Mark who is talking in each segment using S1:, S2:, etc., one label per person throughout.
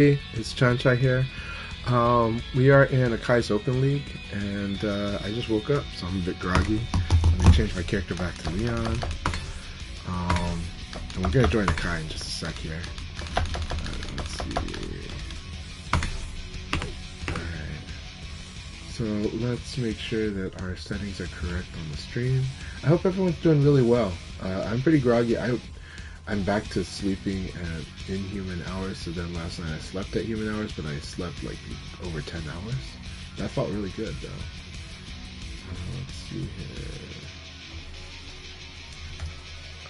S1: Hey, it's Chanchai here. We are in Akai's Open League, and I just woke up, so I'm a bit groggy. I'm going to change my character back to Leon. And we're going to join Akai in just a sec here. Let's see. Alright. So let's make sure that our settings are correct on the stream. I hope everyone's doing really well. I'm pretty groggy. I'm back to sleeping at inhuman hours, so then last night I slept at human hours, but I slept like over 10 hours. That felt really good though. Let's see here.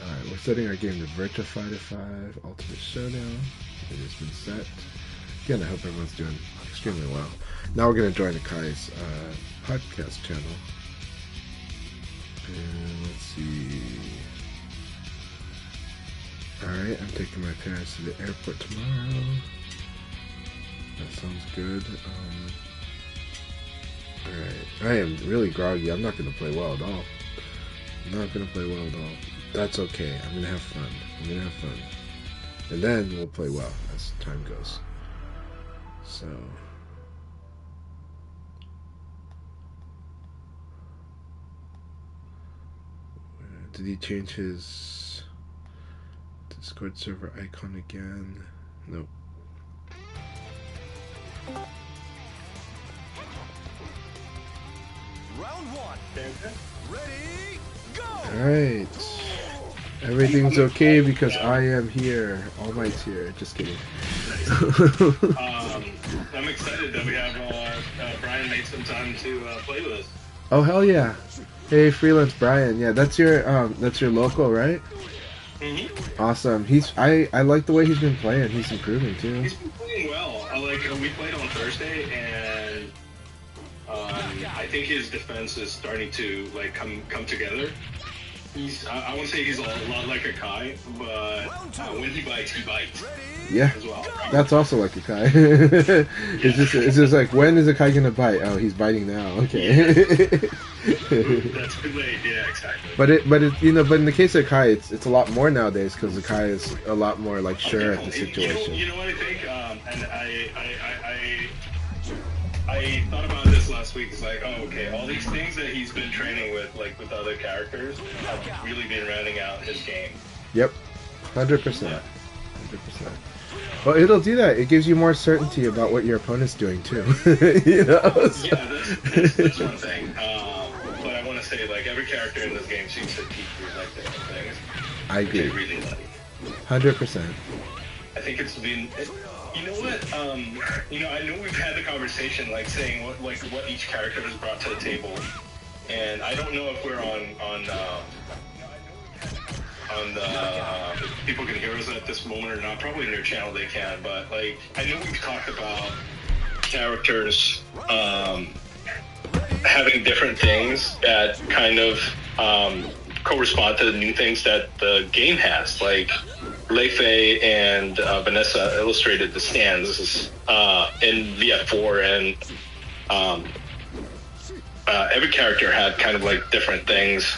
S1: Alright, we're setting our game to Virtua Fighter 5 Ultimate Showdown. It has been set. Again, I hope everyone's doing extremely well. Now we're going to join Akai's podcast channel. And let's see. Alright, I'm taking my parents to the airport tomorrow. That sounds good. Alright, I am really groggy. I'm not going to play well at all. I'm not going to play well at all. That's okay. I'm going to have fun. I'm going to have fun. And then we'll play well as time goes. So... did he change his Discord server icon again? Nope.
S2: Round one. Ready, go!
S1: Alright. Everything's okay because I am here. All Might's here. Just kidding.
S3: I'm excited that we have Brian make some time to play with us.
S1: Oh hell yeah. Hey freelance Brian. Yeah, that's your local, right?
S3: Mm-hmm.
S1: Awesome. I like the way he's been playing. He's improving too.
S3: He's been playing well. We played on Thursday, and I think his defense is starting to like come together. I won't say he's a lot like Akai, but when he bites, he bites.
S1: Yeah,
S3: as well.
S1: That's also like Akai. It's just like, when is Akai gonna bite? Oh, he's biting now. Okay.
S3: That's too late. Yeah, exactly.
S1: But in the case of Akai, it's a lot more nowadays because Akai is a lot more like sure at the situation.
S3: You know what I think, and I thought about this last week. It's like, oh, okay, all these things that he's been training with, like with other characters, have really been rounding out his game.
S1: Yep, 100%, 100%. Well, it'll do that. It gives you more certainty about what your opponent's doing too. You know. So.
S3: Yeah, that's one thing. But I want to say, like, every character in this game seems to teach you like different things.
S1: I agree.
S3: Which I really like.
S1: 100%.
S3: I think it's been. You know what? I know we've had the conversation, like saying what each character has brought to the table, and I don't know if we're on the people can hear us at this moment or not. Probably in their channel they can, but like I know we've talked about characters having different things that kind of correspond to the new things that the game has, like Leifei and Vanessa illustrated the stands in VF4, and every character had kind of like different things.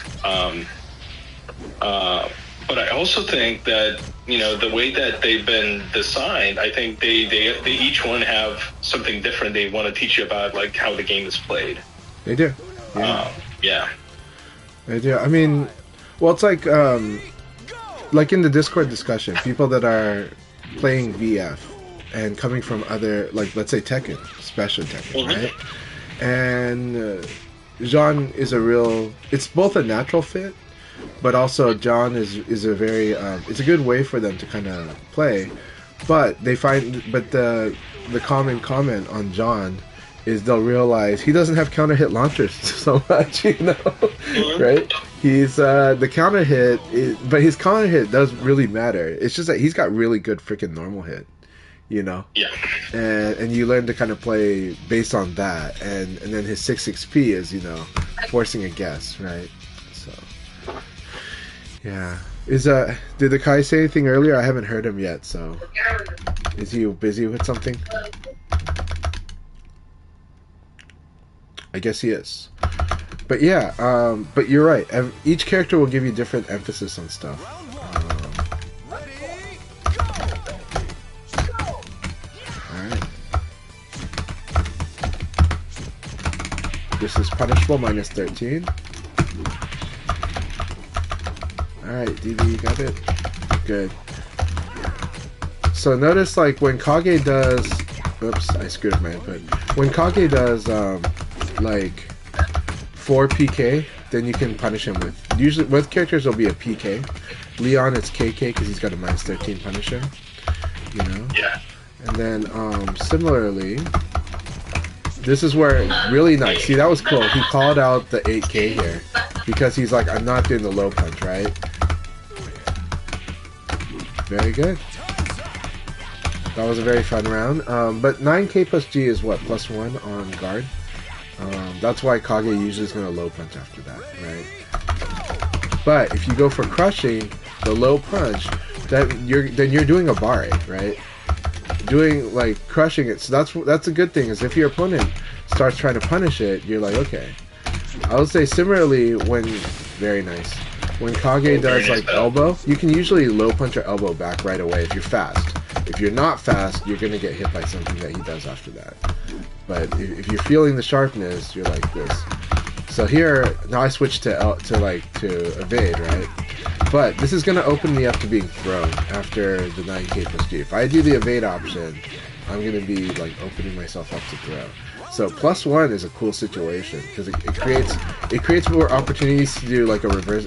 S3: But I also think that, the way that they've been designed, I think they each one have something different they want to teach you about, like how the game is played.
S1: They do.
S3: Yeah.
S1: They do. I mean, well, it's like in the Discord discussion, people that are playing VF and coming from other, like, let's say Tekken, special Tekken, right? And Jean is it's both a natural fit, but also John is a very, it's a good way for them to kind of play, but the common comment on John is they'll realize he doesn't have counter hit launchers so much, right? He's the counter hit, but his counter hit does really matter. It's just that he's got really good freaking normal hit, Yeah. And you learn to kind of play based on that, and then his 6XP is forcing a guess, right? So yeah. Did the Kai say anything earlier? I haven't heard him yet. So is he busy with something? I guess he is. But yeah, but you're right. Each character will give you different emphasis on stuff. Alright. This is punishable, minus 13. Alright, DB, you got it? Good. So notice, like, when Kage does... Oops, I screwed up my input. When Kage does, like, 4 PK, then you can punish him with... Usually, with characters, it'll be a PK. Leon, it's KK, because he's got a minus 13 punisher. You know?
S3: Yeah.
S1: And then, similarly... This is where really nice. See, that was cool. He called out the 8K here because he's like, I'm not doing the low punch, right? Very good. That was a very fun round. But 9K plus G is what? Plus 1 on guard. That's why Kage usually is going to low punch after that, right? But if you go for crushing, the low punch, then you're doing a bare, right? Doing like crushing it, so that's a good thing. Is if your opponent starts trying to punish it, you're like, okay. I would say similarly when very nice when Kage does like elbow, you can usually low punch your elbow back right away if you're fast. If you're not fast, you're gonna get hit by something that he does after that. But if you're feeling the sharpness, you're like this. So here now I switch to evade, right? But this is going to open me up to being thrown after the 9K plus G. If I do the evade option, I'm going to be like opening myself up to throw. So plus 1 is a cool situation because it creates more opportunities to do like a reverse,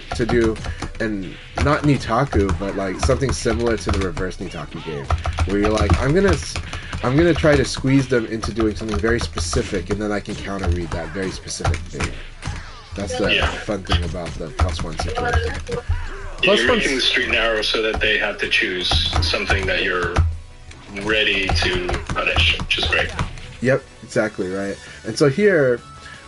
S1: and not Nitaku, but like something similar to the reverse Nitaku game, where you're like, I'm gonna try to squeeze them into doing something very specific, and then I can counter read that very specific thing. That's the fun thing about the plus 1 situation.
S3: You're making the street narrow so that they have to choose something that you're ready to punish, which is great.
S1: Yep, exactly right. And so here,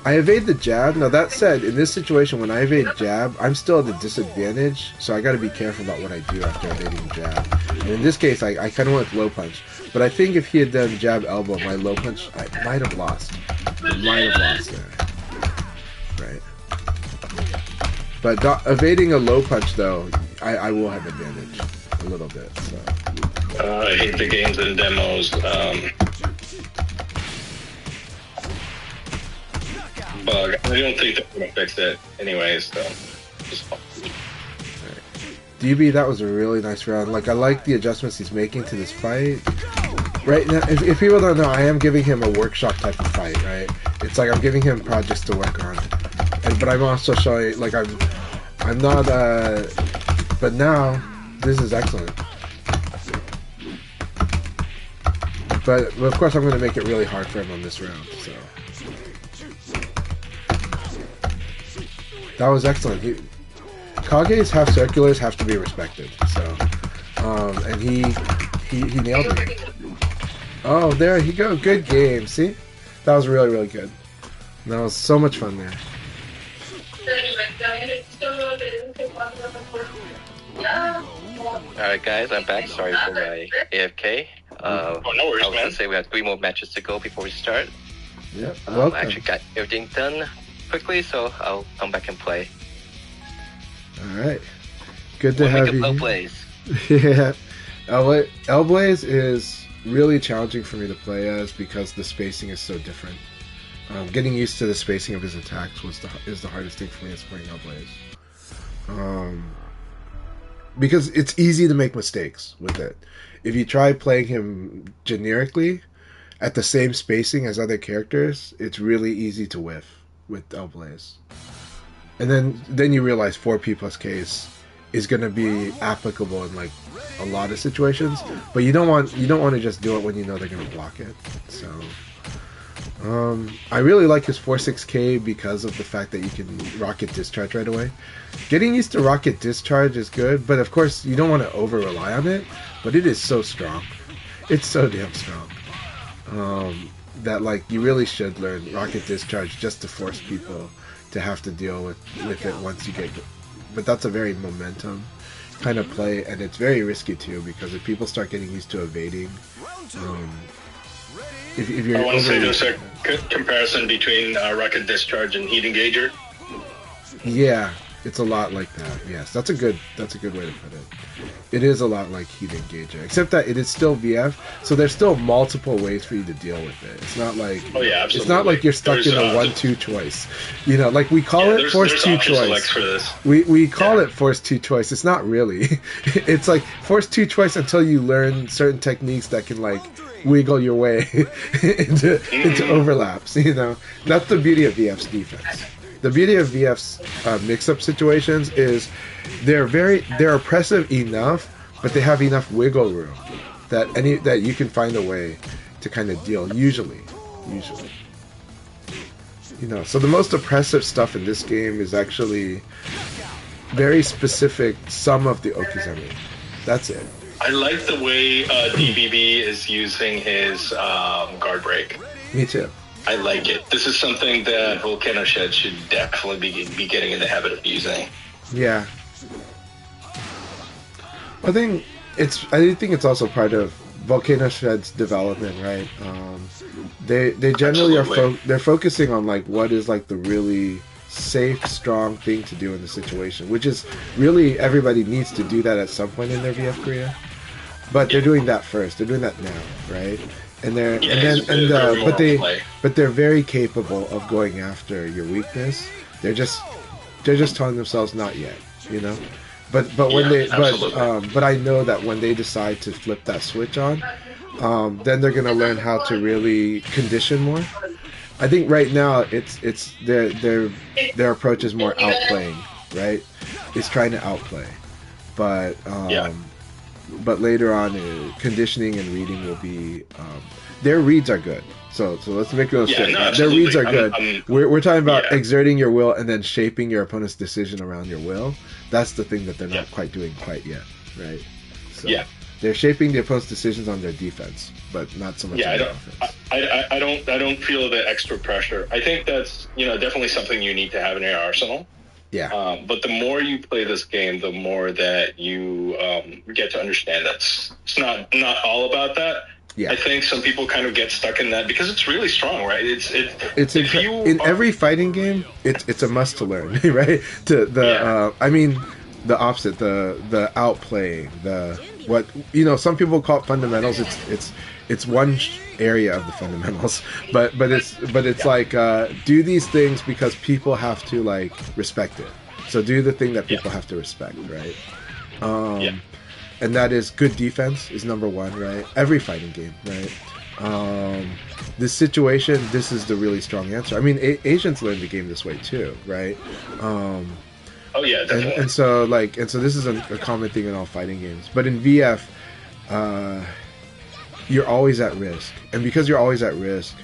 S1: I evade the jab. Now that said, in this situation, when I evade jab, I'm still at a disadvantage, so I got to be careful about what I do after evading jab. And in this case, I kind of went with low punch. But I think if he had done jab elbow, my low punch, I might have lost. Might have lost there. Right. But evading a low punch, though, I will have advantage a little bit. So.
S3: I hate the games and demos. Bug. I don't think they're going to fix it anyways, so.
S1: Right. DB, that was a really nice round. Like, I like the adjustments he's making to this fight. Right now, if people don't know, I am giving him a workshop type of fight, right? It's like I'm giving him projects to work on. But I'm also showing, like, I'm not, but now, this is excellent. But of course I'm going to make it really hard for him on this round, so. That was excellent. Kage's half circulars have to be respected, so. And he nailed me. Oh, there you go. Good game. See? That was really, really good. That was so much fun there.
S4: Alright guys, I'm back. Sorry for my AFK.
S3: No worries,
S4: I was going to say we have 3 more matches to go before we start.
S1: Yep.
S4: I actually got everything done quickly, so I'll come back and play.
S1: Alright. Good to have you.
S4: Hellblaze.
S1: Yeah. Hellblaze is really challenging for me to play as because the spacing is so different. Getting used to the spacing of his attacks is the hardest thing for me as playing Hellblaze. Because it's easy to make mistakes with it. If you try playing him generically at the same spacing as other characters, it's really easy to whiff with Hellblaze. And then you realize 4P plus K is going to be applicable in like a lot of situations, but you don't want to just do it when you know they're going to block it. So I really like his 4-6K because of the fact that you can rocket discharge right away. Getting used to rocket discharge is good, but of course you don't want to over rely on it, but it is so strong. It's so damn strong. That like you really should learn rocket discharge just to force people to have to deal with it once you get. But that's a very momentum kind of play, and it's very risky too because if people start getting used to evading, if you're.
S3: I want to say there's a comparison between rocket discharge and heat engager.
S1: Yeah, It's a lot like that. Yes, that's a good way to put it. It is a lot like Heat Engager, except that it is still VF, so there's still multiple ways for you to deal with it. It's not like
S3: absolutely.
S1: It's not like you're stuck in a 1-2 choice. You know, like we call it force 2 choice.
S3: For this.
S1: We call it force 2 choice. It's not really. It's like force 2 choice until you learn certain techniques that can like wiggle your way into overlaps. You know, that's the beauty of VF's defense. The beauty of VF's mix-up situations is they're oppressive enough, but they have enough wiggle room that you can find a way to kind of deal. Usually, you know. So the most oppressive stuff in this game is actually very specific. Some of the Okizeme. That's it.
S3: I like the way DBB is using his guard break.
S1: Me too.
S3: I like it. This is something that Volcano Shed should definitely be getting in the habit of using.
S1: Yeah. I think it's also part of Volcano Shed's development, right? They generally they're focusing on like what is like the really safe, strong thing to do in the situation, which is really everybody needs to do that at some point in their VF career. But they're doing that first. They're doing that now, right? And but they're very capable of going after your weakness. They're just telling themselves not yet, you know. But I know that when they decide to flip that switch on, then they're gonna learn how to really condition more. I think right now it's their approach is more outplaying, right? It's trying to outplay, but later on, conditioning and reading will be their reads are good. So let's make those straight. Their reads are good. We're talking about exerting your will and then shaping your opponent's decision around your will. That's the thing that they're not quite doing quite yet, right? So they're shaping the opponent's decisions on their defense, but not so much on their offense.
S3: I don't feel the extra pressure. I think that's definitely something you need to have in your arsenal.
S1: Yeah.
S3: But the more you play this game, the more that you get to understand that it's not all about that. Yeah. I think some people kind of get stuck in that because it's really strong, right?
S1: In every fighting game, it's a must to learn, right? I mean, the opposite, the outplaying, some people call it fundamentals. It's one area of the fundamentals, but it's like do these things because people have to like respect it. So do the thing that people have to respect, right? And that is good defense is number one, right? Every fighting game, right? This situation, this is the really strong answer. I mean, Asians learn the game this way too, right?
S3: Oh yeah, definitely.
S1: And so this is a common thing in all fighting games, but in VF, you're always at risk, and because you're always at risk,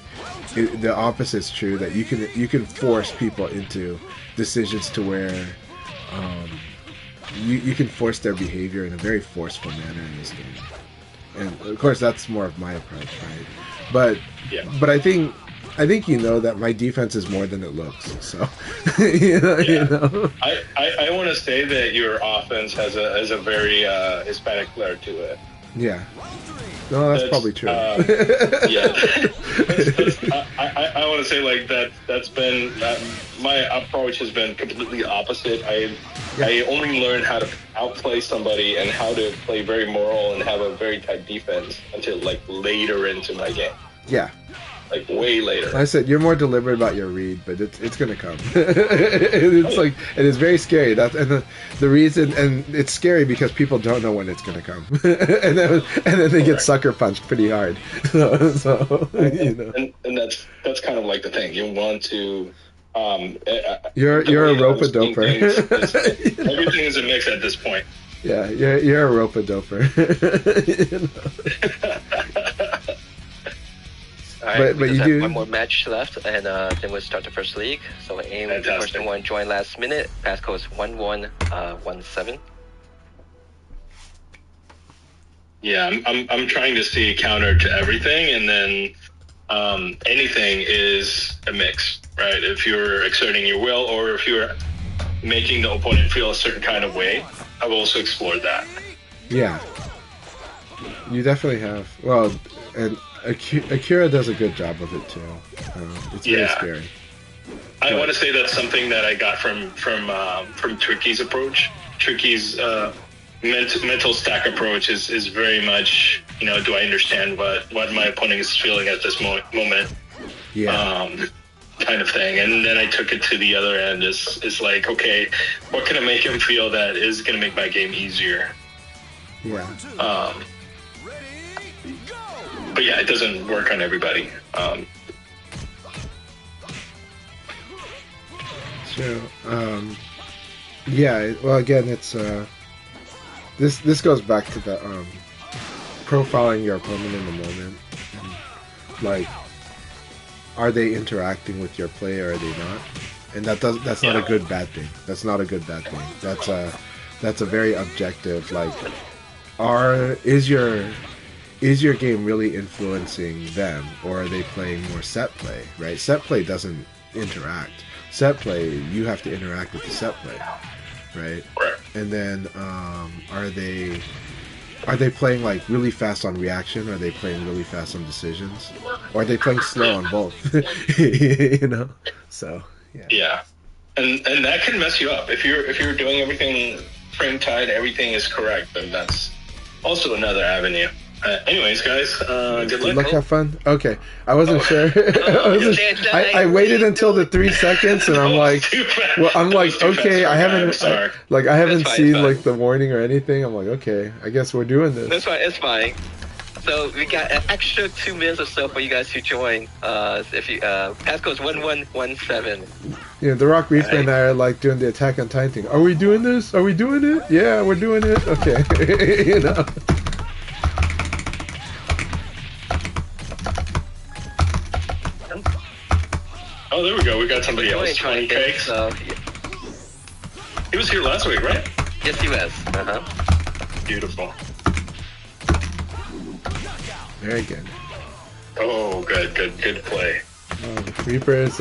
S1: the opposite is true. That you can force people into decisions to where you can force their behavior in a very forceful manner in this game. And of course, that's more of my approach, right? But I think that my defense is more than it looks. So you know.
S3: I want to say that your offense has a very Hispanic flair to it.
S1: Yeah. No, that's probably true.
S3: I want to say like that. That's been my approach has been completely opposite. I only learned how to outplay somebody and how to play very moral and have a very tight defense until like later into my game.
S1: Yeah.
S3: Like way later.
S1: Like I said, you're more deliberate about your read, but it's gonna come. It's like it is very scary. The reason, and it's scary because people don't know when it's gonna come, and then they get sucker punched pretty hard. So you know.
S3: And that's kind of like the thing. You want to.
S1: You're a rope-a-doper.
S3: Everything is a mix at this point.
S1: Yeah, you're a rope-a-doper. You know?
S4: All right,
S1: but
S4: we
S1: you
S4: have
S1: do
S4: one more match left, and then we'll start the first league. So aim the person one join last minute. Passcode is 1117.
S3: Yeah, I'm trying to see counter to everything, and then anything is a mix, right? If you're exerting your will, or if you're making the opponent feel a certain kind of way, I've also explored that.
S1: Yeah, you definitely have. Well, and Akira does a good job of it too. It's very scary.
S3: I want to say that's something that I got from Tricky's approach. Tricky's mental stack approach is very much, do I understand what my opponent is feeling at this moment?
S1: Yeah.
S3: Kind of thing. And then I took it to the other end. Is like, okay, what can I make him feel that is going to make my game easier?
S1: Yeah.
S3: But yeah, it doesn't work on everybody.
S1: So, yeah. Well, again, it's this goes back to the profiling your opponent in the moment. And, like, are they interacting with your play or are they not? And that's not a good bad thing. That's not a good bad thing. That's a very objective. Like, is your game really influencing them, or are they playing more set play? Right? Set play doesn't interact. Set play, you have to interact with the set play, right? And then are they playing like really fast on reaction? Are they playing really fast on decisions? Or are they playing slow on both? So yeah.
S3: Yeah, and that can mess you up if you're doing everything frame tied, everything is correct. Then that's also another avenue. Anyways, guys, good luck.
S1: Good luck, have fun. Okay, I wasn't sure. I waited until the 3 seconds, and I'm like, okay, I haven't seen like the warning or anything. I'm like, okay, I guess we're doing this.
S4: That's fine. It's fine. So we got an extra 2 minutes or so for you guys to join. If you passcode is 1117.
S1: The Rock Reaper and I are like doing the Attack on Titan thing. Are we doing this? Are we doing it? Yeah, we're doing it. Okay,
S3: Oh, there we go. We got somebody else. 20 cakes. He was here last week, right?
S4: Yes, he was.
S3: Beautiful.
S1: Very good.
S3: Oh, good play.
S1: Reaper is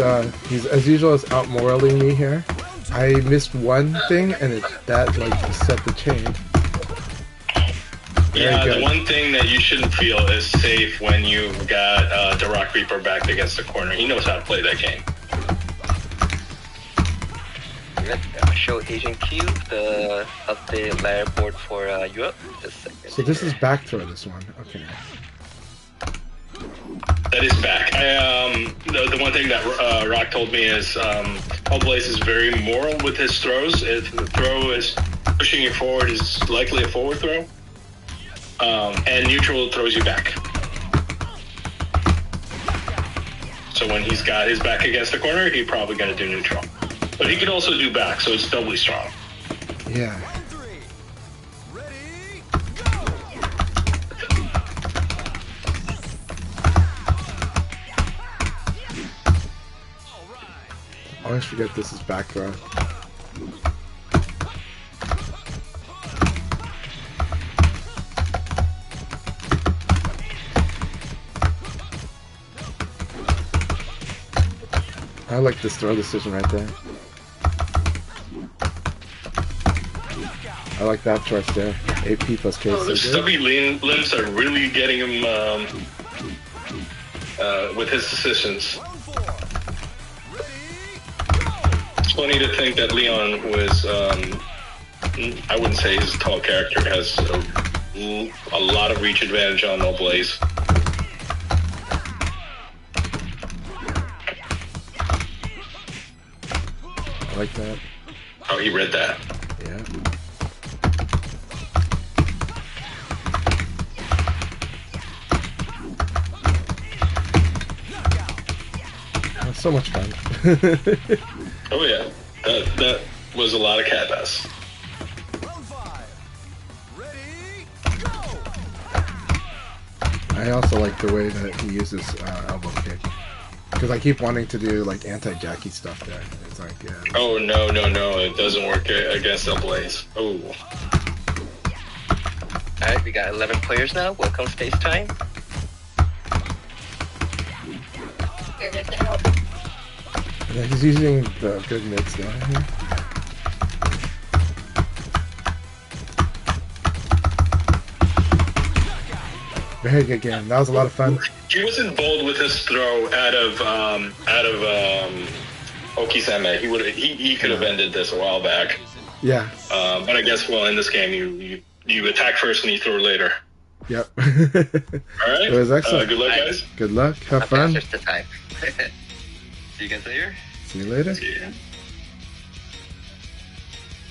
S1: he's as usual is out moraling me here. I missed one thing, and that like set the chain.
S3: Yeah, the one thing that you shouldn't feel is safe when you've got the Rock Reaper backed against the corner. He knows how to play that game.
S4: Let's show Agent Q the updated ladder board for Europe. Just a second.
S1: So this is back throw, this one. Okay.
S3: That is back. The one thing that Rock told me is Blaze is very moral with his throws. If the throw is pushing you forward, is likely a forward throw. And neutral throws you back. So when he's got his back against the corner, he's probably going to do neutral. But he can also do back, so it's doubly strong.
S1: Yeah. I always forget this is back throw. I like this throw decision right there. I like that choice there. AP plus K.
S3: The stubby limbs are really getting him with his decisions. It's funny to think that Leon was, I wouldn't say he's a tall character, has a lot of reach advantage on No Blaze.
S1: I like that.
S3: Oh, he read that.
S1: Yeah. That's so much fun.
S3: Oh yeah, that was a lot of cat ass.
S1: I also like the way that he uses elbow kick. Because I keep wanting to do like anti-Jackie stuff there. It's like, yeah.
S3: Oh no, it doesn't work against El Blaze. Oh.
S4: Alright, we got 11 players now. Welcome space time.
S1: Yeah, he's using the good mids there. Very good game. That was a lot of fun.
S3: He wasn't bold with his throw out of Okisame. He could have ended this a while back.
S1: Yeah.
S3: But I guess, well, in this game, you attack first and you throw later.
S1: Yep.
S3: All right.
S1: It was excellent.
S3: Good luck, guys.
S1: Good luck. Have fun.
S4: Just the time. See you guys later.
S1: See you later.
S3: Yeah.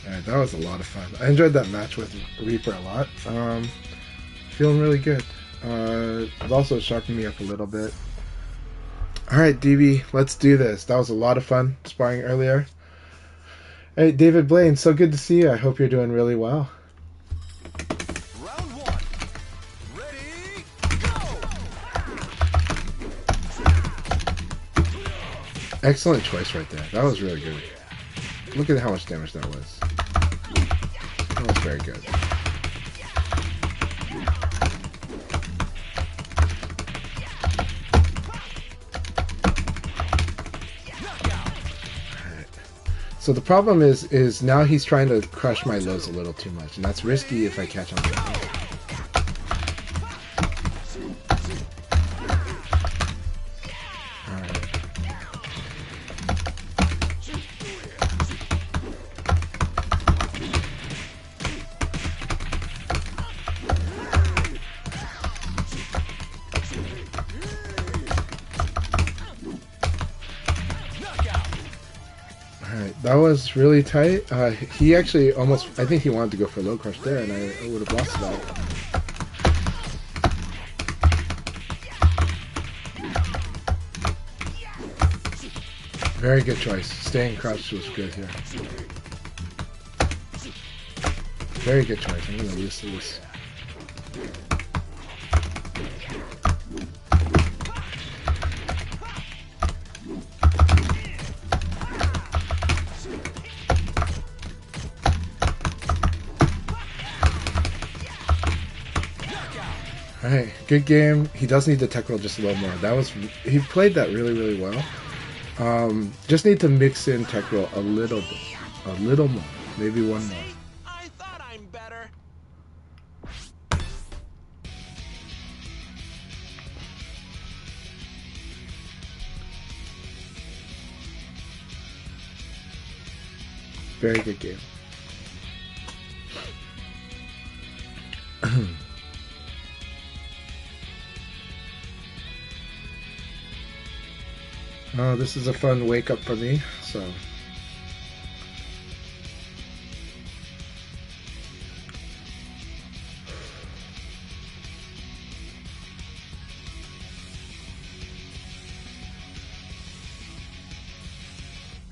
S1: Alright, that was a lot of fun. I enjoyed that match with Reaper a lot. Feeling really good. It's also sharpened me up a little bit. Alright, DB, let's do this. That was a lot of fun sparring earlier. Hey, David Blaine, so good to see you. I hope you're doing really well.
S2: Round one. Ready, go!
S1: Excellent choice right there. That was really good. Look at how much damage that was. That was very good. So the problem is now he's trying to crush my lows a little too much, and that's risky if I catch on to it. That was really tight. He actually almost, I think he wanted to go for a low crush there, and I would have lost that. Very good choice. Staying crouched was good here. Very good choice. I'm going to lose this. Alright, good game. He does need the tech roll just a little more. He played that really, really well. Just need to mix in tech roll a little bit. A little more. Maybe one more.
S2: I thought I'm better.
S1: Very good game. Oh, this is a fun wake up for me, so.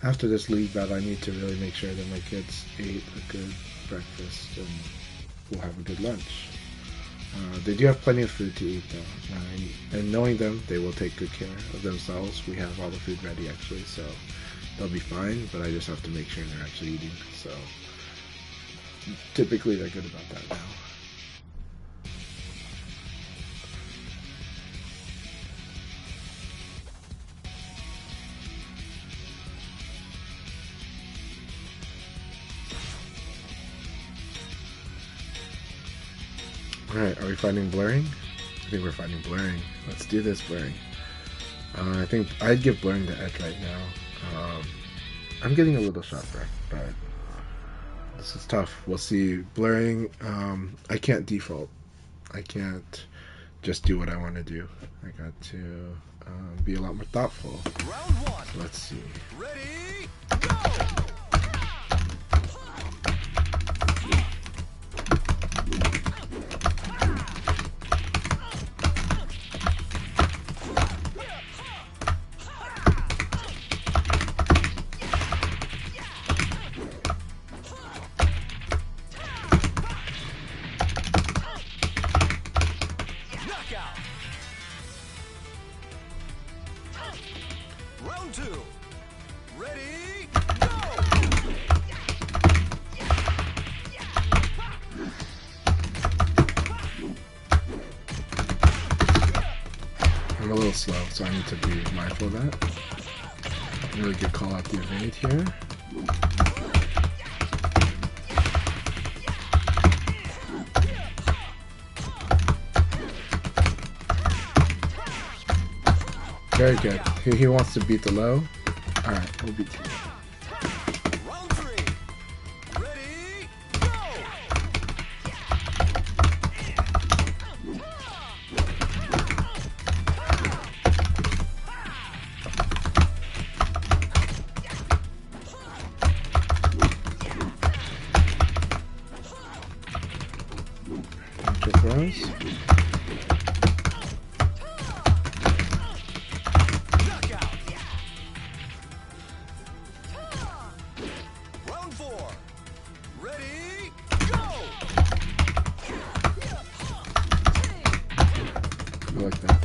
S1: After this league battle, I need to really make sure that my kids ate a good breakfast and will have a good lunch. They do have plenty of food to eat, though. And knowing them, they will take good care of themselves. We have all the food ready, actually, so they'll be fine, but I just have to make sure they're actually eating. So typically, they're good about that now. Alright, are we fighting blurring? I think we're fighting blurring. Let's do this blurring. I think I'd give blurring the edge right now. I'm getting a little sharper, but this is tough. We'll see. Blurring, I can't default. I can't just do what I want to do. I got to be a lot more thoughtful.
S2: Round one.
S1: So let's see.
S2: Ready, go! Round two. Ready, go!
S1: I'm a little slow, so I need to be mindful of that. Really good call out the evade here. Very good. He wants to beat the low. Alright, we'll beat you.
S2: Round 3. Ready, go!
S1: Neutral throws.
S2: Knockout. Round 4. Ready, go!
S1: I like that.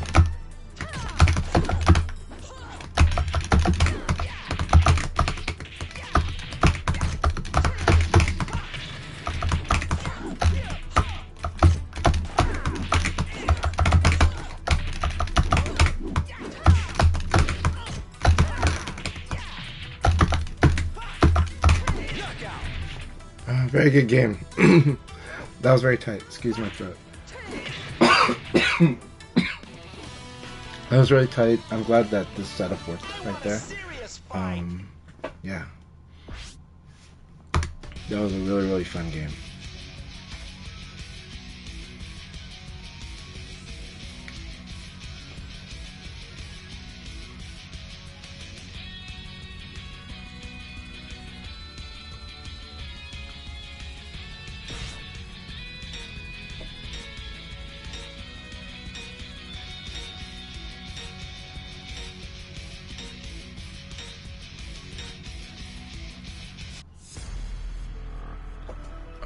S1: Very good game. That was very tight. Excuse my throat. That was really tight. I'm glad that this setup worked right there. Yeah. That was a really, really fun game.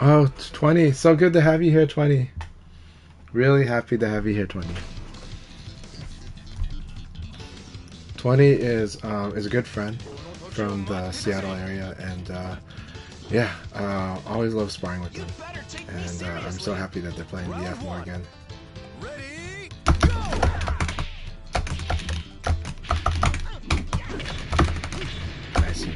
S1: Oh, 20. So good to have you here, 20. Really happy to have you here, 20. 20 is a good friend from the Seattle area, and yeah, always love sparring with them. And I'm so happy that they're playing VF more again.
S2: Ready, go!
S1: I see.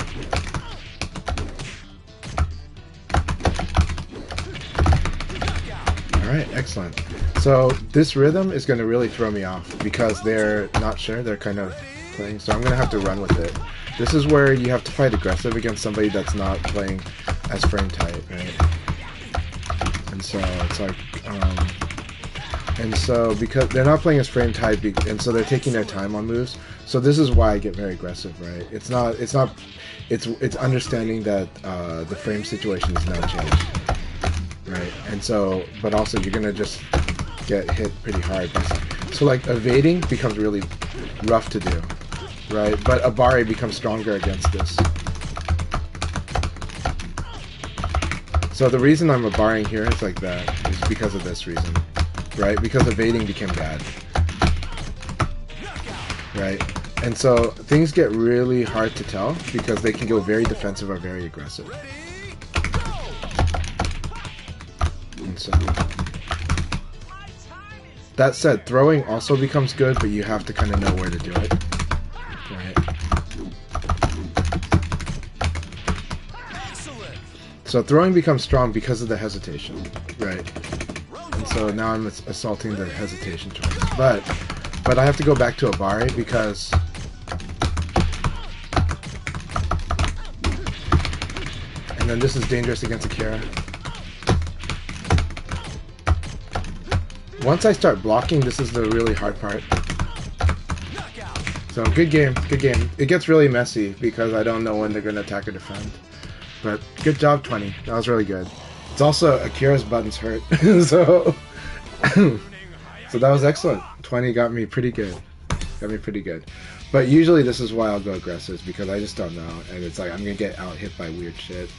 S1: Alright, excellent. So this rhythm is going to really throw me off because they're not sure, they're kind of playing, so I'm going to have to run with it. This is where you have to fight aggressive against somebody that's not playing as frame tight, right? And so it's like, and so because they're not playing as frame tight, and so they're taking their time on moves. So this is why I get very aggressive, right? It's understanding that the frame situation is now changed. Right, and so, but also you're gonna just get hit pretty hard. So like evading becomes really rough to do, right? But Abari becomes stronger against this. So the reason I'm Abaring here is like that is because of this reason, right? Because evading became bad, right? And so things get really hard to tell because they can go very defensive or very aggressive. So that said, throwing also becomes good, but you have to kind of know where to do it, right? So throwing becomes strong because of the hesitation, right? And so now I'm assaulting the hesitation choice, but I have to go back to Abari because and then this is dangerous against Akira. Once I start blocking, this is the really hard part. So good game, good game. It gets really messy because I don't know when they're going to attack or defend. But good job, 20. That was really good. It's also Akira's buttons hurt, so so that was excellent. 20 got me pretty good. Got me pretty good. But usually this is why I'll go aggressive because I just don't know, and it's like I'm gonna get out hit by weird shit.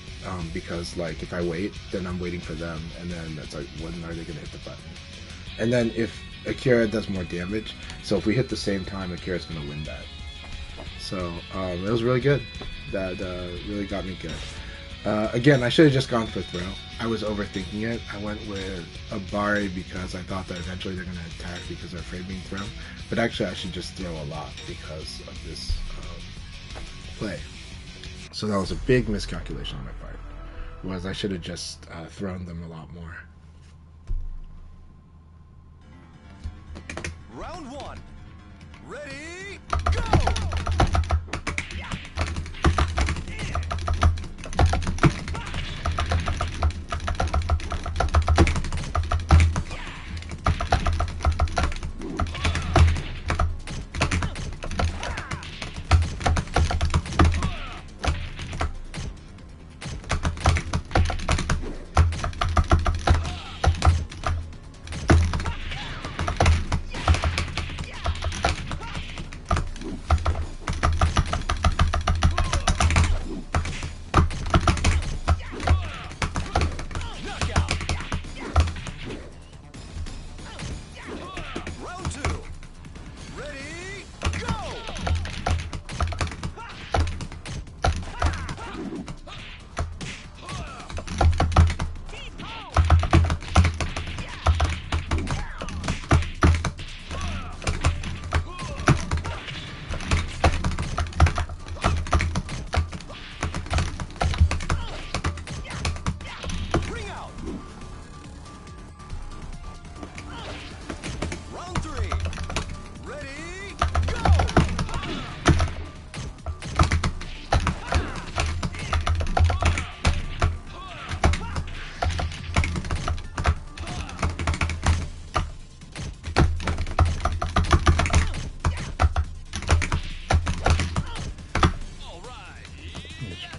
S1: Because like if I wait, then I'm waiting for them, and then it's like when are they gonna hit the button? And then if Akira does more damage, so if we hit the same time, Akira's going to win that. So it was really good. That really got me good. Again, I should have just gone for throw. I was overthinking it. I went with Abari because I thought that eventually they're going to attack because they're afraid of being thrown. But actually, I should just throw a lot because of this play. So that was a big miscalculation on my part. Was I should have just thrown them a lot more.
S2: Round 1. Ready, go!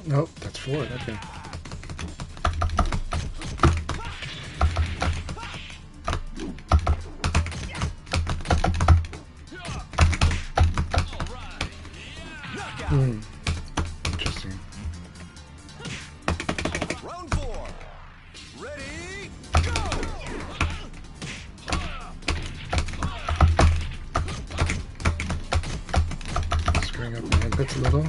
S1: Nope, that's forward. Okay. Hmm. Interesting.
S2: Round 4. Ready, go!
S1: Screwing up my inputs a little.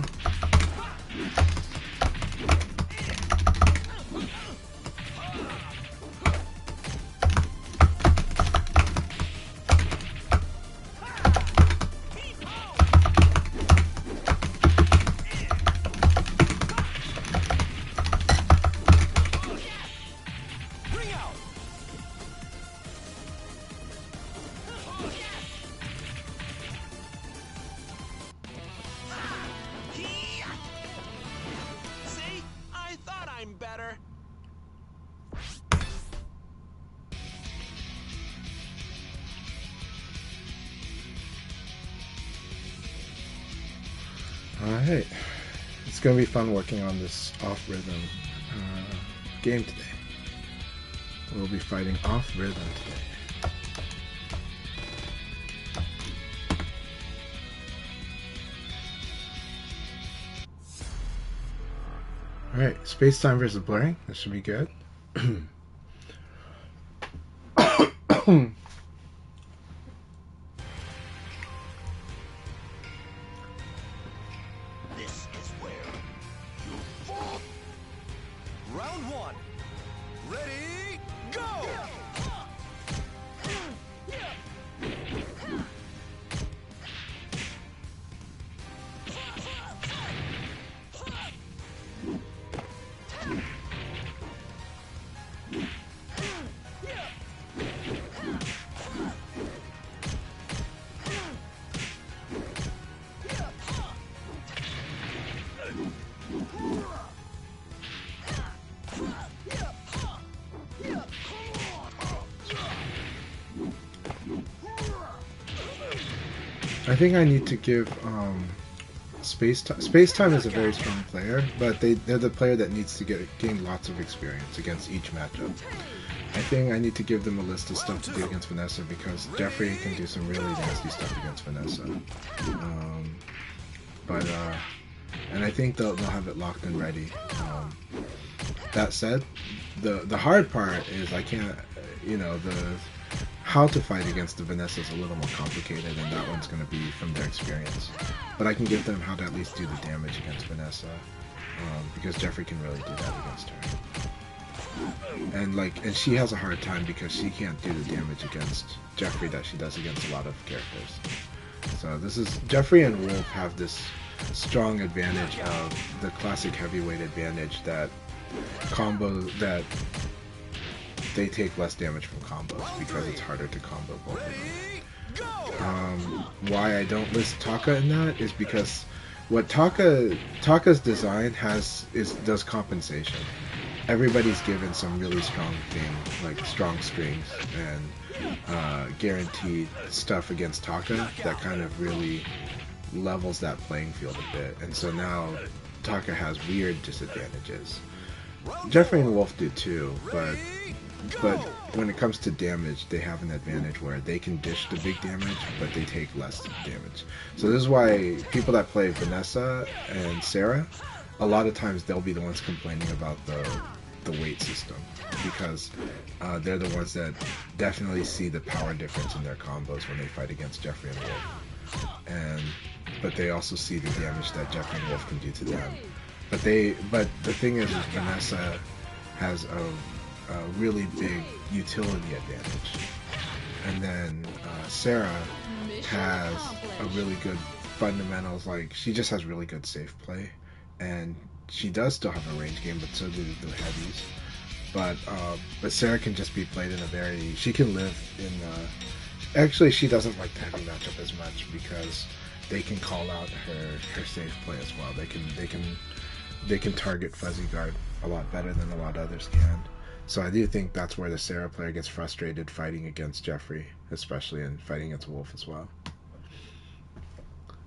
S2: Bring out! See? I thought I'm better.
S1: Alright. It's going to be fun working on this off rhythm game today. We'll be fighting off rhythm today. Alright, space-time versus blurring. This should be good.
S2: This is where you fall. Round 1. Ready, go!
S1: I think I need to give Space-Time. Space-Time is a very strong player, but they're the player that needs to gain lots of experience against each matchup. I think I need to give them a list of stuff to do against Vanessa because Jeffrey can do some really nasty stuff against Vanessa. And I think they'll have it locked and ready. That said, the hard part is I can't, how to fight against the Vanessa is a little more complicated, and that one's going to be from their experience. But I can give them how to at least do the damage against Vanessa, because Jeffrey can really do that against her. And she has a hard time because she can't do the damage against Jeffrey that she does against a lot of characters. So Jeffrey and Wolf have this strong advantage of the classic heavyweight advantage that they take less damage from combos because it's harder to combo both of them. Why I don't list Taka in that is because what Taka's design does compensation. Everybody's given some really strong thing, like strong strings and guaranteed stuff against Taka that kind of really levels that playing field a bit. And so now Taka has weird disadvantages. Jeffrey and Wolf do too, but when it comes to damage, they have an advantage where they can dish the big damage, but they take less damage. So this is why people that play Vanessa and Sarah, a lot of times they'll be the ones complaining about the weight system, because they're the ones that definitely see the power difference in their combos when they fight against Jeffrey and Wolf. But they also see the damage that Jeffrey and Wolf can do to them. But the thing is Vanessa has a really big utility advantage, and then Sarah has a really good fundamentals. Like, she just has really good safe play, and she does still have a range game, but so do the heavies. But Sarah can just be played in she can live in actually she doesn't like the heavy matchup as much because they can call out her safe play as well. They can target Fuzzy Guard a lot better than a lot of others can. So I do think that's where the Sarah player gets frustrated fighting against Jeffrey, especially, and fighting against Wolf as well.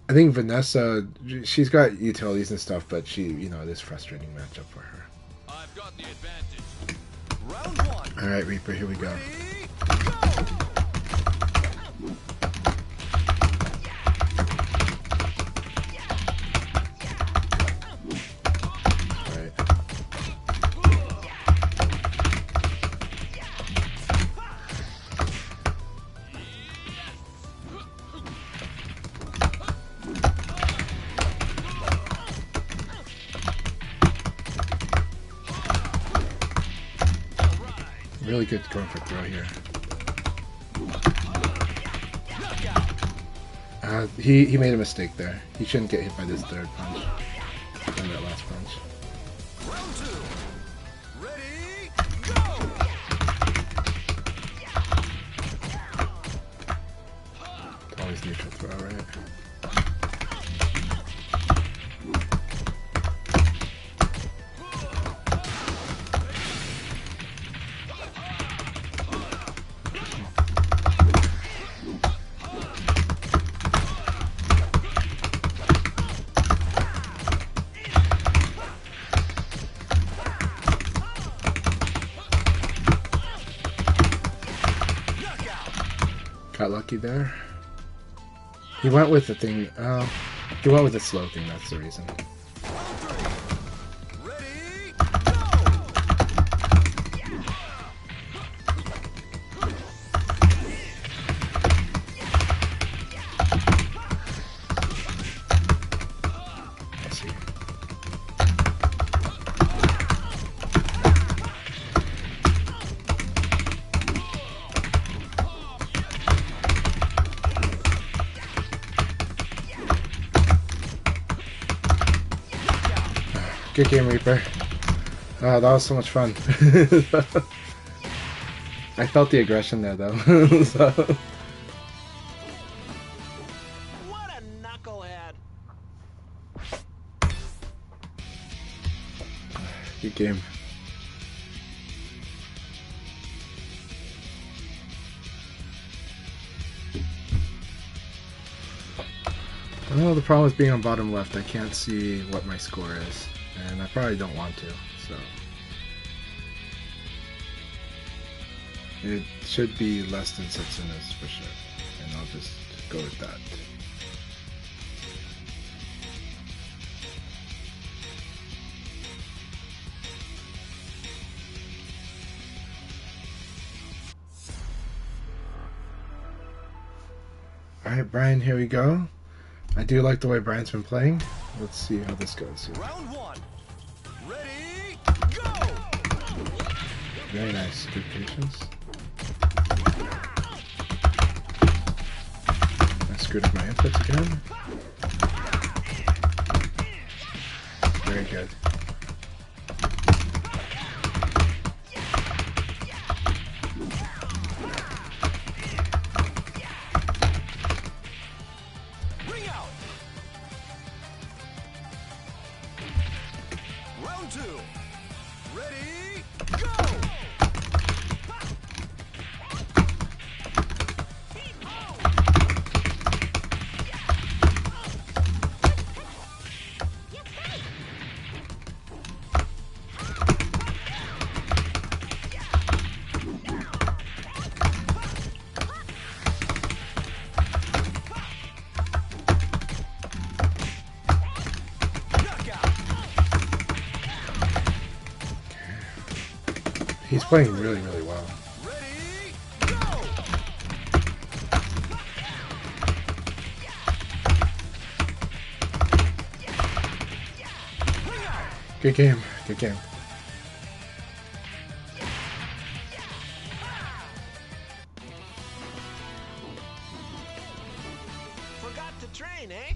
S1: I think Vanessa, she's got utilities and stuff, but she, you know, it is a frustrating matchup for her.
S2: I've got the advantage. Round one.
S1: All right, Reaper, here we go.
S2: Ready, go!
S1: All right. Really good going for throw here. He made a mistake there. He shouldn't get hit by this third punch. And that last punch.
S2: Round two. Ready, go!
S1: It's always neutral throw, right? Got lucky there. He went with the thing. He went with the slow thing. That's the reason.
S2: Ready,
S1: I see. Good game, Reaper. That was so much fun. I felt the aggression there, though. So.
S2: what a knucklehead!
S1: Good game. Well, the problem with being on bottom left, I can't see what my score is, and I probably don't want to, so. It should be less than 6 minutes for sure, and I'll just go with that. Alright, Brian, here we go. I do like the way Brian's been playing. Let's see how this goes here.
S2: Round one. Ready, go!
S1: Very nice. Good patience. I screwed up my inputs again. Very good.
S2: Ring out. Round two. Ready, go!
S1: He's playing really, really well.
S2: Ready, go!
S1: Good game. Good game.
S2: Forgot to train, eh?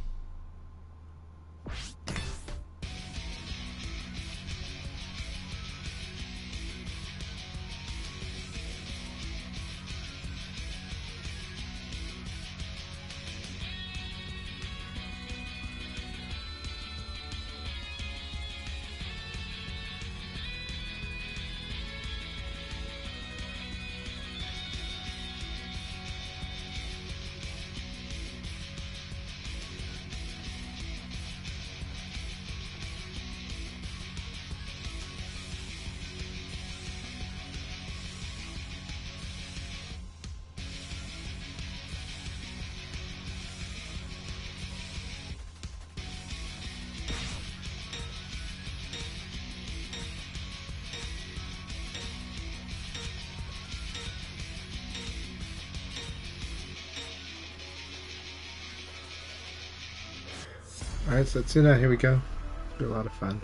S1: Alright, so Satsuna, here we go. It's been a lot of fun.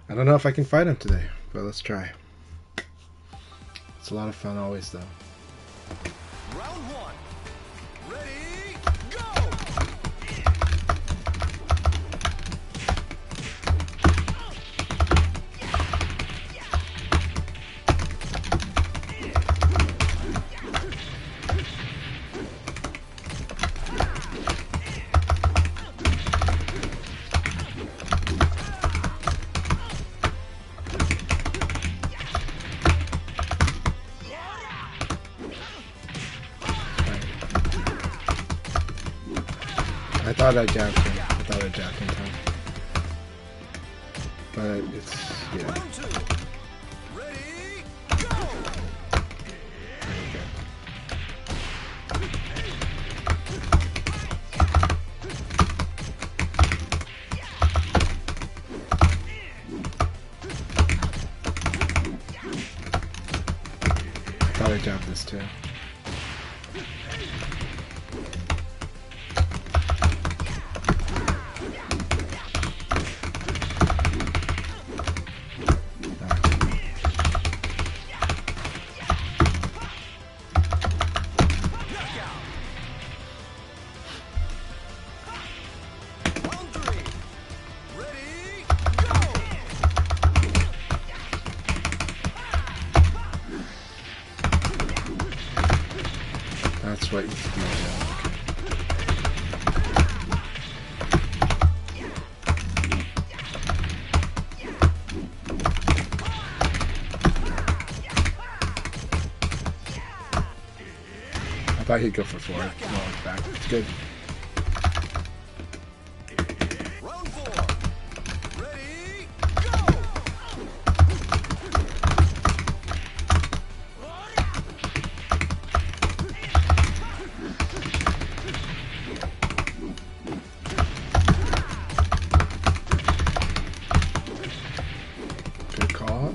S1: I don't know if I can fight him today, but let's try. It's a lot of fun always, though.
S2: Round one. Ready, go!
S1: I thought I jabbed him. I thought I jabbed him time. But it's, yeah.
S2: Round two. Ready, go!
S1: Okay. Thought I jabbed this too.
S2: Round three. Ready, go!
S1: That's what you do. I thought he'd go for 4. No, it's back. It's good.
S2: Round four. Ready, go!
S1: Good call.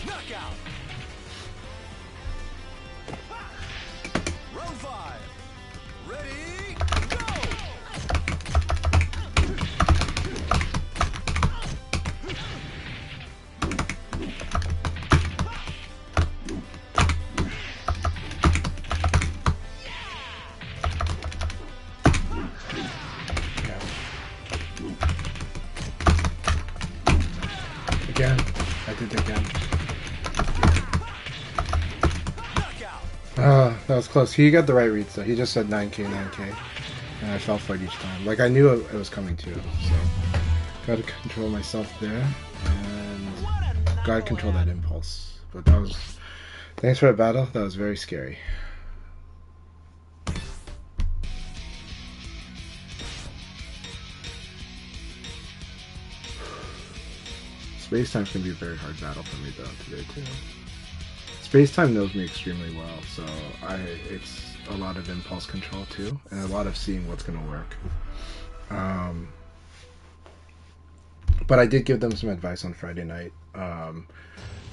S2: Knockout. Round five. Ready, go!
S1: Yeah. Again. I did it again.
S2: Knockout.
S1: That was close. He got the right reads though. He just said 9K, 9K. And I fell for it each time. Like I knew it was coming too. So gotta control myself there. And gotta control that impulse. But that was, thanks for the battle. That was very scary. Space Time's gonna be a very hard battle for me though today too. Space Time knows me extremely well, so it's a lot of impulse control too, and a lot of seeing what's gonna work. But I did give them some advice on Friday night.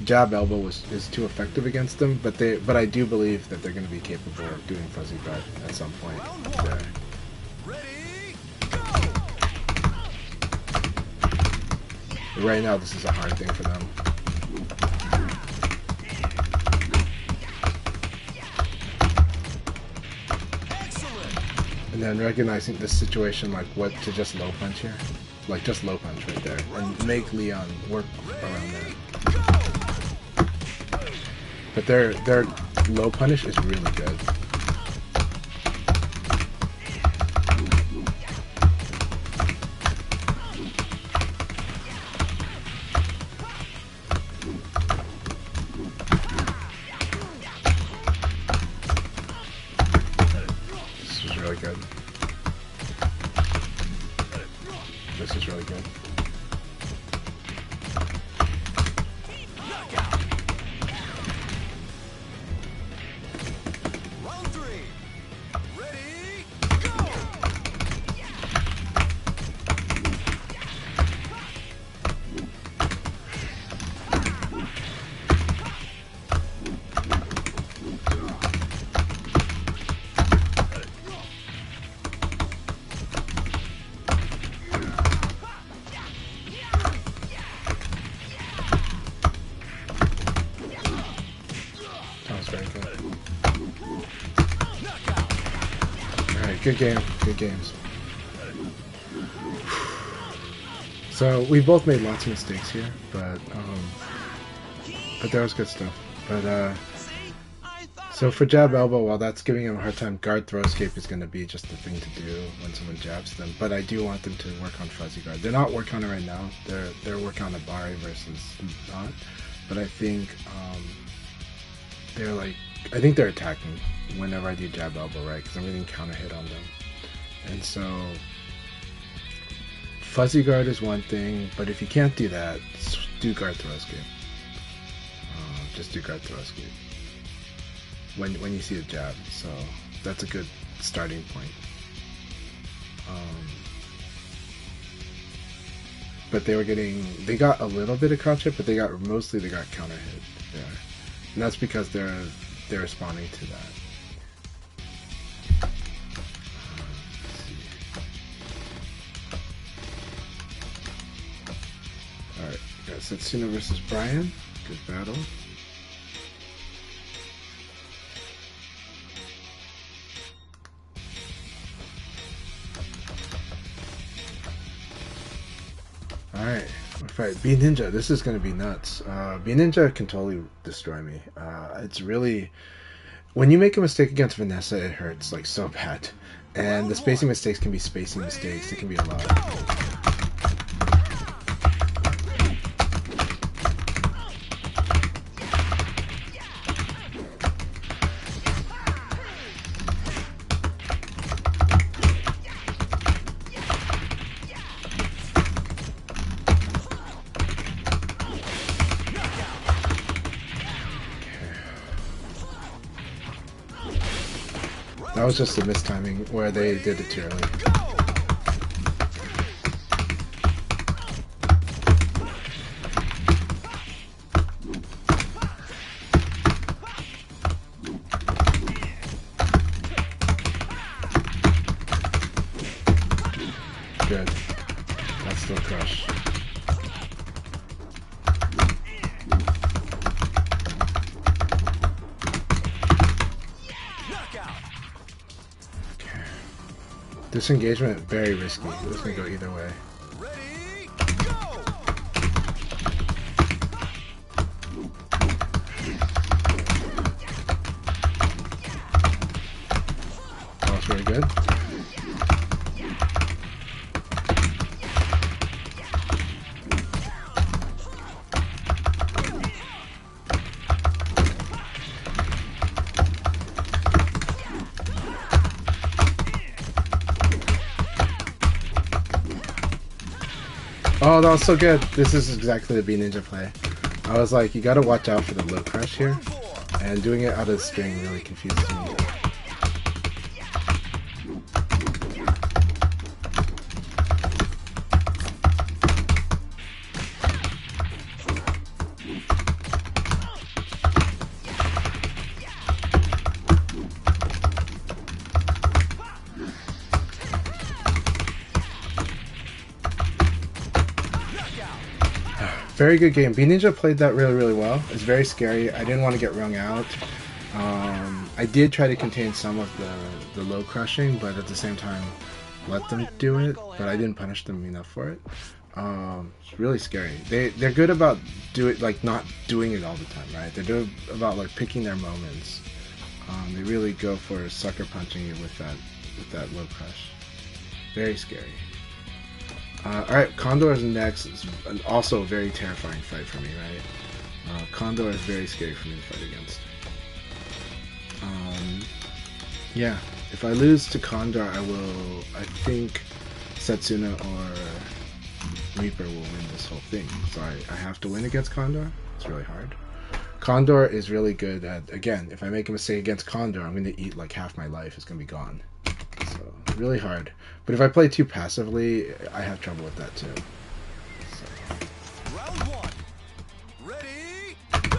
S1: Jab elbow is too effective against them, but I do believe that they're gonna be capable of doing fuzzy butt at some point. Yeah.
S2: Ready,
S1: But right now, this is a hard thing for them.
S2: excellent.
S1: And then recognizing this situation, like what to just low punch here, like just low punch right there, and make Leon work around that. But their low punish is really good. This is really good. This is really good.
S2: Round three. Ready, go!
S1: Good game. Good games. So we both made lots of mistakes here, but there was good stuff. But so for jab elbow, while that's giving him a hard time, guard throw escape is going to be just the thing to do when someone jabs them. But I do want them to work on fuzzy guard. They're not working on it right now. They're working on Abari versus not. But I think they're attacking whenever I do jab elbow, right? Because I'm getting counter hit on them. And so fuzzy guard is one thing, but if you can't do that, do guard throw escape. Just do guard throw escape when you see a jab. So that's a good starting point. But they got a little bit of crouch hit, but they got counter hit there, and that's because they're responding to that. All right, got Setsuna versus Brian. Good battle. Alright, fight. B Ninja, this is going to be nuts. B Ninja can totally destroy me. It's really... When you make a mistake against Vanessa, it hurts like so bad. And the spacing mistakes can be spacing mistakes. It can be a lot. That was just a mistiming where they did it too early. Good. That's still crush. This engagement, very risky. This can go either way.
S2: Ready, go!
S1: Oh, it's really good. Oh, that was so good. This is exactly the B Ninja play. I was like, you gotta watch out for the low crush here. And doing it out of the string really confuses me. Very good game. B Ninja played that really, really well. It's very scary. I didn't want to get wrung out. I did try to contain some of the low crushing, but at the same time, let them do it. But I didn't punish them enough for it. It's really scary. They're good about not doing it all the time, right? They're good about like picking their moments. They really go for sucker punching you with that low crush. Very scary. Alright, Condor is next. It's also a very terrifying fight for me, right? Condor is very scary for me to fight against. Yeah, if I lose to Condor, I think Setsuna or Reaper will win this whole thing. So I have to win against Condor. It's really hard. Condor is really good at, again, if I make a mistake against Condor, I'm going to eat like half my life. It's going to be gone. So, really hard. But if I play too passively, I have trouble with that too. So.
S2: Round one. Ready, go!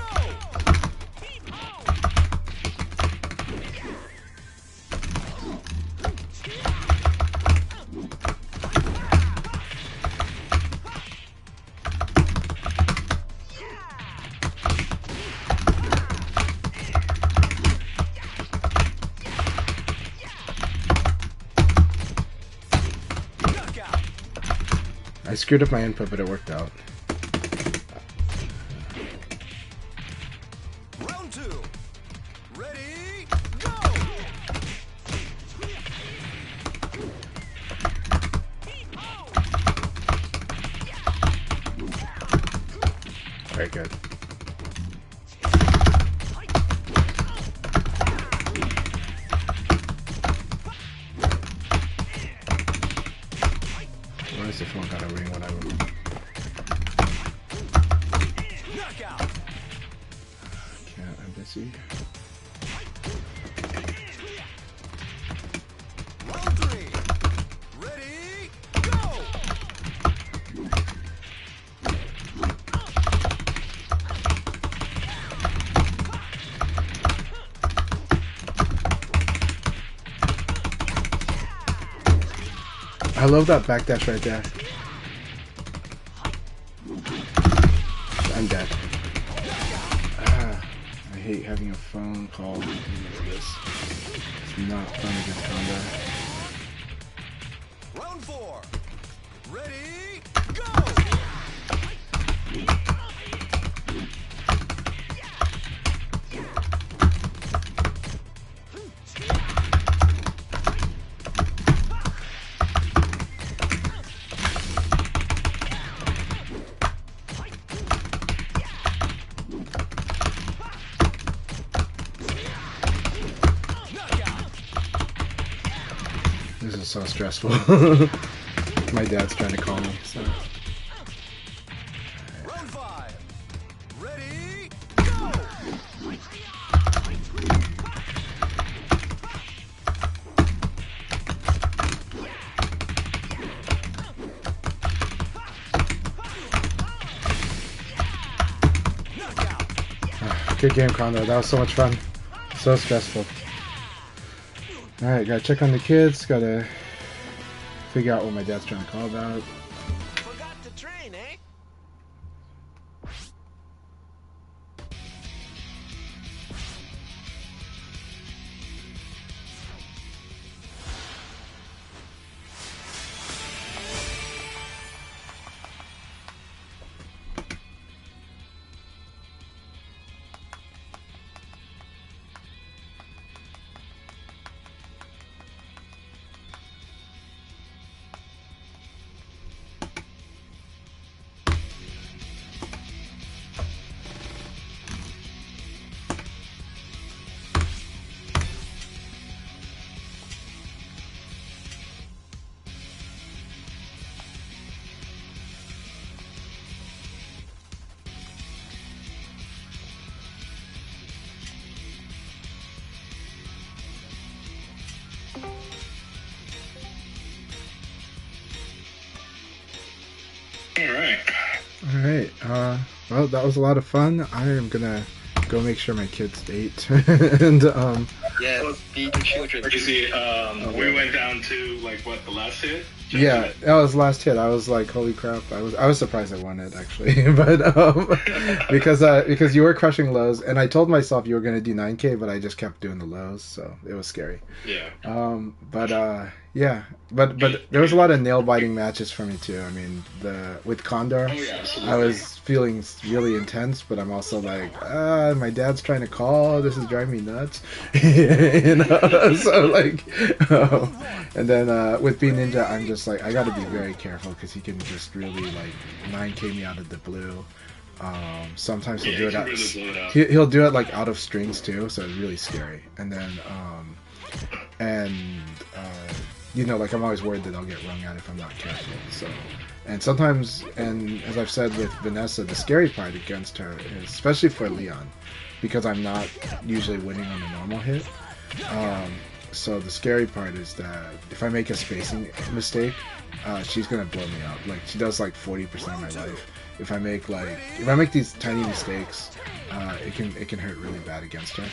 S1: screwed up my input, but it worked out.
S2: Round 2. Ready, go!
S1: Very good. Why is the phone gotta ring when I
S2: Knockout.
S1: can't? I'm busy.
S2: Round 3. Ready, go!
S1: I love that backdash right there. I'm dead. I hate having a phone call. This. It's not fun against combat.
S2: Round 4. Ready, go!
S1: This is so stressful. My dad's trying to call me, so.
S2: Round 5. Ready, go!
S1: Good game, Condor. That was so much fun. So stressful. Alright, gotta check on the kids. Gotta figure out what my dad's trying to call about.
S2: Forgot to train, eh?
S3: Alright.
S1: Alright, well, that was a lot of fun. I am gonna go make sure my kids ate. And,
S4: Yes, feed the children.
S3: Crazy. We went down to, like, what, the last hit?
S1: yeah, that was last hit. I was like, holy crap. I was surprised I won it, actually. But, because you were crushing lows, and I told myself you were gonna do 9K, but I just kept doing the lows, so it was scary.
S3: Yeah.
S1: Yeah, but there was a lot of nail biting matches for me too. I mean, with Condor,
S3: Oh, yeah, absolutely.
S1: I was feeling really intense, but I'm also like, my dad's trying to call. This is driving me nuts, you know. So like, and then with B Ninja, I'm just like, I got to be very careful because he can just really like 9K me out of the blue. Sometimes he'll do it out. He'll do it like out of strings too, so it's really scary. And then you know, like I'm always worried that I'll get wrung out if I'm not careful. So, and sometimes, and as I've said with Vanessa, the scary part against her is, especially for Leon, because I'm not usually winning on a normal hit. So the scary part is that if I make a spacing mistake, she's gonna blow me up. Like she does like 40% of my life. If I make these tiny mistakes, it can hurt really bad against her.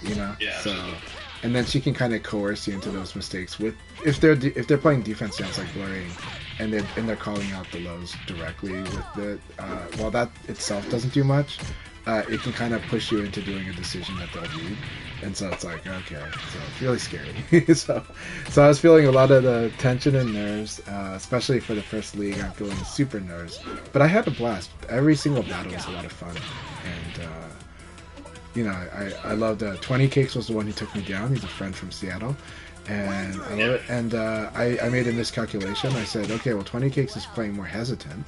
S1: You know.
S3: Yeah.
S1: So. And then she can kind of coerce you into those mistakes with if they're playing defense stance like blurring, and they're calling out the lows directly with it. While that itself doesn't do much, it can kind of push you into doing a decision that they'll read. And so it's like, okay, so it's really scary. so I was feeling a lot of the tension and nerves, especially for the first league. I'm feeling super nerves, but I had a blast. Every single battle was a lot of fun, and you know, I loved 20 Cakes was the one who took me down. He's a friend from Seattle, and I love it. And I made a miscalculation. I said, okay, well, 20 Cakes is playing more hesitant,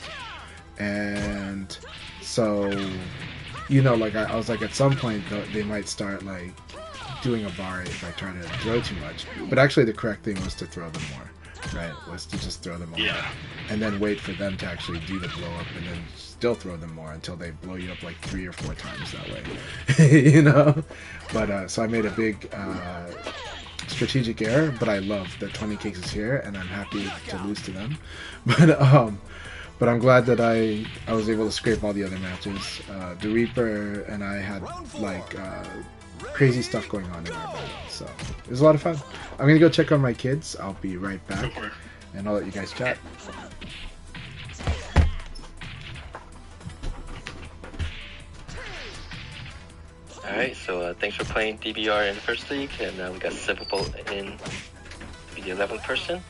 S1: and so, you know, like I was like, at some point they might start like doing a bar if I try to throw too much. But actually, the correct thing was to throw them more, right? Was to just throw them more, and then wait for them to actually do the blow up, and then still throw them more until they blow you up like 3 or 4 times that way, you know. But so I made a big strategic error, but I love that 20 Cakes is here, and I'm happy to lose to them. But I'm glad that I was able to scrape all the other matches. The Reaper and I had like crazy stuff going on in our battle, so it was a lot of fun. I'm gonna go check on my kids. I'll be right back, and I'll let you guys chat.
S4: Alright, so thanks for playing DBR in the first league, and we got Silverbolt in the 11th person.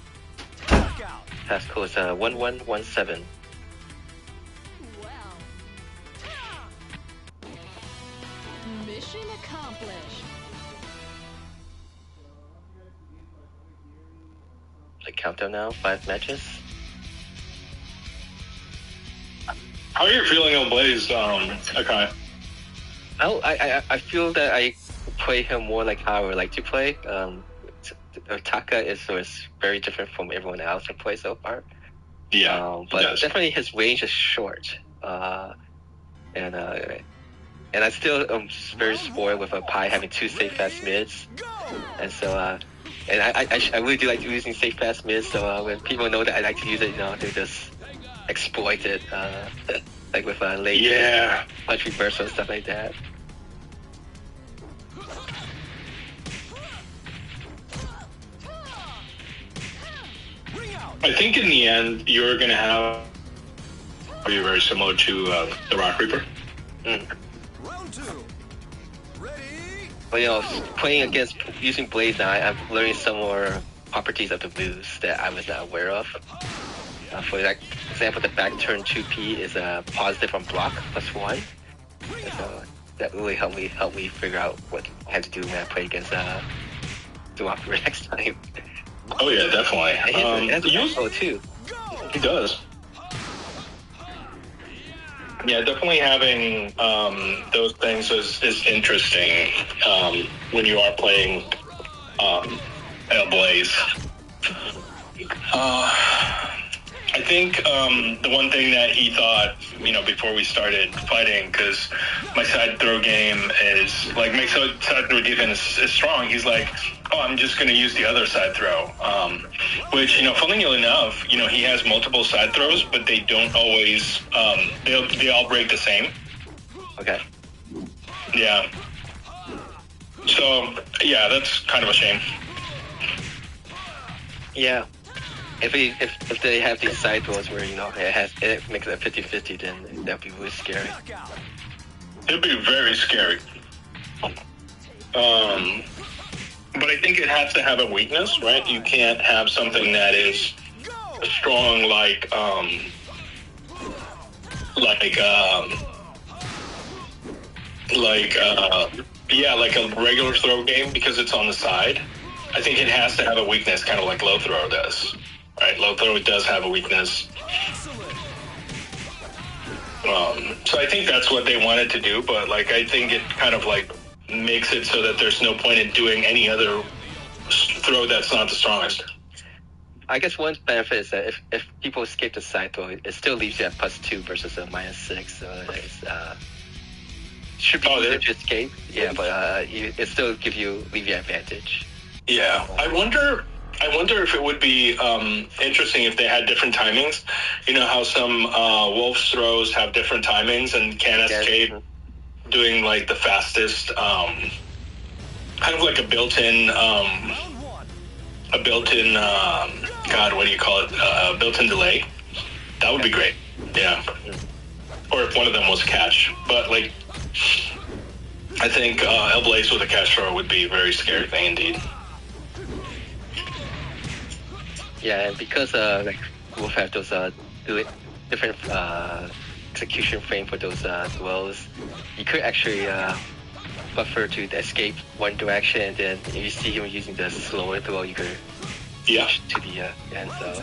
S4: Passcode is 1117.
S5: Mission accomplished.
S4: The countdown now, 5 matches.
S3: How are you feeling on Blaze, Akai?
S4: I feel that I play him more like how I would like to play. Taka is very different from everyone else I play so far.
S3: Yeah,
S4: but definitely his range is short. And I still am very spoiled with a Pi having 2 safe fast mids, and so and I really do like using safe fast mids. So when people know that I like to use it, you know, they just exploit it, like with late punch reversal and stuff like that.
S3: I think in the end you're gonna have be very similar to the Rock Reaper.
S2: Round 2. Ready?
S4: But you know, playing against using Blaze now, I'm learning some more properties of the moves that I was not aware of. For example, the back turn 2P is a positive on block +1. And so that really helped me figure out what I had to do when I play against the Rock Reaper next time.
S3: Oh yeah, definitely.
S4: He has a combo too.
S3: He does. Yeah, definitely having those things is interesting when you are playing Blaze. I think the one thing that he thought, you know, before we started fighting, because my side throw game is like, my side throw defense is strong. He's like, oh, I'm just going to use the other side throw, which, you know, funnily enough, you know, he has multiple side throws, but they don't always, they all break the same.
S4: Okay.
S3: Yeah. So, yeah, that's kind of a shame.
S4: Yeah. If they have these side throws where, you know, it makes it a 50-50, then that'd be really scary.
S3: It'd be very scary. But I think it has to have a weakness, right? You can't have something that is strong like a regular throw game because it's on the side. I think it has to have a weakness, kind of like low throw does. Right, low throw does have a weakness. So I think that's what they wanted to do, but like I think it kind of like makes it so that there's no point in doing any other throw that's not the strongest.
S4: I guess one benefit is that if people escape the side throw, it still leaves you at +2 versus a -6. So it's should be easier to escape. Yeah, but it still leave you advantage.
S3: Yeah, I wonder if it would be interesting if they had different timings. You know how some Wolf's throws have different timings and can escape doing like the fastest, kind of like a built-in, God, what do you call it? Built-in delay. That would be great. Yeah. Or if one of them was catch. But like, I think El Blaze with a cash throw would be a very scary thing indeed.
S4: Yeah, and because like Wolf have those different execution frame for those dwells, you could actually buffer to escape one direction, and then if you see him using the slower throw, you could
S3: Yeah.
S4: switch to the end. So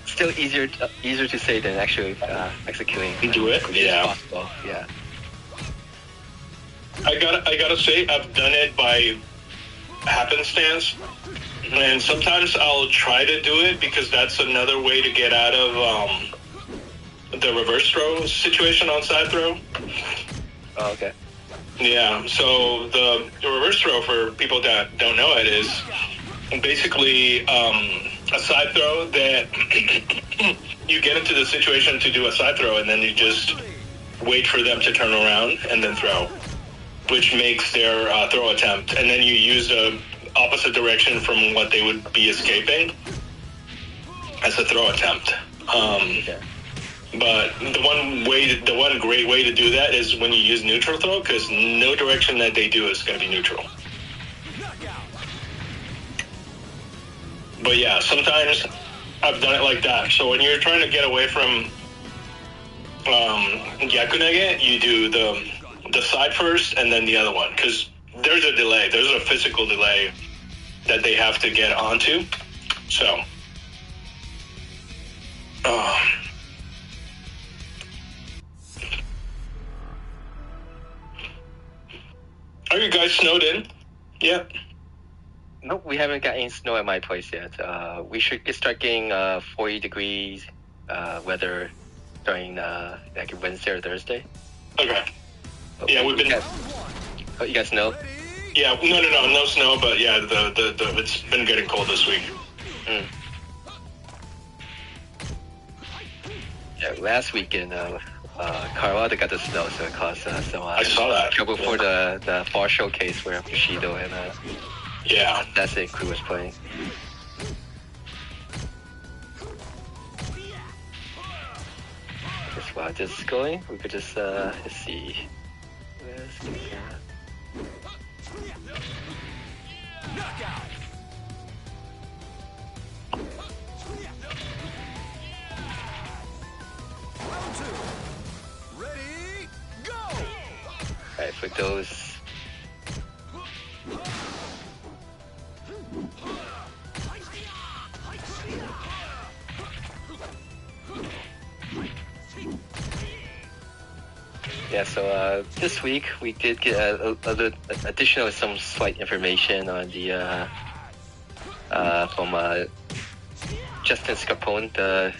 S4: still easier to say than actually executing.
S3: Do it?
S4: Which is
S3: Yeah.
S4: possible. Yeah.
S3: I gotta say, I've done it by happenstance, and sometimes I'll try to do it because that's another way to get out of the reverse throw situation on side throw.
S4: Oh, okay.
S3: Yeah, so the reverse throw, for people that don't know it, is basically a side throw that you get into the situation to do a side throw, and then you just wait for them to turn around and then throw, which makes their throw attempt, and then you use the opposite direction from what they would be escaping as a throw attempt.
S4: Okay.
S3: But the one great way to do that is when you use neutral throw, because no direction that they do is going to be neutral. But yeah, sometimes I've done it like that. So when you're trying to get away from Yakunege, you do the side first and then the other one, because there's a delay. There's a physical delay that they have to get onto. So, are you guys snowed in? Yeah.
S4: Nope, we haven't got any snow at my place yet. We should start getting 40 degrees weather during like Wednesday or Thursday.
S3: Okay. Yeah, we've been.
S4: Oh, you got snow?
S3: Yeah, no snow, but yeah, the it's been getting cold this week.
S4: Mm. Yeah, last weekend, Colorado got the snow, so it caused some
S3: I saw that.
S4: trouble for the fall showcase where Bushido and
S3: Yeah.
S4: that's it crew was playing. Just while this is going, we could just let's see.
S2: Ready, go!
S4: Alright, for those. Yeah, so this week we did get a little additional some slight information on the from Justin Scarpone, the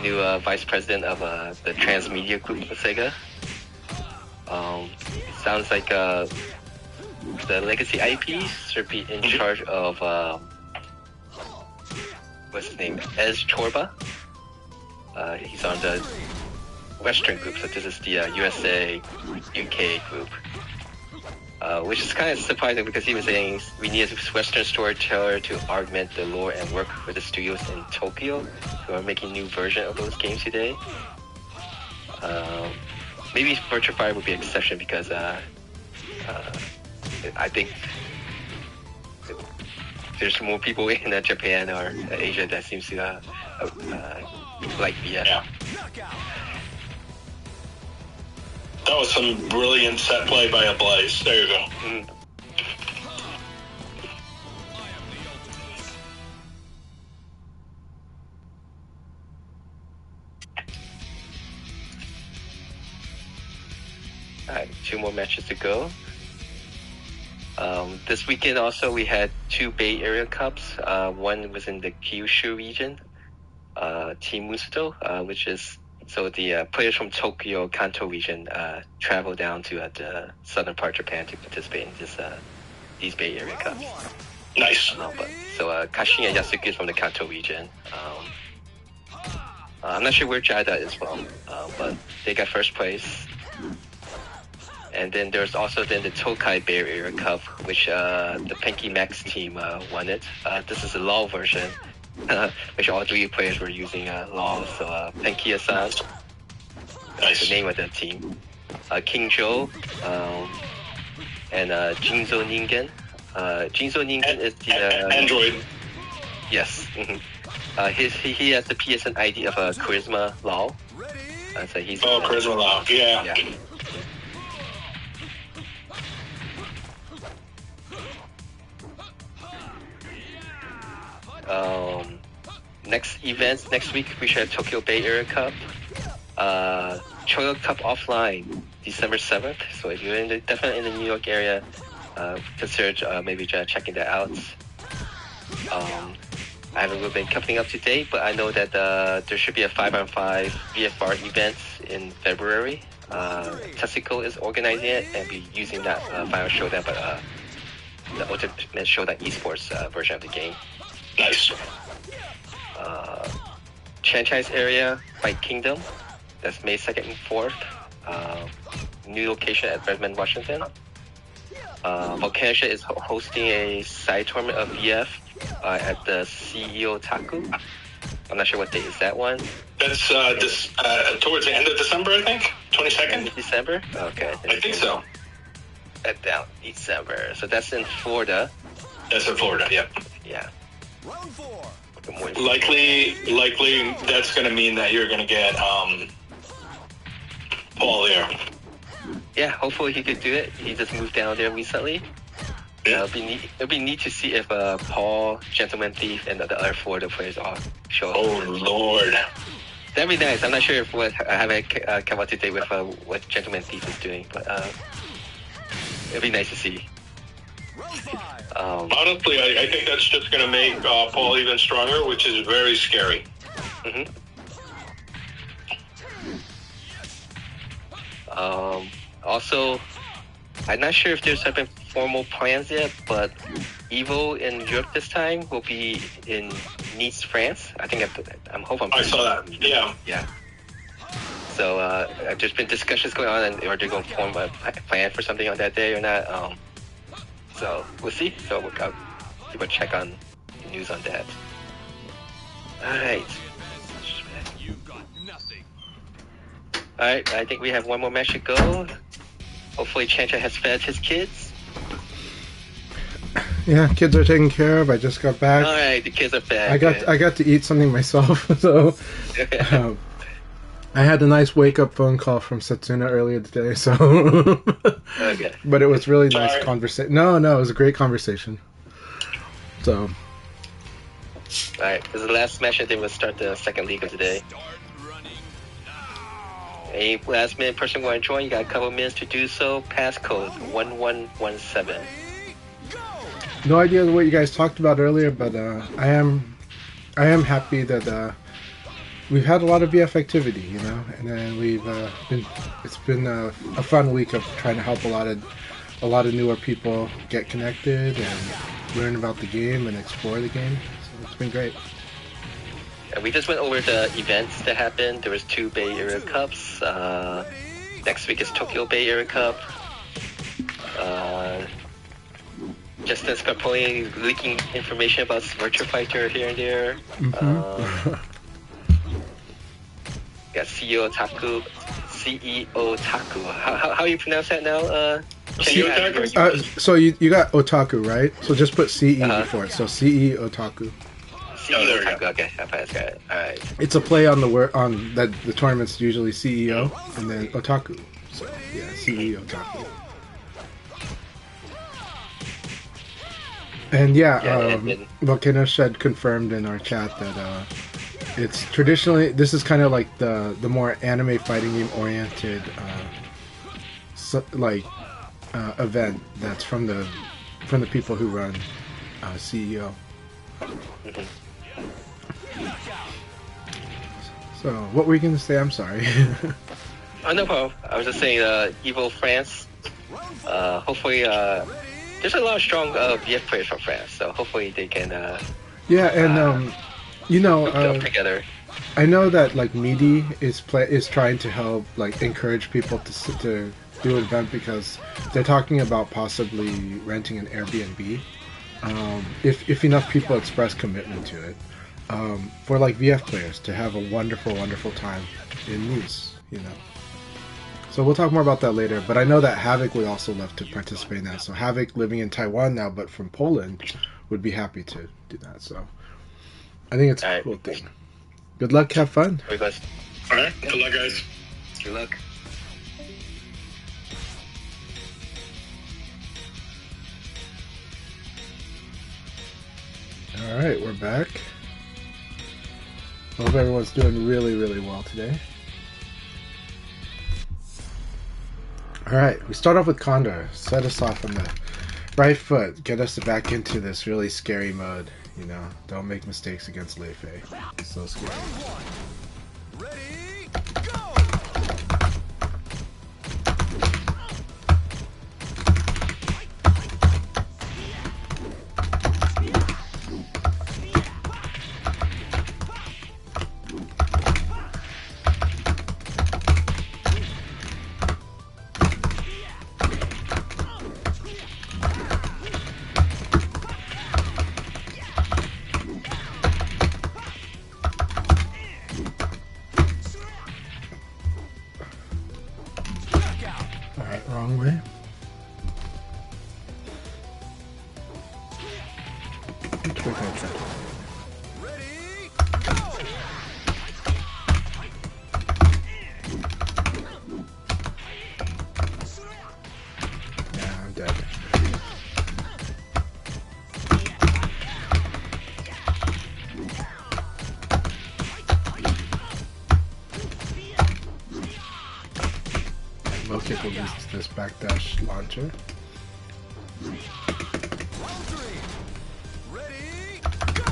S4: new vice president of the transmedia group of Sega. It sounds like the legacy IPs should be in charge of what's his name, Ez Chorba. He's on the Western group, so this is the USA, UK group. Which is kind of surprising because he was saying we need a Western storyteller to augment the lore and work with the studios in Tokyo who are making new version of those games today. Maybe Virtua Fighter would be an exception because I think there's more people in Japan or Asia that seems to like VF.
S3: Yeah. That was some brilliant set play by a Blaze. There you go.
S4: Mm. Alright, 2 more matches to go. This weekend also we had 2 Bay Area Cups. One was in the Kyushu region, Team Musuto, which is so the players from Tokyo, Kanto region travel down to the southern part of Japan to participate in these Bay Area Cups.
S3: Nice.
S4: So Kashiya Yasuki is from the Kanto region. I'm not sure where Jada is from, but they got first place. And then there's also then the Tokai Bay Area Cup, which the Penky Max team won it. This is a LoL version, which all 3 players were using LoL. So Penky-san,
S3: Nice.
S4: the name of the team. King Joe and Jinzo Ningen. Jinzo Ningen is the
S3: Android.
S4: yes. He has the PSN ID of Charisma Law. So he's
S3: Charisma Law. Yeah.
S4: yeah. Next events next week we should have Tokyo Bay Area Cup, Choyo Cup offline, December 7th. So if you're definitely in the New York area, consider maybe checking that out. I haven't really been keeping up to date, but I know that there should be a 5-on-5 VFR event in February. Tessico is organizing it and be using that Final Showdown, but the Ultimate Showdown Esports version of the game.
S3: Nice.
S4: Franchise area, Fight Kingdom. That's May 2nd and 4th. New location at Redmond, Washington. Volcanisha is hosting a side tournament of VF at the CEO Taku. I'm not sure what date is that one.
S3: That's this towards the end of December, I think. 22nd.
S4: December? Okay.
S3: I think so.
S4: At down December. So that's in Florida.
S3: That's in Florida. Yep.
S4: Yeah.
S2: Round 4.
S3: Likely, that's going to mean that you're going to get Paul there.
S4: Yeah, hopefully he could do it. He just moved down there recently.
S3: Yeah.
S4: It'll be neat to see if Paul, Gentleman Thief, and the other Florida players all show up.
S3: Oh Lord.
S4: That'd be nice. I'm not sure if I haven't come up to date with what Gentleman Thief is doing, but it'd be nice to see.
S2: Round 5.
S3: Honestly, I think that's just going to make Paul even stronger, which is very scary.
S4: Mm-hmm. Also, I'm not sure if there's been formal plans yet, but Evo in Europe this time will be in Nice, France. I think I'm hoping.
S3: I saw that. Yeah.
S4: Yeah. So there's been discussions going on, and are they going to form a plan for something on that day or not? So we'll see. So we'll check on the news on that. All right.
S2: You got nothing.
S4: All right. I think we have one more match to go. Hopefully, Chancha has fed his kids.
S1: Yeah, kids are taken care of. I just got back.
S4: All right, the kids are fed.
S1: I got to eat something myself, so I had a nice wake up phone call from Satsuna earlier today. So,
S4: Okay.
S1: but it was really nice
S3: Sorry.
S1: conversation. No, it was a great conversation. So,
S4: All right. This is the last match, and then we'll start the second league of today.
S2: Start running now.
S4: Any last minute person want to join? You got a couple minutes to do so. Passcode 1117.
S1: no idea what you guys talked about earlier, but I am happy that we've had a lot of VF activity, you know, and then it's been a fun week of trying to help a lot of newer people get connected and learn about the game and explore the game. So it's been great.
S4: And we just went over the events that happened. There was 2 Bay Area Cups. Next week is Tokyo Bay Area Cup. Justin Scarponi leaking information about Virtua Fighter here and there. Got CEO Taku. How you pronounce that now?
S3: CEO Taku?
S1: So you got otaku, right? So just put CE
S4: Uh-huh.
S1: before it. So CE otaku.
S3: Oh, there we
S4: CEO
S3: go.
S4: Taku. Okay, I got it. All right.
S1: It's a play on the word on that the tournament's usually CEO and then otaku. So yeah, CE otaku. And Volcano Shed confirmed in our chat that it's traditionally, this is kind of like the more anime fighting game oriented event that's from the people who run CEO. So what were you going to say? I'm sorry.
S4: Oh, no problem. I was just saying, Evo France. Hopefully, there's a lot of strong VF players from France, so hopefully they can
S1: Yeah, and
S4: go together.
S1: I know that like Meaty is trying to help like encourage people to do an event because they're talking about possibly renting an Airbnb if enough people express commitment to it for like VF players to have a wonderful time in Nice, you know. So we'll talk more about that later. But I know that Havoc would also love to participate now. So Havoc, living in Taiwan now, but from Poland, would be happy to do that. So I think it's a cool thing. Good luck. Have fun.
S3: All right. Good luck, guys.
S4: Good luck.
S1: All right, we're back. Hope everyone's doing really, really well today. All right, we start off with Condor. Set us off on the right foot. Get us back into this really scary mode. You know, don't make mistakes against Lei Fei. So scary.
S2: Ready, go!
S1: All right, wrong way. Which way can I try?
S2: Ready, go!
S1: Yeah, I'm dead. Low kick will use this backdash launcher.
S2: Ready, go!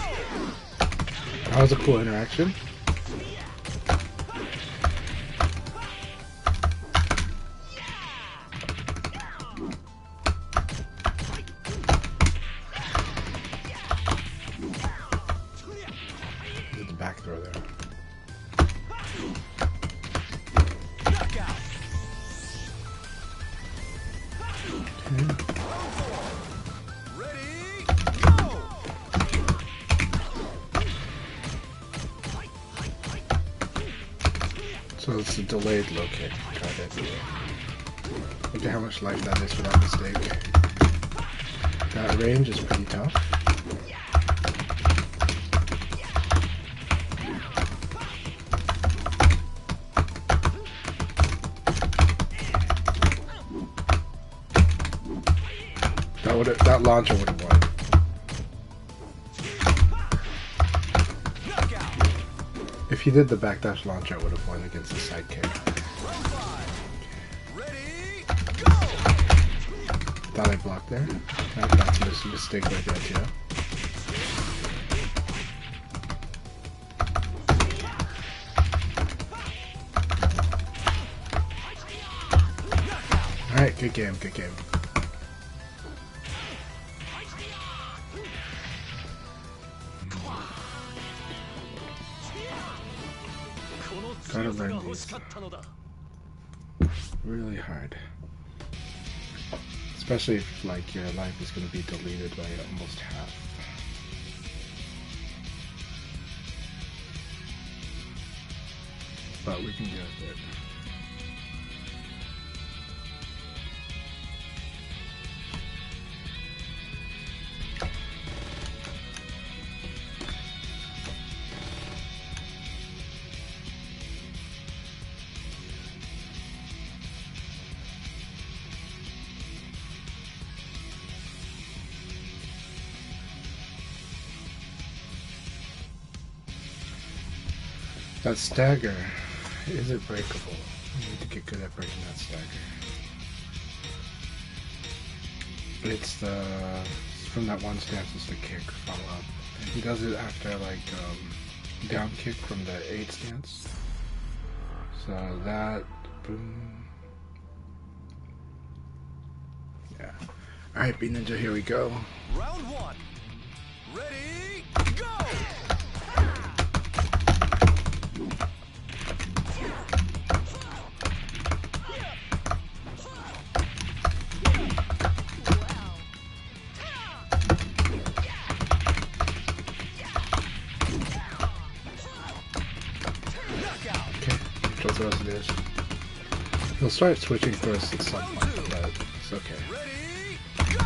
S1: That was a cool interaction. Did the back throw there.
S2: Knockout! Ready, go!
S1: So it's a delayed low kick. Try that here. Look at how much life that is without mistake. That range is pretty tough. That launcher would have won.
S2: Knockout!
S1: If he did the backdash launcher, I would have won against the side kick.
S2: Ready, go!
S1: Thought I blocked there. That's a mistake right there, too. Alright, good game, good game. Gotta learn these. Really hard. Especially if like your life is gonna be deleted by almost half. But we can get it. That stagger, is it breakable? I need to get good at breaking that stagger. It's from that one stance, it's the kick follow up. And he does it after like down kick from the 8 stance. So that, boom. Yeah. Alright, B Ninja, here we go.
S2: Round one. Ready, go!
S1: Okay, shows what else it is. He'll start switching for us at some point, but it's okay.
S2: Ready, go!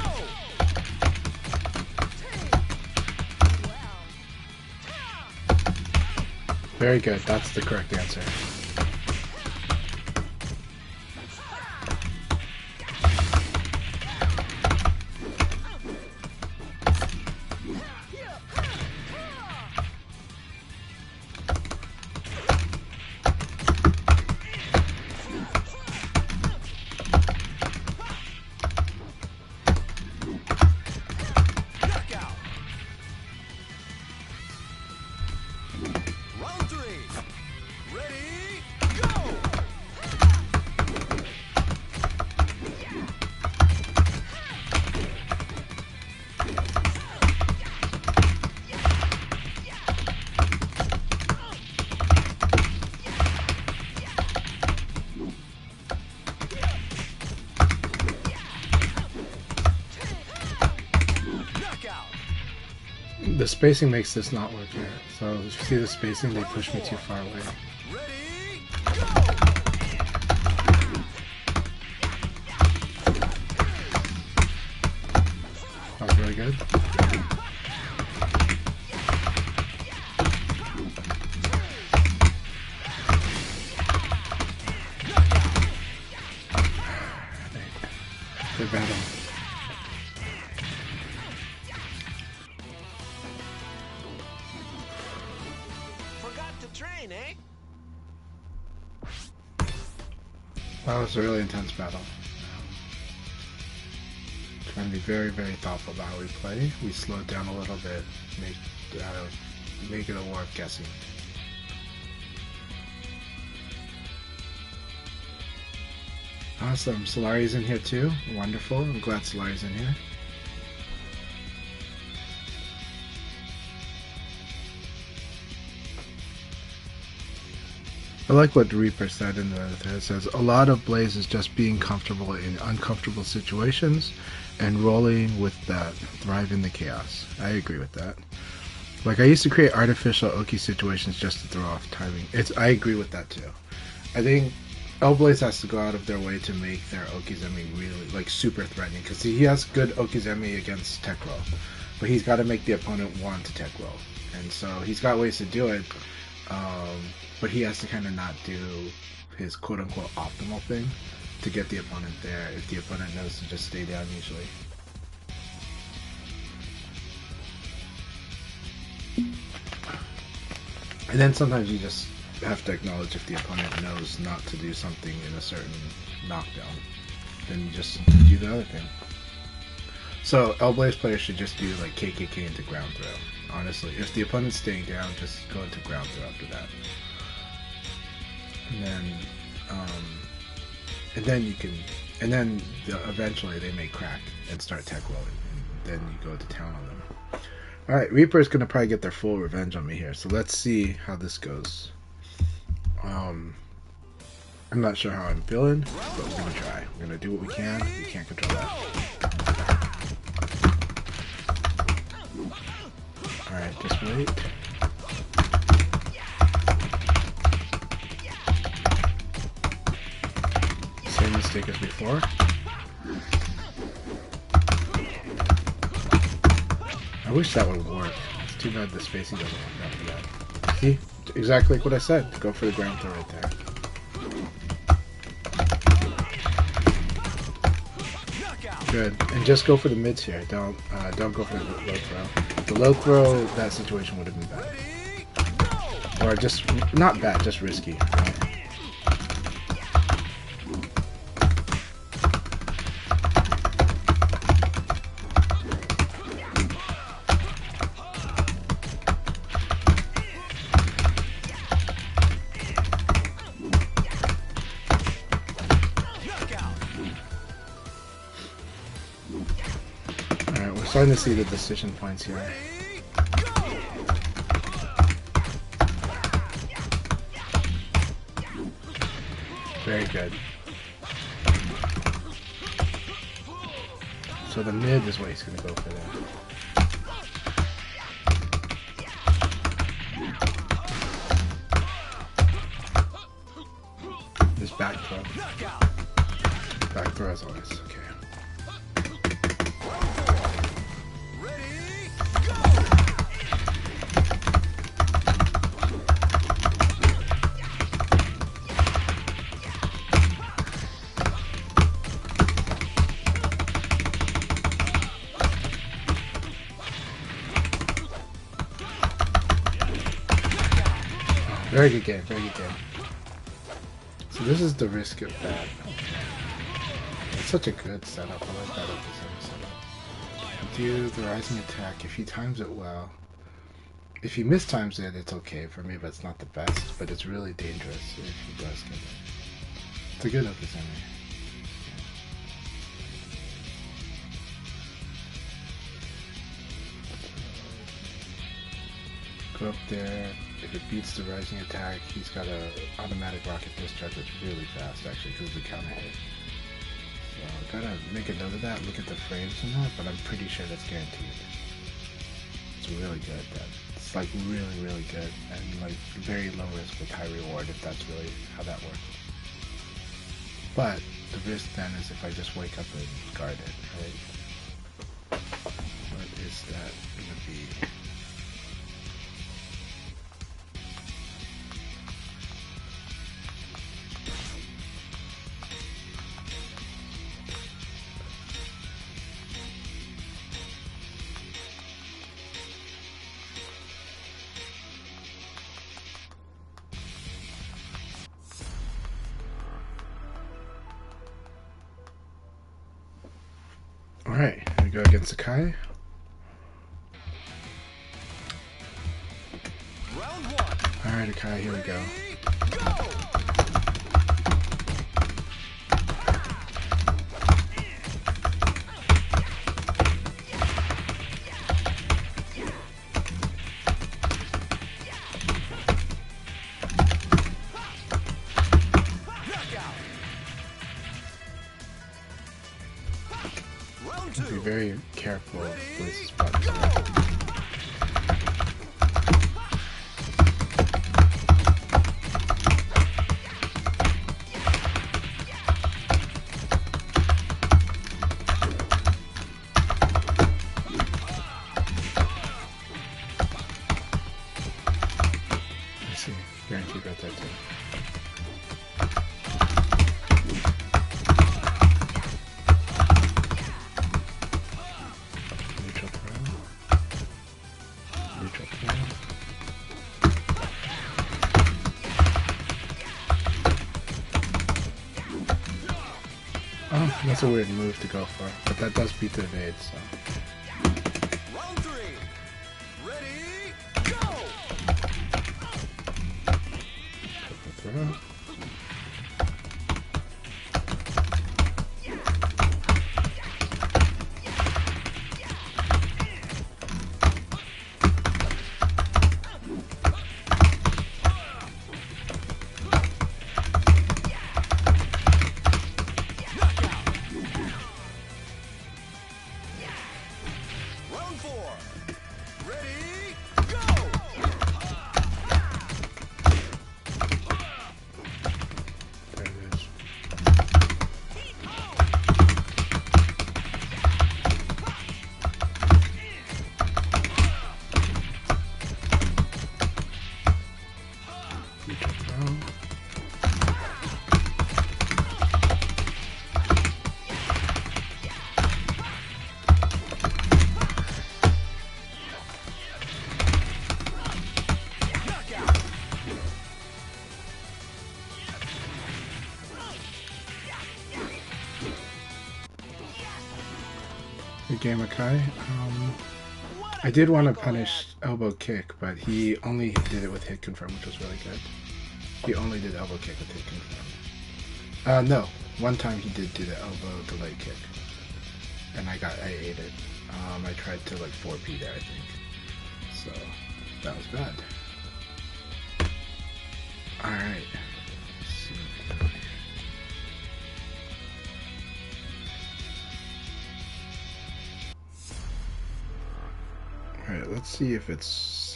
S1: Very good. That's the correct answer.
S2: Knockout! Round 3. Ready, go! Knockout!
S1: The spacing makes this not work here. So you see the spacing? They push me too far away.
S2: Ready, go!
S1: That was really good. Good battle.
S2: Forgot to train, eh?
S1: That was a really intense battle. Trying to be very, very thoughtful about how we play. We slow it down a little bit, make it a war of guessing. Awesome. Solari's in here too. Wonderful. I'm glad Solari's in here. I like what Reaper said in the thread. It says, a lot of Blaze is just being comfortable in uncomfortable situations and rolling with that, thrive in the chaos. I agree with that. Like, I used to create artificial Oki situations just to throw off timing. I agree with that too. I think Blaze has to go out of their way to make their Okizeme really, like, super threatening. Because he has good Okizeme against tech roll. But he's got to make the opponent want to tech roll. And so he's got ways to do it. But he has to kind of not do his quote-unquote optimal thing to get the opponent there if the opponent knows to just stay down usually. And then sometimes you just have to acknowledge if the opponent knows not to do something in a certain knockdown, then you just do the other thing. So L-Blaze players should just do like KKK into ground throw. Honestly, if the opponent's staying down, just go into ground throw after that. And then eventually they may crack and start tech rolling, and then you go to town on them. Alright, Reaper's gonna probably get their full revenge on me here, so let's see how this goes. I'm not sure how I'm feeling, but we're gonna try. We're gonna do what we can. We can't control that. Alright, just wait. Same mistake as before. I wish that would work. It's too bad the spacing doesn't work out for that. See? Exactly like what I said. Go for the ground throw right there. Good. And just go for the mids here. Don't go for the low throw. The low throw, that situation would have been bad. Or just, not bad, just risky. Right? Starting to see the decision points here. Very good. So the mid is what he's going to go for there. This Back throw. Back throw as always. Okay. Very good game, very good game. So this is the risk of that. It's such a good setup. I like that episode setup. Do the rising attack. If he times it well. If he mistimes it, it's okay for me, but it's not the best. But it's really dangerous if he does get it. It's a good episode. Go up there. If it beats the rising attack, he's got a automatic rocket discharge that's really fast, actually, because of the counter hit. So gotta make a note of that. Look at the frames and that, but I'm pretty sure that's guaranteed. It's really good. It's like really good, and like very low risk with high reward if that's really how that works. But the risk then is if I just wake up and guard it, right? What is that gonna be? Alright, here we go against Akai. Alright, Akai, here we go. Be very careful of places spots. I see. Guaranteed right there too. Oh, that's a weird move to go for, but that does beat the evade, so.
S2: Round 3. Ready, go!
S1: Throw.
S2: Round 4. Ready, go!
S1: There it is. Neutral throw. Good game, Akai. I did want to punish elbow kick, but he only did it with hit confirm, which was really good. He only did elbow kick with hit confirm. No, one time he did do the elbow delay kick, and I ate it. I tried to like 4P there, I think. So that was bad. All right. Let's see what we got here. Alright, let's see if it's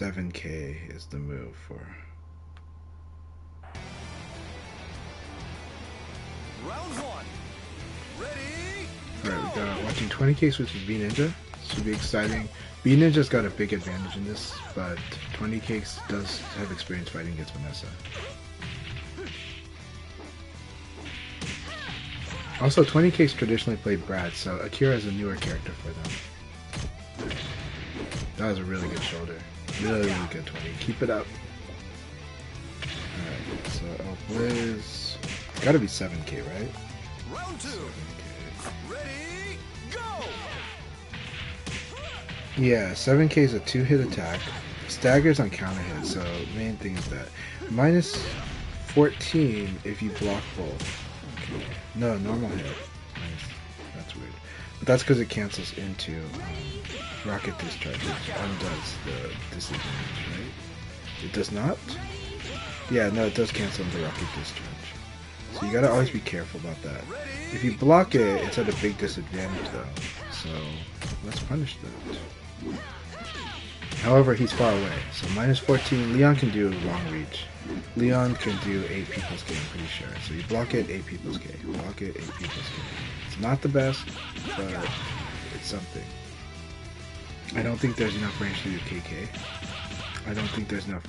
S1: 7K is the move for. Alright, we got watching 20K switch with B Ninja. Should be exciting. B Ninja's got a big advantage in this, but 20K does have experience fighting against Vanessa. Also, 20K's traditionally played Brad, so Akira is a newer character for them. That was a really good shoulder. Really, really good 20. Keep it up. Alright, so El Blaze. Gotta be 7K, right?
S2: Round 2.
S1: 7K.
S2: Ready, go!
S1: Yeah, 7K is a 2-hit attack. Staggers on counter hit, so main thing is that. Minus 14 if you block both. Okay. No, normal hit. That's weird. But that's because it cancels into rocket discharge, which undoes the disadvantage, right? It does not? Yeah, no, it does cancel into rocket discharge. So you gotta always be careful about that. If you block it, it's at a big disadvantage though. So let's punish that. However, he's far away. So minus 14, Leon can do long reach. Leon can do 8 people's K, I'm pretty sure. So you block it, 8 people's K. Block it, 8 people's K. It's not the best, but it's something. I don't think there's enough range to do KK. I don't think there's enough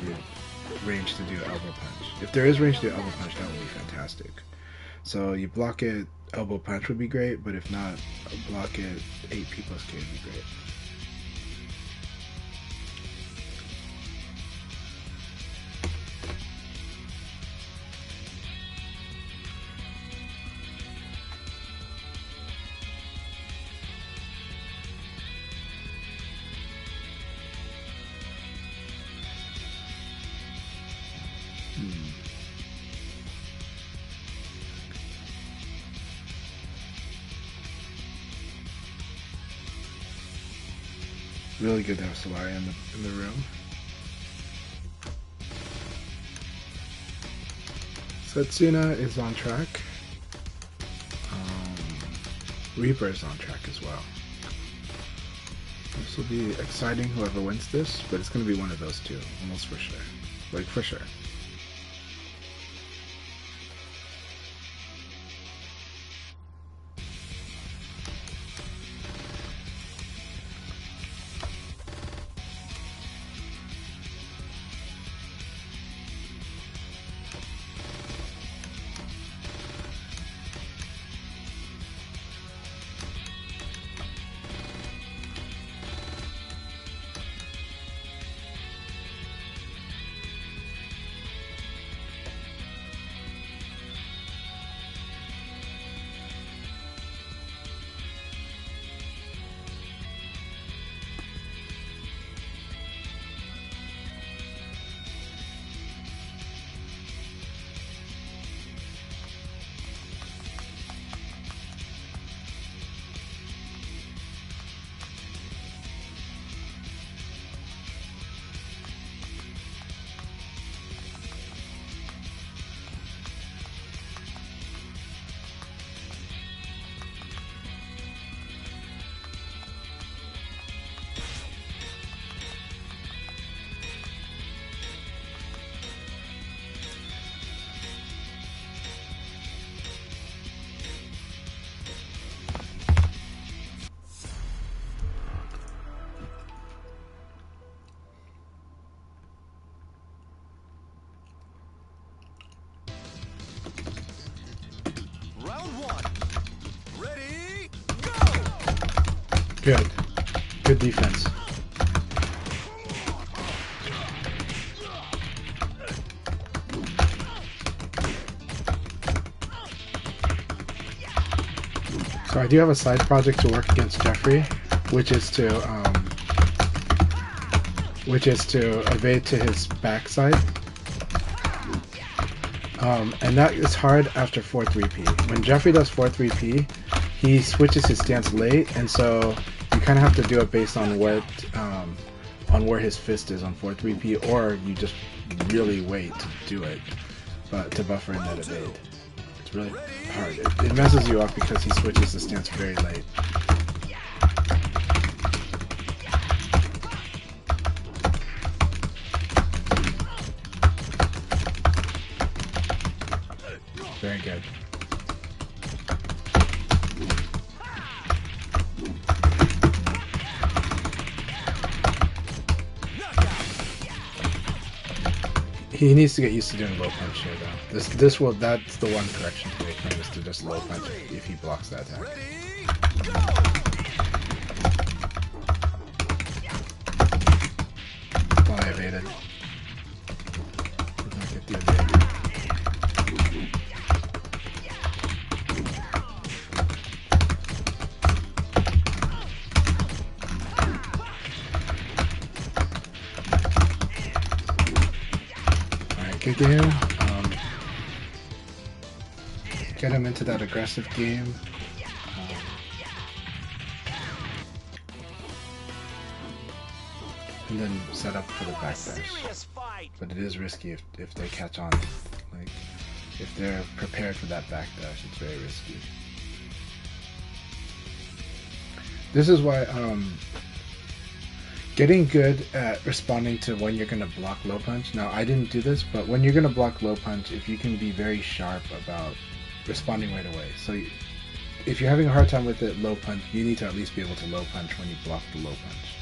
S1: range to do elbow punch. If there is range to do elbow punch, that would be fantastic. So you block it, elbow punch would be great, but if not, block it, 8 people's K would be great. Really good to have Solaria in the room. Setsuna is on track. Reaper is on track as well. This will be exciting, whoever wins this, but it's going to be one of those two, almost for sure. Like, for sure. Good. Good defense. So I do have a side project to work against Jeffrey, which is to evade to his backside. And that is hard after 4-3P. When Jeffrey does 4-3P, he switches his stance late, and so you kind of have to do it based on what on where his fist is on 4-3P, or you just really wait to do it, but to buffer in that evade. It's really hard. It messes you up because he switches the stance very late. Very good. He needs to get used to doing low punch here, though. That's the one correction to make for him, is to just low punch if he blocks that attack. Well, I evaded. Did not get the evade. Alright, good game. Get him into that aggressive game. And then set up for the backdash. But it is risky if they catch on. Like, if they're prepared for that backdash, it's very risky. This is why getting good at responding to when you're going to block low punch. Now, I didn't do this, but when you're going to block low punch, if you can be very sharp about responding right away. So if you're having a hard time with it, low punch, you need to at least be able to low punch when you block the low punch.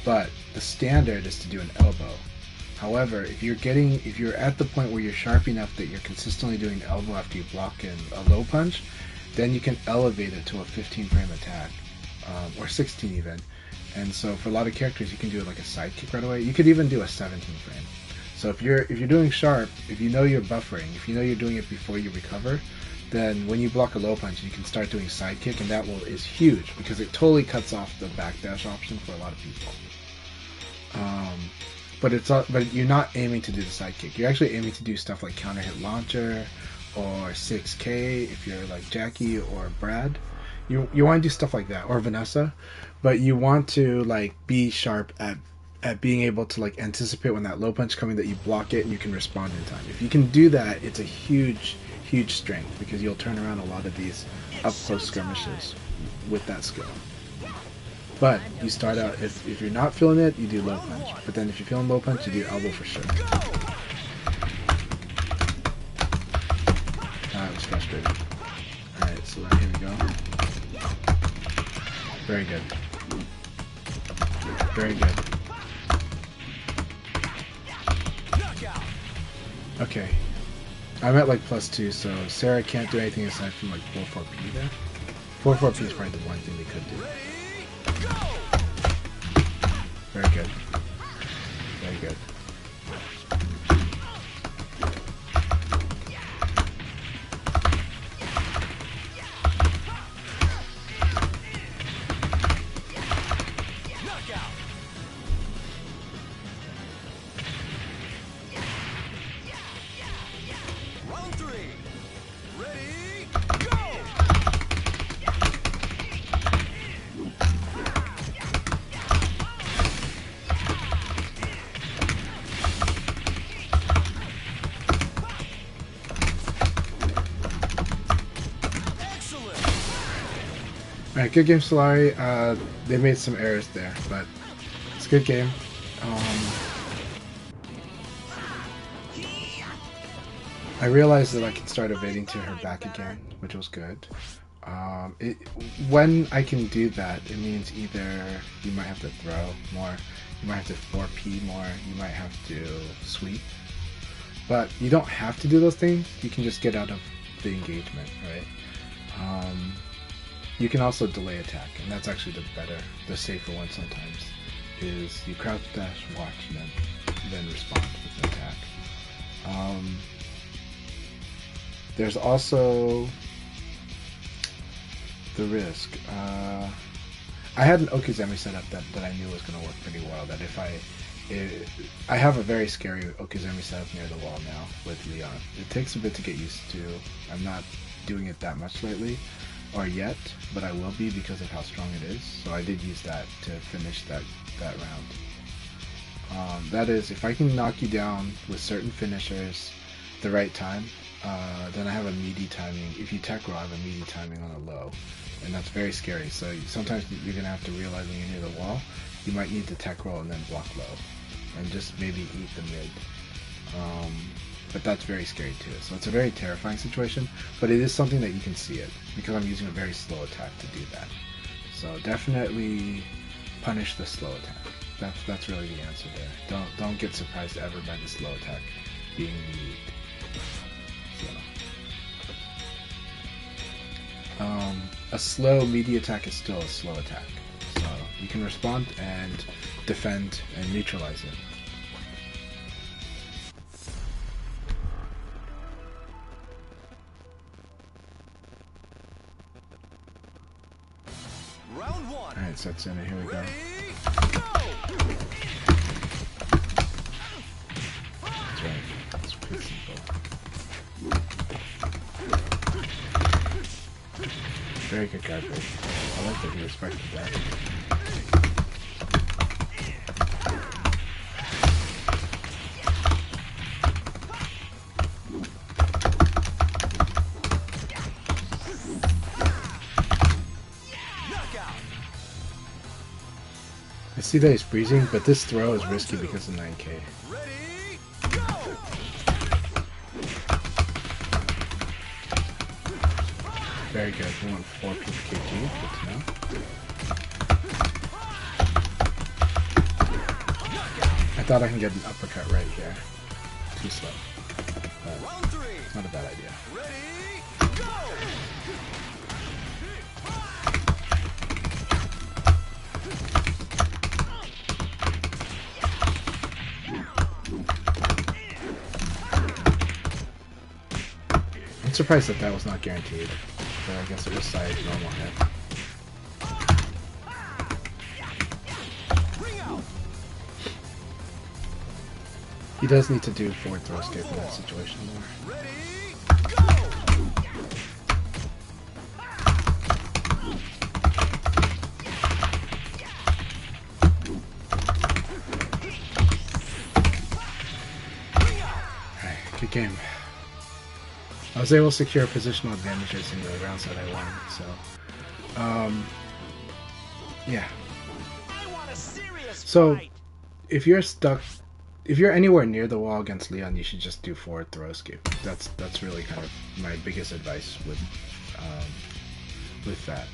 S1: But the standard is to do an elbow. However, if you're at the point where you're sharp enough that you're consistently doing the elbow after you block in a low punch, then you can elevate it to a 15 frame attack, or 16 even. And so for a lot of characters, you can do it like a side kick right away. You could even do a 17 frame. So if you're doing sharp, if you know you're buffering, if you know you're doing it before you recover, then when you block a low punch, you can start doing side kick, and that is huge because it totally cuts off the backdash option for a lot of people. But you're not aiming to do the side kick. You're actually aiming to do stuff like counter hit launcher or 6K if you're like Jackie or Brad. You want to do stuff like that, or Vanessa, but you want to like be sharp at being able to like anticipate when that low punch coming, that you block it and you can respond in time. If you can do that, it's a huge strength because you'll turn around a lot of these up close skirmishes with that skill. But you start out, if you're not feeling it, you do low punch. But then if you're feeling low punch, you do elbow for sure. That was frustrating. Alright, so here we go. Very good. Very good. Okay. I'm at like +2, so Sarah can't do anything aside from like 4-4P there. 4-4P is probably the one thing they could do. Very good. Very good.
S2: Round 3. Ready, go!
S1: Alright, good game, Solari. They made some errors there, but it's a good game. I realized that I could start evading to her back again, which was good. When I can do that, it means either you might have to throw more, you might have to 4P more, you might have to sweep. But you don't have to do those things, you can just get out of the engagement, right? You can also delay attack, and that's actually the safer one sometimes, is you crouch dash, watch, and then respond with an attack. There's also the risk. I had an Okizeme set up that I knew was going to work pretty well, that if I have a very scary Okizeme setup near the wall now with Leon. It takes a bit to get used to. I'm not doing it that much lately, or yet, but I will be because of how strong it is. So I did use that to finish that round. That is, if I can knock you down with certain finishers the right time, then I have a meaty timing. If you tech roll, I have a meaty timing on a low, and that's very scary. So sometimes you're gonna have to realize when you're near the wall, you might need to tech roll and then block low, and just maybe eat the mid. But that's very scary too. So it's a very terrifying situation, but it is something that you can see it because I'm using a very slow attack to do that. So definitely punish the slow attack. That's really the answer there. Don't get surprised ever by the slow attack. being used. So, a slow melee attack is still a slow attack. So you can respond and defend and neutralize it.
S2: Round one.
S1: Alright, sets in, and here we go.
S2: Ready,
S1: That's right. It's pretty simple. Very good guard break. I like that he respected that. I see that he's freezing, but this throw is risky because of 9k.
S2: ready, go!
S1: Very good. We want 4 PKG. Good to know. I thought I can get an uppercut right here. Too slow. But
S2: Round three.
S1: it's not a bad idea.
S2: Ready, go!
S1: I'm surprised that that was not guaranteed. But I guess it was side normal hit.
S2: Ring out.
S1: He does need to do forward throw escape in that situation more.
S2: Ready, go!
S1: Alright, good game. I was able to secure positional advantages in the rounds that I won, so yeah.
S2: I want a serious
S1: So
S2: fight.
S1: if you're stuck, if you're anywhere near the wall against Leon, you should just do forward throw escape. That's really kind of my biggest advice with that.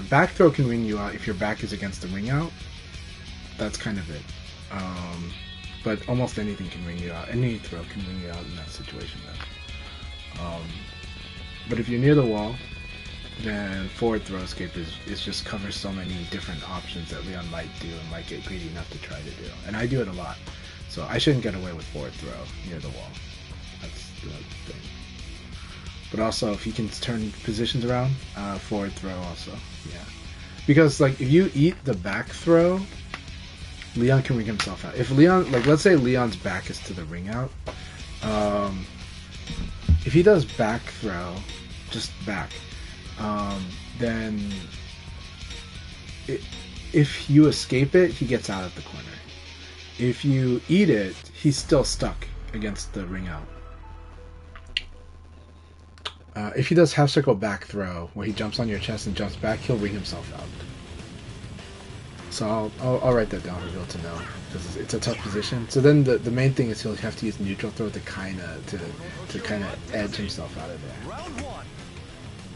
S1: Back throw can ring you out if your back is against the ring out. That's kind of it. But almost anything can ring you out. Any throw can ring you out in that situation though. But if you're near the wall, then forward throw escape is just covers so many different options that Leon might do and might get greedy enough to try to do. And I do it a lot. So I shouldn't get away with forward throw near the wall. That's the thing. But also, if he can turn positions around, forward throw also, yeah. Because like if you eat the back throw, Leon can ring himself out. If Leon, like let's say Leon's back is to the ring out, if he does back throw, just back, then if you escape it, he gets out of the corner. If you eat it, he's still stuck against the ring out. If he does half circle back throw, where he jumps on your chest and jumps back, he'll ring himself out. So I'll write that down for people to know, because it's a tough position. So then the main thing is he'll have to use neutral throw to kind of edge himself out of there.
S2: Round one.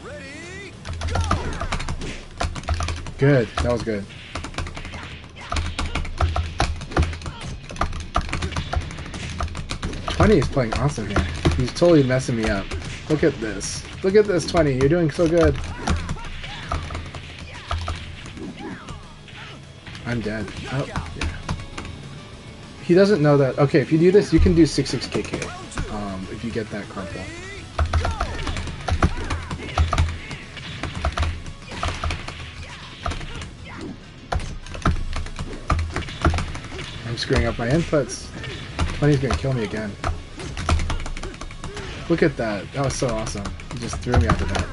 S2: Ready, go!
S1: Good, that was good. Twenty is playing awesome here. He's totally messing me up. Look at this. Look at this, 20. You're doing so good. I'm dead. Oh, yeah. He doesn't know that. Okay, if you do this, you can do 6-6 KK. If you get that crumple. I'm screwing up my inputs. 20's gonna kill me again. Look at that. That was so awesome. He just threw me onto that.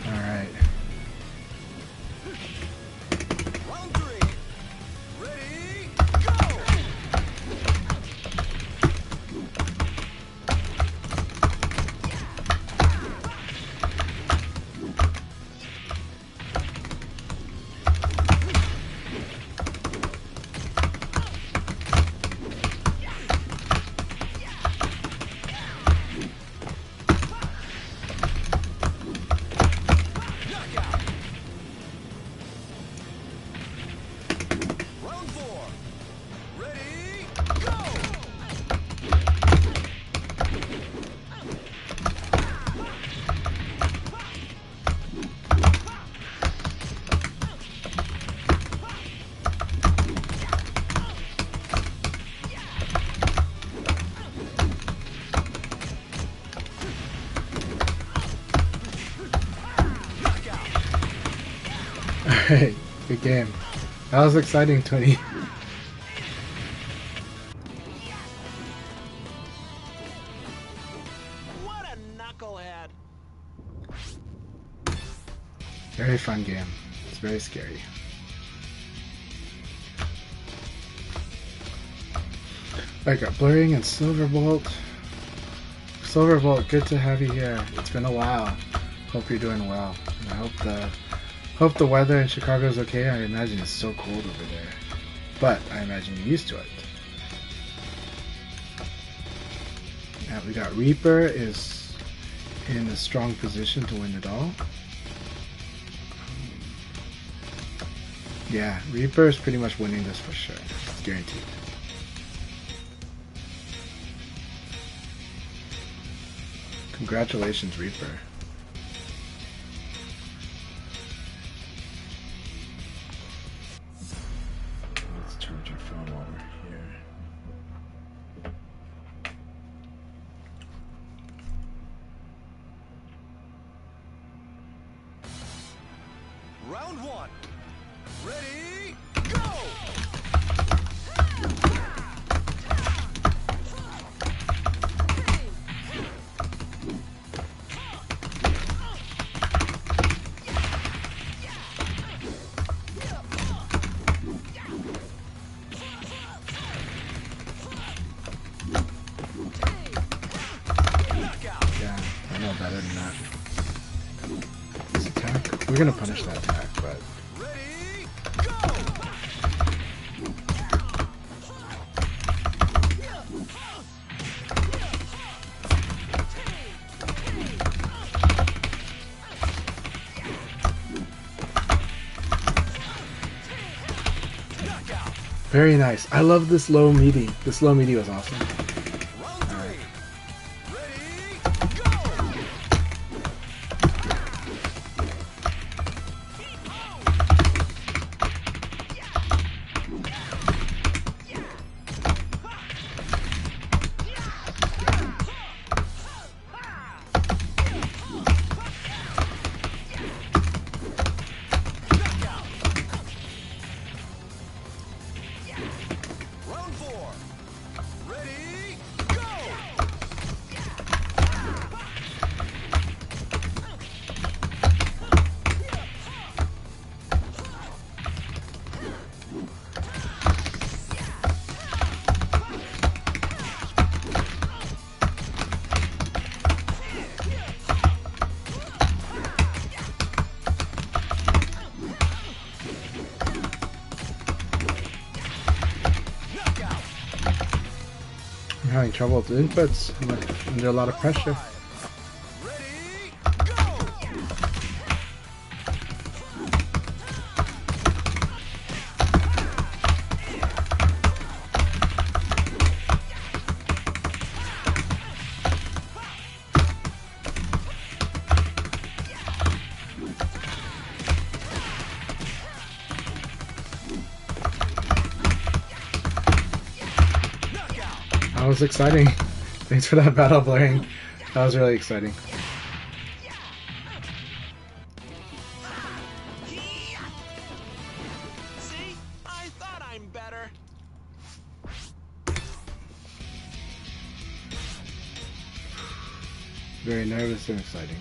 S1: Alright.
S2: Round three. Ready, go!
S1: Alright, good game. That was exciting, 20.
S2: What a knucklehead.
S1: Very fun game. It's very scary. I got Blurring and Silverbolt. Silverbolt, good to have you here. It's been a while. Hope you're doing well. And I hope the weather in Chicago is okay. I imagine it's so cold over there. But I imagine you're used to it. Now we got Reaper is in a strong position to win it all. Yeah, Reaper is pretty much winning this for sure. It's guaranteed. Congratulations, Reaper. Let's charge your phone while we're here.
S2: Round one. Ready, go!
S1: Yeah, I know better than that. This attack, we're gonna punish that attack, but
S2: Ready, go!
S1: very nice. I love this low meaty. This low meaty was awesome.
S2: Round three. Ready, go! Round four. Ready, go! Knockout.
S1: I'm having trouble with the inputs. I'm under a lot of pressure.
S2: Ready, go!
S1: That was exciting. Thanks for that battle, Blurring. That was really exciting.
S2: See? I thought I'm better.
S1: Very nervous and exciting.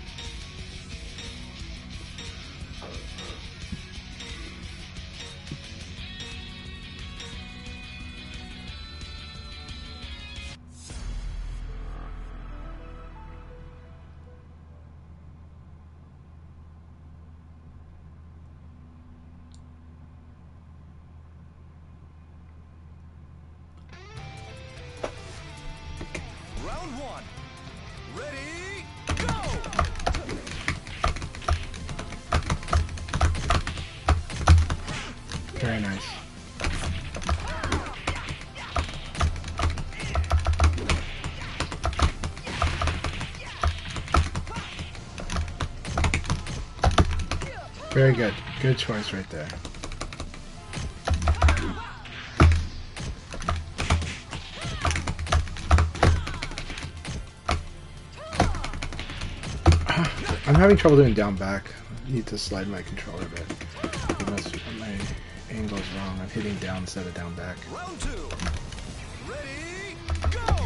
S2: Round one. Ready, go!
S1: Very nice. Very good. Good choice right there. I'm having trouble doing down back. I need to slide my controller a bit. my angle's wrong. I'm hitting down instead of down back.
S2: Round 2. Ready, go!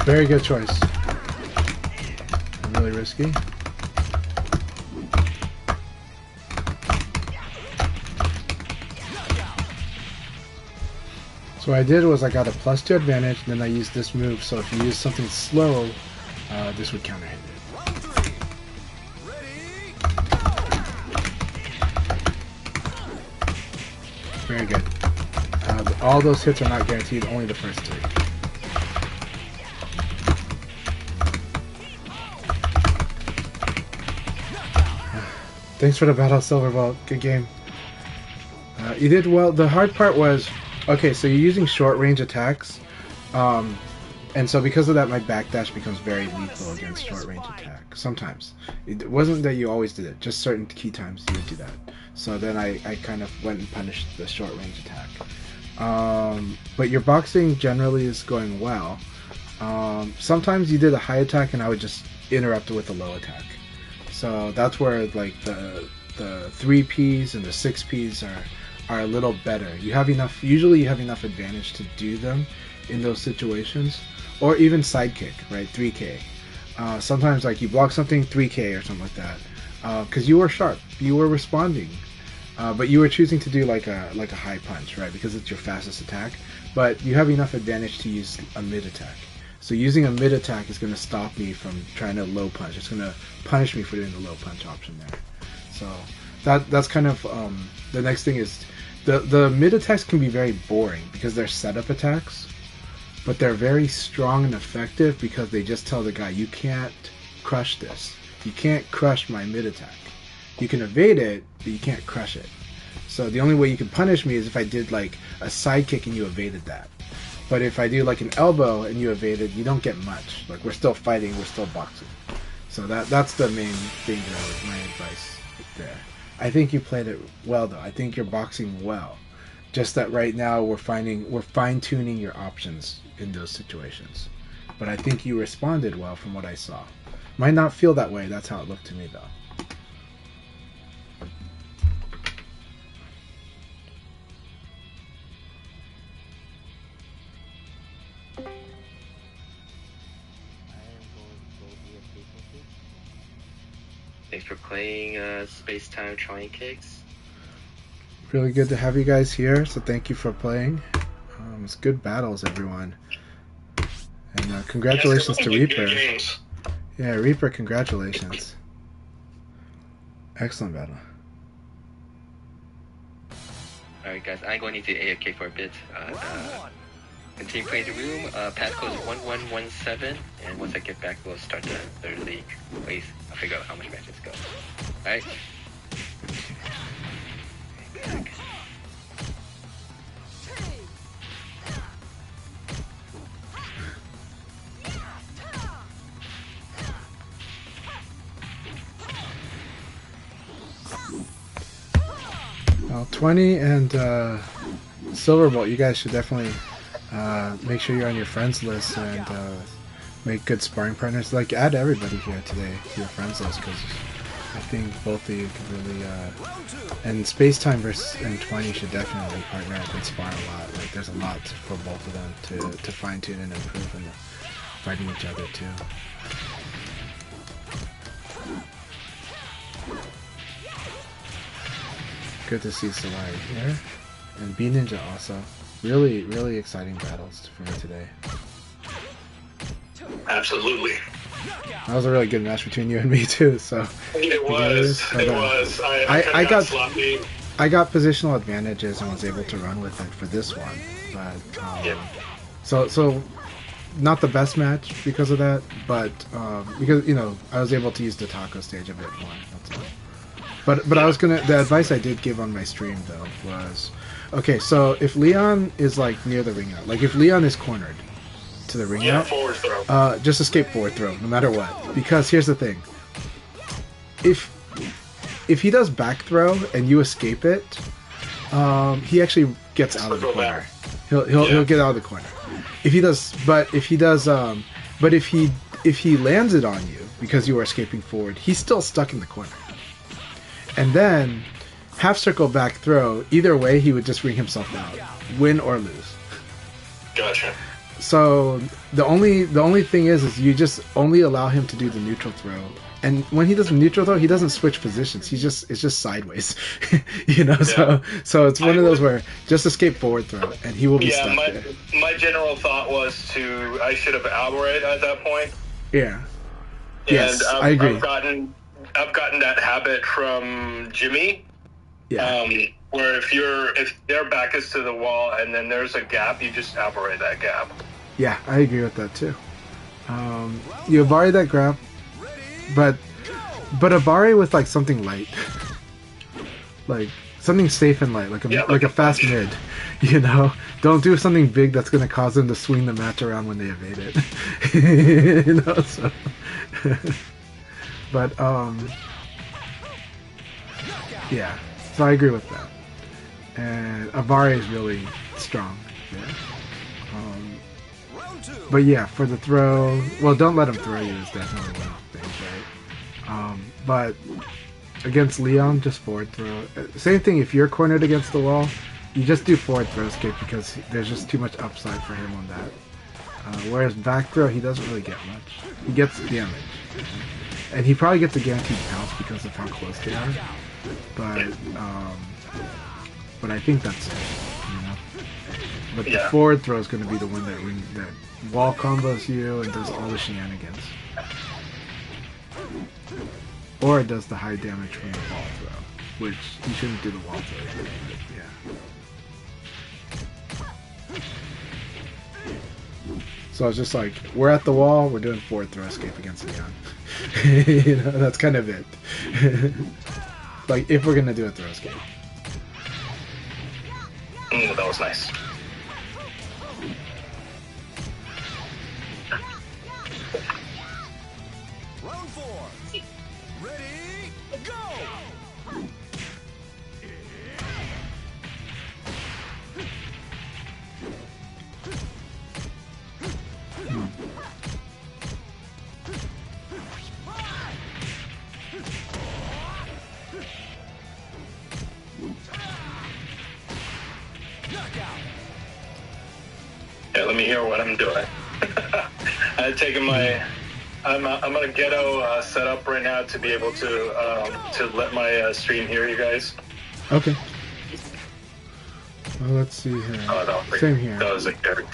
S1: Very good choice. Really risky. So what I did was I got a +2 advantage, and then I used this move, so if you use something slow, this would counter hit it.
S2: Round 3. Ready, go!
S1: Very good. All those hits are not guaranteed, only the first 3. Thanks for the battle, Silverbolt. Good game. You did well. The hard part was, okay, so you're using short range attacks, and so because of that, my backdash becomes very lethal against short range attack. Sometimes. It wasn't that you always did it, just certain key times you would do that. So then I kind of went and punished the short range attack. But your boxing generally is going well. Sometimes you did a high attack and I would just interrupt it with a low attack. So that's where like the 3Ps and the 6Ps are a little better. You have enough. Usually you have enough advantage to do them in those situations, or even sidekick, right? 3K. Sometimes like you block something 3K or something like that, because you were sharp, you were responding, but you were choosing to do like a high punch, right? Because it's your fastest attack. But you have enough advantage to use a mid attack. So using a mid attack is going to stop me from trying to low punch. It's going to punish me for doing the low punch option there. So that's kind of the next thing is the mid attacks can be very boring because they're setup attacks, but they're very strong and effective because they just tell the guy, you can't crush this. You can't crush my mid attack. You can evade it, but you can't crush it. So the only way you can punish me is if I did like a side kick and you evaded that. But if I do like an elbow and you evaded, you don't get much. Like we're still fighting, we're still boxing. So that's the main thing there with my advice there. I think you played it well though. I think you're boxing well. Just that right now we're fine-tuning your options in those situations. But I think you responded well from what I saw. Might not feel that way, that's how it looked to me though.
S4: Thanks for playing Space Time Trying Kicks.
S1: Really good to have you guys here, so thank you for playing. It's good battles, everyone. And congratulations to Reaper. Yeah, Reaper, congratulations. Excellent battle.
S4: Alright guys, I'm going into AFK for a bit. Continue playing the room. Passcode is 1117, and once I get back, we'll start the third league. Please, I'll figure out how much matches go. Alright?
S1: Well, 20 and Silverbolt, you guys should definitely make sure you're on your friends list and make good sparring partners. Like, add everybody here today to your friends list, because I think both of you could really and Spacetime versus and 20 should definitely partner up and spar a lot. Like, there's a lot for both of them to fine tune and improve and fighting each other too. Good to see Solari here, and B Ninja also. Really, really exciting battles for me today.
S3: Absolutely.
S1: That was a really good match between you and me too. So
S3: It was. I
S1: got
S3: sloppy.
S1: I got positional advantages and was able to run with it for this one. But so not the best match because of that, but because I was able to use the taco stage a bit more. That's all. But I was the advice I did give on my stream though was, okay, so if Leon is like near the ring out, like if Leon is cornered to the ring out,
S3: forward throw.
S1: just escape forward throw no matter what, because here's the thing: if he does back throw and you escape it, he actually gets out of the
S3: Go
S1: corner.
S3: back.
S1: He'll get out of the corner. If he does, but if he lands it on you because you are escaping forward, he's still stuck in the corner. And then half circle back throw. Either way, he would just ring himself out, win or lose.
S3: Gotcha.
S1: So the only thing is you just only allow him to do the neutral throw, and when he does the neutral throw, he doesn't switch positions. It's just sideways, you know.
S3: Yeah.
S1: So it's one of those where just escape forward throw, and he will be
S3: Yeah,
S1: stuck
S3: my
S1: there.
S3: my general thought was I should have Alvarez at that point.
S1: Yeah.
S3: And
S1: Yes, I agree.
S3: I've gotten that habit from Jimmy.
S1: Yeah.
S3: Where if their back is to the wall and then there's a gap, you just Alvarez that gap.
S1: Yeah, I agree with that too. You Abari that grab, but Abari with like something light, like something safe and light, like a fast mid. You know, don't do something big that's gonna cause them to swing the match around when they evade it. You know, so. But yeah, so I agree with that. And Abari is really strong. Yeah. But yeah, for the throw, well, don't let him throw you is definitely one of the things, right? But against Leon, just forward throw. Same thing, if you're cornered against the wall, you just do forward throw escape because there's just too much upside for him on that. Whereas back throw, he doesn't really get much. He gets damage. And he probably gets a guaranteed pounce because of how close they are. But I think that's it, you know? But the forward throw is going to be the one that wall combos you and does all the shenanigans. Or it does the high damage from the wall throw, which you shouldn't do the wall throw. But yeah. So it's just like, we're at the wall, we're doing forward throw escape against Leon. You know, that's kind of it. Like, if we're going to do a throw escape.
S3: That was nice.
S2: Round 4. Ready, go!
S3: Yeah, let me hear what I'm doing. I'm taking my. I'm on a ghetto setup right now to be able to let my stream hear you guys.
S1: Okay. Well, let's see here.
S3: Oh, no,
S1: Same here.
S3: That was like very.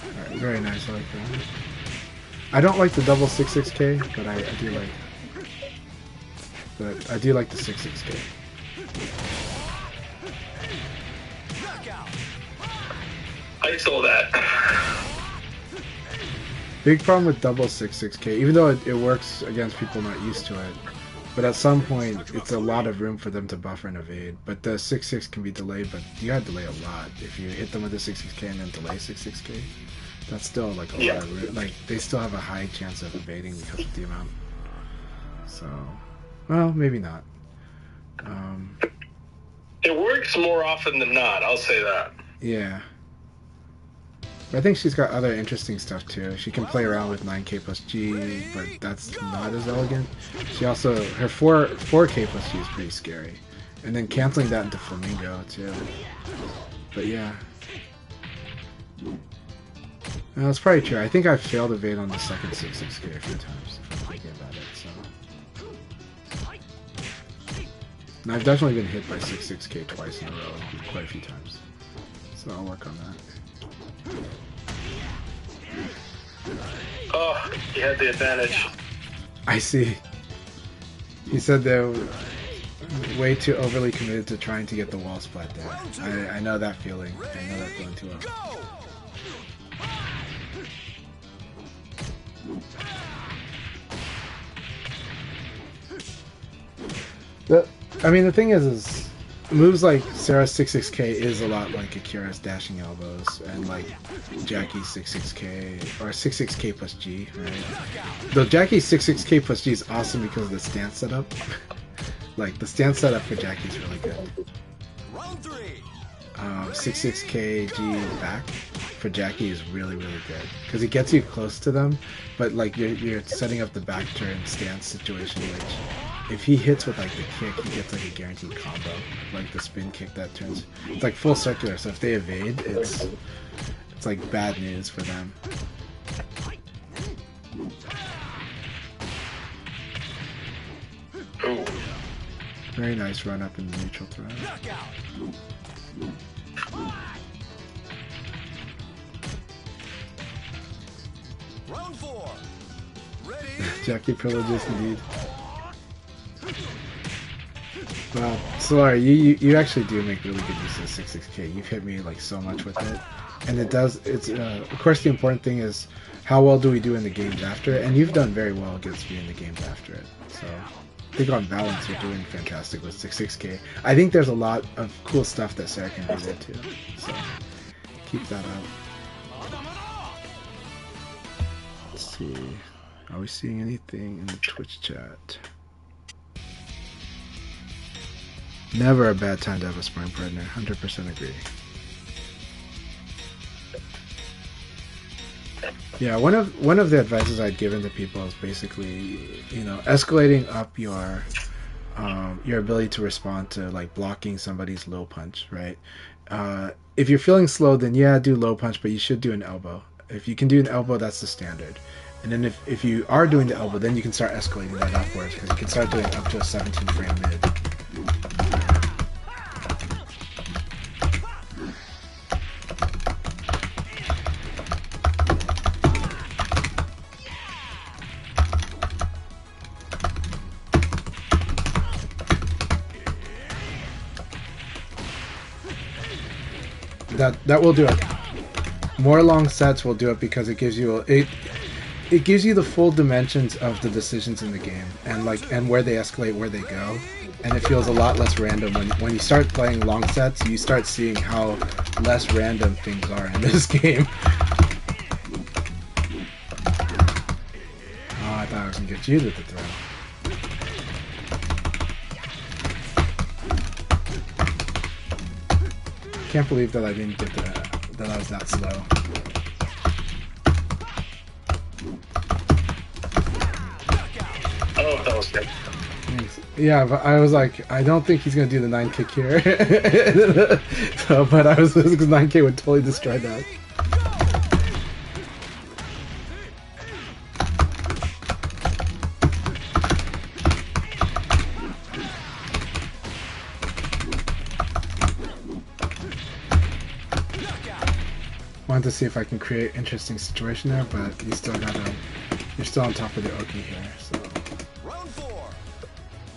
S1: Alright, very nice, I like that. I don't like the double 6-6K, but I do like it. But I do like the 6-6K.
S3: I saw that.
S1: Big problem with double 6-6K, even though it works against people not used to it. But at some point, it's a lot of room for them to buffer and evade. But the 6-6 can be delayed, but you gotta delay a lot. If you hit them with the 6-6K and then delay 6-6K, that's still like a lot of room. Like, they still have a high chance of evading because of the amount. So, well, maybe not.
S3: It works more often than not, I'll say that.
S1: Yeah. I think she's got other interesting stuff too. She can play around with 9k plus G, but that's not as elegant. She also, her 4k plus G is pretty scary. And then canceling that into Flamingo too. But yeah. No, that's probably true. I think I've failed evade on the second 6-6k a few times, if I'm thinking about it, so. And I've definitely been hit by 6-6k twice in a row, quite a few times. So I'll work on that.
S3: Oh, he had the advantage.
S1: I see. He said they were way too overly committed to trying to get the wall splat there. I know that feeling. I know that feeling too well. I mean, the thing is moves like Sarah's 6-6K is a lot like Akira's dashing elbows and like Jackie's 6-6K or 6-6K plus G, right? Though Jackie's 6-6K plus G is awesome because of the stance setup. Like the stance setup for Jackie's really good.
S2: Round 3.
S1: 66kg back for Jackie is really really good because he gets you close to them, but like you're setting up the back turn stance situation, which if he hits with like the kick, he gets like a guaranteed combo, like the spin kick that turns. It's like full circular, so if they evade, it's like bad news for them.
S3: Ooh.
S1: Very nice run up in the neutral throw.
S2: Round 4. Ready?
S1: Jackie privileges indeed. Wow, Solar, you actually do make really good use of 66k. You've hit me like so much with it, and it does. It's of course the important thing is how well do we do in the games after it, and you've done very well against me in the games after it. So I think on balance you're doing fantastic with 66k. I think there's a lot of cool stuff that Sarah can do there too. So keep that up. Let's see. Are we seeing anything in the Twitch chat? Never a bad time to have a sparring partner. 100% agree. Yeah, one of the advices I'd given to people is basically, you know, escalating up your ability to respond to like blocking somebody's low punch, right? If you're feeling slow, then yeah, do low punch, but you should do an elbow. If you can do an elbow, that's the standard. And then if you are doing the elbow, then you can start escalating that upwards because you can start doing up to a 17 frame mid. That will do it. More long sets will do it because it gives you it gives you the full dimensions of the decisions in the game and where they escalate, where they go, and it feels a lot less random when you start playing long sets. You start seeing how less random things are in this game. Oh, I thought I was gonna get you with the throw. Can't believe that I didn't get that I was that slow.
S3: Oh, that was good.
S1: Thanks. Yeah, but I was like, I don't think he's gonna do the 9 kick here. So, but I was because 9K would totally destroy that. Wanted to see if I can create interesting situation there, but you still gotta, you're still on top of the Oki here, so.
S2: Round 4.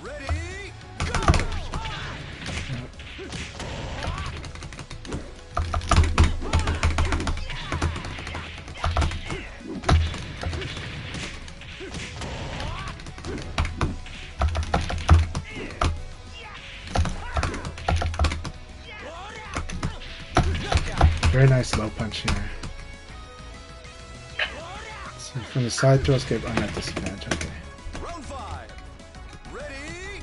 S2: Ready?
S1: Very nice low punch here. So from the side throw escape, I'm at disadvantage. Okay.
S2: Round 5. Ready?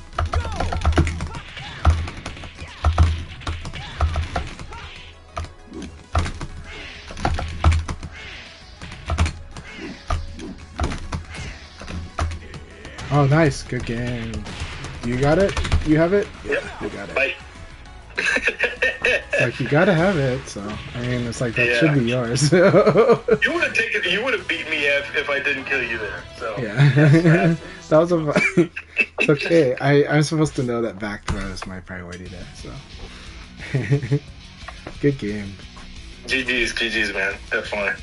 S1: Oh, nice. Good game. You got it? You have it?
S3: Yep.
S1: You got it.
S3: Bye.
S1: It's like, you gotta have it, so, I mean, it's like, that
S3: Yeah.
S1: should be yours.
S3: You would have taken. You would have beat me if I didn't kill you there. So
S1: Yeah. That was a... It's okay. I'm supposed to know that back throw is my priority there, so. Good game.
S3: GG's, man. Definitely.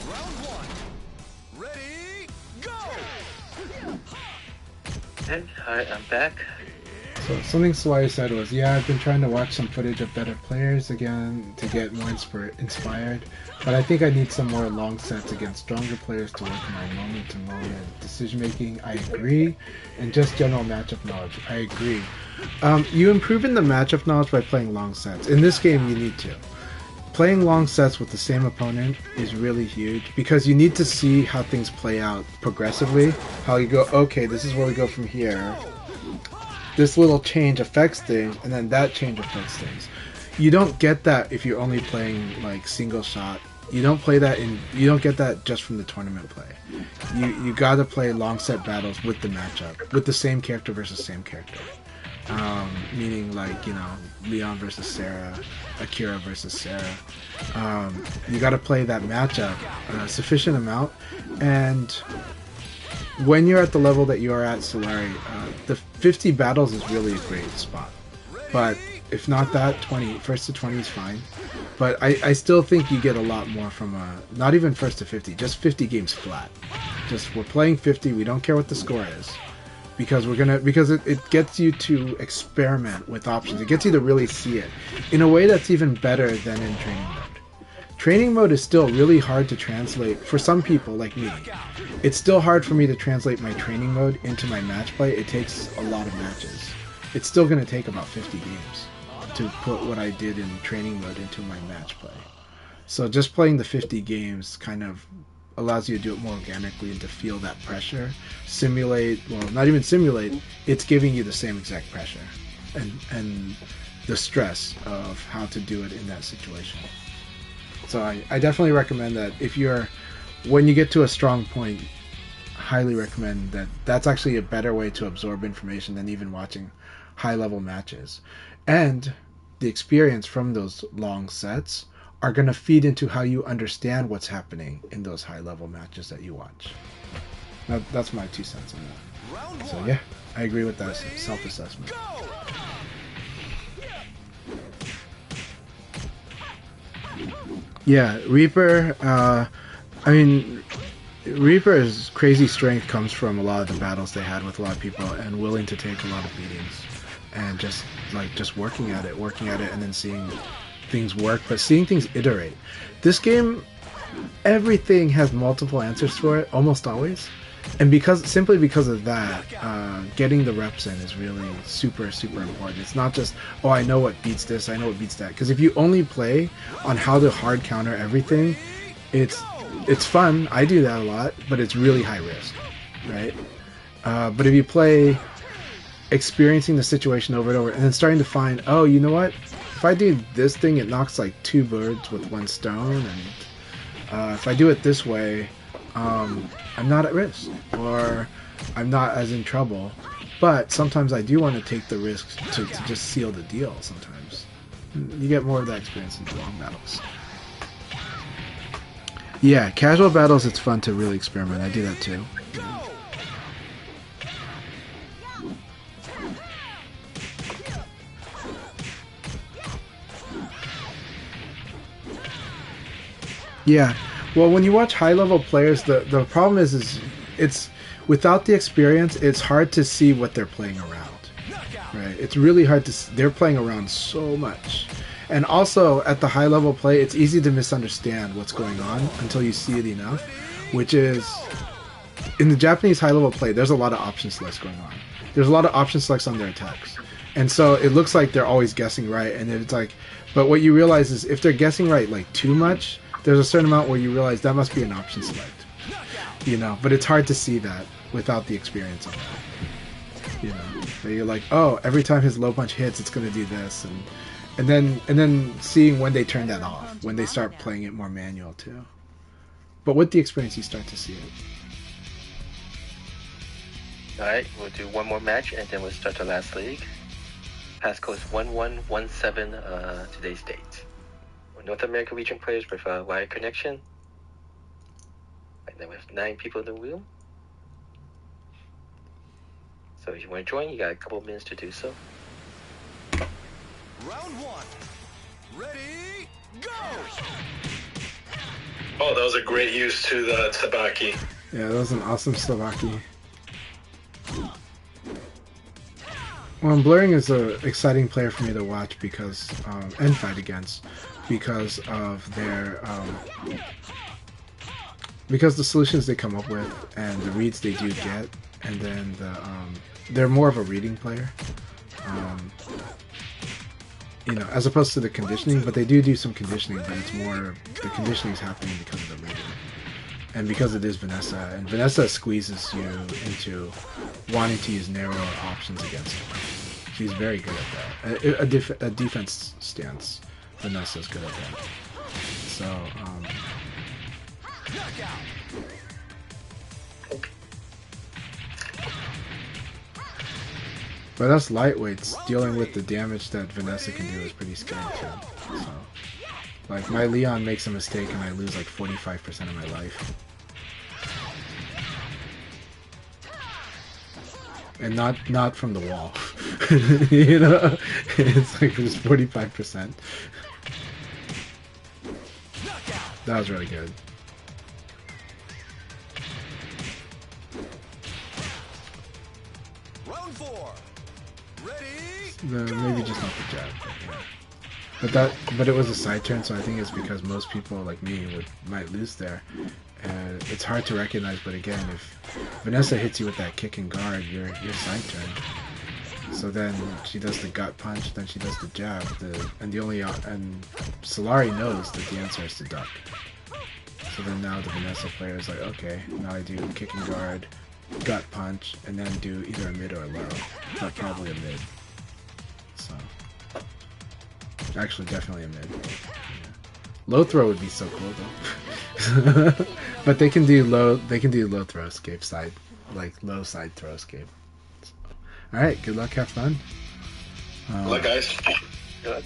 S2: Round 1. Ready? Go!
S4: Okay, alright, I'm back.
S1: So something Sawai said was, yeah, I've been trying to watch some footage of better players again to get more inspired, but I think I need some more long sets against stronger players to work on my moment-to-moment decision making. I agree, and just general matchup knowledge. I agree. You improve in the matchup knowledge by playing long sets. In this game, you need to. Playing long sets with the same opponent is really huge because you need to see how things play out progressively. How you go, okay, this is where we go from here. This little change affects things, and then that change affects things. You don't get that if you're only playing like single shot. You don't play that you don't get that just from the tournament play. You gotta play long set battles with the matchup, with the same character versus same character. Meaning like, you know, Leon versus Sarah, Akira versus Sarah. You gotta play that matchup a sufficient amount, and when you're at the level that you are at Solari, the 50 battles is really a great spot. But if not that, 20, first to 20 is fine. But I still think you get a lot more from not even first to 50, just 50 games flat. Just we're playing 50, we don't care what the score is. Because it gets you to experiment with options. It gets you to really see it in a way that's even better than in training mode. Training mode is still really hard to translate for some people like me. It's still hard for me to translate my training mode into my match play. It takes a lot of matches. It's still going to take about 50 games to put what I did in training mode into my match play. So just playing the 50 games kind of allows you to do it more organically and to feel that pressure. Simulate, well, not even simulate, it's giving you the same exact pressure and the stress of how to do it in that situation. So I definitely recommend that when you get to a strong point, highly recommend that. That's actually a better way to absorb information than even watching high-level matches. And the experience from those long sets are going to feed into how you understand what's happening in those high-level matches that you watch. That's my 2 cents on that. So yeah, I agree with that self-assessment. Yeah, Reaper, I mean, Reaper's crazy strength comes from a lot of the battles they had with a lot of people and willing to take a lot of beatings and just working at it and then seeing things work, but seeing things iterate. This game, everything has multiple answers for it, almost always. And simply because of that, getting the reps in is really super, super important. It's not just, oh, I know what beats this, I know what beats that. Because if you only play on how to hard counter everything, it's fun. I do that a lot, but it's really high risk, right? But if you play experiencing the situation over and over, and then starting to find, oh, you know what? If I do this thing, it knocks like 2 birds with 1 stone, and if I do it this way, I'm not at risk, or I'm not as in trouble. But sometimes I do want to take the risk to just seal the deal sometimes. You get more of that experience in the long battles. Yeah, casual battles, it's fun to really experiment. I do that too. Yeah. Well, when you watch high-level players, the problem is it's without the experience, it's hard to see what they're playing around. Right? It's really hard to. They're playing around so much, and also at the high-level play, it's easy to misunderstand what's going on until you see it enough. Which is in the Japanese high-level play, there's a lot of option selects going on. There's a lot of option selects on their attacks, and so it looks like they're always guessing right, and it's like, but what you realize is if they're guessing right like too much, there's a certain amount where you realize that must be an option select, you know. But it's hard to see that without the experience of it, you know. So you're like, oh, every time his low punch hits, it's going to do this, and then seeing when they turn that off, when they start playing it more manual too. But with the experience, you start to see it.
S4: All right, we'll do one more match and then we'll start the last league. Passcode is 1117. Today's date. North American region players with a wire connection. And then we have 9 people in the wheel. So if you want to join, you got a couple of minutes to do so.
S2: Round 1. Ready, go!
S3: Oh, that was a great use to the Tabaki.
S1: Yeah, that was an awesome Slovaki. Well, Blurring is an exciting player for me to watch because and fight against because of their because the solutions they come up with and the reads they do get, and then they're more of a reading player, you know, as opposed to the conditioning. But they do some conditioning, but it's more the conditioning is happening because of the reading. And because it is Vanessa, and Vanessa squeezes you into wanting to use narrower options against her. She's very good at that. A defense stance, Vanessa's good at that. So, but us lightweights, dealing with the damage that Vanessa can do is pretty scary too. So, like, my Leon makes a mistake and I lose like 45% of my life. And not from the wall. You know? It's like just 45%. That was really good.
S2: Round 4. Ready?
S1: Maybe just not the jab. Yeah. But it was a side turn, so I think it's because most people like me might lose there. It's hard to recognize, but again, if Vanessa hits you with that kick and guard, you're side turn. So then she does the gut punch, then she does the jab, and Solari knows that the answer is to duck. So then now the Vanessa player is like, okay, now I do kick and guard, gut punch, and then do either a mid or a low, but probably a mid. So actually, definitely a mid. Low throw would be so cool though. But they can do low throw escape side, like low side throw escape. So, all right, good luck, have fun.
S3: Good luck, guys.
S4: Good.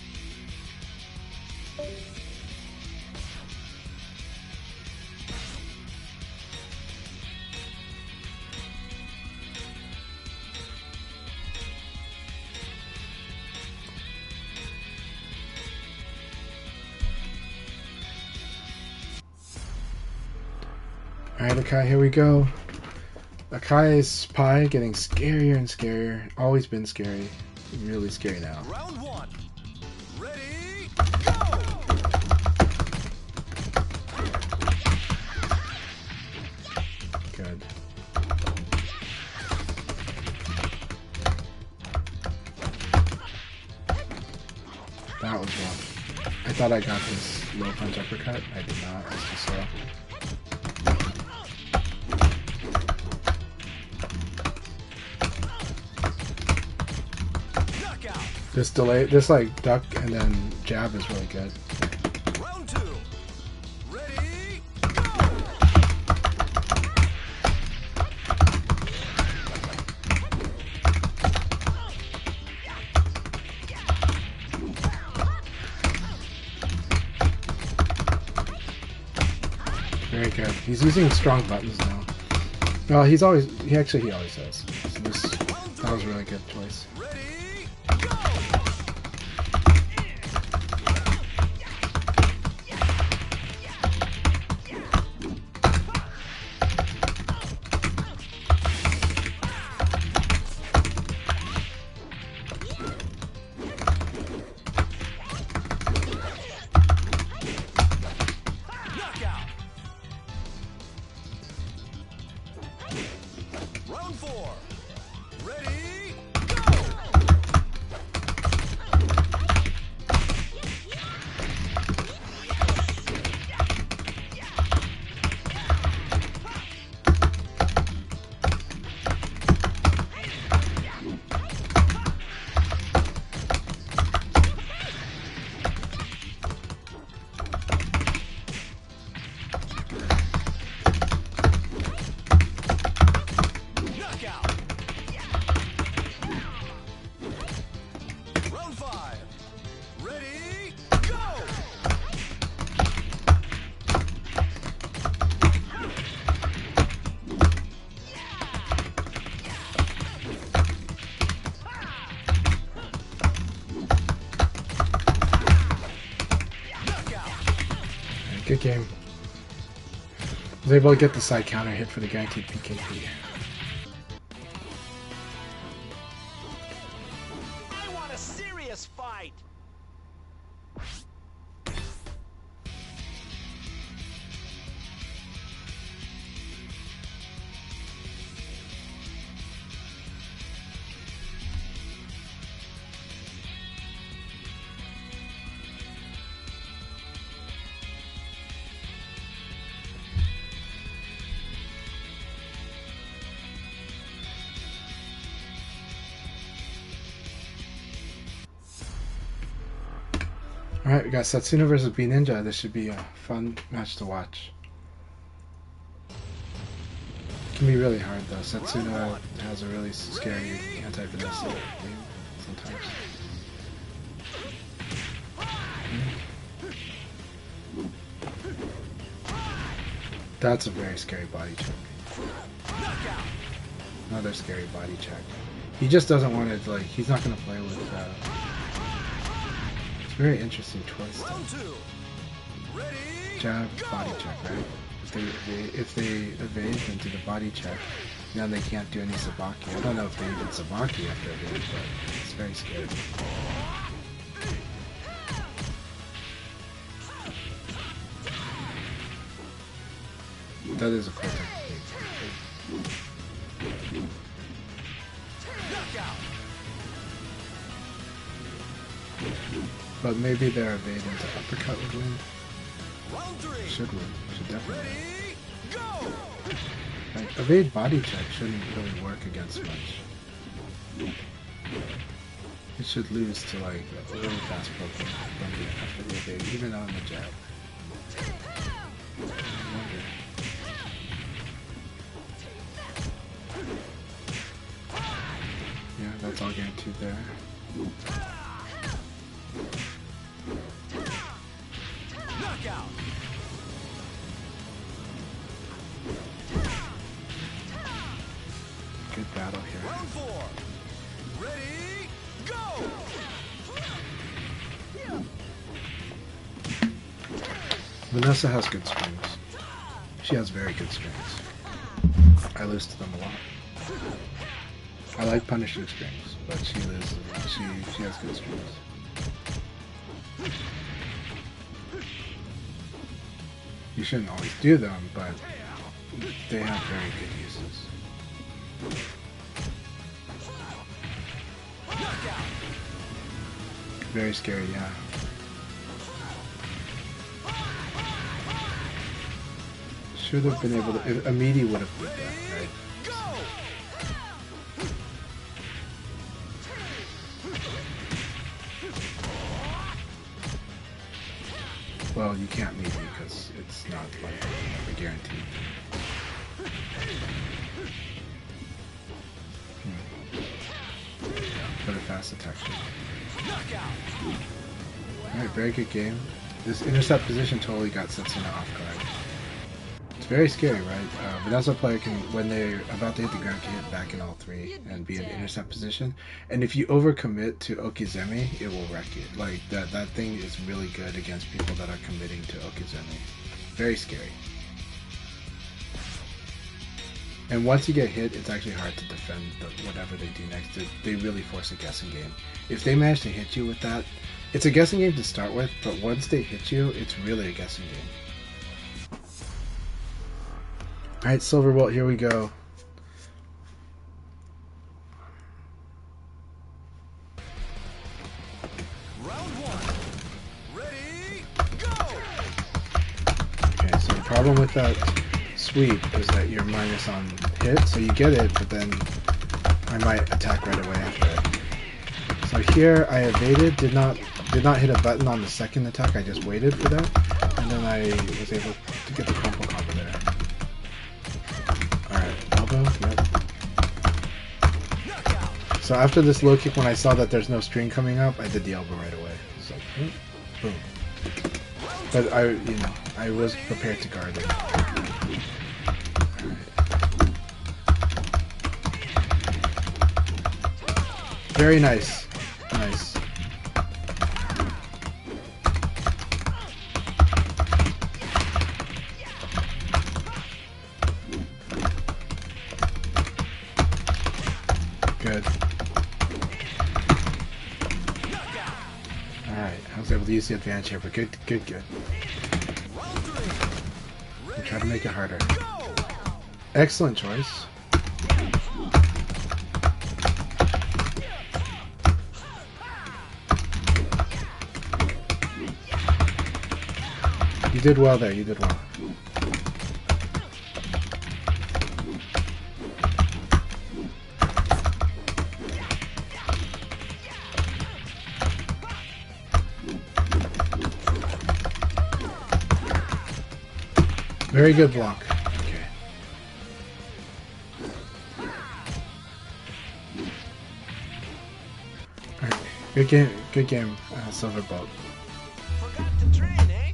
S1: Alright, Akai, here we go. Akai's pie getting scarier and scarier. Always been scary. Really scary now.
S2: Round 1. Ready? Go!
S1: Good. That was rough. I thought I got this low punch uppercut. I did not, as you saw. This delay, this like duck and then jab is really good.
S2: Round 2. Ready? Go!
S1: Very good. He's using strong buttons now. Well, he always does. So that was a really good choice.
S2: Ready? Go! Knockout! Round 4. Ready? Go! Knockout! Round 5. Ready? Go! Knockout!
S1: Good game. Was able to get the side counter hit for the guaranteed PKP.
S2: this fight.
S1: Alright, we got Setsuna versus B Ninja. This should be a fun match to watch. It can be really hard though. Setsuna has a really scary anti-Vanessa game sometimes. That's a very scary body check. Another scary body check. He just doesn't want to, like, he's not going to play with it's a very interesting twist. Jab, body check, right? If they evade and do the body check, then they can't do any Sabaki. I don't know if they even Sabaki after evade, but it's very scary. That is a cool technique. But maybe their evade into uppercut would win. Should win. Should definitely win. Like, evade body check shouldn't really work against much. It should lose to like a really fast poking after the evade, even on the jab. I wonder. Yeah, that's all guaranteed there.
S2: Knockout.
S1: Good battle here.
S2: Round 4. Ready, go.
S1: Vanessa has good strings. She has very good strings. I lose to them a lot. I like punishing strings, but she loses. She has good strings. You shouldn't always do them, but they have very good uses. Very scary, yeah. Should have been able to. If Amidi would have beat that, right? Well, you can't meet me because it's not like a guarantee. Better fast attack. Alright, very good game. This intercept position totally got Setsuna off guard. It's very scary, right? Vanessa player can, when they're about to hit the ground, can hit back in all three and be in intercept position. And if you overcommit to Okizeme, it will wreck you. Like, that thing is really good against people that are committing to Okizeme. Very scary. And once you get hit, it's actually hard to defend whatever they do next. They really force a guessing game. If they manage to hit you with that, it's a guessing game to start with, but once they hit you, it's really a guessing game. Alright, Silverbolt, here we go.
S2: Round 1. Ready, go.
S1: Okay, so the problem with that sweep is that you're minus on hit, so you get it, but then I might attack right away after it. So here I evaded, did not hit a button on the second attack, I just waited for that, and then I was able to get the crumple combo there. Alright, elbow, yep. So after this low kick, when I saw that there's no string coming up, I did the elbow right away. It's like, boom. But I was prepared to guard it. Very nice. Nice. Good. Alright, I was able to use the advantage here, but good. And try to make it harder. Excellent choice. You did well there, you did well. Very good block. Okay. Alright, good game, Silverbolt.
S2: Forgot to train, eh?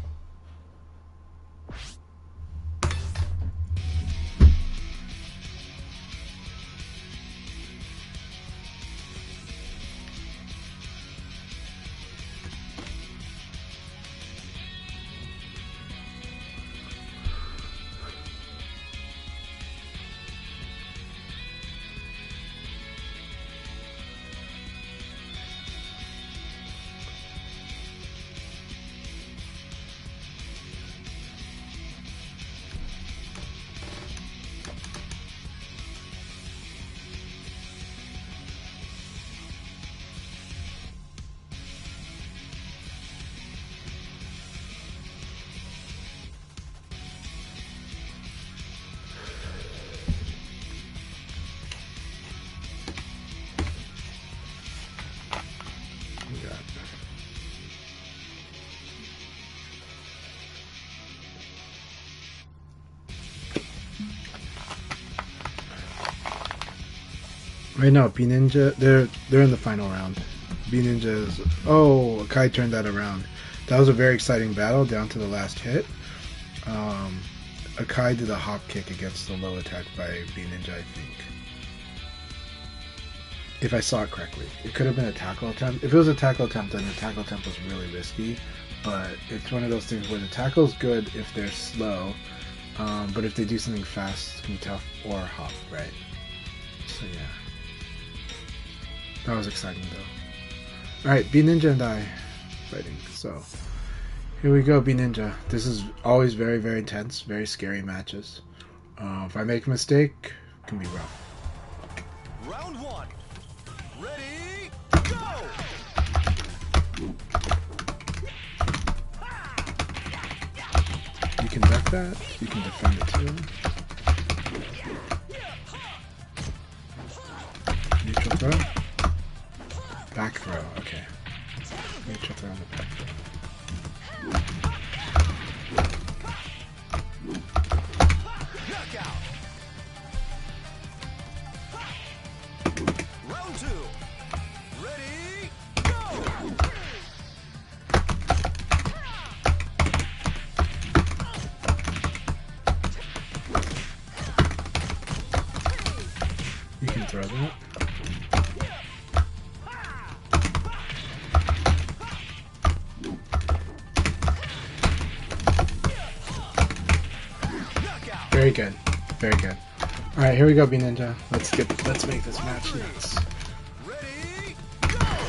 S1: Right now, B Ninja, they're in the final round. B Ninja's, oh, Akai turned that around. That was a very exciting battle down to the last hit. Akai did a hop kick against the low attack by B Ninja, I think. If I saw it correctly. It could have been a tackle attempt. If it was a tackle attempt, then the tackle attempt was really risky. But it's one of those things where the tackle is good if they're slow. But if they do something fast, it's going to be tough. Or hop, right? So yeah. That was exciting though. Alright, B Ninja and I fighting. So here we go, B Ninja. This is always very, very intense, very scary matches. If I make a mistake, it can be rough.
S2: Round one. Ready, go!
S1: You can duck that, you can defend it too. Neutral throw. Back throw, okay. Neutral throw on the back throw.
S2: Knockout. Round two. Ready, go!
S1: You can throw that. Very good. Very good. Alright, here we go, B Ninja. Let's make this match nuts.
S2: Ready, knockout.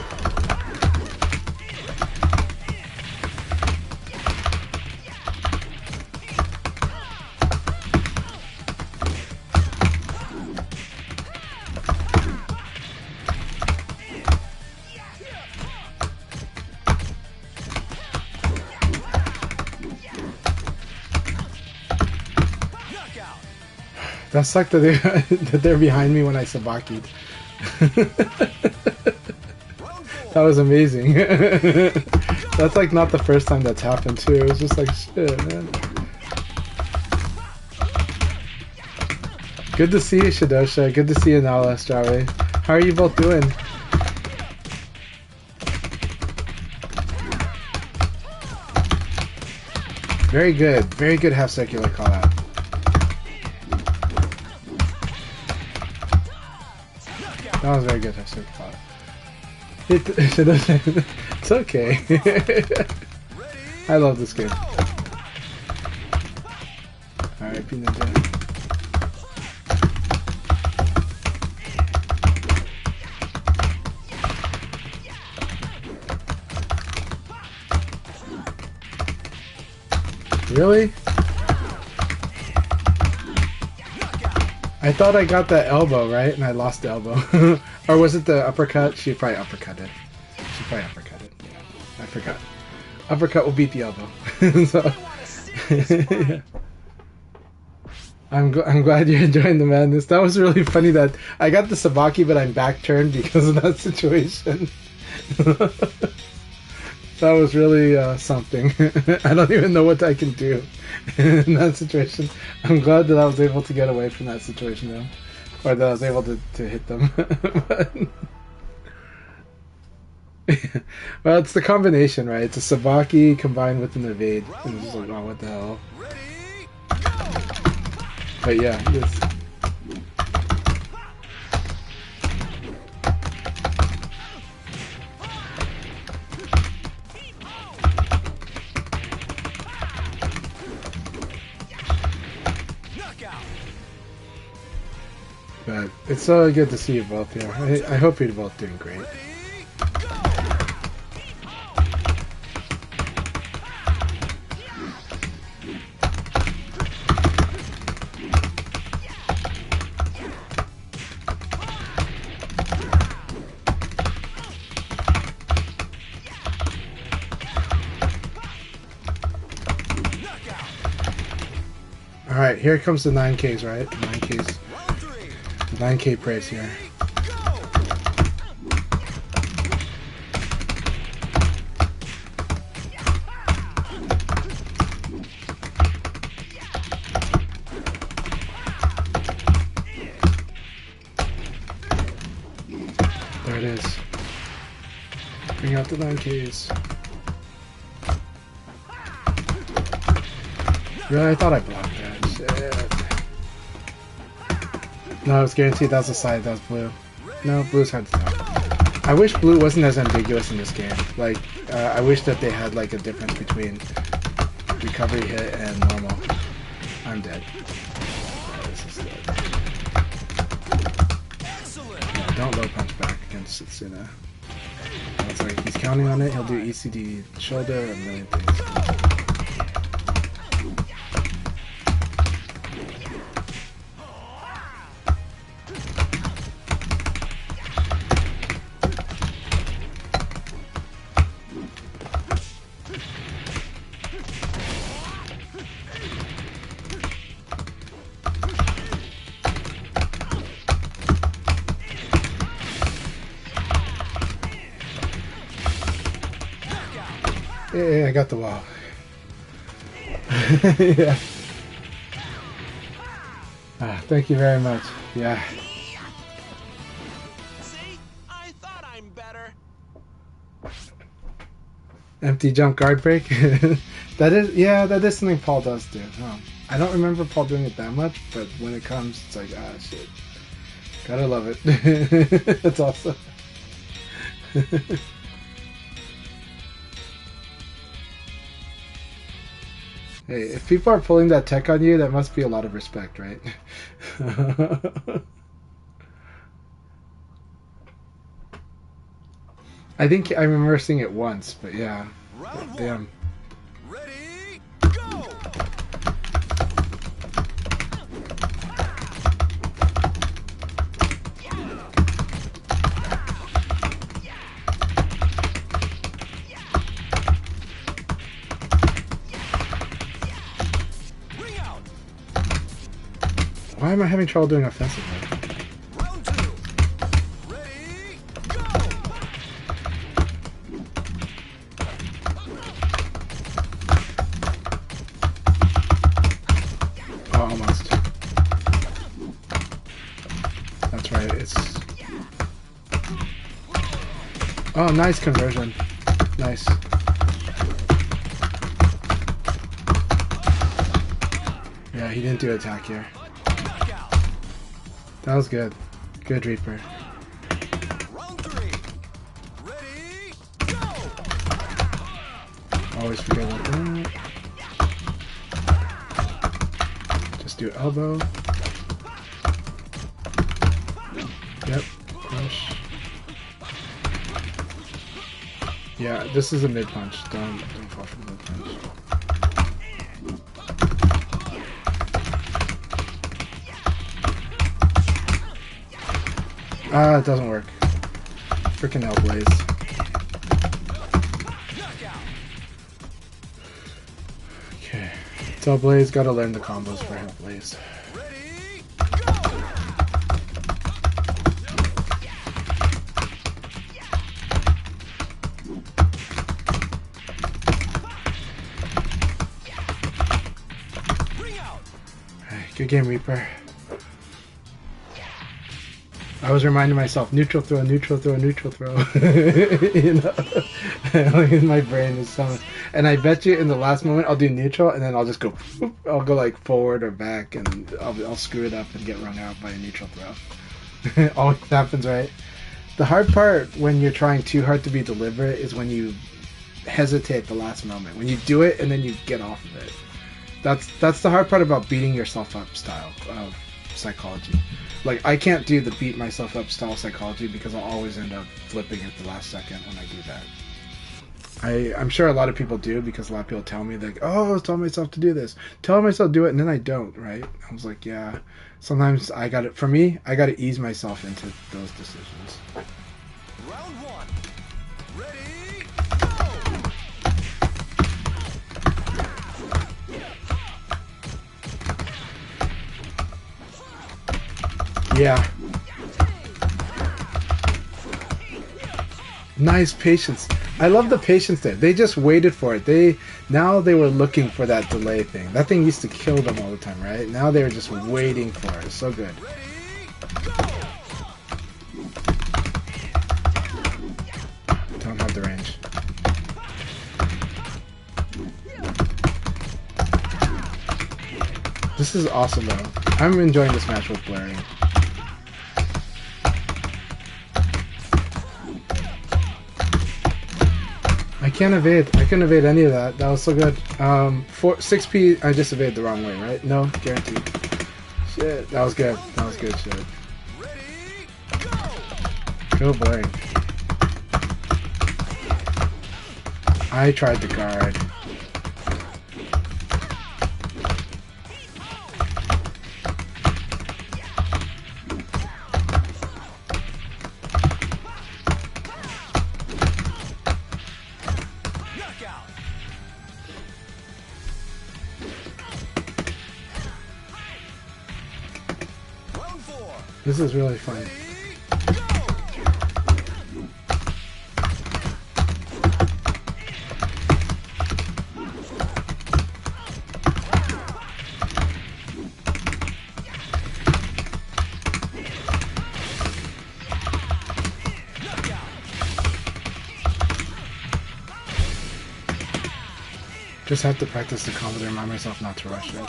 S1: That sucked that they're behind me when I sabaki'd.
S2: Round four.
S1: That was amazing. That's like not the first time that's happened too. It was just like shit, man. Good to see you, Shadosha. Good to see you, Nala Strave. How are you both doing? Very good. Very good half circular call out. That was very good half circular call out. It's okay. I love this game. Alright, B Ninja. Really? I thought I got the elbow, right? And I lost the elbow. Or was it the uppercut? She probably uppercutted. She probably uppercutted. Yeah, I forgot. Uppercut will beat the elbow. So, yeah. I'm glad you're enjoying the madness. That was really funny that I got the sabaki, but I'm back turned because of that situation. That was really something. I don't even know what I can do in that situation. I'm glad that I was able to get away from that situation, though. Or that I was able to hit them. Well, it's the combination, right? It's a sabaki combined with an evade. And it's just like, oh, what the hell? But yeah, this. But it's so good to see you both here. I hope you're both doing great. Alright, here comes the 9Ks, right? 9Ks. 9K praise here. There it is. Bring out the 9Ks. Really? I thought I blocked that. Shit. No, I was guaranteed that was a side, that was blue. No, blue's hard to tell. I wish blue wasn't as ambiguous in this game. Like, I wish that they had like a difference between recovery hit and normal. I'm dead. Oh, this is dead. No, don't low punch back against Setsuna. It's like he's counting on it, he'll do ECD shoulder, a million things. Yeah, I got the wall. Yeah. Thank you very much. Yeah.
S2: See? I thought I'm better.
S1: Empty jump guard break. That is something Paul does do. I don't remember Paul doing it that much, but when it comes, it's like, shit. Gotta love it. It's awesome. Hey, if people are pulling that tech on you, that must be a lot of respect, right? I think I remember seeing it once, but yeah.
S2: Round
S1: Damn.
S2: one. Ready, go! Ring out.
S1: Why am I having trouble doing offensive mode?
S2: Round two. Ready, go!
S1: Oh, almost. That's right, it's... Oh, nice conversion. Nice. Yeah, he didn't do attack here.
S2: Knockout.
S1: That was good. Good Reaper.
S2: Round three. Ready, go!
S1: Always forget about that. Just do elbow. Yep. Push. Yeah, this is a mid punch. Don't fall for the mid punch. Ah, it doesn't work. Freaking Hellblaze. Okay. Hellblaze, gotta learn the combos for Hellblaze. Alright, good game, Reaper. I was reminding myself, neutral throw, neutral throw, neutral throw. You know? Like, my brain is so... And I bet you in the last moment I'll do neutral and then I'll just go... I'll go like forward or back and I'll screw it up and get rung out by a neutral throw. Always happens, right? The hard part when you're trying too hard to be deliberate is when you hesitate at the last moment. When you do it and then you get off of it. That's the hard part about beating yourself up style of psychology. Like, I can't do the beat myself up style psychology because I'll always end up flipping at the last second when I do that. I'm sure a lot of people do because a lot of people tell me, like, oh, I was telling myself to do this. Tell myself to do it, and then I don't, right? I was like, yeah. Sometimes for me, I got to ease myself into those decisions.
S2: Round one. Ready, go!
S1: Yeah. Nice patience. I love the patience there. They just waited for it. Now they were looking for that delay thing. That thing used to kill them all the time, right? Now they were just waiting for it. So good. Don't have the range. This is awesome though. I'm enjoying this match with Blaring. I can't evade. I couldn't evade any of that. That was so good. 6P, I just evaded the wrong way, right? No, guaranteed. Shit, that was good. That was good shit. Go Blaring. I tried to guard. This is really fun. Just have to practice the combo to remind myself not to rush it.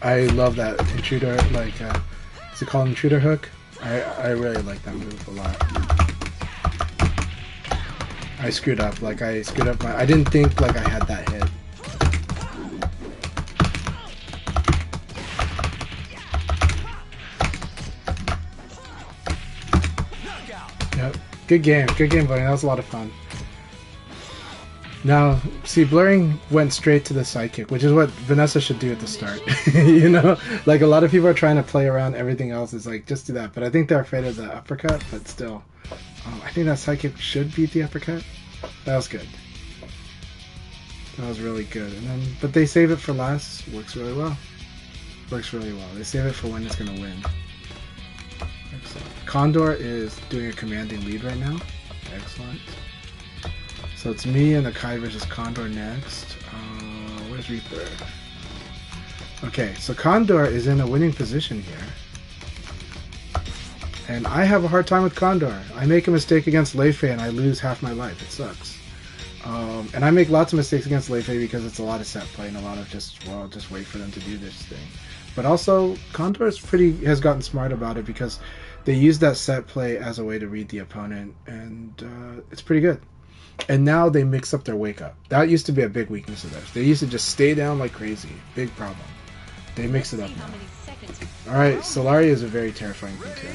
S1: I love that intruder, like, is it called intruder hook? I really like that move a lot. I screwed up, I didn't think, like, I had that hit. Yep, good game, buddy, that was a lot of fun. Now, see, Blurring went straight to the sidekick, which is what Vanessa should do at the start. You know? Like, a lot of people are trying to play around everything else. It's like, just do that. But I think they're afraid of the uppercut, but still. I think that sidekick should beat the uppercut. That was good. That was really good. But they save it for last. Works really well. They save it for when it's going to win. Excellent. Condor is doing a commanding lead right now. Excellent. So it's me and Akai versus Condor next. Where's Reaper? Okay, so Condor is in a winning position here. And I have a hard time with Condor. I make a mistake against Lei Fei and I lose half my life. It sucks. And I make lots of mistakes against Lei Fei because it's a lot of set play and a lot of just wait for them to do this thing. But also, Condor has gotten smart about it because they use that set play as a way to read the opponent, and it's pretty good. And now they mix up their wake up. That used to be a big weakness of theirs. They used to just stay down like crazy. Big problem. They mix it up now. Alright, Solari is a very terrifying thing too.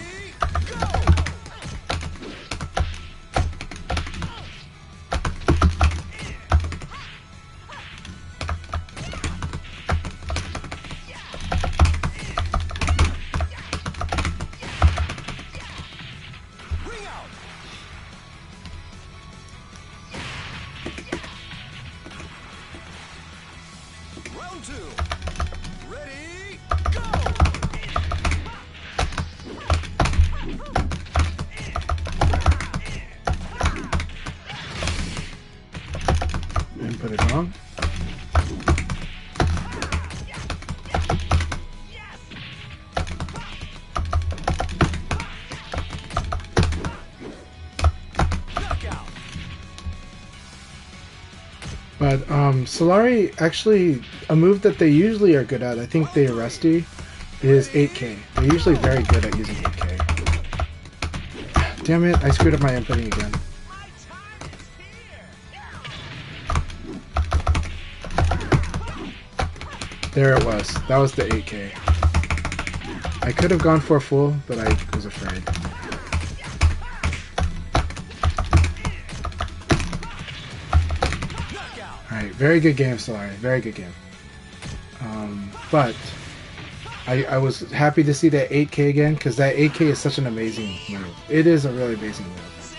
S1: But Solari, actually, a move that they usually are good at, I think they are rusty, is 8K. They're usually very good at using 8K. Damn it, I screwed up my inputting again. There it was. That was the 8K. I could have gone for a full, but I was afraid. Alright, very good game, Solari. Very good game. But I was happy to see that 8K again, because that 8K is such an amazing move. It is a really amazing move.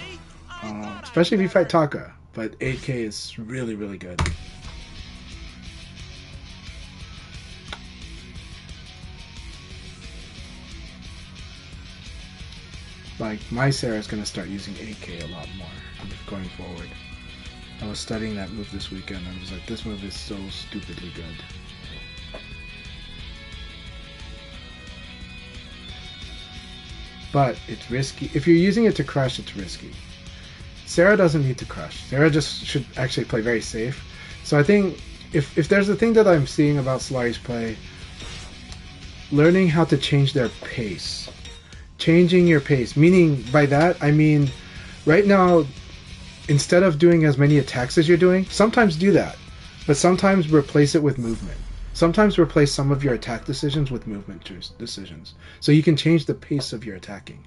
S1: Especially if you fight Taka, but 8K is really, really good. Like, my Sarah's going to start using 8K a lot more going forward. I was studying that move this weekend, and I was like, this move is so stupidly good. But it's risky. If you're using it to crush, it's risky. Sarah doesn't need to crush. Sarah just should actually play very safe. So I think if there's a thing that I'm seeing about Solari's play, learning how to change their pace. Changing your pace. Meaning, by that, I mean, right now, instead of doing as many attacks as you're doing, sometimes do that. But sometimes replace it with movement. Sometimes replace some of your attack decisions with movement decisions. So you can change the pace of your attacking.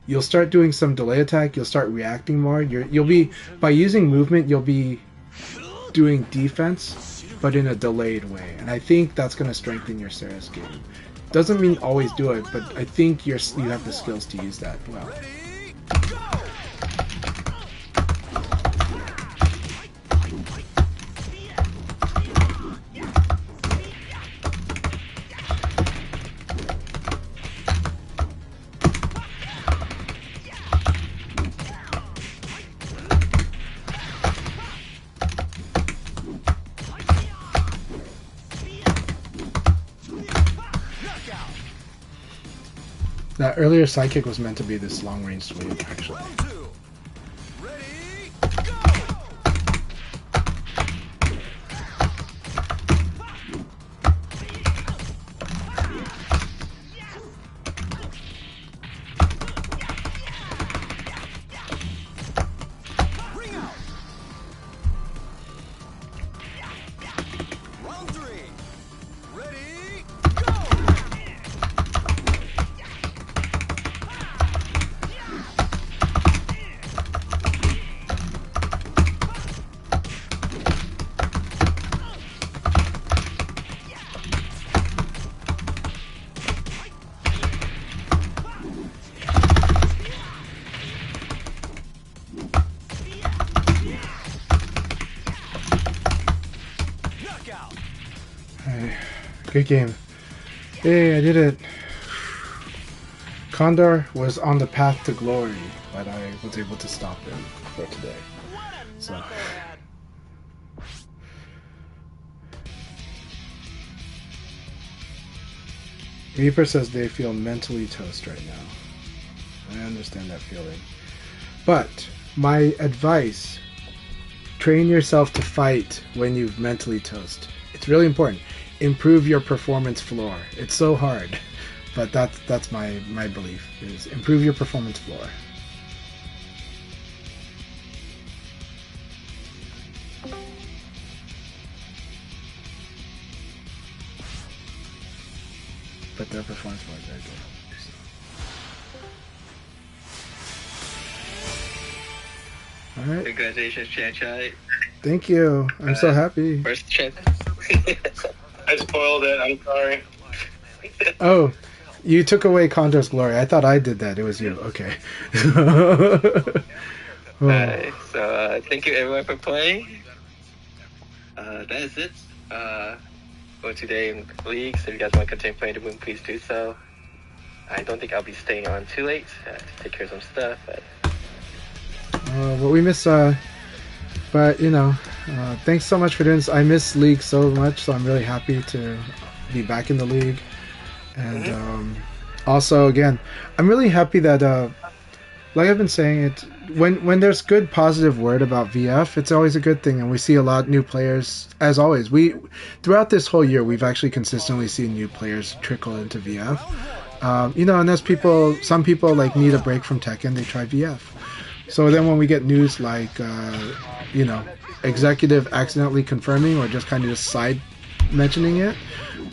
S1: You'll start doing some delay attack, you'll start reacting more. You'll be, by using movement, you'll be doing defense, but in a delayed way. And I think that's going to strengthen your Sarah's game. Doesn't mean always do it, but I think you have the skills to use that well. That earlier sidekick was meant to be this long-range sweep, actually. Good game. Hey, I did it. Condor was on the path to glory, but I was able to stop him for today. So. Reaper says they feel mentally toast right now. I understand that feeling. But my advice, train yourself to fight when you've mentally toast. It's really important. Improve your performance floor. It's so hard, but that's my belief, is improve your performance floor. But their performance floor is very good. Alright.
S4: Congratulations, Chai.
S1: Thank you. I'm so happy.
S4: First chance.
S3: I spoiled it. I'm sorry.
S1: Oh, you took away Condor's glory. I thought I did that. It was you. Okay.
S4: So thank you everyone for playing. That is it for today in League. So if you guys want to continue playing the room, please do so. I don't think I'll be staying on too late. I have to take care of some stuff.
S1: Well, we miss, but you know, thanks so much for doing this. I miss League so much, so I'm really happy to be back in the League. And also, again, I'm really happy that like I've been saying, it when there's good positive word about VF, it's always a good thing, and we see a lot of new players. As always, we throughout this whole year, we've actually consistently seen new players trickle into VF. And there's people, some people like need a break from Tekken, they try VF. So then when we get news like, executive accidentally confirming or just kind of just side mentioning it,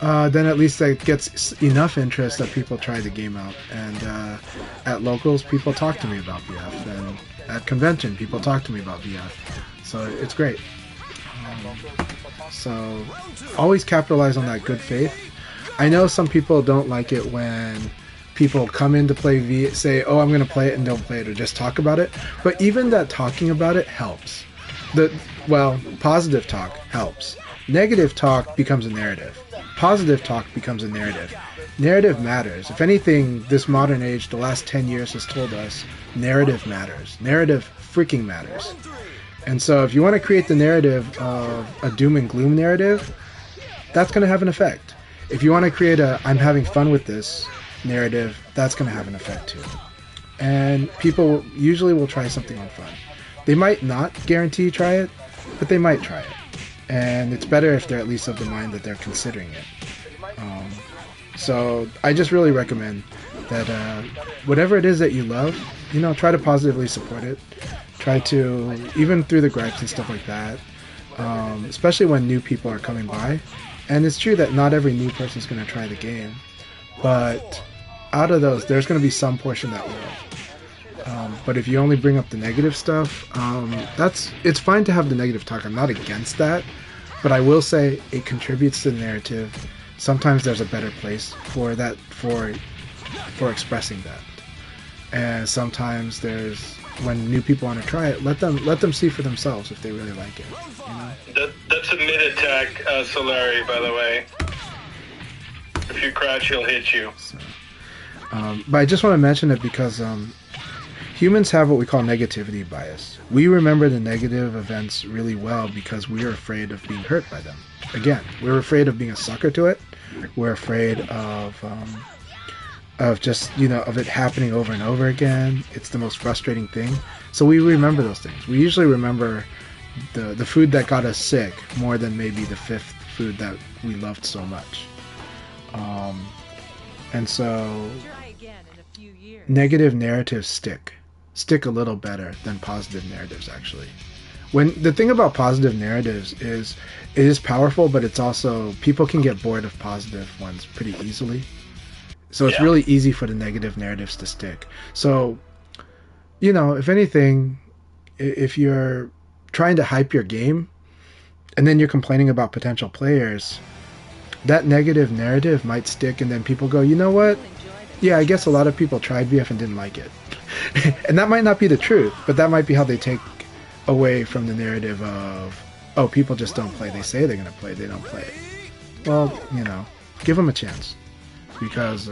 S1: then at least that gets enough interest that people try the game out. And at locals, people talk to me about VF, and at convention, people talk to me about VF. So it's great. So always capitalize on that good faith. I know some people don't like it when people come in to play say, "Oh, I'm going to play it," and don't play it or just talk about it. But even that talking about it helps. Positive talk helps. Negative talk becomes a narrative. Positive talk becomes a narrative. Narrative matters. If anything, this modern age, the last 10 years has told us narrative matters. Narrative freaking matters. And so if you want to create the narrative of a doom and gloom narrative, that's going to have an effect. If you want to create a I'm having fun with this narrative, that's going to have an effect too. And people usually will try something on fun. They might not guarantee try it, but they might try it. And it's better if they're at least of the mind that they're considering it. So I just really recommend that whatever it is that you love, try to positively support it. Try to, even through the gripes and stuff like that, especially when new people are coming by. And it's true that not every new person is going to try the game, but out of those, there's going to be some portion that will. But if you only bring up the negative stuff, it's fine to have the negative talk. I'm not against that, but I will say it contributes to the narrative. Sometimes there's a better place for that, for expressing that. And sometimes when new people want to try it, let them see for themselves if they really like it.
S3: That's a mid-attack, Solari, by the way. If you crouch, he'll hit you.
S1: So, but I just want to mention it because humans have what we call negativity bias. We remember the negative events really well because we're afraid of being hurt by them. Again, we're afraid of being a sucker to it. We're afraid of just, of it happening over and over again. It's the most frustrating thing. So we remember those things. We usually remember the food that got us sick more than maybe the fifth food that we loved so much. And so negative narratives stick a little better than positive narratives, actually. When the thing about positive narratives is it is powerful, but it's also, people can get bored of positive ones pretty easily. So it's really easy for the negative narratives to stick. So, if anything, if you're trying to hype your game and then you're complaining about potential players, that negative narrative might stick, and then people go, you know what? Yeah, I guess a lot of people tried VF and didn't like it. And that might not be the truth, but that might be how they take away from the narrative of, oh, people just don't play. They say they're going to play, they don't play. Well, give them a chance. Because,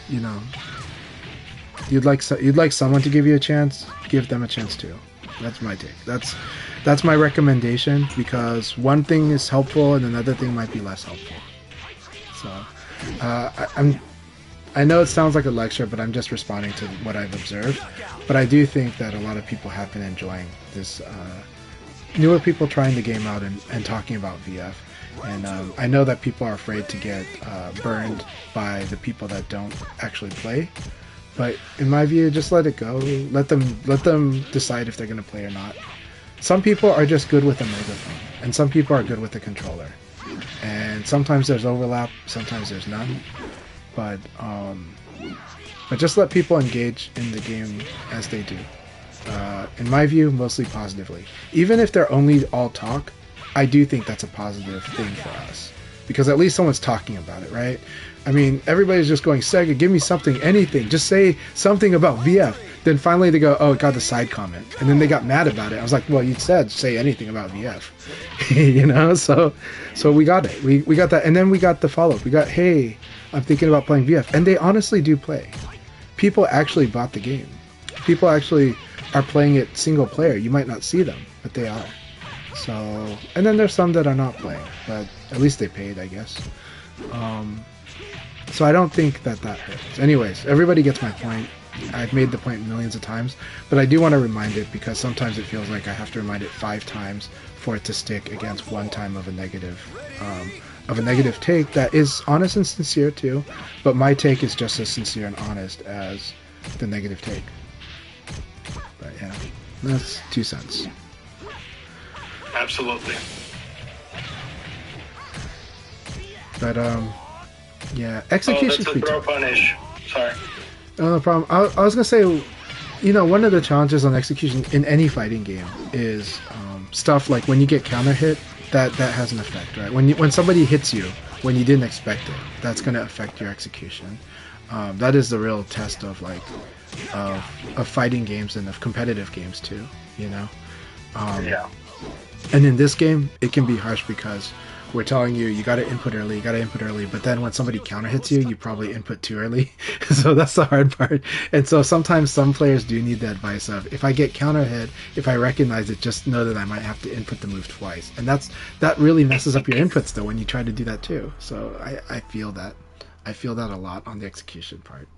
S1: you'd like someone to give you a chance, give them a chance too. That's my take. That's my recommendation, because one thing is helpful and another thing might be less helpful. So, I know it sounds like a lecture, but I'm just responding to what I've observed. But I do think that a lot of people have been enjoying this, newer people trying the game out and talking about VF. And I know that people are afraid to get burned by the people that don't actually play. But in my view, just let it go. Let them decide if they're going to play or not. Some people are just good with a megaphone, and some people are good with a controller. And sometimes there's overlap, sometimes there's none. But just let people engage in the game as they do. In my view, mostly positively. Even if they're only all talk, I do think that's a positive thing for us. Because at least someone's talking about it, right? I mean, everybody's just going, Sega, give me something, anything. Just say something about VF. Then finally they go, oh, it got the side comment. And then they got mad about it. I was like, well, you said say anything about VF. So we got it. We got that. And then we got the follow-up. We got, hey, I'm thinking about playing VF. And they honestly do play. People actually bought the game. People actually are playing it single player. You might not see them, but they are. So, and then there's some that are not playing, but at least they paid, I guess. So I don't think that hurts. Anyways, everybody gets my point. I've made the point millions of times, but I do want to remind it because sometimes it feels like I have to remind it 5 times for it to stick against one time of a negative take that is honest and sincere too, but my take is just as sincere and honest as the negative take. But yeah, that's 2 cents.
S3: Absolutely.
S1: But yeah, execution.
S3: Oh, that's a throw punish. Sorry.
S1: Oh, no problem. I was gonna say, you know, one of the challenges on execution in any fighting game is stuff like when you get counter hit, that has an effect, right? When somebody hits you when you didn't expect it, that's gonna affect your execution. That is the real test of like of fighting games and of competitive games too, you know.
S3: Yeah.
S1: And in this game, it can be harsh because we're telling you got to input early, but then when somebody counter hits you, you probably input too early. So that's the hard part. And so sometimes some players do need the advice of, if I get counter hit, if I recognize it, just know that I might have to input the move twice. And that really messes up your inputs though when you try to do that too. So I feel that. I feel that a lot on the execution part.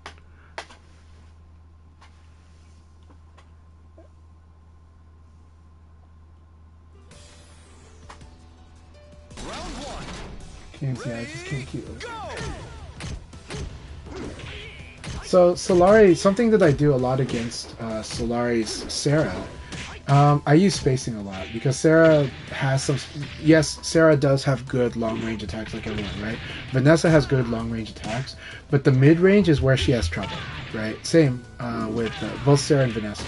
S1: I just can't keep it. So Solari, something that I do a lot against Solari's Sarah, I use spacing a lot because Sarah has some. Yes, Sarah does have good long range attacks like everyone, right? Vanessa has good long range attacks, but the mid range is where she has trouble, right? Same with both Sarah and Vanessa.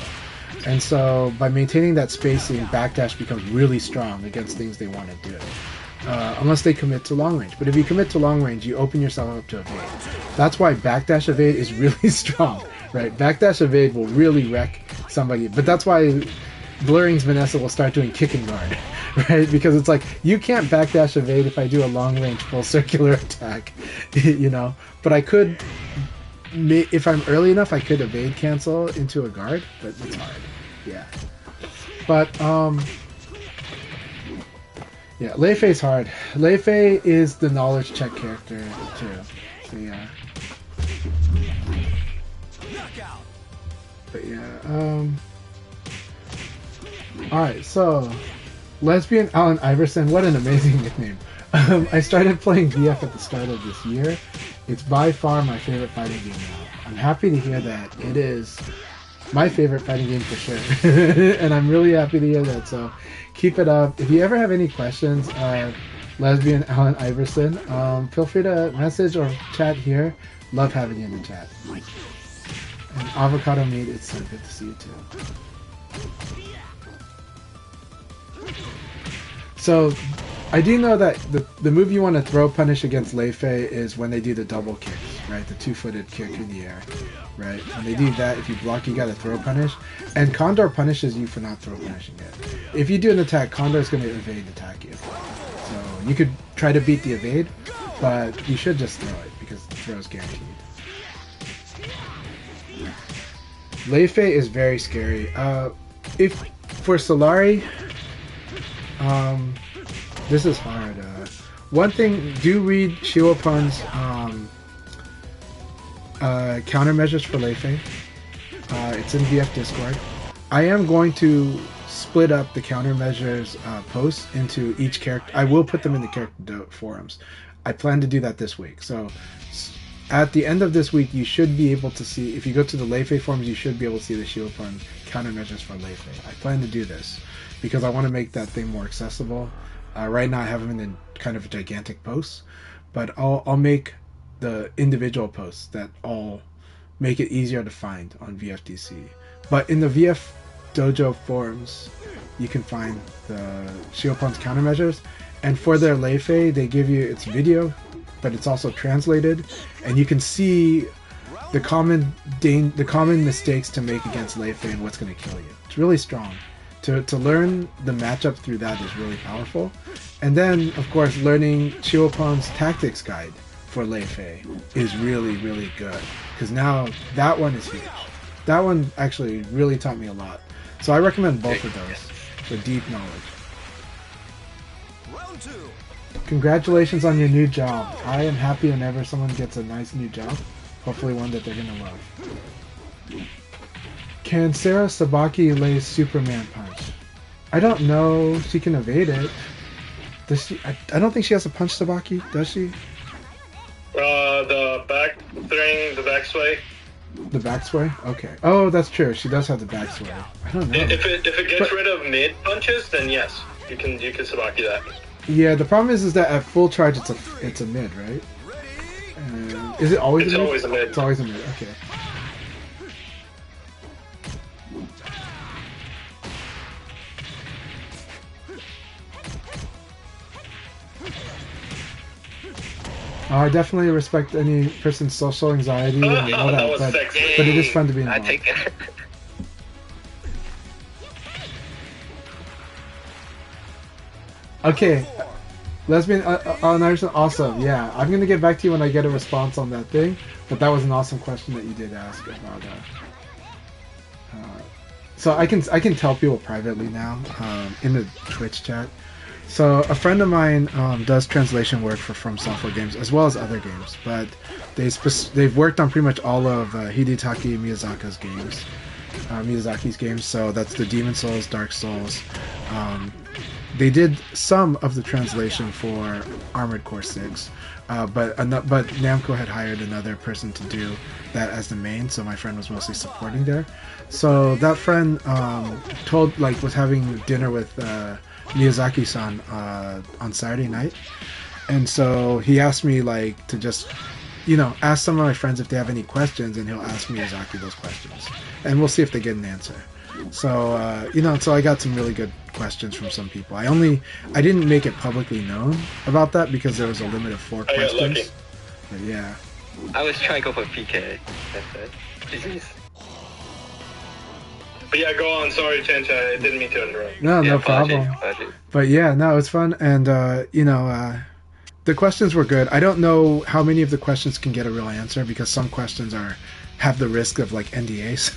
S1: And so by maintaining that spacing, backdash becomes really strong against things they want to do. Unless they commit to long range. But if you commit to long range, you open yourself up to evade. That's why backdash evade is really strong, right? Backdash evade will really wreck somebody. But that's why Blurring's Vanessa will start doing kick and guard, right? Because it's like, you can't backdash evade if I do a long range full circular attack, you know? But I could, if I'm early enough, I could evade cancel into a guard, but it's hard. Yeah. But, yeah, Lei Fei's hard. Lei Fei is the knowledge check character too. So yeah. But yeah, alright, so Lesbian Allen Iverson, what an amazing nickname. I started playing VF at the start of this year. It's by far my favorite fighting game now. I'm happy to hear that it is my favorite fighting game for sure. And I'm really happy to hear that, so keep it up. If you ever have any questions, Lesbian Allen Iverson, feel free to message or chat here. Love having you in the chat. And Avocado Meat, it's so good to see you too. So, I do know that the move you want to throw punish against Lei Fei is when they do the double kicks, right? The 2-footed kick in the air, right? When they do that, if you block, you got to throw punish. And Condor punishes you for not throw punishing it. If you do an attack, Condor's going to evade attack you. So you could try to beat the evade, but you should just throw it because the throw is guaranteed. Lei Fei is very scary. If for Solari, this is hard. One thing, do read Shiopun's countermeasures for Lei Fei. It's in VF Discord. I am going to split up the countermeasures posts into each character. I will put them in the character forums. I plan to do that this week. So at the end of this week, you should be able to see, if you go to the Lei Fei forums, you should be able to see the Shiopun countermeasures for Lei Fei. I plan to do this because I want to make that thing more accessible. Right now I have them in kind of gigantic posts, but I'll make the individual posts that all make it easier to find on VFDC. But in the VF Dojo forums, you can find the Shiopun's countermeasures, and for their Lei Fei, they give you its video, but it's also translated, and you can see the common mistakes to make against Lei Fei and what's going to kill you. It's really strong. To learn the matchup through that is really powerful. And then, of course, learning Shiopun's tactics guide for Lei Fei is really, really good. Because now, that one is huge. That one actually really taught me a lot. So I recommend both of those for deep knowledge.
S2: Round 2.
S1: Congratulations on your new job. I am happy whenever someone gets a nice new job. Hopefully one that they're going to love. Can Sarah Sabaki lay Superman punch? I don't know. She can evade it. Does she? I don't think she has a punch Sabaki, does she?
S3: The back thing, the back sway.
S1: The back sway? Okay. Oh, that's true. She does have the back sway. I don't know.
S3: If it gets rid of mid punches, then yes, you can Sabaki that.
S1: Yeah, the problem is that at full charge it's a mid, right? Is it always
S3: It's
S1: a mid?
S3: always a mid.
S1: It's always a mid. Okay. Oh, I definitely respect any person's social anxiety and all
S3: That
S1: that,
S3: was
S1: but
S3: sexy.
S1: it is fun to be
S4: I
S1: involved.
S4: take it.
S1: Okay, lesbian Anderson, awesome. Yeah, I'm gonna get back to you when I get a response on that thing. But that was an awesome question that you did ask about. So I can tell people privately now in the Twitch chat. So a friend of mine does translation work for From Software games as well as other games, but they've worked on pretty much all of Hidetaka Miyazaki's games. So that's the Demon Souls, Dark Souls. They did some of the translation for Armored Core 6, but Namco had hired another person to do that as the main, so my friend was mostly supporting there. So that friend was having dinner with Miyazaki-san on Saturday night, and so he asked me to just ask some of my friends if they have any questions, and he'll ask Miyazaki those questions, and we'll see if they get an answer. So so I got some really good questions from some people. I didn't make it publicly known about that because there was a limit of 4
S3: I got lucky.
S1: questions. But yeah.
S4: I was trying to go for PK. That's it. Jeez.
S3: But yeah, go on. Sorry, Chencha. I didn't mean to interrupt.
S1: No,
S4: Yeah,
S1: no
S4: apologies,
S1: problem.
S4: apologies.
S1: But yeah, no, it was fun, and the questions were good. I don't know how many of the questions can get a real answer because some questions have the risk of NDAs,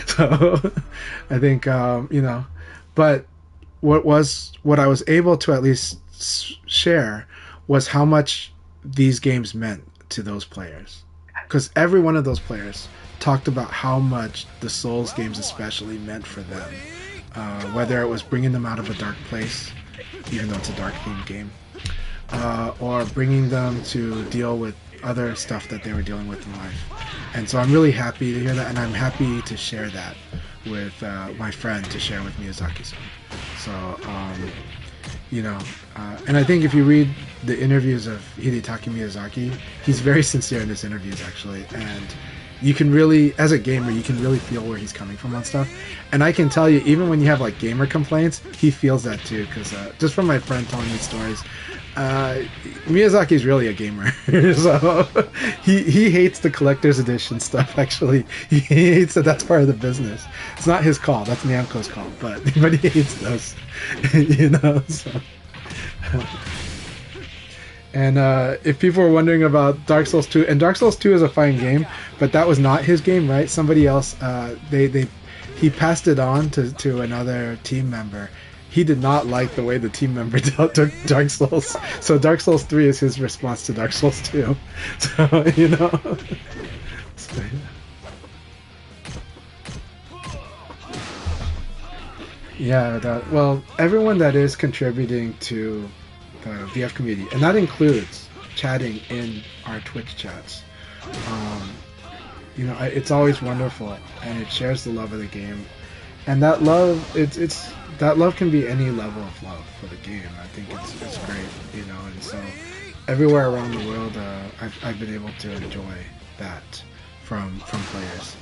S1: So I think but what I was able to at least share was how much these games meant to those players, because every one of those players talked about how much the Souls games especially meant for them, whether it was bringing them out of a dark place, even though it's a dark themed game, or bringing them to deal with other stuff that they were dealing with in life. And so I'm really happy to hear that, and I'm happy to share that with my friend, to share with Miyazaki-san. So and I think if you read the interviews of Hidetaka Miyazaki, he's very sincere in his interviews actually, and you can really, as a gamer, you can really feel where he's coming from on stuff. And I can tell you, even when you have gamer complaints, he feels that too, because just from my friend telling me stories, Miyazaki's really a gamer. So he hates the collector's edition stuff, actually. He hates that's part of the business. It's not his call, that's Namco's call, but he hates those. So. And if people were wondering about Dark Souls 2, and Dark Souls 2 is a fine game, but that was not his game, right? Somebody else, he passed it on to another team member. He did not like the way the team member took Dark Souls, so Dark Souls 3 is his response to Dark Souls 2. So, So, yeah, everyone that is contributing to the VF community, and that includes chatting in our Twitch chats. It's always wonderful, and it shares the love of the game, and that love, that love can be any level of love for the game. I think it's great, and so everywhere around the world, I've been able to enjoy that from players,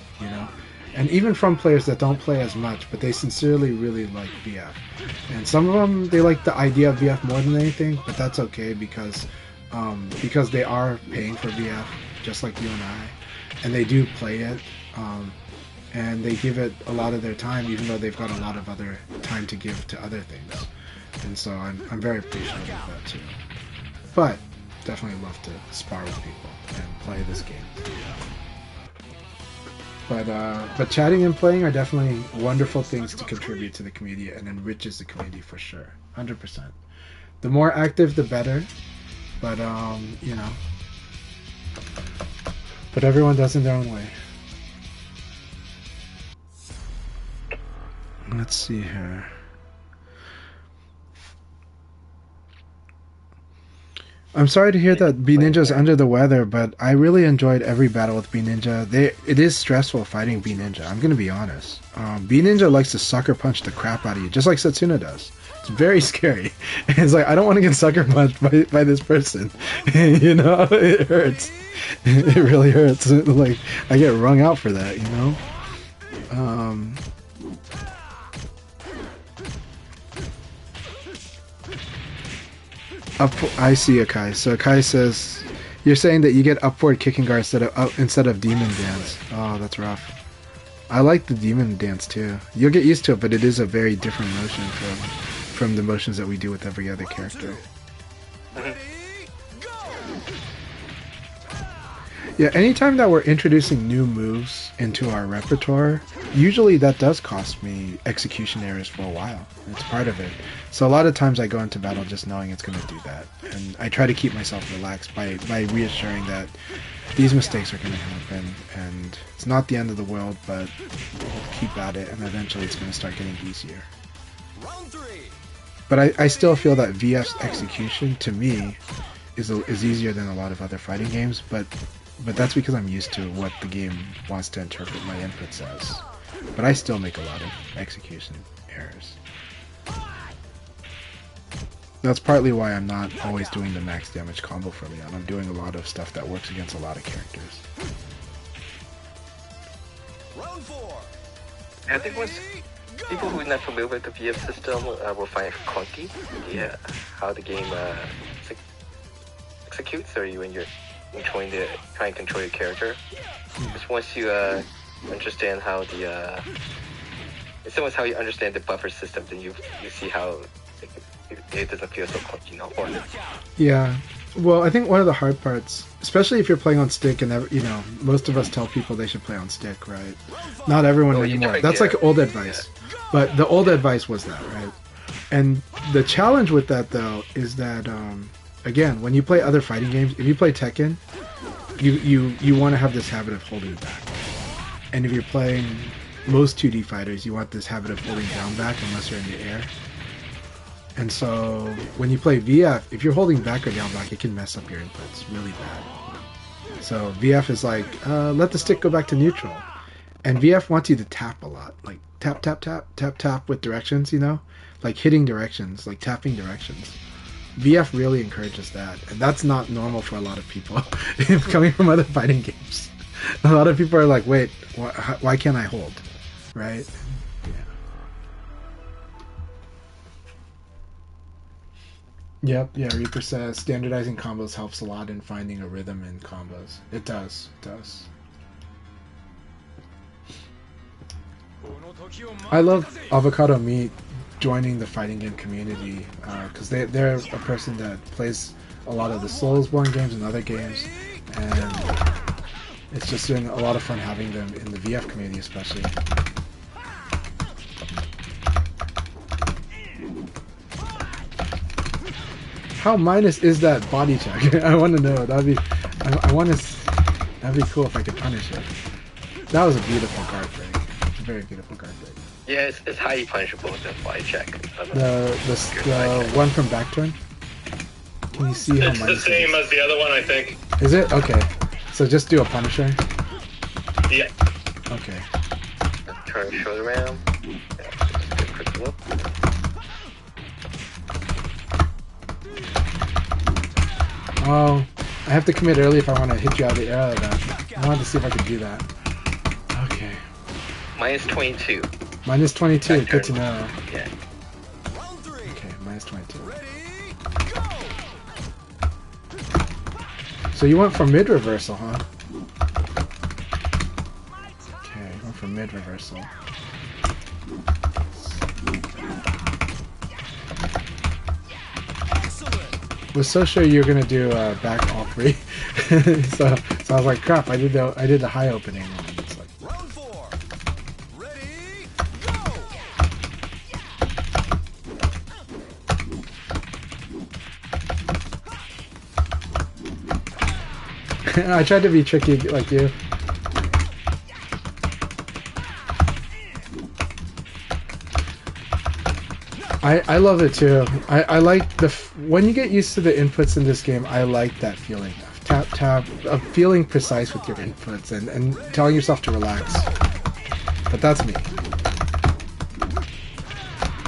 S1: and even from players that don't play as much, but they sincerely really like VF. And some of them, they like the idea of VF more than anything, but that's okay because they are paying for VF, just like you and I, and they do play it, and they give it a lot of their time, even though they've got a lot of other time to give to other things. And so I'm very appreciative of that too. But definitely love to spar with people and play this game. But chatting and playing are definitely wonderful things to contribute to the community and enriches the community for sure, 100%. The more active, the better. But but everyone does in their own way. Let's see here. I'm sorry to hear that B Ninja's under the weather, but I really enjoyed every battle with B Ninja. It is stressful fighting B Ninja. I'm gonna be honest. B Ninja likes to sucker punch the crap out of you, just like Setsuna does. It's very scary. It's like I don't want to get sucker punched by this person. You know, it hurts. It really hurts. Like I get wrung out for that. You know. I see Akai. So Akai says, you're saying that you get upward kicking guard instead of demon dance. Oh, that's rough. I like the demon dance too. You'll get used to it, but it is a very different motion from the motions that we do with every other character. Yeah, anytime that we're introducing new moves into our repertoire, usually that does cost me execution errors for a while. It's part of it. So a lot of times I go into battle just knowing it's going to do that. And I try to keep myself relaxed by reassuring that these mistakes are going to happen. And it's not the end of the world, but we'll keep at it. And eventually it's going to start getting easier. But I still feel that VF's execution, to me, is easier than a lot of other fighting games. But that's because I'm used to what the game wants to interpret my inputs as. But I still make a lot of execution errors. That's partly why I'm not always doing the max damage combo from Leon. I'm doing a lot of stuff that works against a lot of characters.
S4: I think once people who are not familiar with the VF system will find it clunky. Yeah, how the game executes, or when you're trying to control your character. Just once you understand how it's almost how you understand the buffer system, then you see how it doesn't feel so clunky no more.
S1: Yeah. Well, I think one of the hard parts, especially if you're playing on stick, and most of us tell people they should play on stick, right? Not everyone anymore. That's like old advice. Yeah. But the old advice was that, right? And the challenge with that, though, is that again, when you play other fighting games, if you play Tekken, you want to have this habit of holding back. And if you're playing most 2D fighters, you want this habit of holding down back unless you're in the air. And so when you play VF, if you're holding back or down back, it can mess up your inputs really bad. So VF is like, let the stick go back to neutral. And VF wants you to tap a lot. Like tap, tap, tap, tap, tap with directions, like hitting directions, like tapping directions. VF really encourages that, and that's not normal for a lot of people coming from other fighting games. A lot of people are like, wait, why can't I hold? Right? Yeah. Yep, Reaper says standardizing combos helps a lot in finding a rhythm in combos. It does. I love Avocado Meat joining the fighting game community because they're a person that plays a lot of the Soulsborne games and other games, and it's just been a lot of fun having them in the VF community especially. How minus is that body check? I want to know. That'd be cool if I could punish it. That was a beautiful card break. A very beautiful card break.
S4: Yeah, it's highly punishable with the body check.
S1: The one from Backturn? Can you see how
S3: it's the same as the other one, I think.
S1: Is it? Okay. So just do a Punisher?
S3: Yeah.
S1: Okay.
S4: Turn shoulder around. Yeah, just do a quick look.
S1: Oh, I have to commit early if I want to hit you out of the air like that. I wanted to see if I could do that. Okay.
S4: Minus 22.
S1: Minus 22, good to know.
S4: Yeah.
S1: Okay, minus 22. So you went for mid reversal, huh? Okay, went for mid reversal. Was so sure you were gonna do back all three, so I was like, crap! I did the high opening. And it's like,
S2: Round 4. Ready, go!
S1: I tried to be tricky like you. I love it too. I like when you get used to the inputs in this game. I like that feeling of tap tap, of feeling precise with your inputs and telling yourself to relax. But that's me.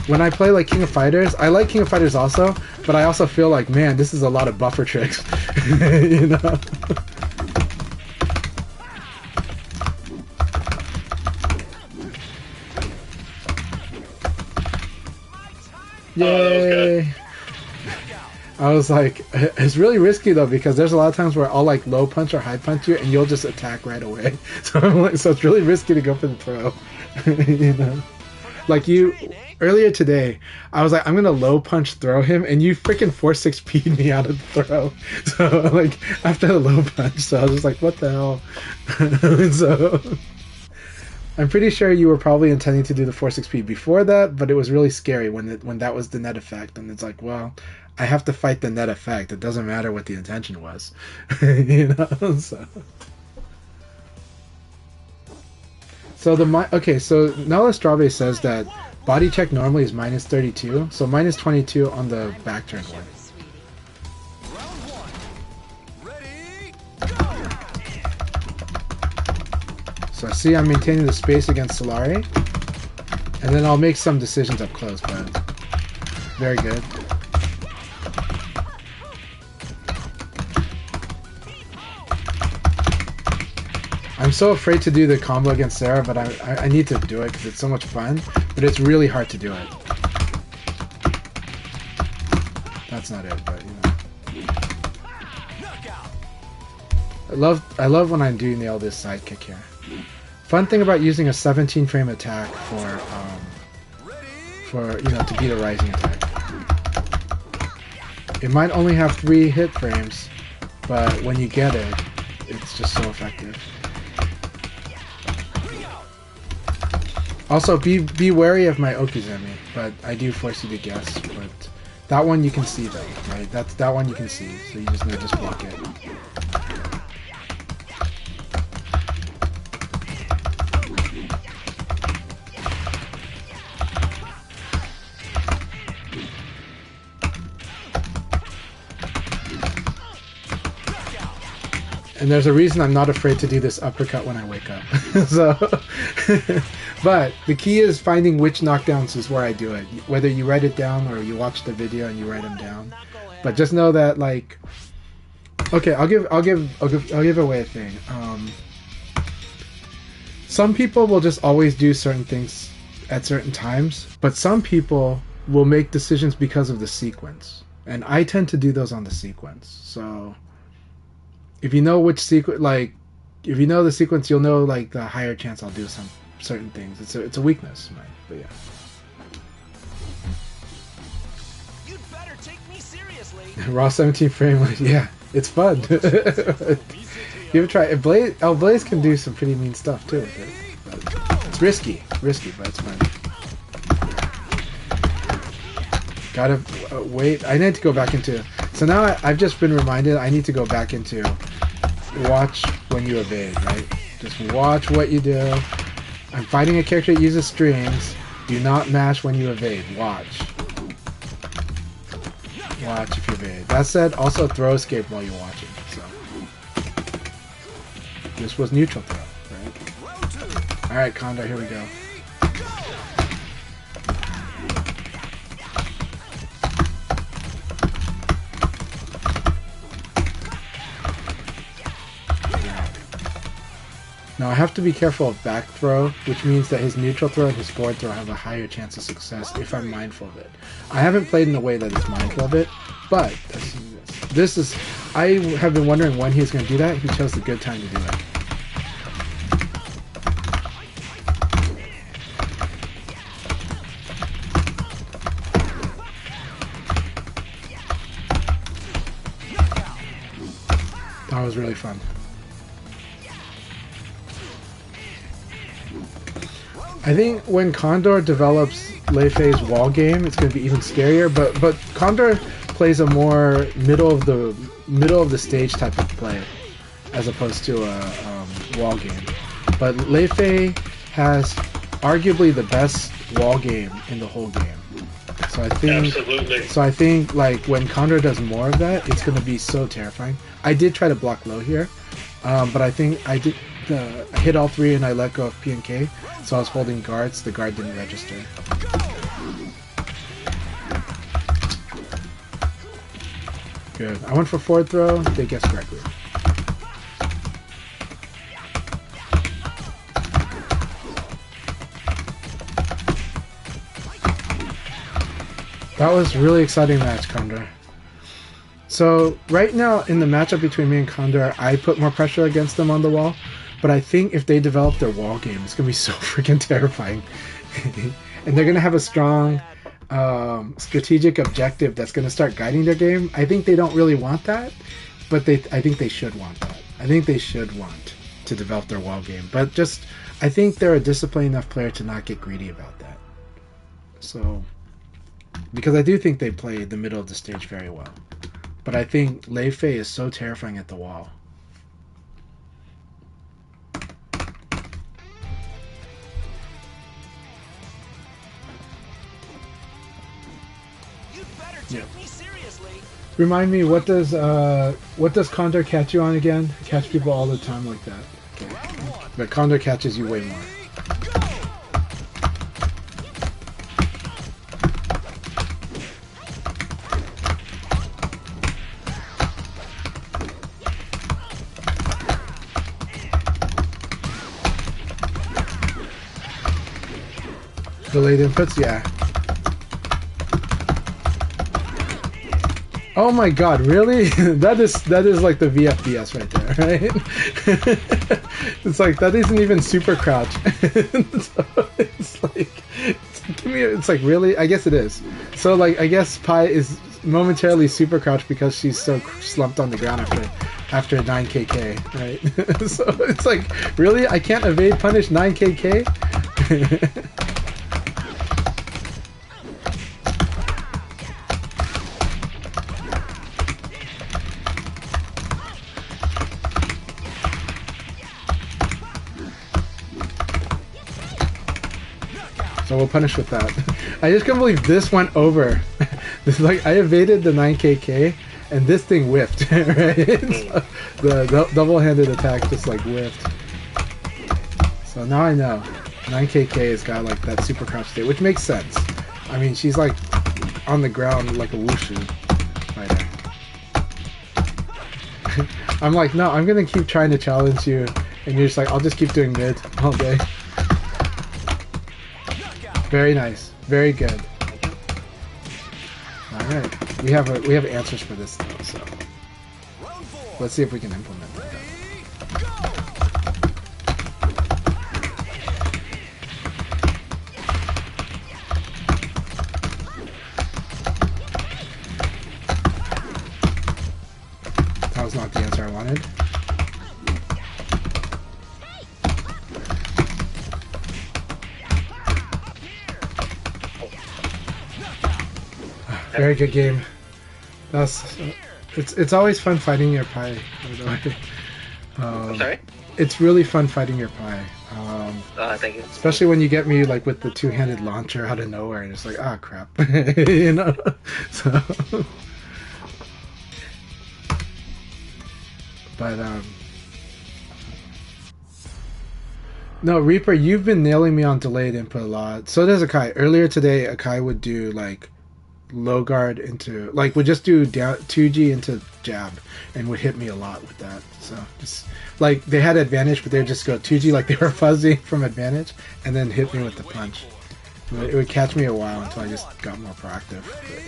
S1: When I play like King of Fighters, I like King of Fighters also, but I also feel like, man, this is a lot of buffer tricks, you know. Yay! I was like, it's really risky though because there's a lot of times where I'll like low punch or high punch you and you'll just attack right away. So I'm like, so it's really risky to go for the throw. You know, like you earlier today, I was like, I'm gonna low punch throw him, and you freaking 4-6P'd me out of the throw. So like after the low punch, so I was just like, what the hell? So. I'm pretty sure you were probably intending to do the 4-6P before that, but it was really scary when that was the net effect, and it's like, well, I have to fight the net effect. It doesn't matter what the intention was, you know. So okay. So Nala Strave says that body check normally is -32, so -22 on the back turn one. So see, I'm maintaining the space against Solari, and then I'll make some decisions up close, but very good. I'm so afraid to do the combo against Sarah, but I need to do it because it's so much fun, but it's really hard to do it. That's not it, but you know. I love when I do nail this side kick here. Fun thing about using a 17 frame attack for you know, to beat a rising attack. It might only have 3 hit frames, but when you get it, it's just so effective. Also, be wary of my Okizumi, but I do force you to guess. But that one you can see though, right? That one you can see, so you just need to just block it. And there's a reason I'm not afraid to do this uppercut when I wake up. So, but the key is finding which knockdowns is where I do it. Whether you write it down or you watch the video and you write them down. But just know that, like, okay, I'll give away a thing. Some people will just always do certain things at certain times, but some people will make decisions because of the sequence, and I tend to do those on the sequence. So. If you know which sequence, like, if you know the sequence, you'll know, like, the higher chance I'll do some certain things. It's a weakness, right? But yeah.
S2: You'd better take me seriously.
S1: Raw 17 frame, yeah, it's fun. You ever try it? Blaze can do some pretty mean stuff too with it. But it's risky, but it's fun. Gotta wait. I need to go back into. So now I've just been reminded I need to go back into watch when you evade, right? Just watch what you do. I'm fighting a character that uses strings. Do not mash when you evade. Watch. Watch if you evade. That said, also throw escape while you're watching. So this was neutral throw, right? Alright, Condor, here we go. Now I have to be careful of back throw, which means that his neutral throw and his forward throw have a higher chance of success if I'm mindful of it. I haven't played in a way that is mindful of it, but this is... I have been wondering when he's going to do that. He chose the good time to do it. That was really fun. I think when Condor develops Lei Fei's wall game, it's going to be even scarier. But Condor plays a more middle of the stage type of play, as opposed to a wall game. But Lei Fei has arguably the best wall game in the whole game. So I think,
S3: Absolutely.
S1: so I think like when Condor does more of that, it's gonna be so terrifying. I did try to block low here, but I think I did. I hit all three and I let go of P and K, so I was holding guards. The guard didn't register. Good. I went for forward throw. They guessed correctly. That was really exciting match, Condor. So right now in the matchup between me and Condor, I put more pressure against them on the wall, but I think if they develop their wall game, it's gonna be so freaking terrifying, and they're gonna have a strong strategic objective that's gonna start guiding their game. I think they don't really want that, but I think they should want that. I think they should want to develop their wall game, but just I think they're a disciplined enough player to not get greedy about that. So. Because I do think they play the middle of the stage very well. But I think Lei Fei is so terrifying at the wall.
S2: You'd better take me seriously.
S1: Remind me, what does Condor catch you on again? I catch people all the time like that. Okay. But Condor catches you way more. Delayed inputs, yeah. Oh my god, really? that is like the VF5US right there, right? It's like that isn't even super crouch. So it's like it's like really? I guess it is. So like I guess Pi is momentarily super crouch because she's so slumped on the ground after 9kk, right? So it's like really? I can't evade punish 9kk? So we'll punish with that. I just can't believe this went over. This like I evaded the 9kk and this thing whiffed, right? So the double-handed attack just like whiffed. So now I know 9kk has got like that super crouch state, which makes sense. I mean, she's like on the ground like a wushu fighter. I'm like, no, I'm gonna keep trying to challenge you, and you're just like, I'll just keep doing mid all day. Very nice. Very good. Alright. We have answers for this though, so let's see if we can implement that. That was not the answer I wanted. Very good game. It's always fun fighting your Pi, by the way.
S4: I'm sorry?
S1: It's really fun fighting your Pi.
S4: Thank you.
S1: Especially when you get me like with the two-handed launcher out of nowhere, and it's like, ah, crap, you know. So, but no, Reaper, you've been nailing me on delayed input a lot. So does Akai. Earlier today, Akai would do like low guard into like would just do down 2G into jab and would hit me a lot with that. So just like they had advantage, but they would just go 2G like they were fuzzy from advantage and then hit me with the punch. It would catch me a while until I just got more proactive. But,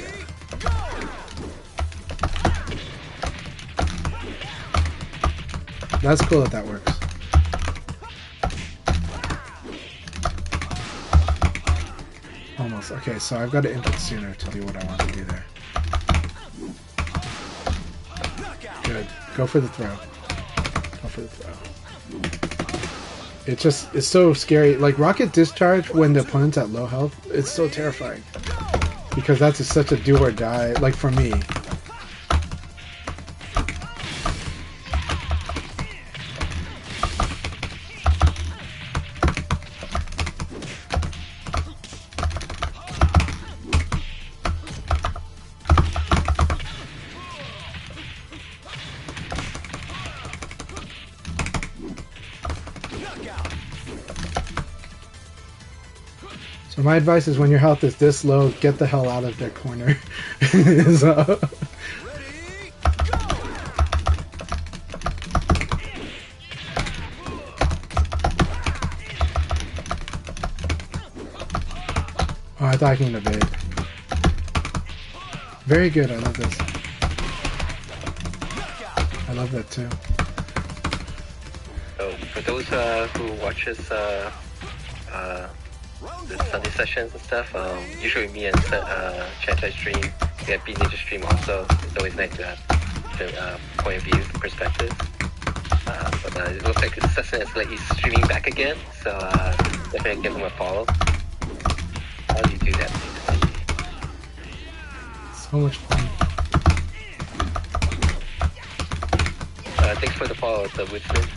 S1: yeah. That's cool that that works. Almost. Okay, so I've got to input sooner to do what I want to do there. Good. Go for the throw. Go for the throw. It's so scary. Like, rocket discharge when the opponent's at low health, it's so terrifying. Because that's such a do or die, like for me. So my advice is when your health is this low, get the hell out of their corner. So, oh, I thought I can evade. Very good, I love this. I love that too.
S4: So for those who watches the Sunday sessions and stuff, usually me and Chantai stream, we have B Ninja stream also. It's always nice to have the point of view perspective. But it looks like Cessna is like he's streaming back again, so definitely give him a follow. How do you do that?
S1: So much fun.
S4: Thanks for the follow, the Woodsman.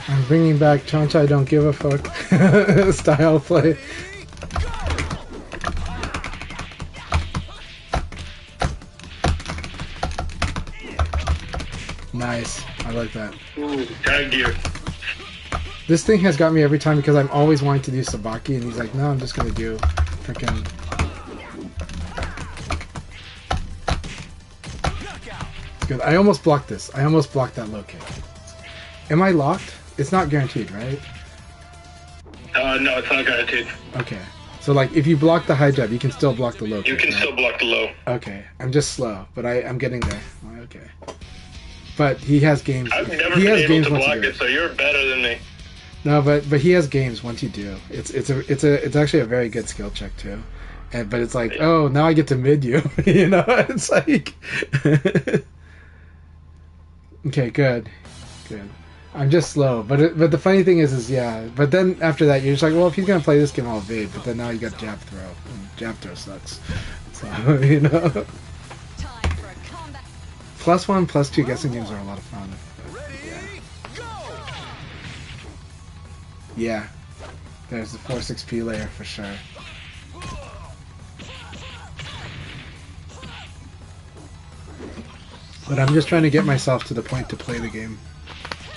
S1: I'm bringing back Chanchai don't give a fuck style play. Nice. I like that.
S3: Ooh, tag gear.
S1: This thing has got me every time because I'm always wanting to do Sabaki, and he's like, no, I'm just gonna do freaking. It's good. I almost blocked this. I almost blocked that low kick. Am I locked? It's not guaranteed, right?
S3: No, it's not guaranteed.
S1: Okay. So, like, if you block the high jab, you can still block the low kick.
S3: You can
S1: right?
S3: still block the low.
S1: Okay. I'm just slow, but I'm getting there. Okay. But he has games.
S3: I've never
S1: he
S3: been
S1: has
S3: able
S1: games
S3: to
S1: once you
S3: block
S1: do
S3: it, so you're better than me.
S1: No, but he has games once you do. It's actually a very good skill check too. But it's like, oh, now I get to mid you. You know, it's like okay, good. I'm just slow, but the funny thing is yeah. But then after that, you're just like, well, if he's gonna play this game, I'll evade. But then now you got jab throw. And jab throw sucks. So you know,
S5: Time for a combat.
S1: +1, +2 guessing games are a lot of fun. But, yeah. Yeah, there's the 4-6P layer for sure. But I'm just trying to get myself to the point to play the game.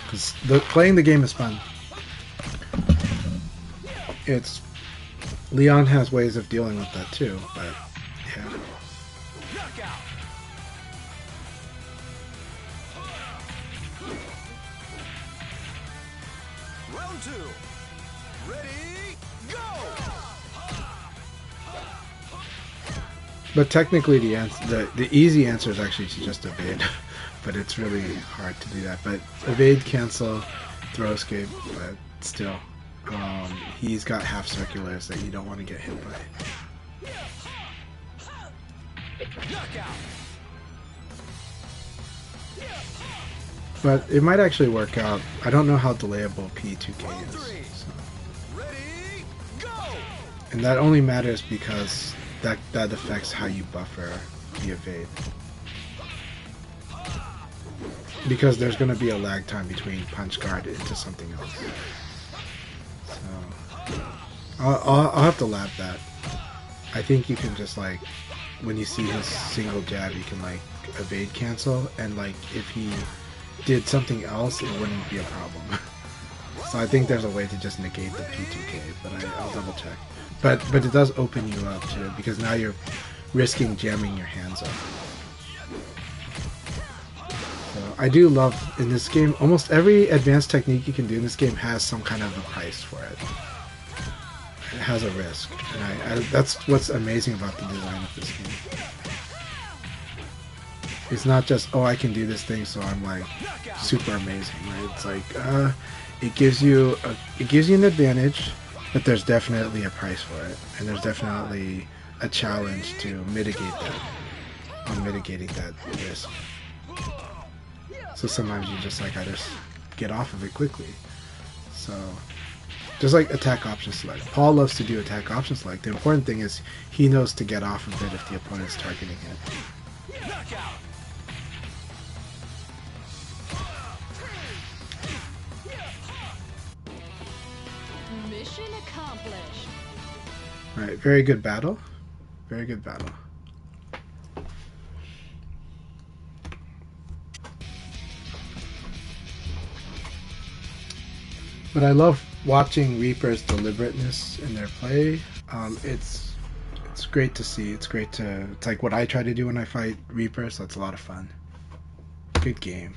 S1: Because playing the game is fun. Leon has ways of dealing with that too, but yeah.
S2: Round 2. Ready, go!
S1: But technically the easy answer is actually to just evade. But it's really hard to do that. But evade, cancel, throw escape, but still. He's got half circulars that you don't want to get hit by. But it might actually work out. I don't know how delayable P2K is. So.
S2: Ready, go!
S1: And that only matters because that affects how you buffer the evade. Because there's going to be a lag time between punch guard into something else. So I'll have to lab that. I think you can just like, when you see his single jab, you can like evade cancel, and like if he did something else, it wouldn't be a problem. So I think there's a way to just negate the P2K, but I'll double check. But it does open you up to it, because now you're risking jamming your hands up. So I do love, in this game, almost every advanced technique you can do in this game has some kind of a price for it. It has a risk, and that's what's amazing about the design of this game. It's not just, oh, I can do this thing, so I'm like super amazing, right? It's like it gives you an advantage, but there's definitely a price for it, and there's definitely a challenge to mitigate that, on mitigating that risk. So sometimes you just like, I just get off of it quickly. So just like attack option select. Paul loves to do attack option select. The important thing is he knows to get off of it if the opponent's targeting it.
S5: Mission accomplished.
S1: Alright, very good battle. Very good battle. But I love watching Reaper's deliberateness in their play. It's great to see. It's great to. It's like what I try to do when I fight Reaper, so it's a lot of fun. Good game.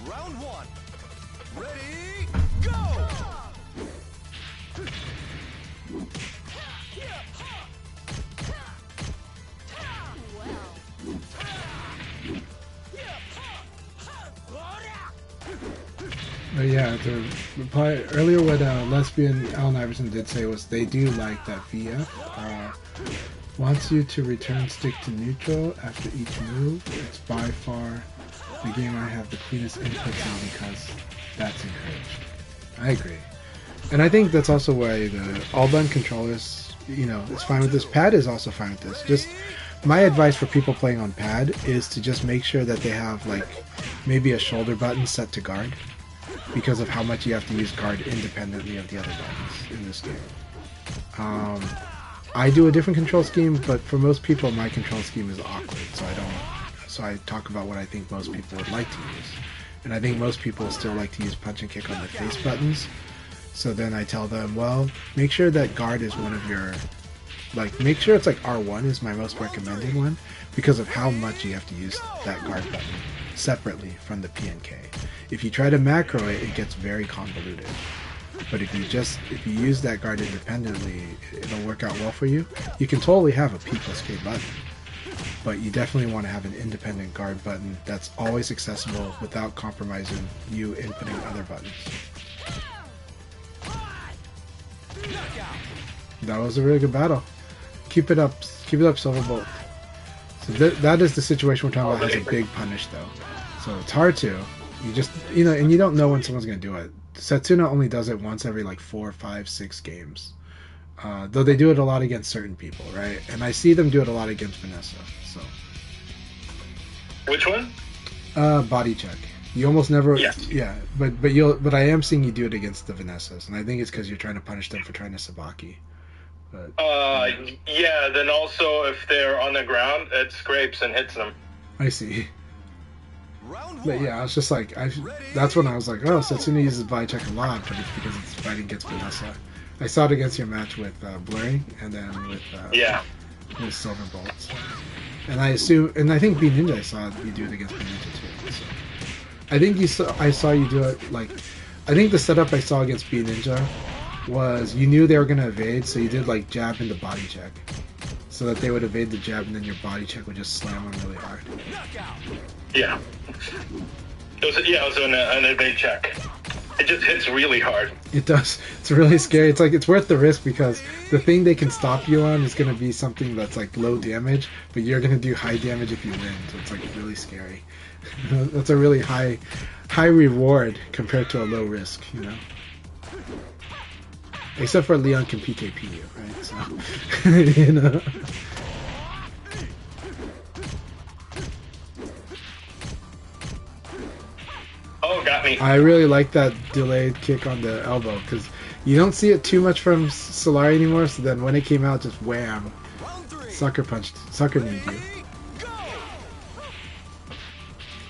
S2: Round one. Ready, go!
S1: But yeah, the reply earlier what lesbian Allen Iverson did say was they do like that VF wants you to return stick to neutral after each move. It's by far the game I have the cleanest inputs in because that's encouraged. I agree. And I think that's also why the all button controllers, you know, it's fine with this. Pad is also fine with this. Just my advice for people playing on pad is to just make sure that they have like maybe a shoulder button set to guard, because of how much you have to use guard independently of the other buttons in this game. I do a different control scheme, but for most people my control scheme is awkward, so I talk about what I think most people would like to use. And I think most people still like to use punch and kick on the face buttons. So then I tell them, well, make sure that guard is one of your, like, make sure it's like R1 is my most recommended one, because of how much you have to use that guard button separately from the P and K. If you try to macro it, it gets very convoluted. But if you use that guard independently, it'll work out well for you. You can totally have a P plus K button, but you definitely want to have an independent guard button that's always accessible without compromising you inputting other buttons. That was a really good battle. Keep it up, Silverbolt. So that is the situation we're talking about. Has a big punish though, so it's hard to. You just, you know, and you don't know when someone's gonna do it. Setsuna only does it once every like 4, 5, 6 games. Though they do it a lot against certain people, right? And I see them do it a lot against Vanessa. So.
S3: Which one?
S1: Body check. You almost never.
S3: Yeah.
S1: Yeah, but I am seeing you do it against the Vanessas, and I think it's because you're trying to punish them for trying to Sabaki. But,
S3: yeah. Then also if they're on the ground, it scrapes and hits them.
S1: I see.
S2: Round one.
S1: But yeah, I was just like, that's when I was like, oh, Setsuna uses body check a lot, but it's because it's fighting against Vanessa. I saw it against your match with Blurring, and then with Silverbolt. So. And I think B Ninja, I saw you do it against B Ninja too. So. I saw you do it like, I think the setup I saw against B Ninja was you knew they were gonna evade, so you did like jab into body check, so that they would evade the jab, and then your body check would just slam them really hard.
S3: Yeah. It was an evade check. It just hits really hard.
S1: It does. It's really scary. It's like it's worth the risk because the thing they can stop you on is going to be something that's like low damage, but you're going to do high damage if you win. So it's like really scary. That's a really high reward compared to a low risk, you know. Except for Leon can PKP you, right? So you know.
S3: Oh, got me.
S1: I really like that delayed kick on the elbow because you don't see it too much from Solari anymore. So then when it came out, just wham, sucker kneed you.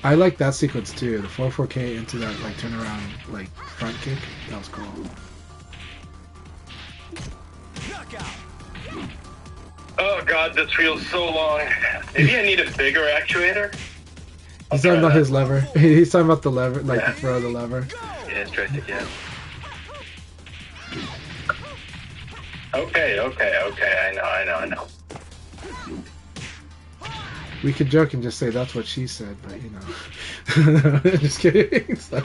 S1: I like that sequence too. The 4-4K into that like turnaround like front kick. That was cool.
S3: Oh god, this feels so long. Maybe I need a bigger actuator.
S1: He's talking about his lever. He's talking about the lever, like
S3: Yeah.
S1: the throw of the lever.
S4: Yeah, it's joystick, yeah.
S3: Okay. I know.
S1: We could joke and just say that's what she said, but you know, just kidding. So,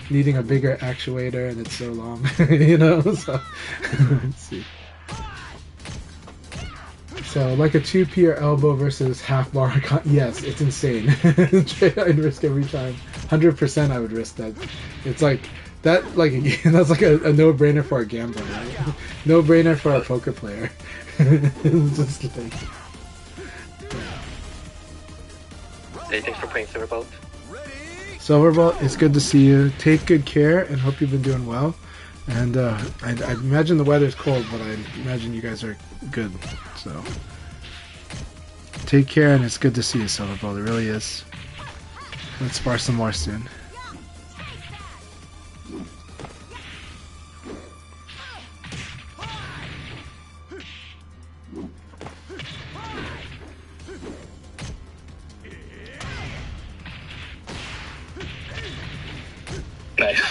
S1: needing a bigger actuator and it's so long, you know. So let's see. So like a 2P elbow versus half bar. Yes, it's insane. I'd risk every time. 100% I would risk that. It's like that. Like that's like a no-brainer for a gambler. Right? No-brainer for a poker player. Just like.
S4: Hey, thanks for playing Silverbolt.
S1: Silverbolt, it's good to see you. Take good care and hope you've been doing well. And I imagine the weather's cold, but I imagine you guys are good. So take care, and it's good to see you, Silverbolt. It really is. Let's spar some more soon.
S3: Nice.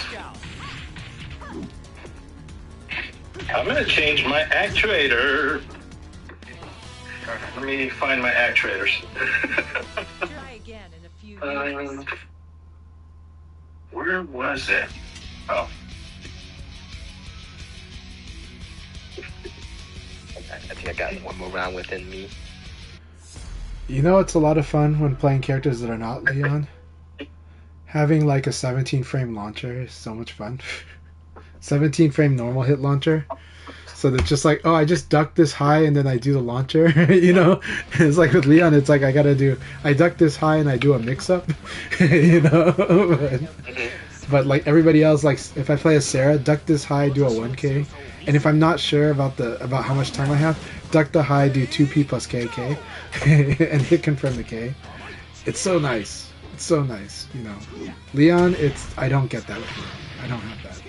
S3: I'm gonna change my actuator. Let me find my actuators.
S5: Try again in a few minutes.
S3: Where was it? Oh.
S4: I think I got one more round within me.
S1: You know, it's a lot of fun when playing characters that are not Leon. Having like a 17 frame launcher is so much fun. 17 frame normal hit launcher. So it's just like, oh, I just duck this high and then I do the launcher, you know? It's like with Leon, it's like I duck this high and I do a mix up, you know? But like everybody else, like if I play a Sarah, duck this high, do a 1K. And if I'm not sure about how much time I have, duck the high, do 2P plus KK, and hit confirm the K. It's so nice. It's so nice, you know. Leon, I don't get that with Leon. I don't have that.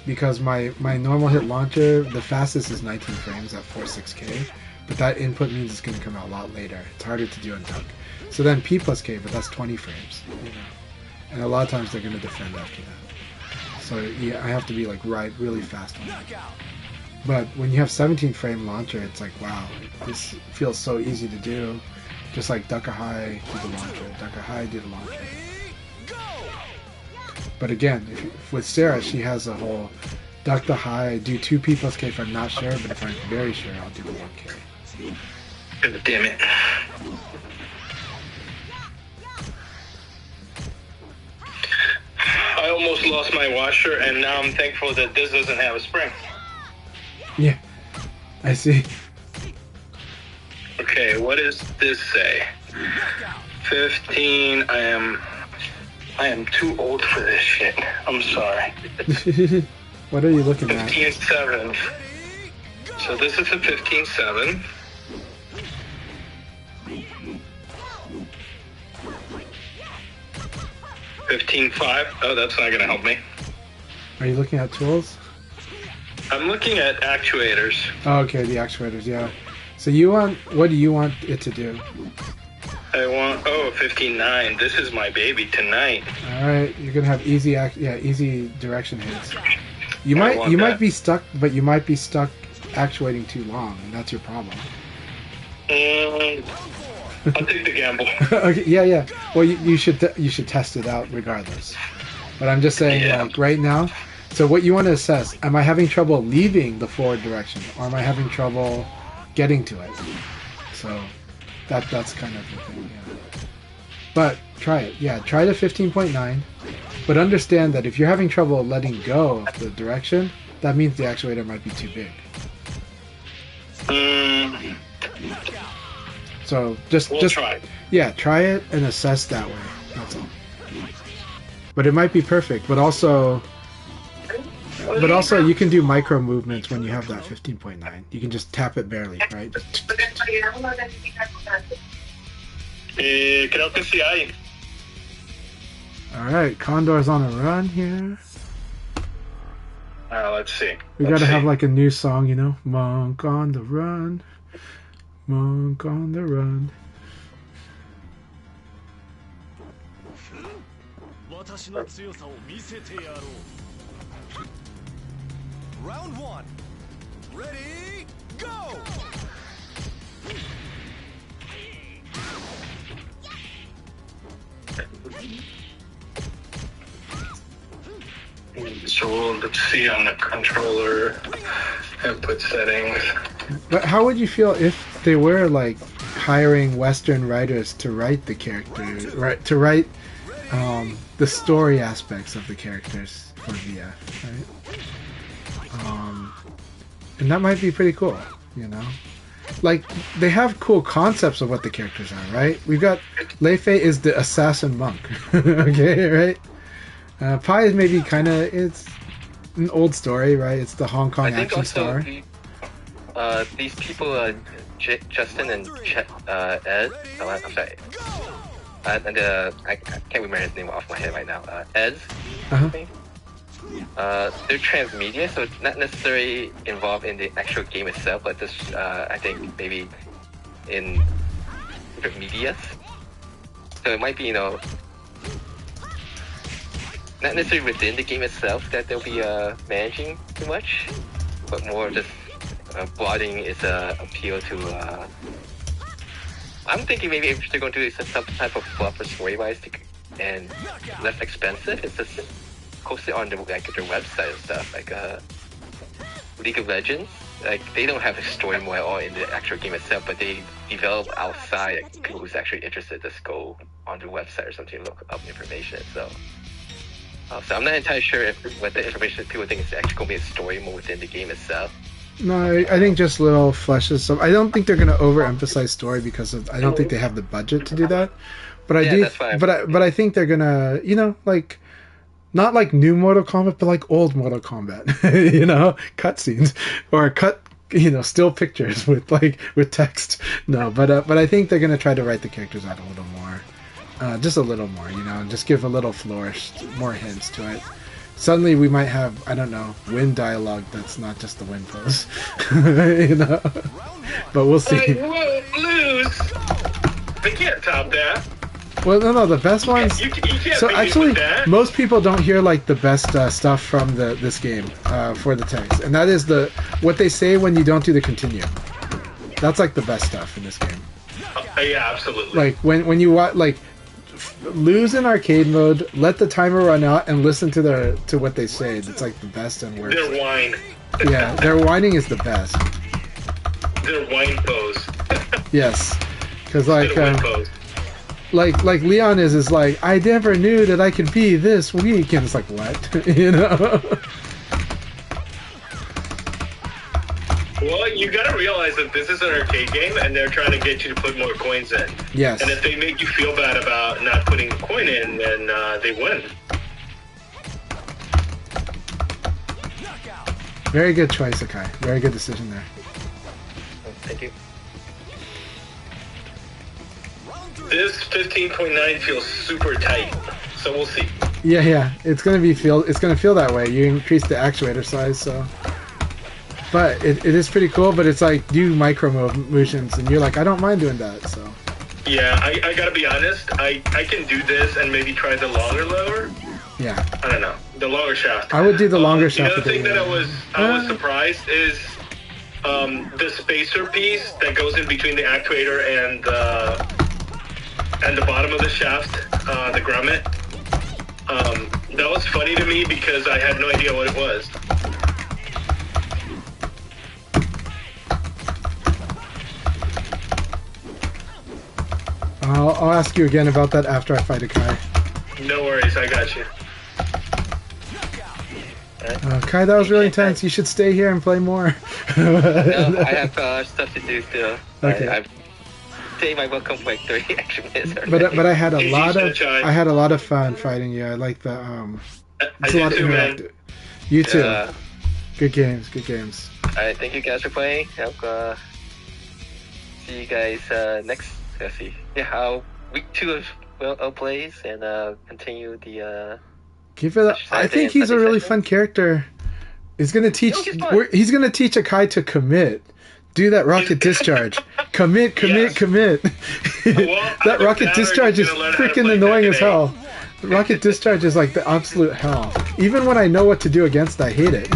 S1: Because my normal hit launcher, the fastest is 19 frames at 4.6K, but that input means it's going to come out a lot later. It's harder to do on duck. So then P plus K, but that's 20 frames, you know. And a lot of times they're going to defend after that. So yeah, I have to be like really fast on that. But when you have 17 frame launcher, it's like, wow, this feels so easy to do. Just like duck a high, do the launcher, duck a high, do the launcher. But again, with Sarah, she has a whole duck the high, do 2P plus K if I'm not sure, but if I'm very sure, I'll do the 1K.
S3: God damn it. I almost lost my washer, and now I'm thankful that this doesn't have a spring.
S1: Yeah, I see.
S3: Okay, what does this say? 15. I am too old for this shit. I'm sorry.
S1: What are you looking at?
S3: 15.7. So this is a 15.7. $15.5. Oh, that's not gonna help me.
S1: Are you looking at tools?
S3: I'm looking at actuators.
S1: Oh, okay, the actuators, yeah. So what do you want it to do?
S3: I want 15.9. This is my baby tonight.
S1: All right, you're gonna have easy direction hits. You might be stuck, but you might be stuck actuating too long, and that's your problem.
S3: I'll take the gamble.
S1: Okay, yeah. Well, you should test it out regardless. But I'm just saying, like right now. So what you want to assess: am I having trouble leaving the forward direction, or am I having trouble getting to it? So that's kind of the thing. Yeah. But try it. Yeah, try the 15.9. But understand that if you're having trouble letting go of the direction, that means the actuator might be too big. So just
S3: try it.
S1: Yeah, try it and assess that way. That's all. But it might be perfect. But also you can do micro movements when you have that 15.9. You can just tap it barely, right?
S3: Creo que sí hay.
S1: All right, Condor's on a run here.
S3: Let's see.
S1: We gotta have like a new song, you know? Monk on the run. Monk on the run.
S2: Round one. Ready, go!
S3: So let's see on the controller input settings.
S1: But how would you feel if they were like hiring Western writers to write the characters, right? To write the story aspects of the characters for VF, right? And that might be pretty cool, you know? Like, they have cool concepts of what the characters are, right? We've got Lei Fei is the assassin monk, okay, right? Pi is maybe kind of, it's an old story, right? It's the Hong Kong action star.
S4: These people, Justin and Ed, I'm sorry, and I can't remember his name off my head right now. Ez, I
S1: Uh-huh.
S4: think. They're transmedia, so it's not necessarily involved in the actual game itself, but just I think maybe in different medias. So it might be, not necessarily within the game itself that they'll be managing too much, but more just broadening its appeal to. I'm thinking maybe if they're going to do some type of buffer story-wise and less expensive, it's just posted on their website and stuff, like League of Legends. Like, they don't have a story more at all in the actual game itself, but they develop outside, like, people who's actually interested just go on their website or something to look up information. So I'm not entirely sure what the information people think is actually going to be a story more within the game itself.
S1: No, I think just little flashes. So I don't think they're going to overemphasize story because I don't think they have the budget to do that. But I do.
S4: That's fine.
S1: But I think they're gonna, like, not like new Mortal Kombat, but like old Mortal Kombat. Cutscenes or still pictures with text. No, but I think they're gonna try to write the characters out a little more, just a little more. And just give a little flourish, more hints to it. Suddenly we might have, I don't know, win dialogue that's not just the win pose. But we'll see.
S3: I won't lose. They can't top that.
S1: Well, no, the best ones.
S3: You can't
S1: So
S3: beat me
S1: actually,
S3: with that.
S1: most people don't hear like the best stuff from this game for the text, and that is what they say when you don't do the continue. That's like the best stuff in this game.
S3: Yeah, absolutely.
S1: Like when you lose in arcade mode, let the timer run out, and listen to what they say. It's like the best and worst.
S3: Their whine.
S1: Yeah, their whining is the best.
S3: Their whine pose.
S1: Yes, because
S3: Their whine pose.
S1: like Leon is like, I never knew that I could be this weak, and it's like, what?
S3: Well, you gotta realize that this is an arcade game, and they're trying to get you to put more coins in.
S1: Yes.
S3: And if they make you feel bad about not putting a coin in, then they win.
S1: Very good choice, Akai. Very good decision there.
S4: Thank you.
S3: This 15.9 feels super tight, so we'll see.
S1: Yeah. It's gonna feel that way. You increase the actuator size, so. But it is pretty cool. But it's like do micro motions, and you're like, I don't mind doing that. So.
S3: Yeah, I gotta be honest. I can do this and maybe try the longer lower.
S1: Yeah.
S3: I don't know, the longer shaft.
S1: I would do the longer shaft.
S3: The other thing that I was surprised is the spacer piece that goes in between the actuator and the bottom of the shaft, the grommet. That was funny to me because I had no idea what it was.
S1: I'll ask you again about that after I fight Akai.
S3: No worries, I got you.
S1: Kai, that was really intense. You should stay here and play more.
S4: No, I have stuff to do still.
S1: Okay.
S4: I've stayed my welcome for like 30 extra minutes.
S1: But I had a
S3: Easy,
S1: lot of
S3: sunshine.
S1: I had a lot of fun fighting you. I like the
S3: I
S1: it's a lot
S3: did
S1: of
S3: too, man.
S1: interactive. You too.
S4: Yeah.
S1: Good games.
S4: Alright, thank you guys for playing. I'll see you guys next. Let's see. Yeah, week 2 of plays and continue the.
S1: Keep it up. I think he's a really fun character. He's gonna teach.
S4: he's fun.
S1: He's gonna teach Akai to commit. Do that rocket discharge. Commit.
S3: Yes.
S1: That
S3: I'm
S1: rocket
S3: never
S1: discharge is
S3: gonna learn how to
S1: freaking
S3: play
S1: annoying as
S3: Tekken 8.
S1: hell. The rocket discharge is like the absolute hell. Even when I know what to do against, I hate it.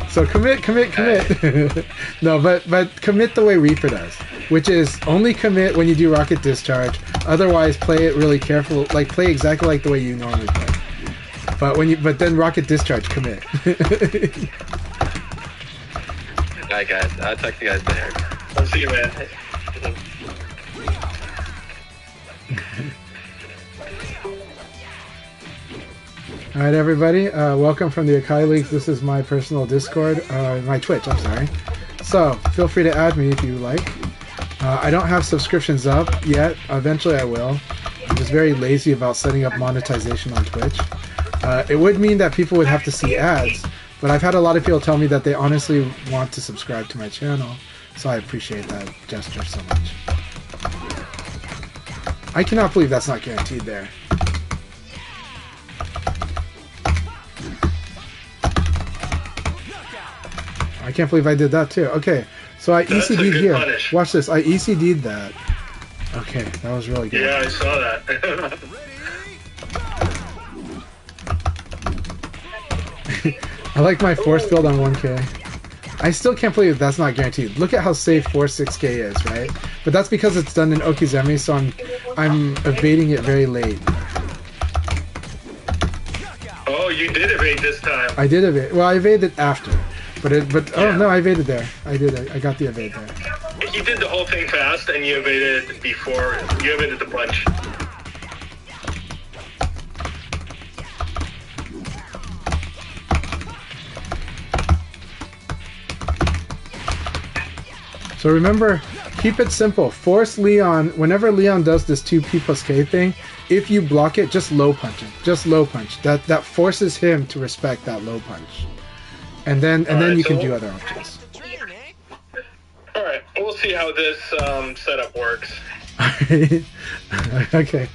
S1: So commit. No, but commit the way Reaper does, which is only commit when you do rocket discharge. Otherwise, play it really careful. Like play exactly like the way you normally play. But then rocket discharge, commit.
S4: Alright, guys. I'll talk to you guys later.
S3: I'll see you, man.
S1: All right, everybody. Welcome from the Akai League. This is my personal Discord, my Twitch. I'm sorry. So feel free to add me if you like. I don't have subscriptions up yet. Eventually, I will. I'm just very lazy about setting up monetization on Twitch. It would mean that people would have to see ads, but I've had a lot of people tell me that they honestly want to subscribe to my channel, so I appreciate that gesture so much. I cannot believe that's not guaranteed there. I can't believe I did that too. Okay, so I
S3: That's a
S1: ECD'd
S3: good
S1: here.
S3: punish.
S1: Watch this. I ECD'd that. Okay, that was really good.
S3: Yeah, I saw that.
S1: I like my force field on 1K. I still can't believe that's not guaranteed. Look at how safe 4-6K is, right? But that's because it's done in Okizeme, so I'm evading it very late.
S3: Oh, you did evade this time.
S1: I did evade. Well, I evaded after, but oh
S3: Yeah.
S1: no, I evaded there. I did. I got the evade there.
S3: You did the whole thing fast, and you evaded before. You evaded the punch.
S1: So remember, keep it simple. Force Leon, whenever Leon does this 2P plus K thing, if you block it, just low punch him. Just low punch. That forces him to respect that low punch. And then
S3: Alright,
S1: you can
S3: so-
S1: do other options.
S3: All right, we'll see how this setup works.
S1: Okay.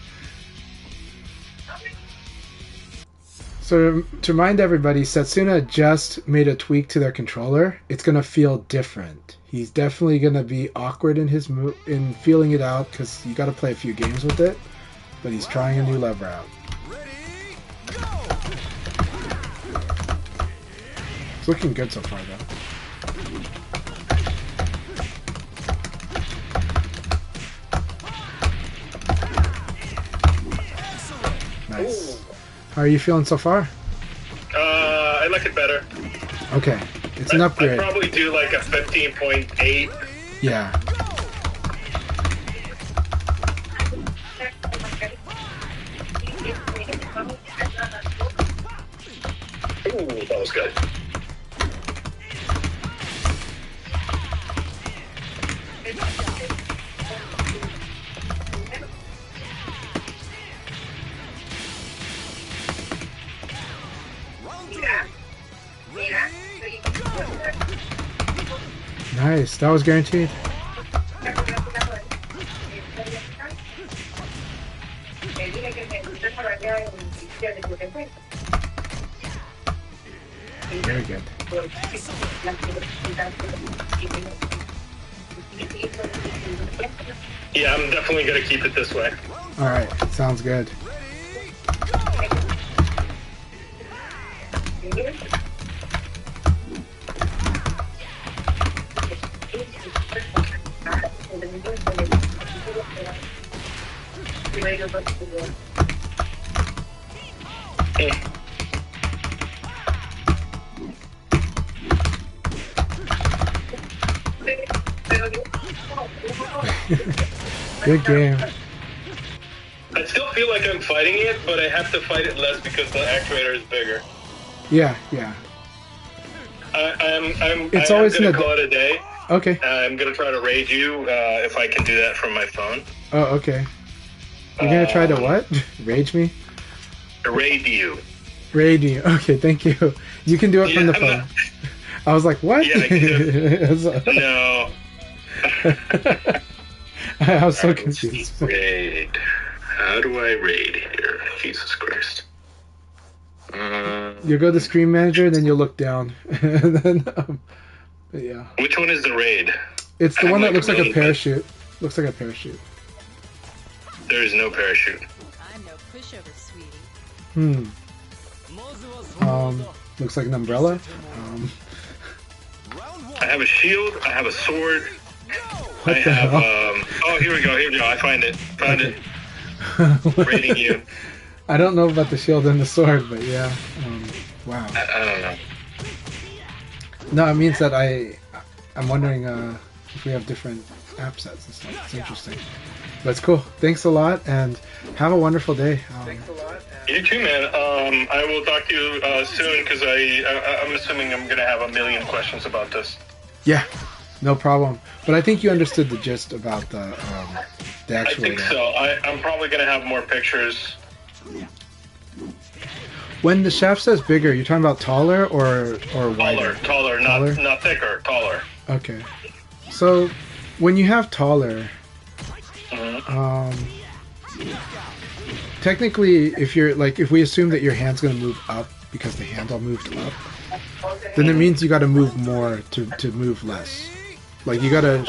S1: So to remind everybody, Setsuna just made a tweak to their controller. It's gonna feel different. He's definitely gonna be awkward in his in feeling it out because you got to play a few games with it. But he's trying a new lever out. It's looking good so far, though. Nice. How are you feeling so far?
S3: I like it better.
S1: Okay, it's an
S3: I'd
S1: upgrade.
S3: probably do like a 15.8.
S1: Yeah.
S3: Ooh, that was good.
S1: Nice. That was guaranteed. Very good.
S3: Yeah, I'm definitely gonna keep it this way.
S1: All right. Sounds good. Good game.
S3: I still feel like I'm fighting it, but I have to fight it less because the actuator is bigger.
S1: Yeah. Yeah.
S3: It's
S1: always
S3: gonna
S1: in a-
S3: call it a day.
S1: Okay.
S3: I'm gonna try to raid you if I can do that from my phone.
S1: Oh, okay. You're gonna try to what? Rage me?
S3: Raid you.
S1: Raid you. Okay, thank you. You can do it from
S3: Yeah,
S1: the
S3: I'm
S1: phone.
S3: not-
S1: I was like, what?
S3: Yeah, I can do
S1: I
S3: No.
S1: was so
S3: Alright, let's see.
S1: confused.
S3: Raid. How do I raid here? Jesus Christ.
S1: You go to Screen Manager, then you'll look down. And then, but yeah.
S3: Which one is the raid?
S1: It's the
S3: I
S1: one
S3: have
S1: that looks like a
S3: million, but
S1: parachute. Looks like a parachute.
S3: There is no parachute.
S5: I'm no pushover, sweetie.
S1: Looks like an umbrella.
S3: I have a shield. I have a sword.
S1: What
S3: I
S1: the
S3: have.
S1: hell?
S3: Oh, here we go. Here we go. I find it. Found it. Raiding you.
S1: I don't know about the shield and the sword, but yeah. Wow.
S3: I don't know.
S1: No, it means that I'm wondering if we have different app sets and stuff. It's interesting. But it's cool. Thanks a lot, and have a wonderful day.
S3: You too, man. I will talk to you soon because I'm assuming I'm gonna have a million questions about this.
S1: Yeah, no problem. But I think you understood the gist about the
S3: I
S1: actual.
S3: think so. I'm probably gonna have more pictures.
S1: When the shaft says bigger, you're talking about taller or wider?
S3: Taller,
S1: Taller?
S3: not thicker, taller.
S1: Okay. So when you have taller,
S3: Mhm.
S1: technically, if you're like, if we assume that your hand's gonna move up because the handle moved up, then it means you got to move more to move less. Like you gotta,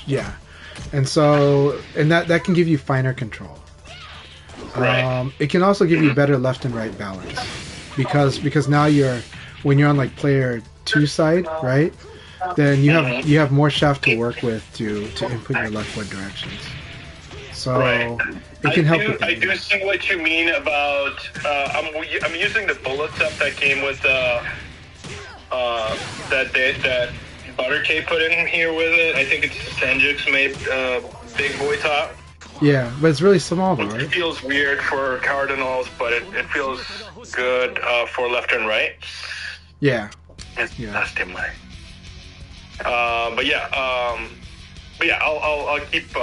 S1: yeah. And so, and that can give you finer control. It can also give you better left and right balance because now when you're on like player 2 side, right? Then you have more shaft to work with to input your left foot directions. So it can help.
S3: I do see what you mean about. I'm using the bullet stuff that came with that Buttercake put in here with it. I think it's Sanjik's made big boy top.
S1: Yeah, but it's really small though, right?
S3: It feels weird for Cardinals, but it feels good for left and right.
S1: Yeah.
S3: That's the money. But yeah, I'll keep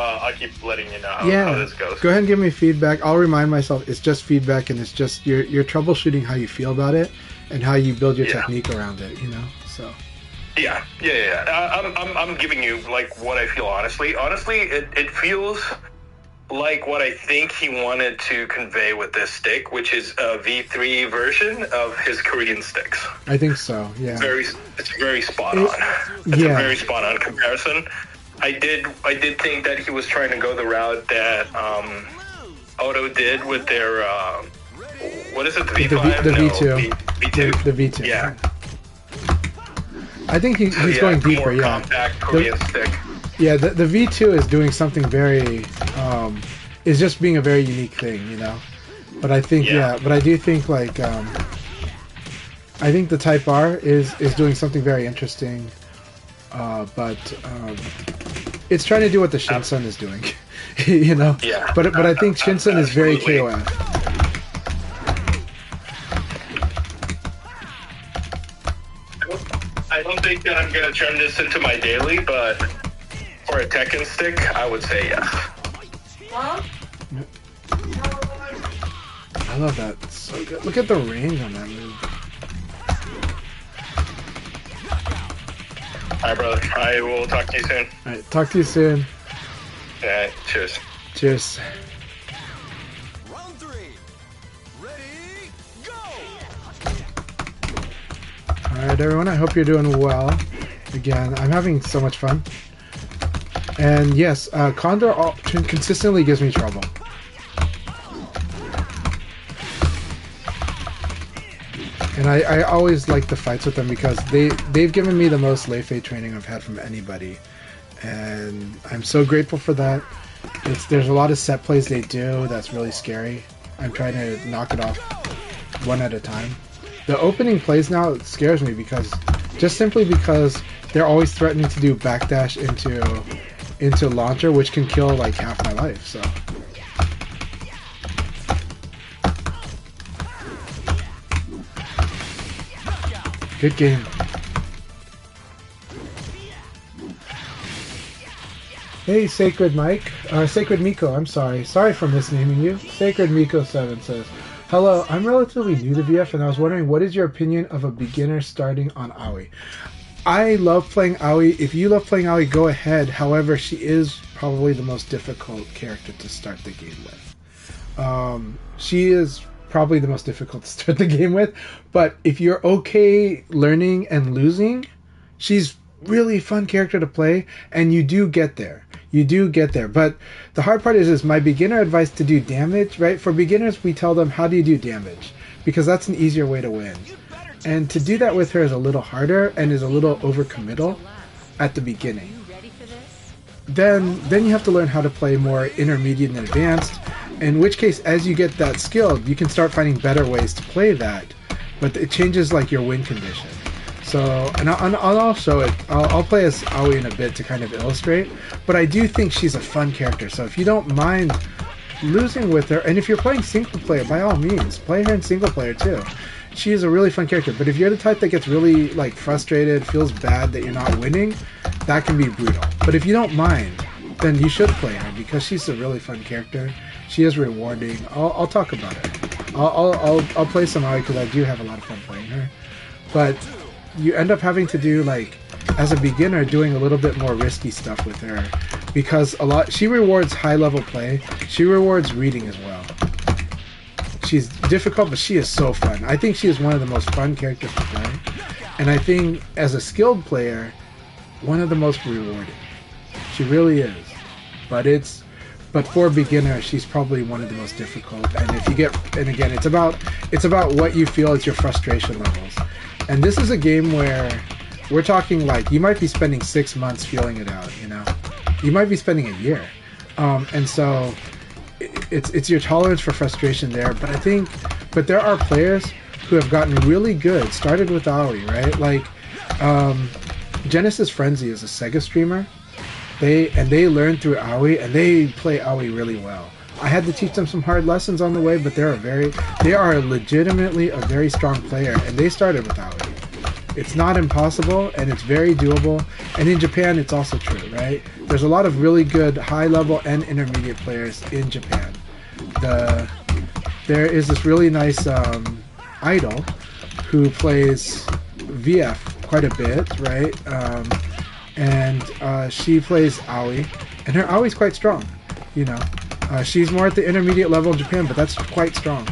S3: letting you know how this goes.
S1: Go ahead and give me feedback. I'll remind myself it's just feedback, and it's just you're troubleshooting how you feel about it and how you build your technique around it. You know, so.
S3: Yeah. I'm giving you like what I feel honestly. Honestly, it feels like what I think he wanted to convey with this stick, which is a V3 version of his Korean sticks.
S1: I think so. Yeah.
S3: It's very spot on. It's a very spot on comparison. I did think that he was trying to go the route that Oto did with their what is it, the V5?
S1: The V2.
S3: V2.
S1: The V2.
S3: Yeah.
S1: I think he's going deeper.
S3: More compact Korean stick.
S1: Yeah, the V2 is doing something very, is just being a very unique thing, you know. But I think, but I do think like, I think the Type R is doing something very interesting, but it's trying to do what the Shinsun is doing, you know.
S3: Yeah.
S1: But I think Shinsun is very KOF.
S3: I don't think that I'm gonna turn this into my daily, but for a Tekken stick, I would say yes.
S1: I love that. It's so good. Look at the range on that move.
S3: Alright, brother. I will talk to you soon.
S1: Alright, talk to you soon.
S3: Alright, cheers.
S1: Cheers.
S2: Round 3. Ready, go!
S1: Alright, everyone. I hope you're doing well. Again, I'm having so much fun. And yes, Condor consistently gives me trouble. And I always like the fights with them because they've given me the most Lei Fei training I've had from anybody. And I'm so grateful for that. There's a lot of set plays they do that's really scary. I'm trying to knock it off one at a time. The opening plays now scares me just simply because they're always threatening to do backdash into launcher, which can kill like half my life. So good game. Hey, Sacred Mike, Sacred Miko. I'm sorry for misnaming you. Sacred Miko 7 says, "Hello, I'm relatively new to VF, and I was wondering what is your opinion of a beginner starting on Aoi." I love playing Aoi. If you love playing Aoi, go ahead. However, she is probably the most difficult character to start the game with. She is probably the most difficult to start the game with. But if you're okay learning and losing, she's really fun character to play, and you do get there. But the hard part is my beginner advice to do damage, right? For beginners, we tell them, how do you do damage? Because that's an easier way to win. And to do that with her is a little harder and is a little overcommittal at the beginning. Then you have to learn how to play more intermediate and advanced, in which case, as you get that skill, you can start finding better ways to play that, but it changes like your win condition. So, and I'll show it. I'll play as Aoi in a bit to kind of illustrate, but I do think she's a fun character, so if you don't mind losing with her, and if you're playing single player, by all means, play her in single player too. She is a really fun character, but if you're the type that gets really like frustrated, feels bad that you're not winning, that can be brutal. But if you don't mind, then you should play her because she's a really fun character. She is rewarding. I'll talk about it. I'll play some Aoi because I do have a lot of fun playing her. But you end up having to do like, as a beginner, doing a little bit more risky stuff with her because she rewards high level play. She rewards reading as well. she's difficult, but she is so fun. I think she is one of the most fun characters to play, and I think as a skilled player, one of the most rewarding. She really is, but for a beginner, she's probably one of the most difficult. And if you get, and again, it's about what you feel is your frustration levels. And this is a game where we're talking like you might be spending 6 months feeling it out. You know, you might be spending a year, and so it's your tolerance for frustration there. But there are players who have gotten really good. Started with Aoi, right? Like Genesis Frenzy is a Sega streamer. They learn through Aoi, and they play Aoi really well. I had to teach them some hard lessons on the way, but they are legitimately a very strong player, and they started with Aoi. It's not impossible, and it's very doable. And in Japan, it's also true, right? There's a lot of really good high-level and intermediate players in Japan. There is this really nice idol who plays VF quite a bit, right? And she plays Aoi, and her Aoi's quite strong, you know. She's more at the intermediate level in Japan, but that's quite strong.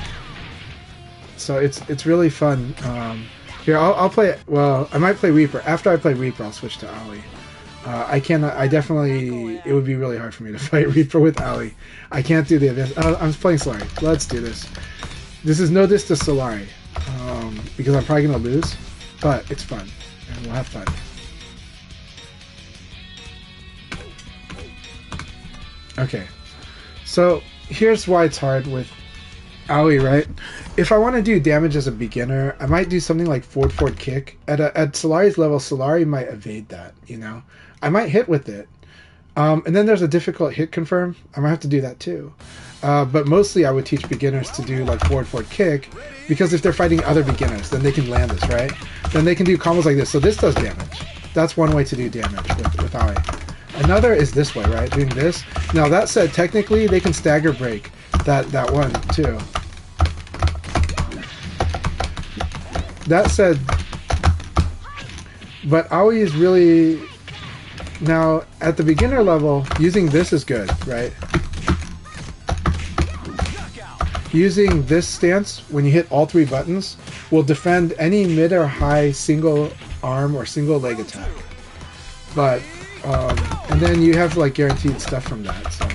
S1: So it's really fun. Here, I'll play it. Well, I might play Reaper. After I play Reaper, I'll switch to Aoi. It would be really hard for me to fight Reaper with Aoi. I can't do the event. I'm playing Solari. Let's do this. This is no diss to Solari, because I'm probably going to lose, but it's fun, and we'll have fun. Okay, so here's why it's hard with Aoi, right? If I want to do damage as a beginner, I might do something like forward kick. At Solari's level, Solari might evade that, you know? I might hit with it. And then there's a difficult hit confirm. I might have to do that too. But mostly I would teach beginners to do like forward kick, because if they're fighting other beginners, then they can land this, right? Then they can do combos like this. So this does damage. That's one way to do damage with Aoi. Another is this way, right? Doing this. Now that said, technically they can stagger break that one too. That said, but Aoi is really, now at the beginner level, using this is good, right? Using this stance when you hit all 3 buttons will defend any mid or high single arm or single leg attack. But and then you have like guaranteed stuff from that. So.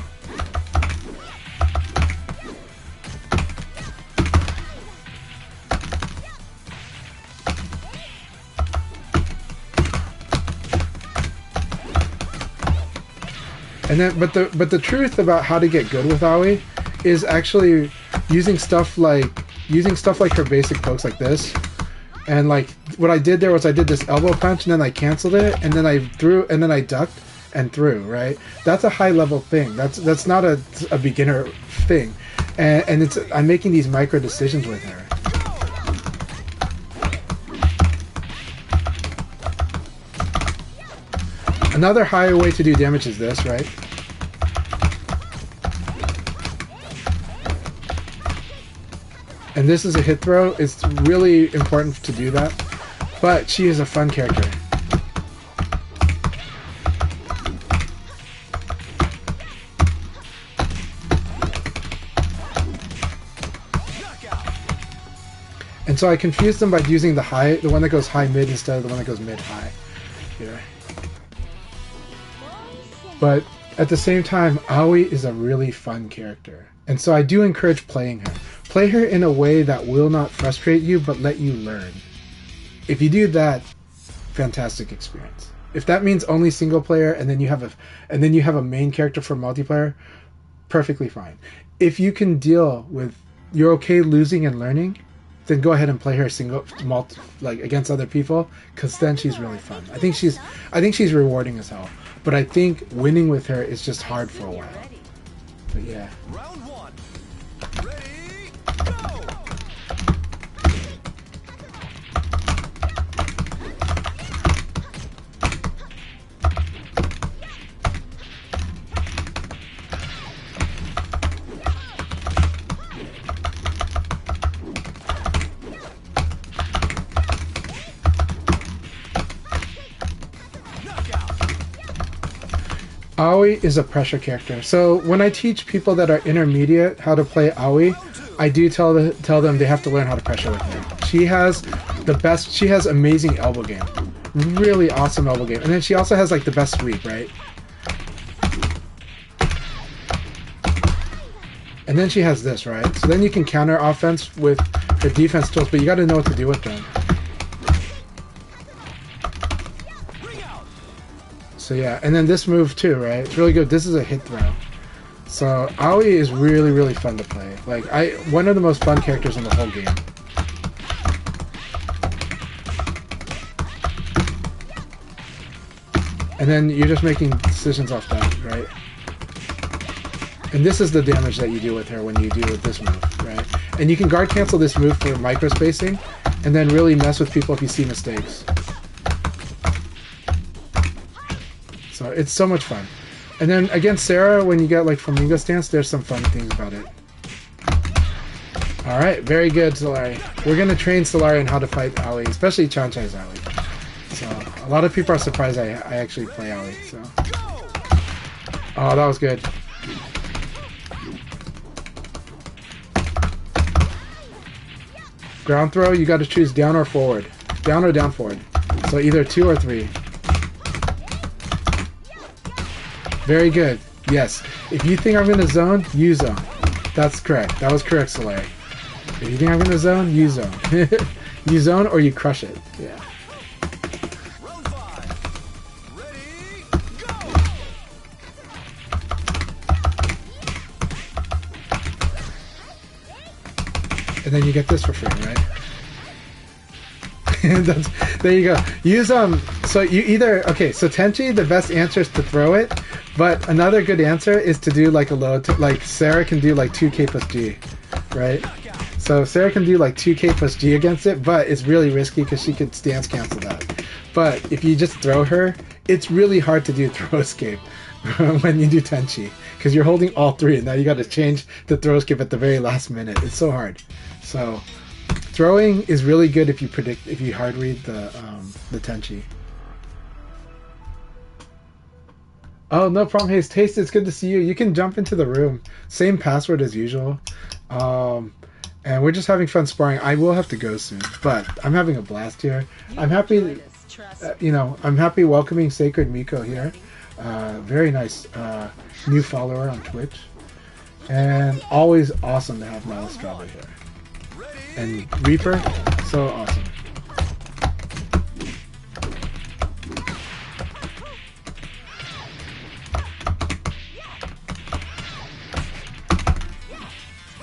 S1: And then, but the truth about how to get good with Aoi is actually using stuff like her basic pokes like this. And like what I did there was I did this elbow punch and then I canceled it and then I threw and then I ducked and threw, right? That's a high level thing. That's not a beginner thing. And I'm making these micro decisions with her. Another higher way to do damage is this, right? And this is a hit throw. It's really important to do that. But she is a fun character. And so I confused them by using the one that goes high mid instead of the one that goes mid high here. But at the same time, Aoi is a really fun character. And so I do encourage playing her. Play her in a way that will not frustrate you, but let you learn. If you do that, fantastic experience. If that means only single player and then you have a main character for multiplayer, perfectly fine. If you can deal with you're okay losing and learning, then go ahead and play her like against other people, because then she's really fun. I think she's rewarding as hell. But I think winning with her is just hard for a while. But yeah.
S2: Round 1. Ready, go!
S1: Aoi is a pressure character. So when I teach people that are intermediate how to play Aoi, I do tell them they have to learn how to pressure with her. She has the best. She has amazing elbow game, really awesome elbow game, and then she also has like the best sweep, right? And then she has this, right? So then you can counter offense with her defense tools, but you got to know what to do with them. So yeah, and then this move too, right? It's really good. This is a hit throw. So Aoi is really, really fun to play. Like one of the most fun characters in the whole game. And then you're just making decisions off that, right? And this is the damage that you do with her when you do with this move, right? And you can guard cancel this move for micro spacing, and then really mess with people if you see mistakes. So it's so much fun. And then against Sarah, when you get like flamingo stance, there's some fun things about it. Alright, very good, Solari. We're going to train Solari on how to fight Aoi, especially Chan-Chai's Aoi. So a lot of people are surprised I actually play Aoi. So. Oh, that was good. Ground throw, you got to choose down or forward. Down or down forward. So either 2 or 3. Very good. Yes. If you think I'm going to zone, you zone. That's correct. That was correct, Solari. If you think I'm going to zone, you zone. You zone or you crush it. Yeah.
S2: Round 5. Ready, go!
S1: And then you get this for free, right? There you go. Use so you either so Tenchi, the best answer is to throw it, but another good answer is to do like a low like Sarah can do like 2k plus G, right? So Sarah can do like 2k plus G against it, but it's really risky because she could stance cancel that. But if you just throw her, it's really hard to do throw escape when you do Tenchi because you're holding all 3 and now you got to change the throw escape at the very last minute. It's so hard. So throwing is really good if you hard read the Tenchi. Oh, no problem, Haste. Haste, it's good to see you. You can jump into the room. Same password as usual. And we're just having fun sparring. I will have to go soon, but I'm having a blast here. I'm happy, I'm happy welcoming Sacred Miko here. Very nice new follower on Twitch. And always awesome to have Malastrava here. And Reaper, so awesome.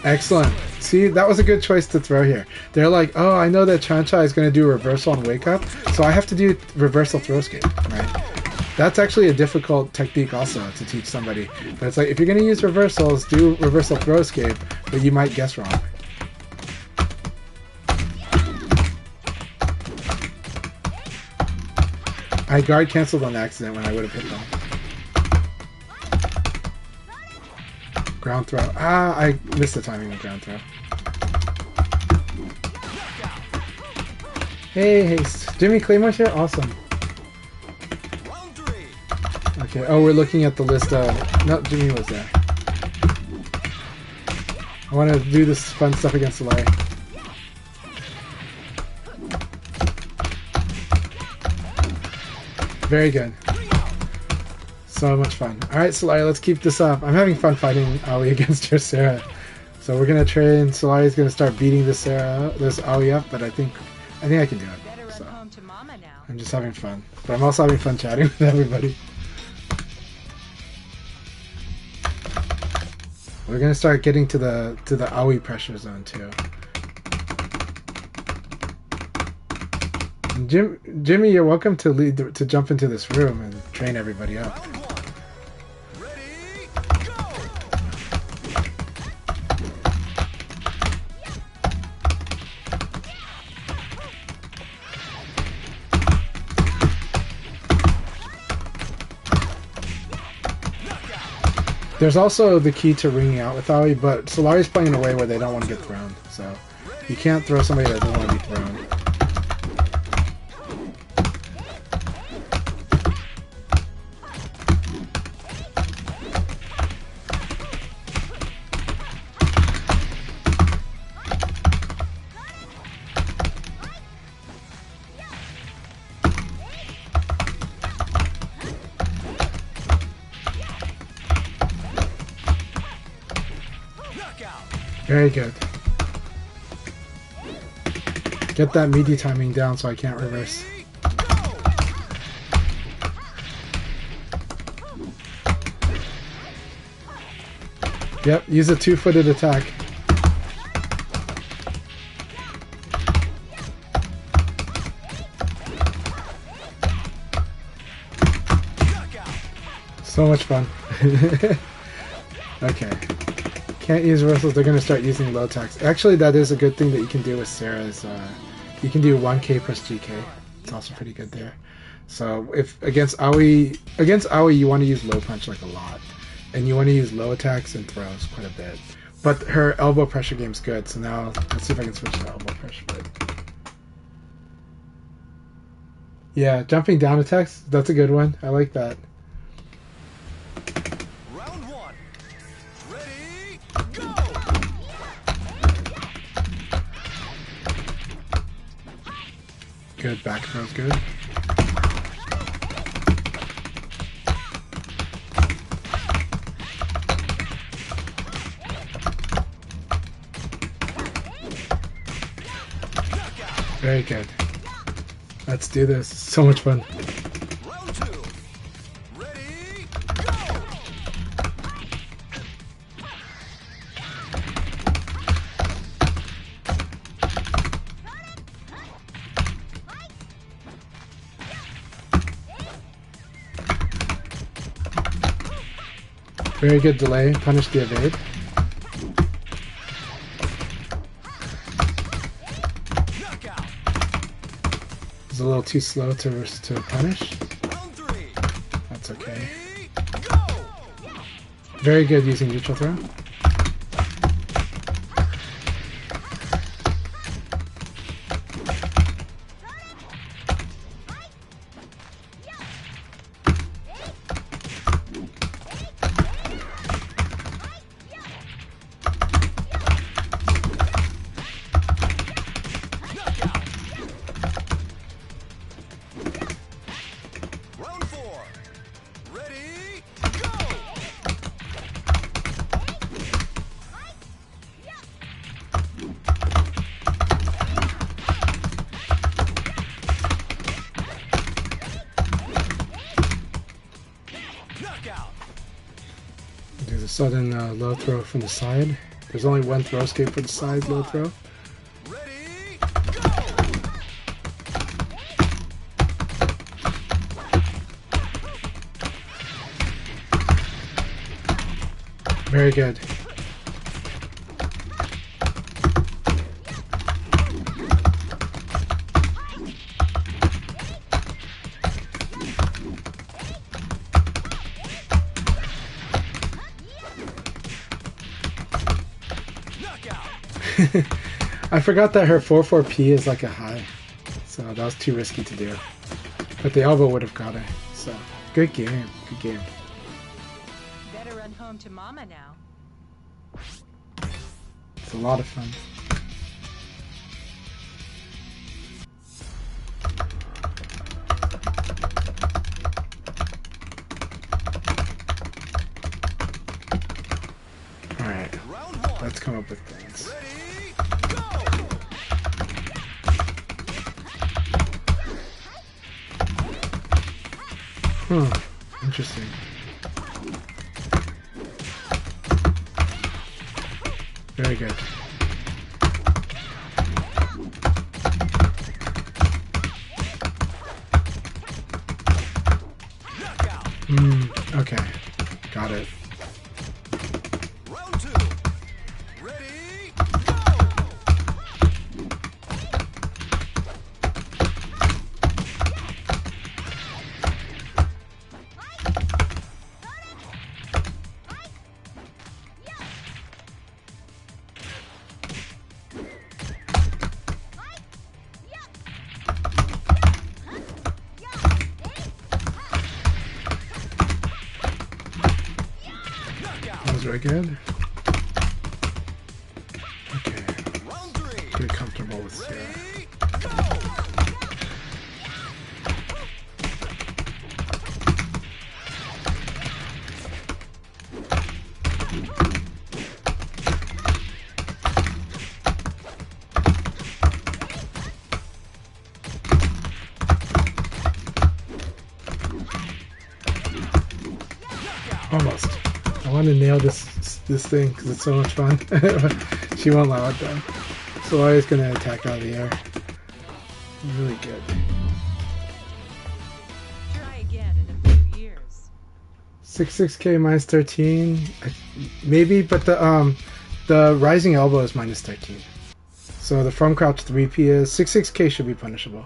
S1: Excellent. See, that was a good choice to throw here. They're like, oh, I know that Chan-Chai is going to do a reversal and wake up, so I have to do reversal throw escape, right? That's actually a difficult technique also to teach somebody. But it's like, if you're going to use reversals, do reversal throw escape, but you might guess wrong. I guard canceled on accident when I would have hit them. Ground throw. Ah, I missed the timing of ground throw. Hey, Haste. Jimmy Claymore's here? Awesome.
S2: Round 3.
S1: Okay, oh, we're looking at the list of... No, Jimmy was there. I want to do this fun stuff against Solari. Very good. So much fun. Alright, Solari, let's keep this up. I'm having fun fighting Aoi against her Sarah. So we're gonna train. Solari's gonna start beating this Aoi up, but I think I can do it. So I'm just having fun. But I'm also having fun chatting with everybody. We're gonna start getting to the Aoi pressure zone too. Jimmy, you're welcome to jump into this room and train everybody up.
S2: Ready, go!
S1: There's also the key to ringing out with Aoi, but Solari's playing in a way where they don't want to get thrown. So you can't throw somebody that doesn't want to be thrown.
S6: Very good. Get that meaty timing down so I can't reverse. Yep, use a two-footed attack. So much fun. Okay. Can't use reversals, they're going to start using low attacks. Actually, that is a good thing that you can do with Sarah's. You can do 1k plus GK. It's also pretty good there. So if against Aoi you want to use low punch like a lot. And you want to use low attacks and throws quite a bit. But her elbow pressure game's good, so now let's see if I can switch to elbow pressure. Yeah, jumping down attacks, that's a good one. I like that.
S2: Round one. Ready, go!
S6: Good, back throw's good. Very good. Let's do this. So much fun.
S2: Round two. Ready, go!
S6: Very good delay. Punish the evade.
S2: Knockout.
S6: It's a little too slow to punish.
S2: Round three.
S6: That's okay.
S2: Ready, go!
S6: Very good using neutral throw.
S2: Round four. Ready, go! Knockout.
S6: Do the sudden low throw from the side. There's only one throw escape for the side low throw.
S2: Ready, go!
S6: Very good.
S2: Knockout.
S6: I forgot that her 4-4-P is like a high. So that was too risky to do. But the elbow would have got her. So good game. Good game.
S5: Better run home to Mama now.
S6: It's a lot of fun. Alright,
S2: Round one.
S6: let's come up with things.
S2: Ready, go!
S6: Interesting. Very good.
S2: Knockout.
S6: Okay. Got it.
S2: Round two. Ready, go!
S6: That was very good. Okay.
S2: Round three.
S6: Get comfortable with Sierra.
S2: Ready, go!
S6: Almost. I want to nail this thing because it's so much fun. She won't allow it though. So Ari's going to attack out of the air. Really good.
S5: Try again in a few years.
S6: 66k minus 13. Maybe, but the rising elbow is minus 13. So the from crouch 3p is 66k should be punishable.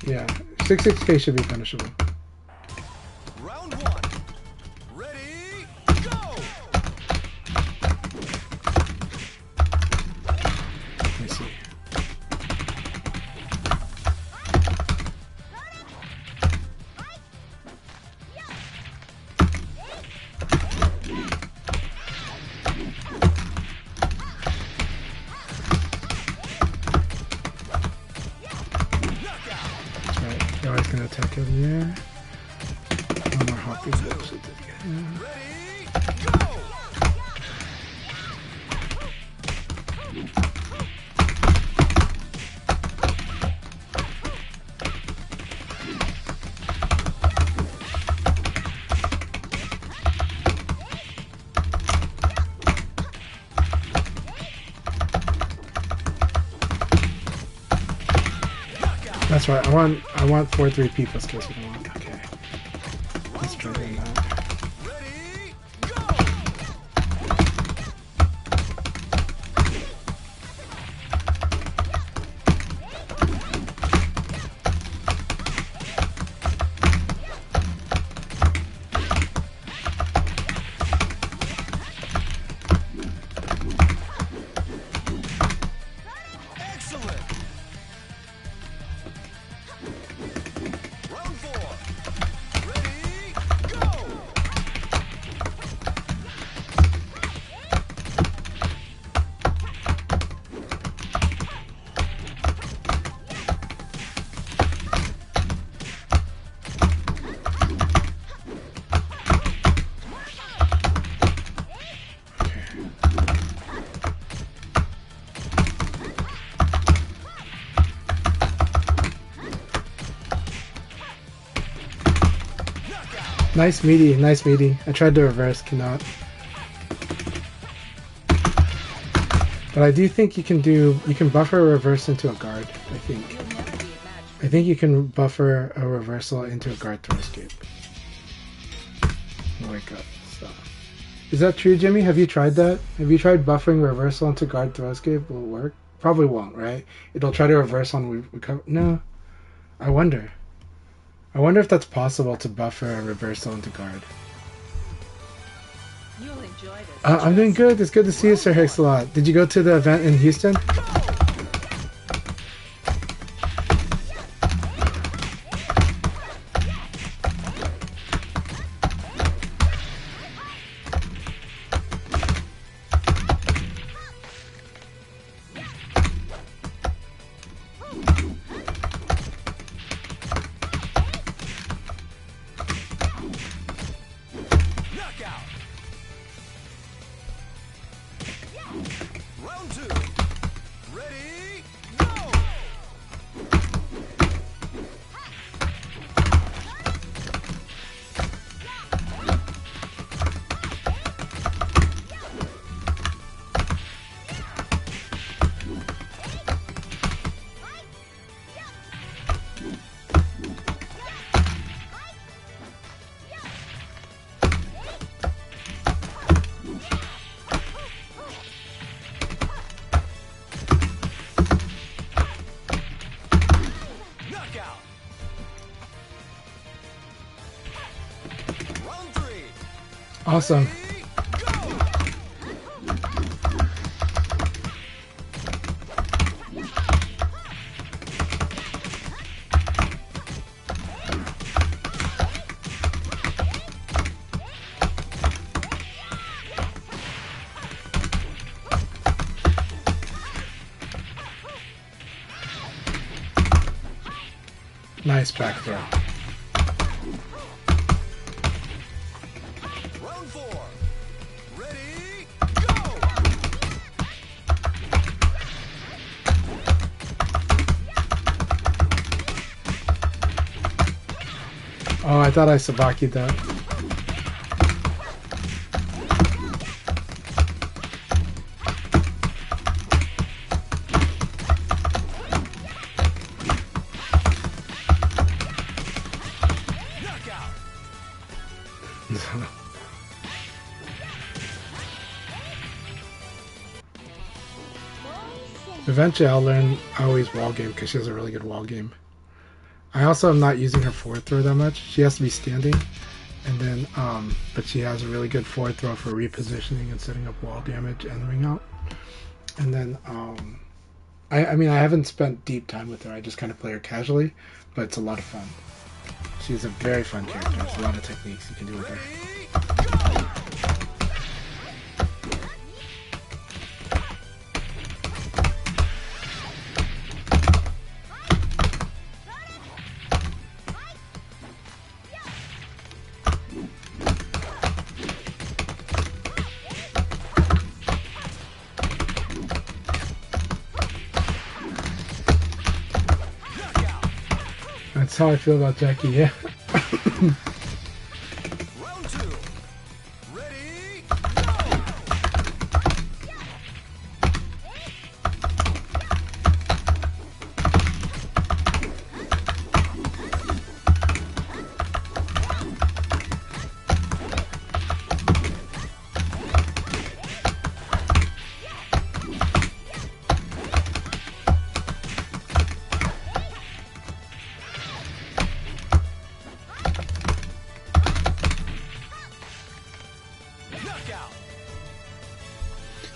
S6: Yeah, 66k should be punishable.
S2: Round one. Ready, go!
S6: Let me see. Alright, now he's gonna attack out of the air. One more hop is actually did again.
S2: Ready, go!
S6: That's right. I want 4-3p plus K so okay. Let's try doing that.
S2: Ready, go! Excellent! Round four. Ready, go!
S6: Nice meaty, nice meaty. I tried to reverse, cannot. But I do think you can buffer a reverse into a guard, I think.
S5: You'll never be a match for
S6: I think you can buffer a reversal into a guard throw escape. Wake up, stop. Is that true, Jimmy? Have you tried that? Have you tried buffering reversal into guard throw escape? Will it work? Probably won't, right? It'll try to reverse on recover. No. I wonder. I wonder if that's possible to buffer a reversal into guard.
S5: You'll enjoy this.
S6: I'm doing good. It's good to see you, Sir Hexalot. Did you go to the event in Houston?
S2: Knockout! Round two. Ready, go! Knockout! Round three.
S6: Awesome.
S2: Ready, go!
S6: Nice back throw.
S2: Round four. Ready, go!
S6: Oh, I thought I Sabaki'd that. Eventually I'll learn Aoi's wall game because she has a really good wall game. I also am not using her forward throw that much. She has to be standing, and then but she has a really good forward throw for repositioning and setting up wall damage and ring out. And then I mean I haven't spent deep time with her. I just kind of play her casually, but it's a lot of fun. She's a very fun character. There's a lot of techniques you can do with her. That's how I feel about Jackie, yeah.
S2: Round 2. Ready?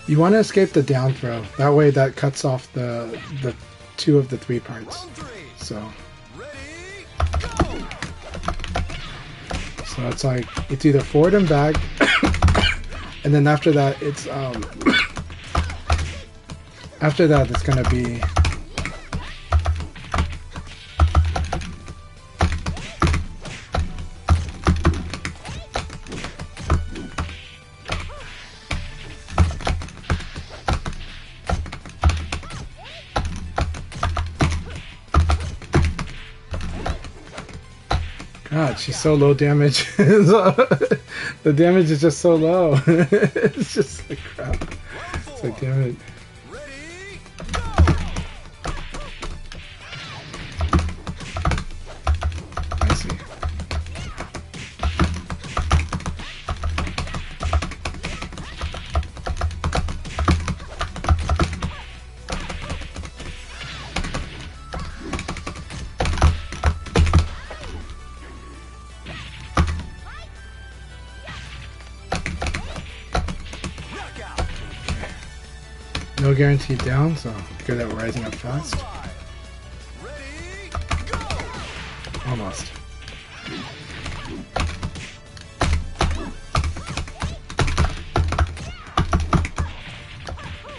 S6: You want to escape the down throw. That way that cuts off the 2 of the 3 parts. So it's like it's either forward and back and then after that it's after that it's gonna be God, she's so low damage. The damage is just so low. It's just like crap. It's like, damn it.
S2: Ready? Go!
S6: I see. No guaranteed down, so good at rising up fast.
S2: Ready? Go!
S6: Almost.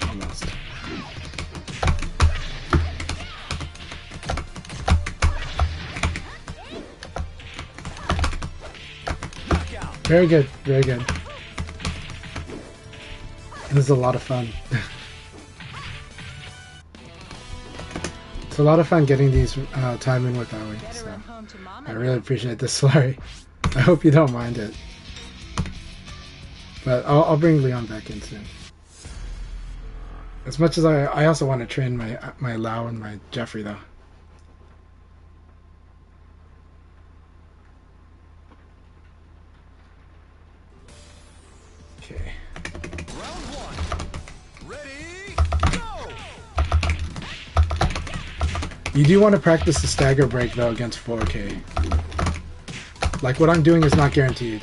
S6: Almost. Very good, very good. This is a lot of fun. It's a lot of fun getting these time in with Aoi,
S5: Better
S6: so
S5: run home to Mama
S6: I
S5: now.
S6: really appreciate this, Larry. I hope you don't mind it. But I'll bring Leon back in soon. As much as I also want to train my Lau and my Jeffrey, though. Okay.
S2: Round 1. Ready? Go!
S6: You do want to practice the stagger break, though, against 4K. Like, what I'm doing is not guaranteed.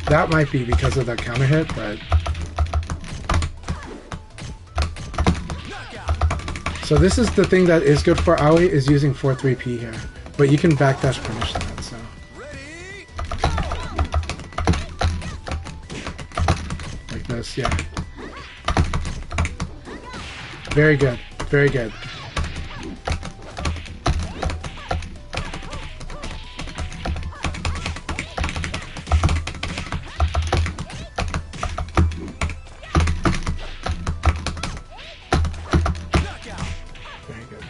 S6: That might be because of the counter hit, but... So this is the thing that is good for Aoi, is using 4-3P here. But you can backdash punish that, so...
S2: Ready?
S6: Like this, yeah. Very good, very good. Very good.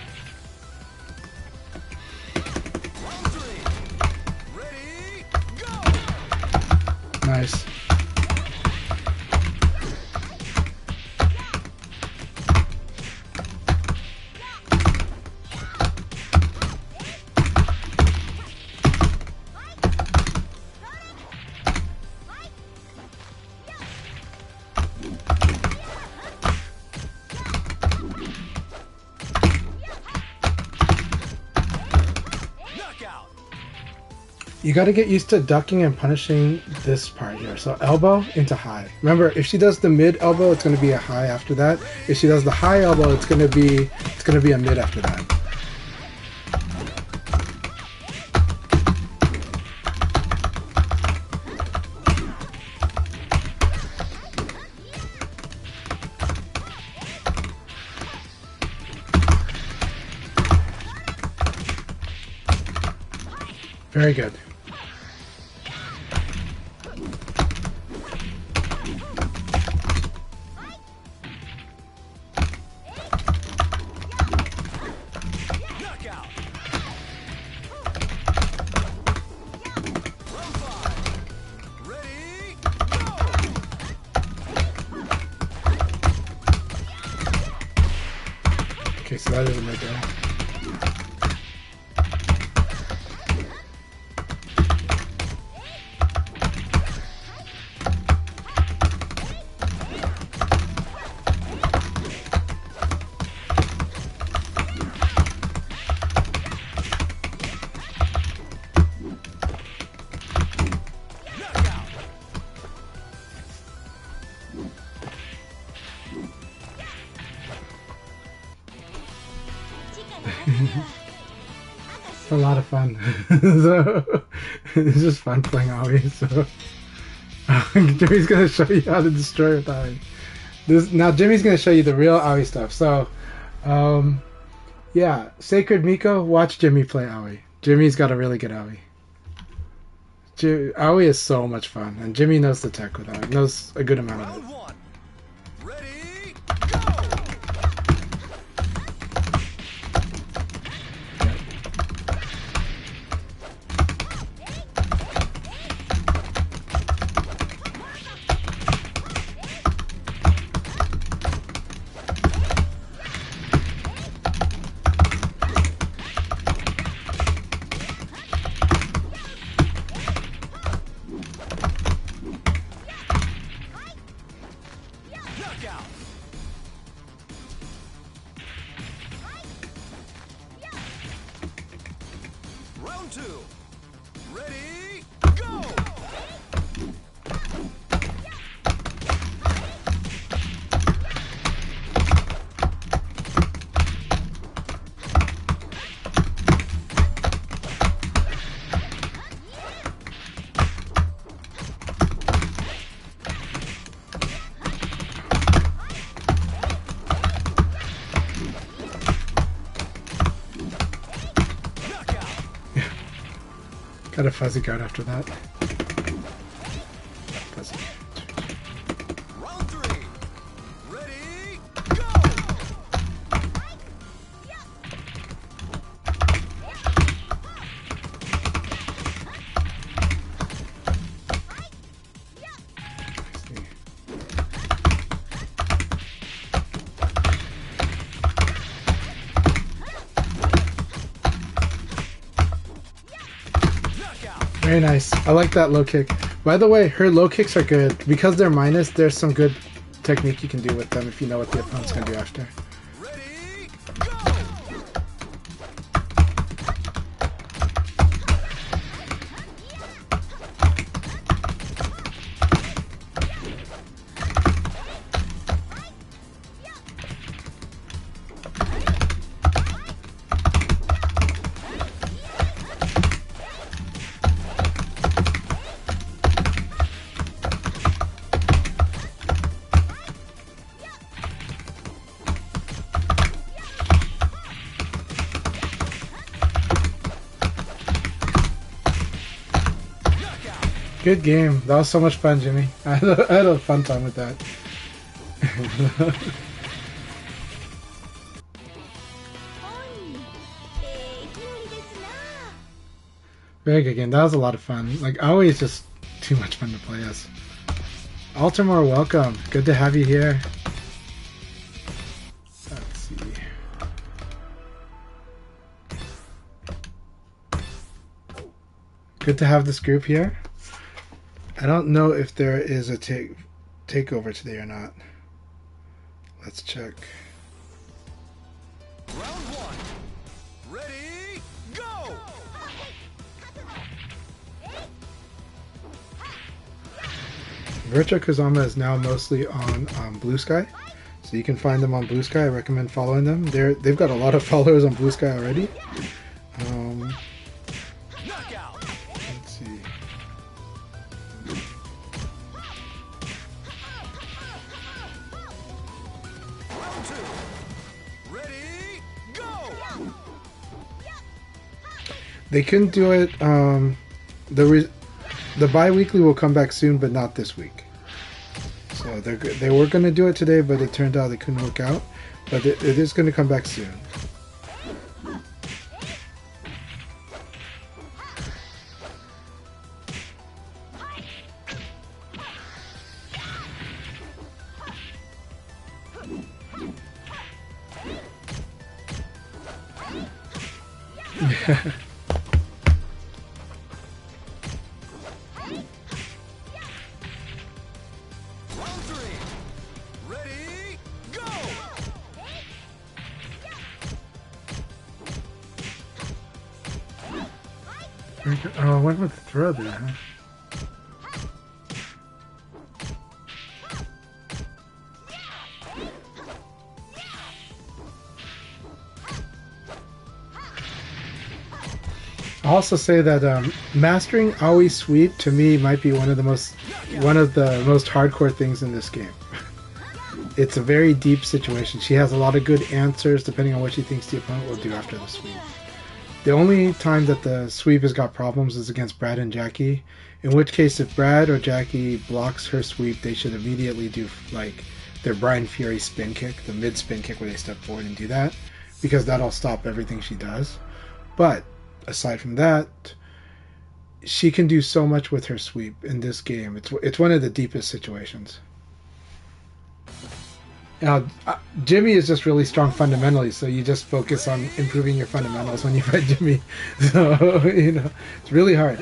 S2: Knockout.
S6: You got to get used to ducking and punishing this part here. So elbow into high. Remember, if she does the mid elbow, it's going to be a high after that. If she does the high elbow, it's going to be a mid after that. Very good.
S2: Knockout. Round 5. Ready, go.
S6: Okay, so that is a mid there.
S2: Knockout.
S6: It's a lot of fun. So it's just fun playing Aoi. So Jimmy's gonna show you how to destroy with Aoi. Now Jimmy's gonna show you the real Aoi stuff. So yeah, Sacred Miko, watch Jimmy play Aoi. Jimmy's got a really good Aoi. Aoi is so much fun, and Jimmy knows the tech with Aoi. Knows a good amount of it.
S2: Round 1. Ready, go. Knockout. Round 2. Ready, go. Knockout.
S6: Got a fuzzy guard after that. Fuzzy.
S2: Round 3. Ready, go. Knockout.
S6: Very nice. I like that low kick. By the way, her low kicks are good. Because they're minus, there's some good technique you can do with them if you know what the opponent's going to do after.
S2: Ready, go.
S6: Good game. That was so much fun, Jimmy. I had a fun time with that. Very good game. That was a lot of fun. Like, always just too much fun to play as. Altamore, welcome. Good to have you here. Let's see. Good to have this group here. I don't know if there is a takeover today or not. Let's check.
S2: Round one. Ready, go!
S6: Virtua Kazama is now mostly on Blue Sky, so you can find them on Blue Sky. I recommend following them. They've got a lot of followers on Blue Sky already.
S2: Knockout.
S6: Let's see.
S2: Round two. Ready, go!
S6: They couldn't do it. The bi-weekly will come back soon, but not this week. So they were going to do it today, but it turned out they couldn't work out. But it is going to come back soon.
S2: Round three. Ready, go!
S6: Oh, I went with the throw there, huh? I'll also say that mastering Aoi's sweep to me might be one of the most hardcore things in this game. It's a very deep situation. She has a lot of good answers depending on what she thinks the opponent will do after the sweep. The only time that the sweep has got problems is against Brad and Jackie, in which case if Brad or Jackie blocks her sweep, they should immediately do like their Brian Fury spin kick, the mid spin kick where they step forward and do that, because that'll stop everything she does. But aside from that, she can do so much with her sweep in this game. It's one of the deepest situations. Now, Jimmy is just really strong fundamentally, so you just focus on improving your fundamentals when you fight Jimmy. So, it's really hard.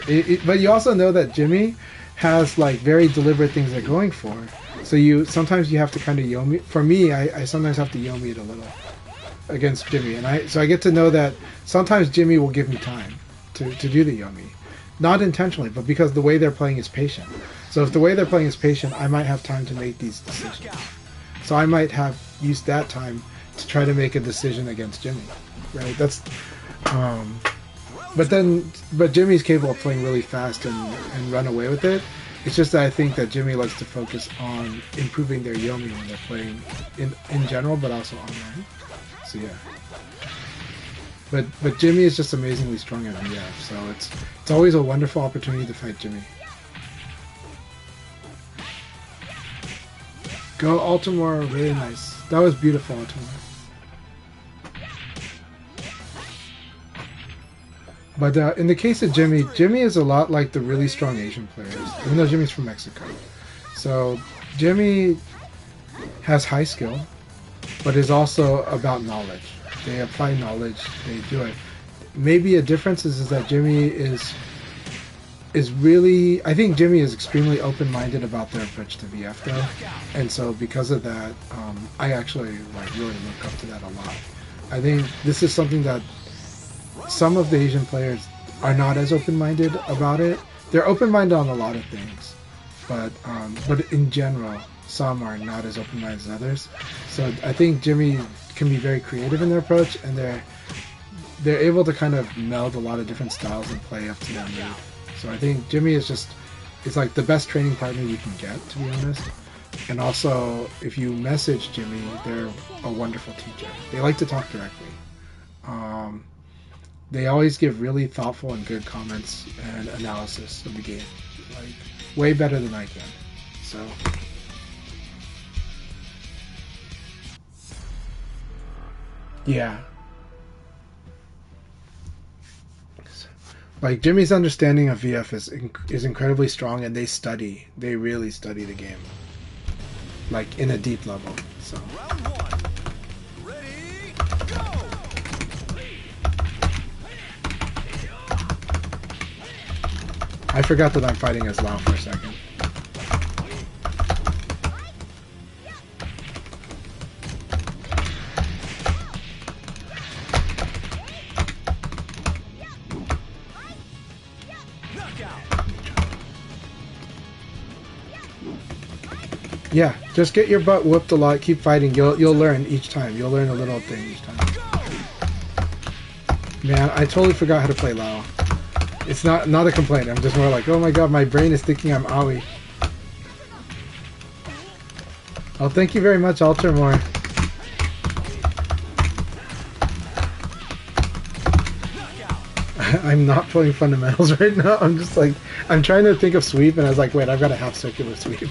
S6: But you also know that Jimmy has like very deliberate things they're going for. So sometimes you have to kind of Yomi. For me, I sometimes have to Yomi it a little against Jimmy, and I get to know that sometimes Jimmy will give me time to do the Yomi, not intentionally, but because the way they're playing is patient. So if the way they're playing is patient, I might have time to make these decisions. So I might have used that time to try to make a decision against Jimmy, right? That's, but Jimmy's capable of playing really fast and run away with it. It's just that I think that Jimmy likes to focus on improving their Yomi when they're playing in general, but also online. So yeah. But Jimmy is just amazingly strong at VF, so it's always a wonderful opportunity to fight Jimmy. Go Altamore, really nice. That was beautiful, Altamore. But in the case of Jimmy is a lot like the really strong Asian players, even though Jimmy's from Mexico. So Jimmy has high skill, but is also about knowledge. They apply knowledge, they do it. Maybe a difference is that Jimmy is really, I think Jimmy is extremely open-minded about their approach to VF though, and so because of that, I actually really look up to that a lot. I think this is something that some of the Asian players are not as open-minded about it. They're open-minded on a lot of things, but in general, some are not as open-minded as others. So I think Jimmy can be very creative in their approach, and they're able to kind of meld a lot of different styles and play up to their mood. So I think Jimmy is like the best training partner you can get, to be honest. And also, if you message Jimmy, they're a wonderful teacher. They like to talk directly. They always give really thoughtful and good comments and analysis of the game, like way better than I can. So. Yeah. Like Jimmy's understanding of VF is incredibly strong, and they really study the game, like in a deep level. So.
S2: Round one. Ready, go!
S6: I forgot that I'm fighting as Lao for a second. Yeah, just get your butt whooped a lot. Keep fighting. You'll learn each time. You'll learn a little thing each time. Man, I totally forgot how to play Lao. It's not a complaint. I'm just more like, oh my god, my brain is thinking I'm Aoi. Oh, thank you very much, Altermore. I'm not playing fundamentals right now. I'm just like, I'm trying to think of sweep, and I was like, wait, I've got a half circular sweep.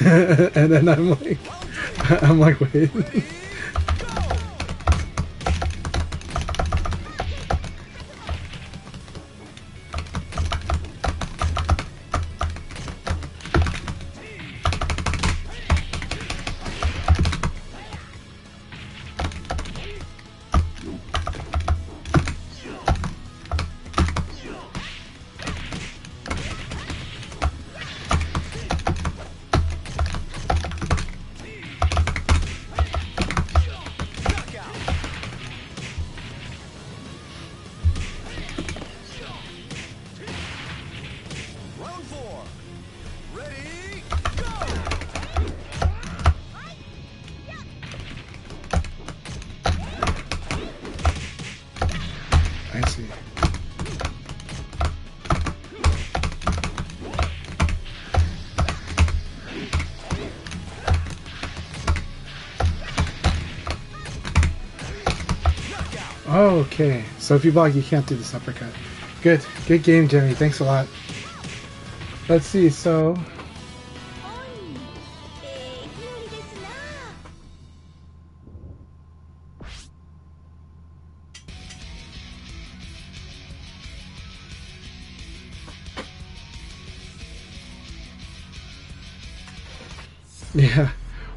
S6: And then I'm like, wait.
S2: Round 4. Ready, go!
S6: I see. Okay, so if you block, you can't do this uppercut. Good game, Jimmy. Thanks a lot. Let's see, so... Yeah,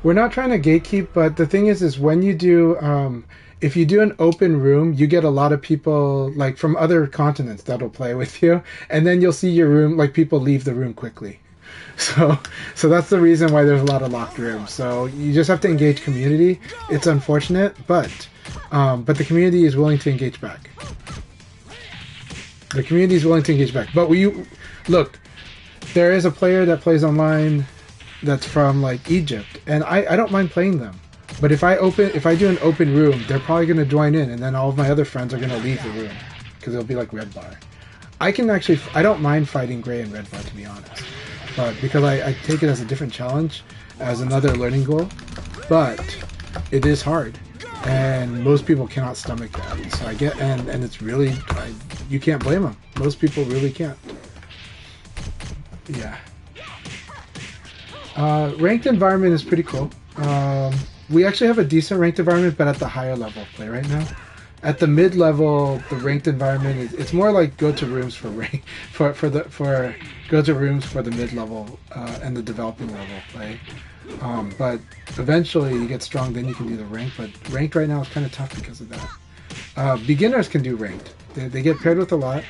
S6: we're not trying to gatekeep, but the thing is when you do, if you do an open room, you get a lot of people like from other continents that'll play with you, and then you'll see your room, like people leave the room quickly. So that's the reason why there's a lot of locked rooms. So you just have to engage community. It's unfortunate, but the community is willing to engage back. The community is willing to engage back. But look, there is a player that plays online that's from like Egypt, and I don't mind playing them. But if I do an open room, they're probably going to join in, and then all of my other friends are going to leave the room because it'll be like red bar. I don't mind fighting gray and red bar, to be honest, but because I take it as a different challenge, as another learning goal. But it is hard, and most people cannot stomach that. So I get, and it's really, you can't blame them. Most people really can't. Yeah. Ranked environment is pretty cool. We actually have a decent ranked environment, but at the higher level of play right now. At the mid level, the ranked environment it's more like go to rooms for rank for go to rooms for the mid level and the developing level of play. But eventually you get strong, then you can do the ranked. But ranked right now is kind of tough because of that. Beginners can do ranked. They get paired with a lot.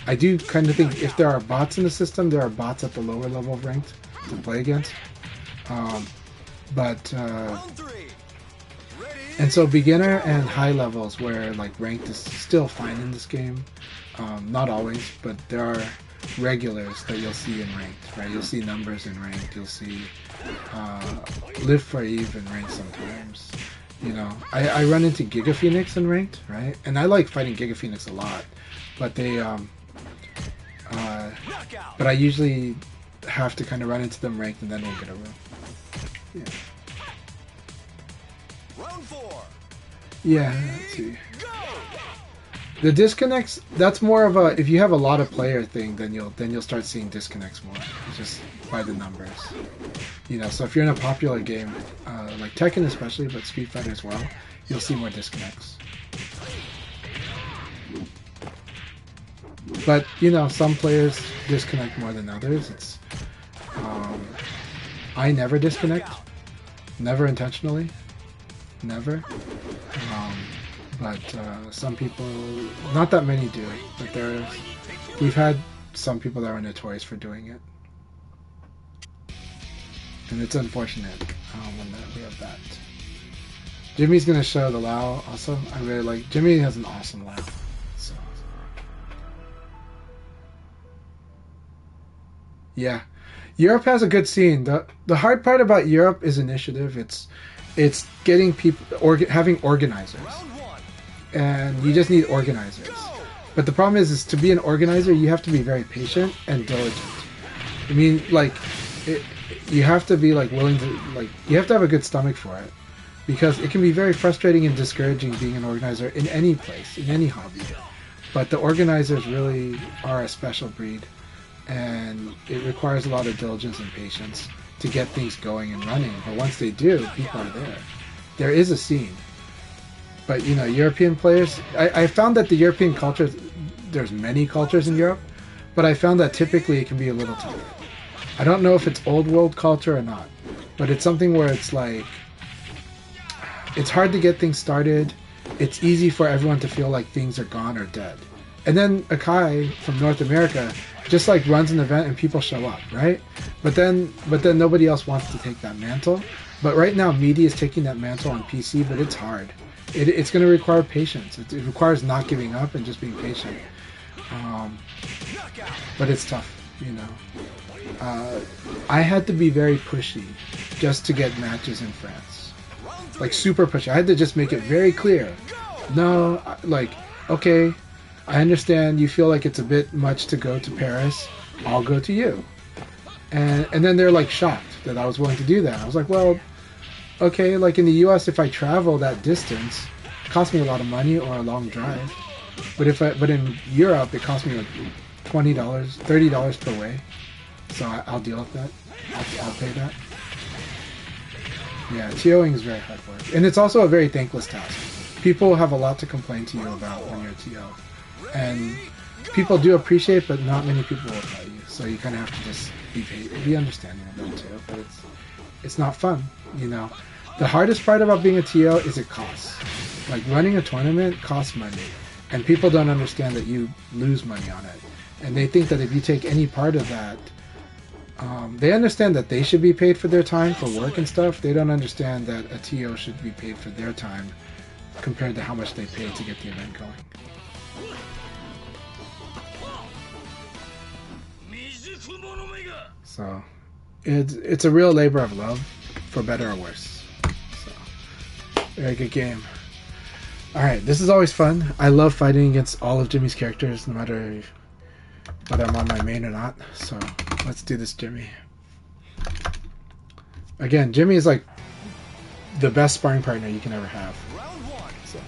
S6: I do kind of think if there are bots in the system, there are bots at the lower level of ranked to play against. And so beginner and high levels where like ranked is still fine in this game. Not always, but there are regulars that you'll see in ranked, right? You'll see numbers in ranked. You'll see live for Eve in ranked sometimes. You know, I run into Giga Phoenix in ranked, right? And I like fighting Giga Phoenix a lot, but but I usually have to kind of run into them ranked and then we'll get a room. Yeah.
S2: Round 4.
S6: Yeah, let's see. The disconnects, that's more of a, if you have a lot of player thing, then you'll start seeing disconnects more, just by the numbers. You know, so if you're in a popular game, like Tekken especially, but Street Fighter as well, you'll see more disconnects. But, you know, some players disconnect more than others. It's, I never disconnect. Never intentionally. Never. But some people, not that many do, but we've had some people that are notorious for doing it. And it's unfortunate when we have that. Jimmy's going to show the Lao also. I really like, Jimmy has an awesome Lao. So. Yeah. Europe has a good scene. The hard part about Europe is initiative. It's getting people having organizers, and you just need organizers. But the problem is to be an organizer, you have to be very patient and diligent. I mean, like, you have to be like willing to you have to have a good stomach for it, because it can be very frustrating and discouraging being an organizer in any place, in any hobby. But the organizers really are a special breed, and it requires a lot of diligence and patience to get things going and running. But once they do, people are there. There is a scene. But, you know, European players, I found that the European culture, there's many cultures in Europe, but I found that typically it can be a little tough. I don't know if it's old world culture or not, but it's something where it's like, it's hard to get things started. It's easy for everyone to feel like things are gone or dead. And then Akai from North America just like runs an event and people show up, right? But then nobody else wants to take that mantle. But right now, media is taking that mantle on PC, but it's hard. It's going to require patience. It requires not giving up and just being patient. But it's tough, you know. I had to be very pushy just to get matches in France. Like, super pushy. I had to just make it very clear. No, like, okay, I understand you feel like it's a bit much to go to Paris. I'll go to you. And then they're, like, shocked that I was willing to do that. I was like, well, okay, like in the U.S., if I travel that distance, it costs me a lot of money or a long drive. But in Europe, it costs me like $20, $30 per way. So I'll deal with that. I'll pay that. Yeah, TOing is very hard work. And it's also a very thankless task. People have a lot to complain to you about when you're a TO. And people do appreciate, but not many people will tell you. So you kind of have to just be understanding of that too. But it's not fun, you know. The hardest part about being a TO is it costs. Like, running a tournament costs money. And people don't understand that you lose money on it. And they think that if you take any part of that, they understand that they should be paid for their time for work and stuff. They don't understand that a TO should be paid for their time compared to how much they pay to get the event going. So it's a real labor of love, for better or worse. So, very good game. Alright, this is always fun. I love fighting against all of Jimmy's characters, no matter whether I'm on my main or not. So let's do this, Jimmy. Again, Jimmy is like the best sparring partner you can ever have. So.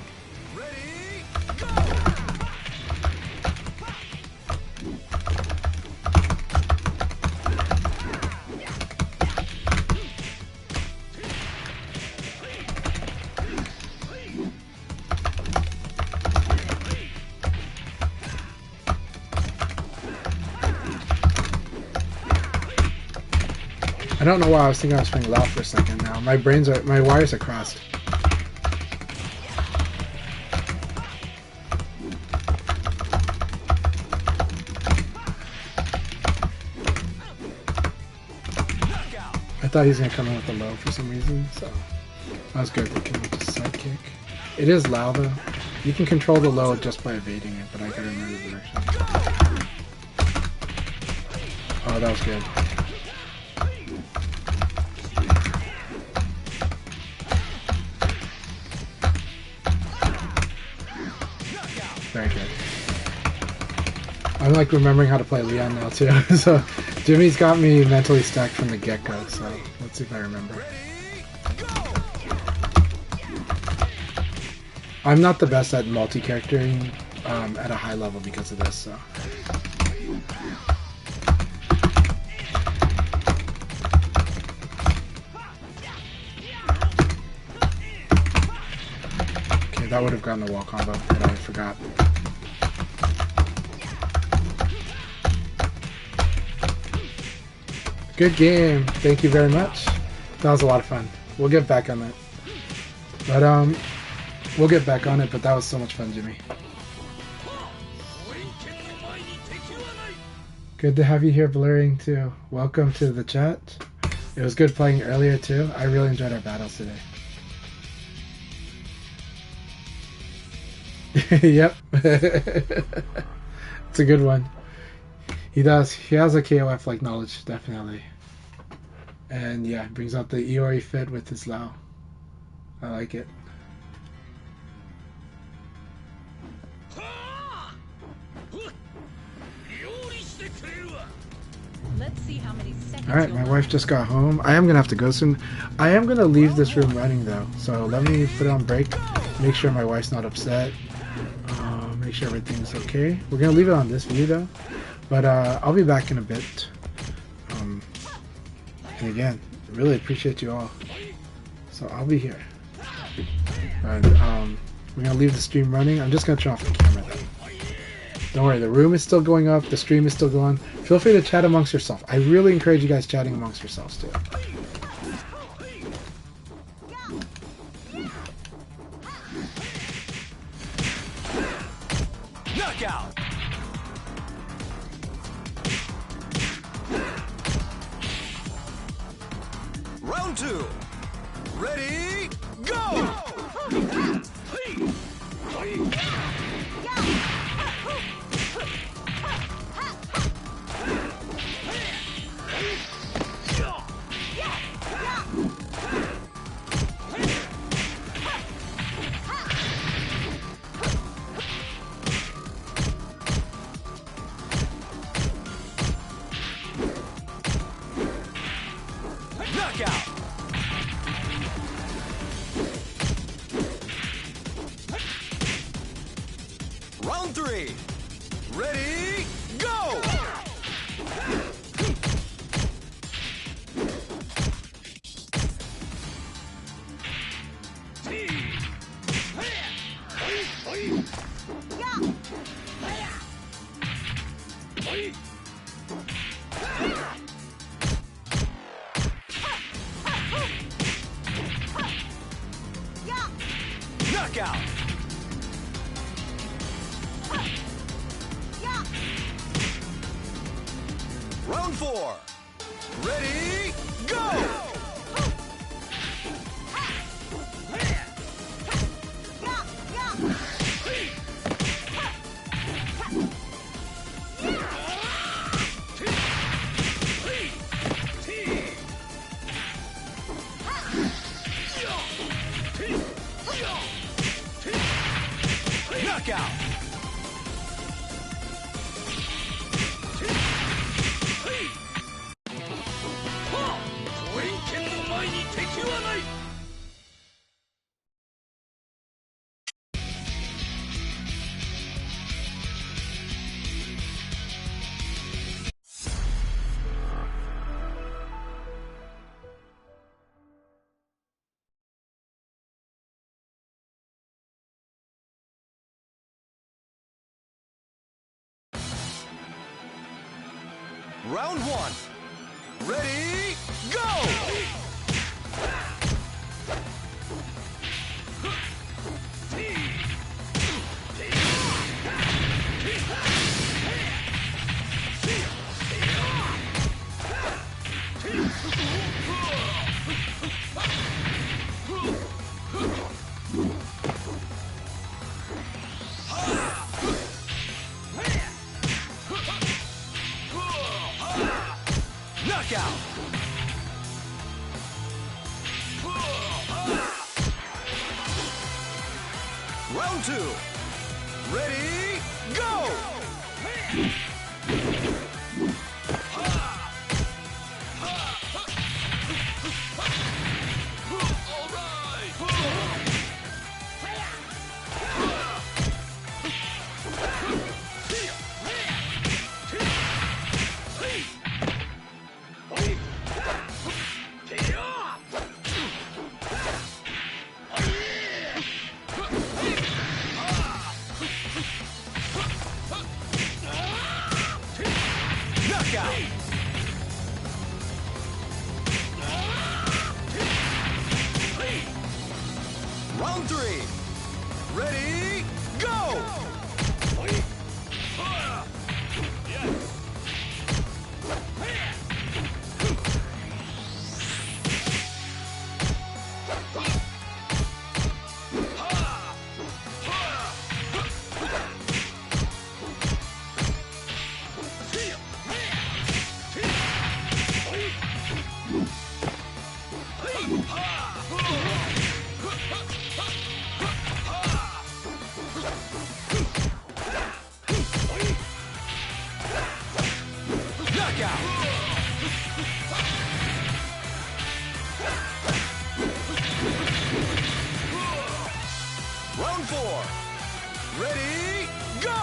S6: I don't know why I was thinking I was swinging loud for a second now. My wires are crossed. I thought he was going to come in with a low for some reason, so that was good. We came with a side kick. It is low though. You can control the low just by evading it, but I gotta remember the direction. Oh, that was good. Very good. I'm like remembering how to play Leon now too. So Jimmy's got me mentally stacked from the get-go, so let's see if I remember. I'm not the best at multi-charactering at a high level because of this, so. Okay, that would have gotten a wall combo, but I forgot. Good game. Thank you very much. That was a lot of fun. We'll get back on that. But, we'll get back on it, but that was so much fun, Jimmy. Good to have you here, Blurring, too. Welcome to the chat. It was good playing earlier, too. I really enjoyed our battles today. Yep. It's a good one. He does. He has a KOF-like knowledge, definitely. And yeah, brings out the Iori fit with his Lao. I like it.
S5: Let's see how many seconds.
S6: Alright, my wife just got home. I am gonna have to go soon. I am gonna leave this room running though, so let me put it on break. Make sure my wife's not upset. Make sure everything's okay. We're gonna leave it on this view though, but I'll be back in a bit. And again, really appreciate you all. So I'll be here. And we're gonna leave the stream running. I'm just gonna turn off the camera though. Don't worry, the room is still going up, the stream is still going. Feel free to chat amongst yourself. I really encourage you guys chatting amongst yourselves too.
S2: Knockout. Round 2. Ready, go! Knockout! Round 3. Ready, go! Knockout! Round 4. Ready, go! Knockout! Round 1. Ready, go! Knockout! Round 2. Ready, go! Knockout! Round 3. Ready, go! Round 4. Ready, go!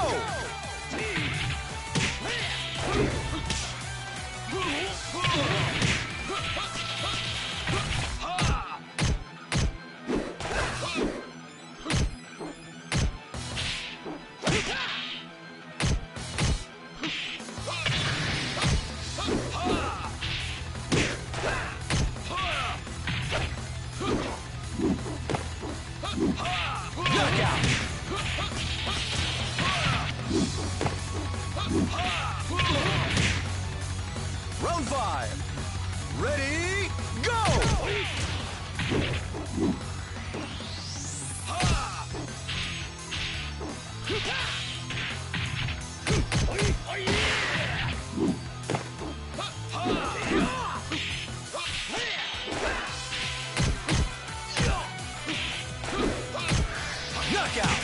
S2: Round 5. Ready, go! Knockout!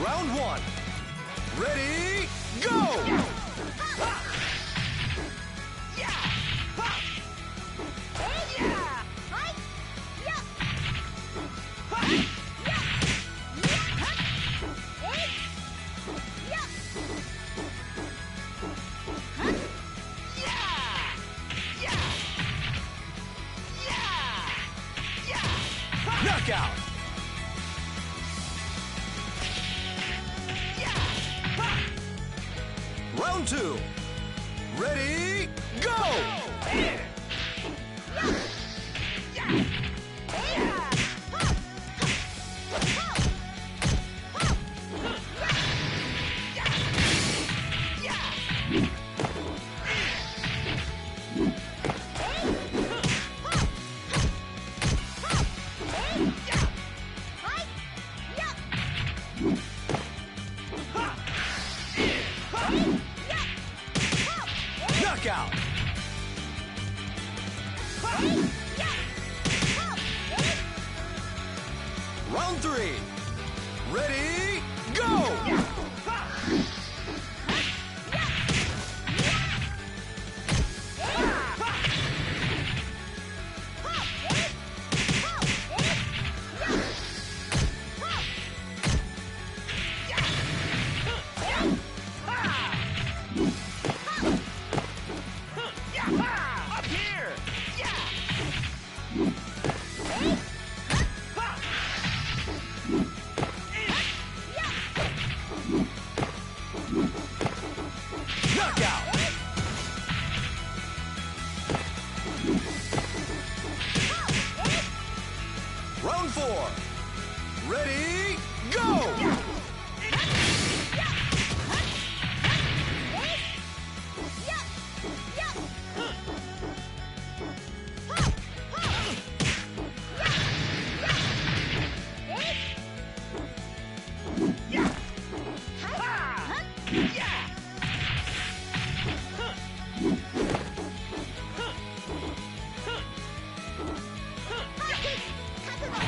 S2: Round 1. Ready, go! Knockout! Round 2. Ready, go! Knockout! Round 3. Ready, go! Up here! Knockout! Round 4. Ready, go!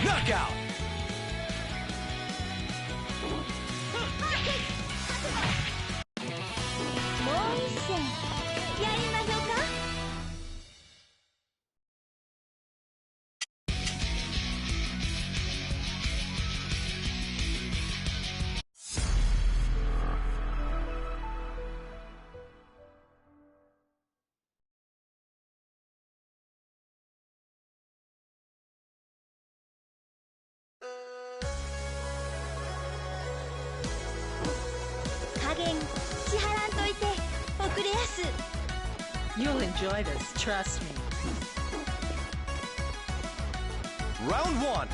S2: Knockout!
S5: You'll enjoy this, trust me.
S2: Round 1.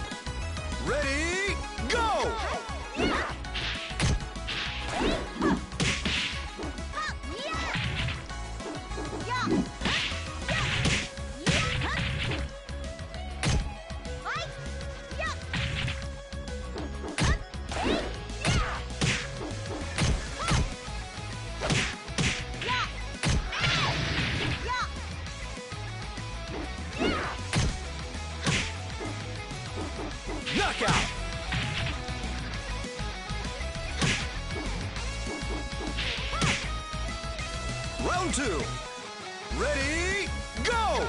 S2: Ready, go! Knockout! Round 2. Ready, go!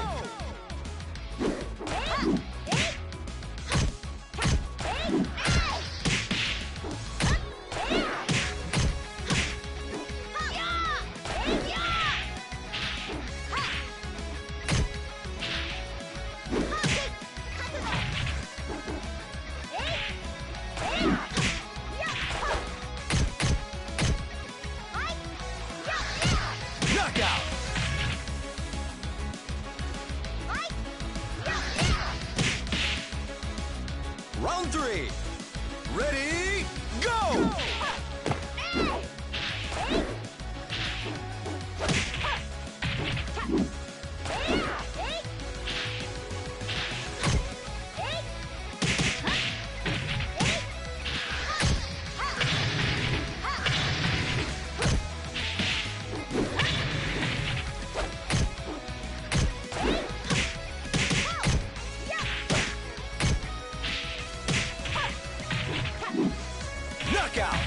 S2: Knockout! Round 3. Ready, go! Knockout!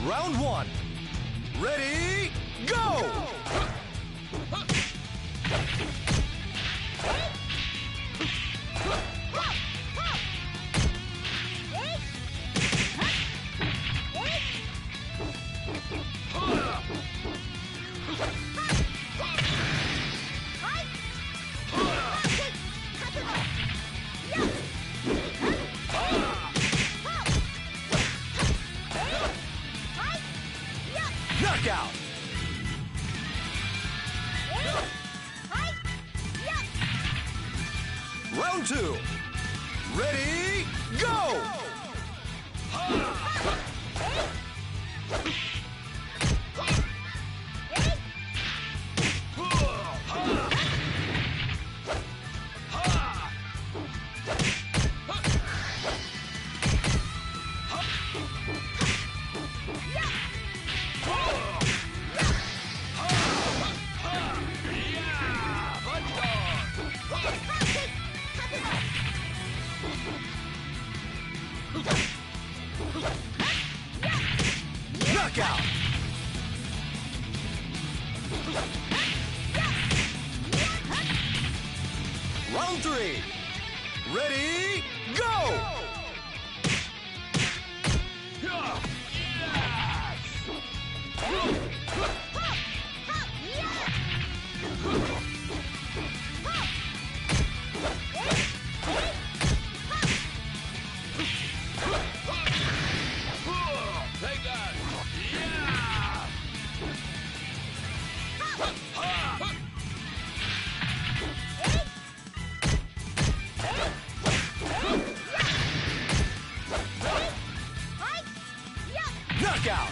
S2: Round 1. Ready, go! Knockout! Round 2. Ready, go! Knockout! Round 3. Ready, go! Knockout!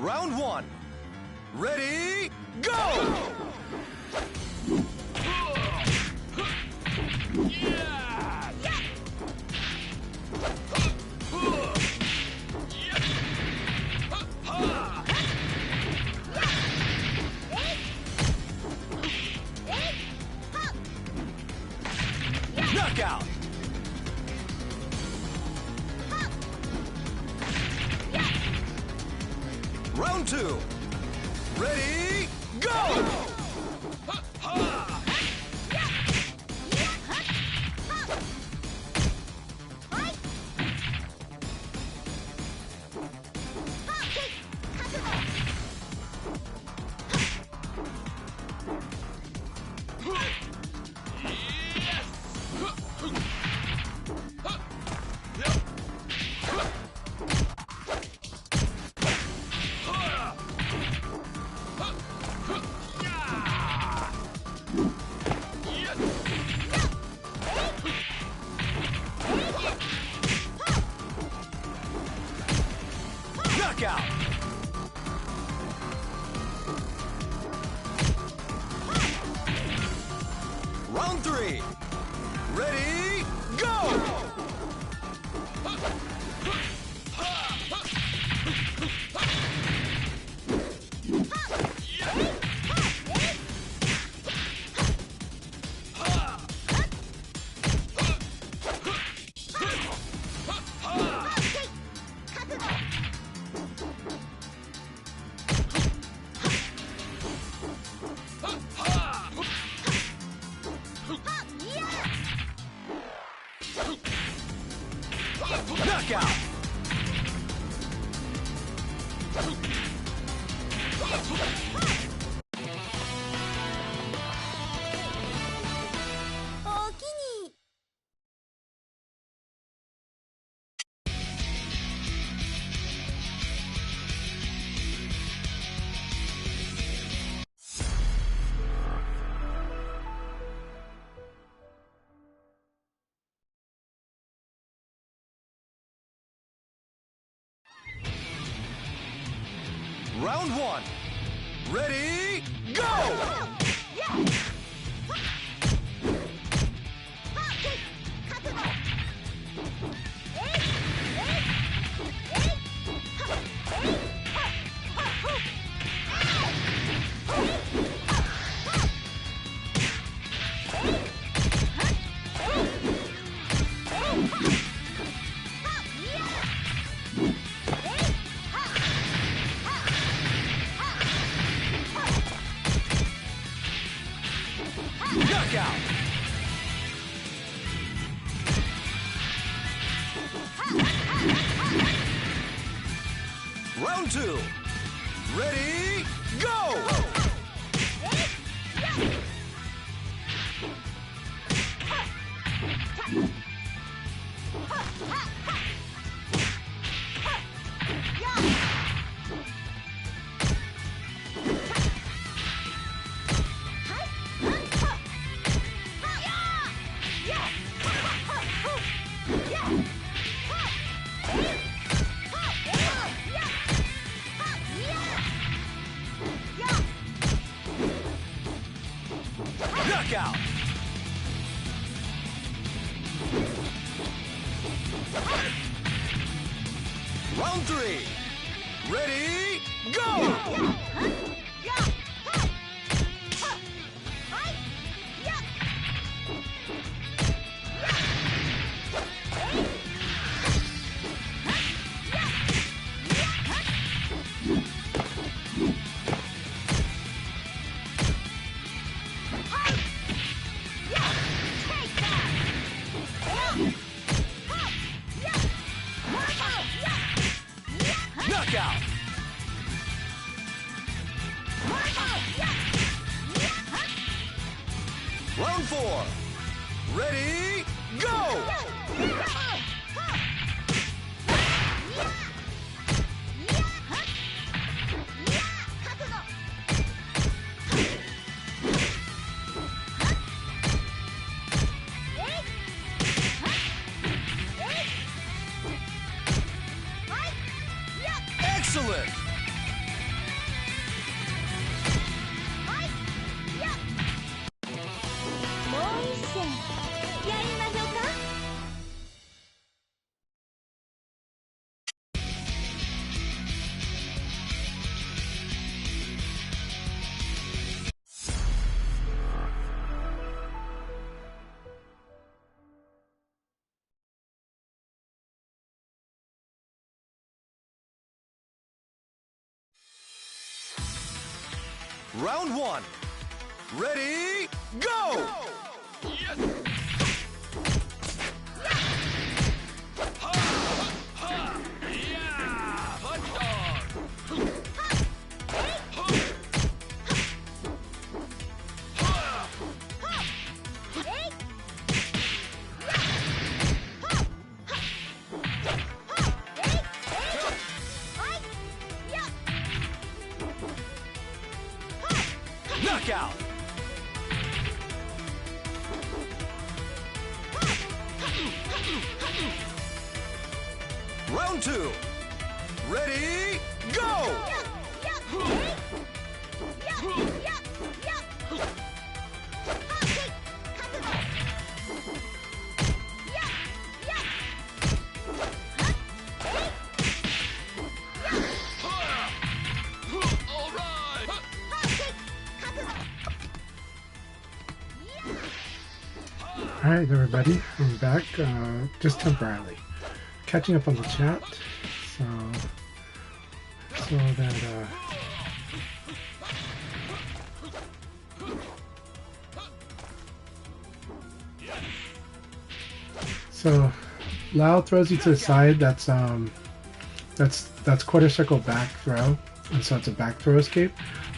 S2: Round one. Ready, go! Knockout! Round two. Ready, go! Knockout! Round three. Ready, go! Knockout! Round one. Ready, go! Knockout! Round two. Ready, go! Knockout! Round three. Ready, go! Knockout! Round four. Ready, go! Excellent! Round one. Ready, go! Knockout! Round two. Ready, go!
S6: Alright, everybody, I'm back, just temporarily. Catching up on the chat, so that, so Lao throws you to the side, that's quarter circle back throw, and so it's a back throw escape.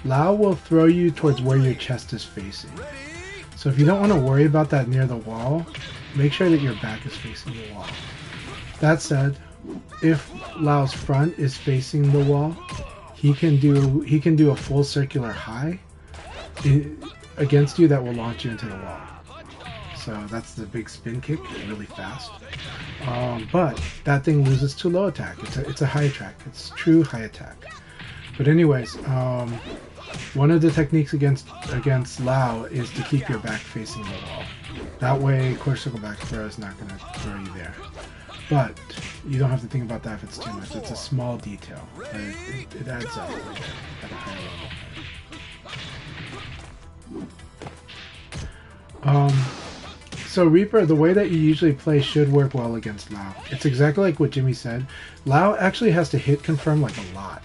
S6: Lao will throw you towards where your chest is facing. So if you don't want to worry about that near the wall, make sure that your back is facing the wall. That said, if Lao's front is facing the wall, he can do a full circular high against you that will launch you into the wall. So that's the big spin kick, really fast. But that thing loses to low attack. It's a high attack. It's true high attack. But anyways, one of the techniques against Lao is to keep your back facing the wall. That way, quarter circle back throw is not going to throw you there. But you don't have to think about that if it's too much. It's a small detail, but it adds up at a higher level. So Reaper, the way that you usually play should work well against Lao. It's exactly like what Jimmy said. Lao actually has to hit confirm like a lot.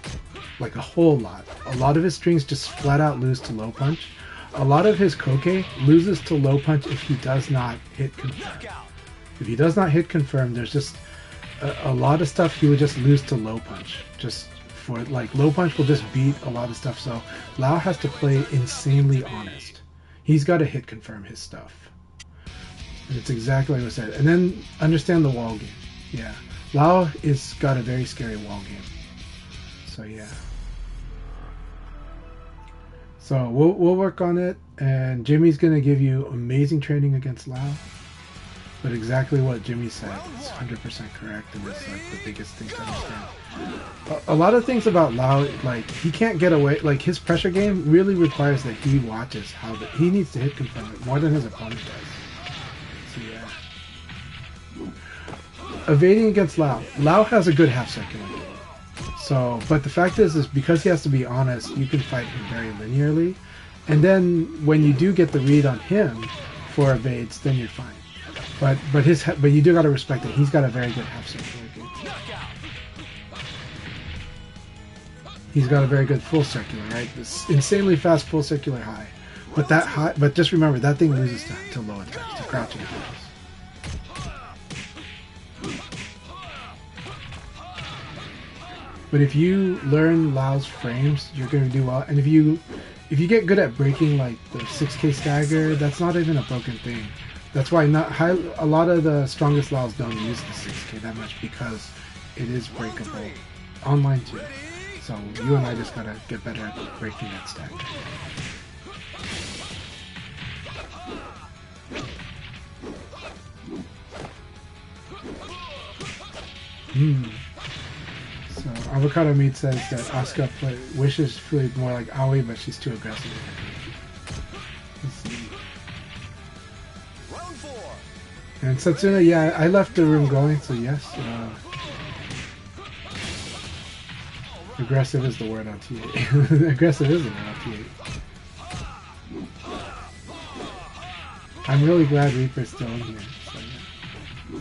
S6: Like a whole lot. A lot of his strings just flat out lose to low punch. A lot of his Koke loses to low punch if he does not hit confirm. If he does not hit confirm, there's just a lot of stuff he would just lose to low punch. Just for like low punch will just beat a lot of stuff. So Lao has to play insanely honest. He's got to hit confirm his stuff. And it's exactly like I said. And then understand the wall game. Yeah, Lao is got a very scary wall game. So yeah. So we'll work on it, and Jimmy's gonna give you amazing training against Lao. But exactly what Jimmy said is 100% correct, and it's like the biggest thing to understand. A lot of things about Lao, like he can't get away. Like his pressure game really requires that he watches how he needs to hit confirm it more than his opponent does. So yeah. Evading against Lao. Lao has a good half circular game. So, but the fact is because he has to be honest, you can fight him very linearly, and then when you do get the read on him for evades, then you're fine. But you do gotta respect that he's got a very good half circular game. He's got a very good full circular, right? This insanely fast full circular high. But that high, but just remember that thing loses to low attacks, to crouching attacks. But if you learn Lao's frames, you're going to do well. And if you get good at breaking like the 6K stagger, that's not even a broken thing. That's why a lot of the strongest Laos don't use the 6K that much, because it is breakable online too. So you and I just gotta get better at breaking that stagger. So Avocado Meat says that Asuka wishes to play more like Aoi, but she's too aggressive. Let's see.
S2: Round four.
S6: And Satsuna, yeah, I left the room going, so yes. Aggressive is the word on T8. Aggressive is the word on T8. I'm really glad Reaper's still in here. So, yeah.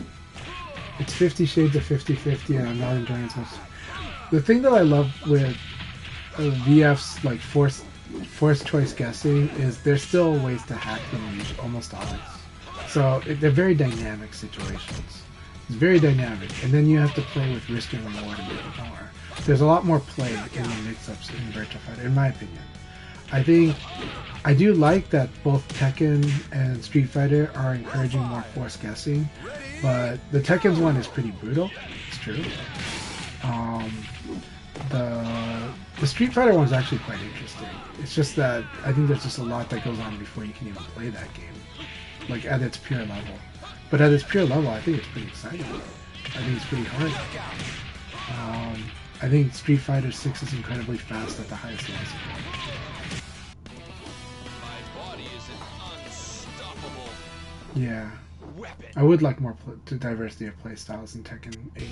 S6: It's 50 shades of 50-50, and I'm not enjoying it as much. The thing that I love with VF's like force, forced choice guessing is there's still ways to hack them almost always. So they're very dynamic situations. It's very dynamic, and then you have to play with risk and reward a bit more. There's a lot more play in the mix-ups in Virtua Fighter, in my opinion. I do like that both Tekken and Street Fighter are encouraging more forced guessing, but the Tekken's one is pretty brutal. It's true. The Street Fighter one's actually quite interesting. It's just that I think there's just a lot that goes on before you can even play that game, like at its pure level. But at its pure level, I think it's pretty exciting. I think it's pretty hard. I think Street Fighter 6 is incredibly fast at the highest levels.
S2: My body is an unstoppable
S6: Yeah,
S2: weapon.
S6: I would like more diversity of playstyles in Tekken 8.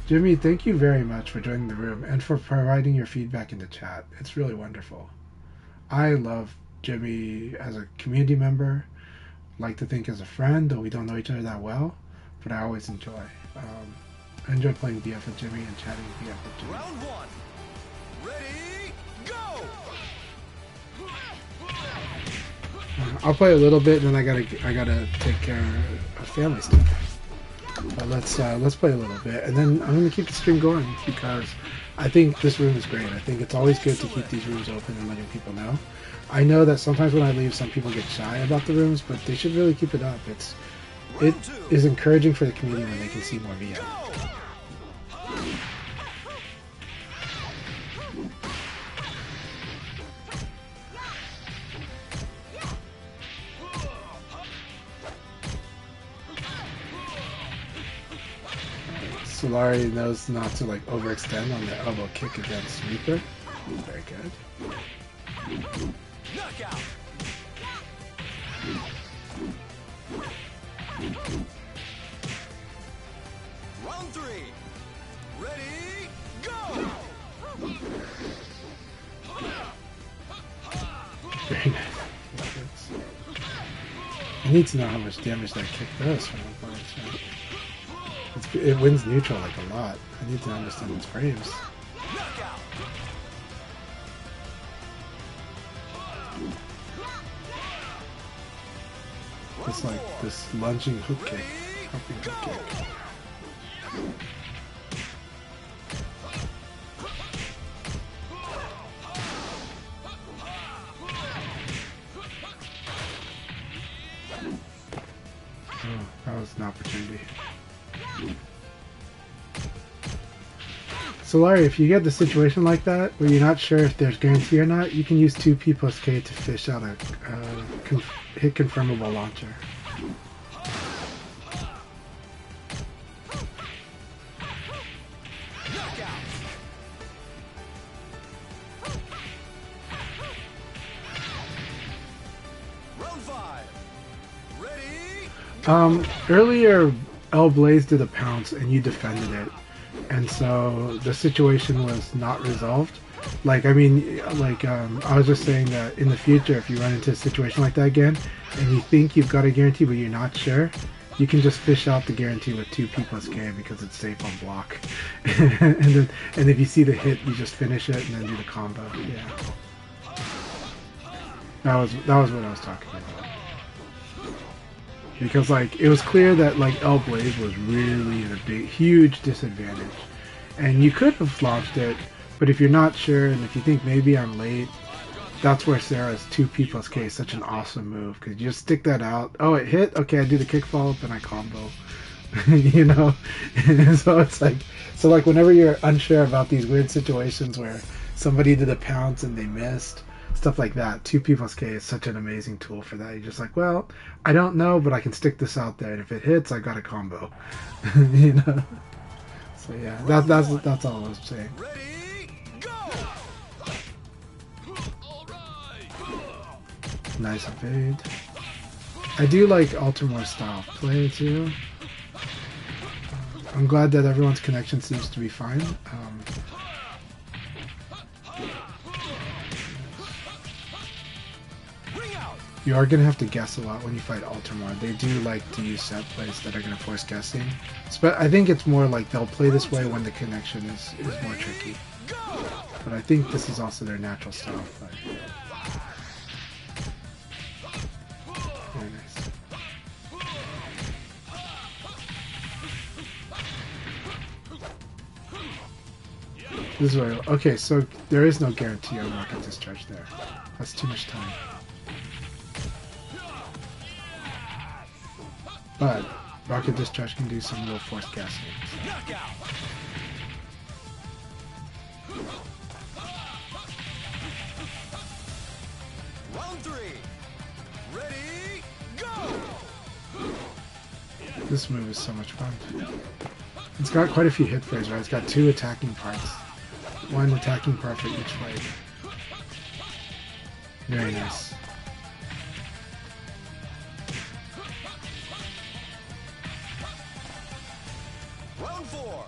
S6: Jimmy, thank you very much for joining the room and for providing your feedback in the chat. It's really wonderful. I love Jimmy as a community member, like to think as a friend, though we don't know each other that well, but I always enjoy. I enjoy playing BF with Jimmy and chatting BF with Jimmy.
S2: Round one. Ready, go!
S6: I'll play a little bit, and then I gotta take care of family stuff. But let's play a little bit, and then I'm gonna keep the stream going because I think this room is great. I think it's always good to keep these rooms open and letting people know. I know that sometimes when I leave, some people get shy about the rooms, but they should really keep it up. It is encouraging for the community when they can see more VF. Solari knows not to like overextend on the elbow kick against Reaper. Very good.
S2: Knockout. Round three. Ready, go!
S6: Very nice. I need to know how much damage that kick does from the punch. It wins neutral like a lot. I need to understand its frames.
S2: Knockout.
S6: It's like this lunging hook kick. Hopping hook kick. Oh, that was an opportunity. So Larry, if you get the situation like that, where you're not sure if there's guarantee or not, you can use 2P plus K to fish out a hit confirmable launcher.
S2: Round five. Ready,
S6: Earlier, L Blaze did a pounce and you defended it, and so the situation was not resolved. Like, I mean, like, I was just saying that in the future, if you run into a situation like that again, and you think you've got a guarantee but you're not sure, you can just fish out the guarantee with 2P plus K because it's safe on block. and if you see the hit, you just finish it and then do the combo. Yeah. That was what I was talking about. Because like it was clear that like L Blaze was really in a huge disadvantage, and you could have launched it, but if you're not sure and if you think maybe I'm late, that's where Sarah's 2P plus K is such an awesome move because you just stick that out. Oh, it hit. Okay, I do the kick follow up and I combo. You know, and so it's like whenever you're unsure about these weird situations where somebody did a pounce and they missed. Stuff like that. 2P plus K is such an amazing tool for that. You're just like, well, I don't know, but I can stick this out there, and if it hits, I got a combo. You know. So yeah, that's all I was saying.
S2: ready, go! All right.
S6: Nice evade. I do like Altamore style play too. I'm glad that everyone's connection seems to be fine.
S2: Ring out.
S6: You are going to have to guess a lot when you fight Altamar. They do like to use set plays that are going to force guessing. But I think it's more like they'll play this way when the connection is more tricky. But I think this is also their natural style of play. Very nice. This is where, okay, so there is no guarantee on rocket discharge there. That's too much time. But rocket discharge can do some real forced gassing.
S2: Round 3. Ready, go!
S6: This move is so much fun. It's got quite a few hit frames, right? It's got 2 attacking parts. 1 attacking part for each fight. Very nice.
S2: Round 4.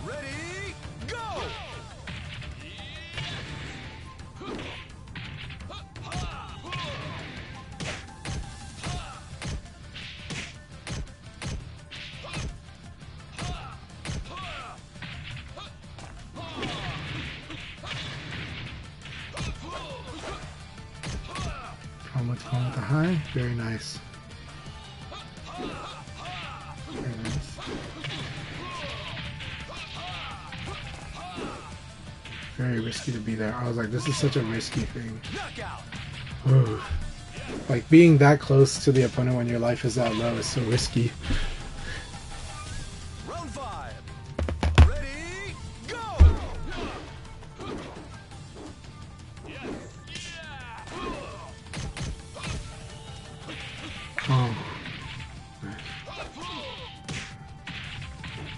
S2: Ready, go!
S6: Fun with the high. Very nice. Very nice. Very risky to be there. I was like, this is such a risky thing. Ooh. Like, being that close to the opponent when your life is that low is so risky.
S2: Round 5. Ready, go!
S6: Oh.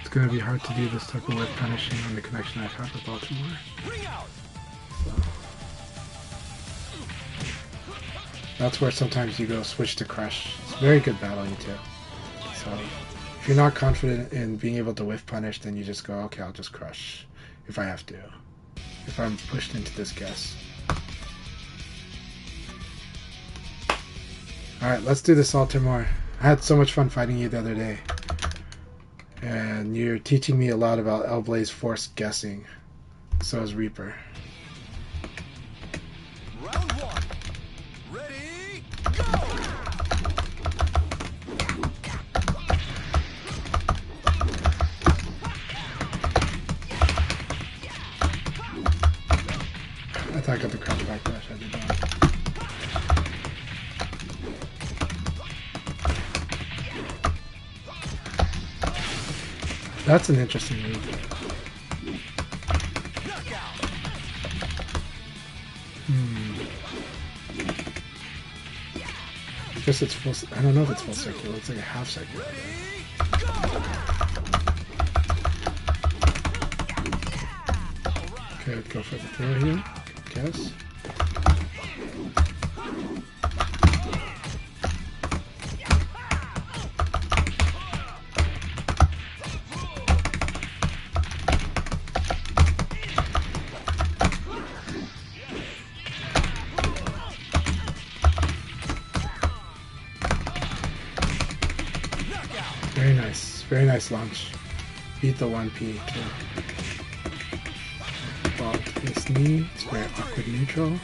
S6: It's gonna be hard to do this type of whip punishing on the connection I've had with Baltimore.
S2: Ring out!
S6: That's where sometimes you go switch to crush. It's very good battling too. So if you're not confident in being able to whiff punish, then you just go, okay, I'll just crush if I have to. If I'm pushed into this guess. Alright, let's do this Altamar. I had so much fun fighting you the other day. And you're teaching me a lot about L-Blaze force guessing. So is Reaper.
S2: Round 1. Ready, go!
S6: I thought I got the crouch back dash, I did not. That's an interesting move. I guess it's full. I don't know if it's full circular. It's like a half circular. Okay, let's go for the throw here. Guess. Very nice. Very nice launch. Beat the 1P too. Ball to this knee. It's very awkward neutral.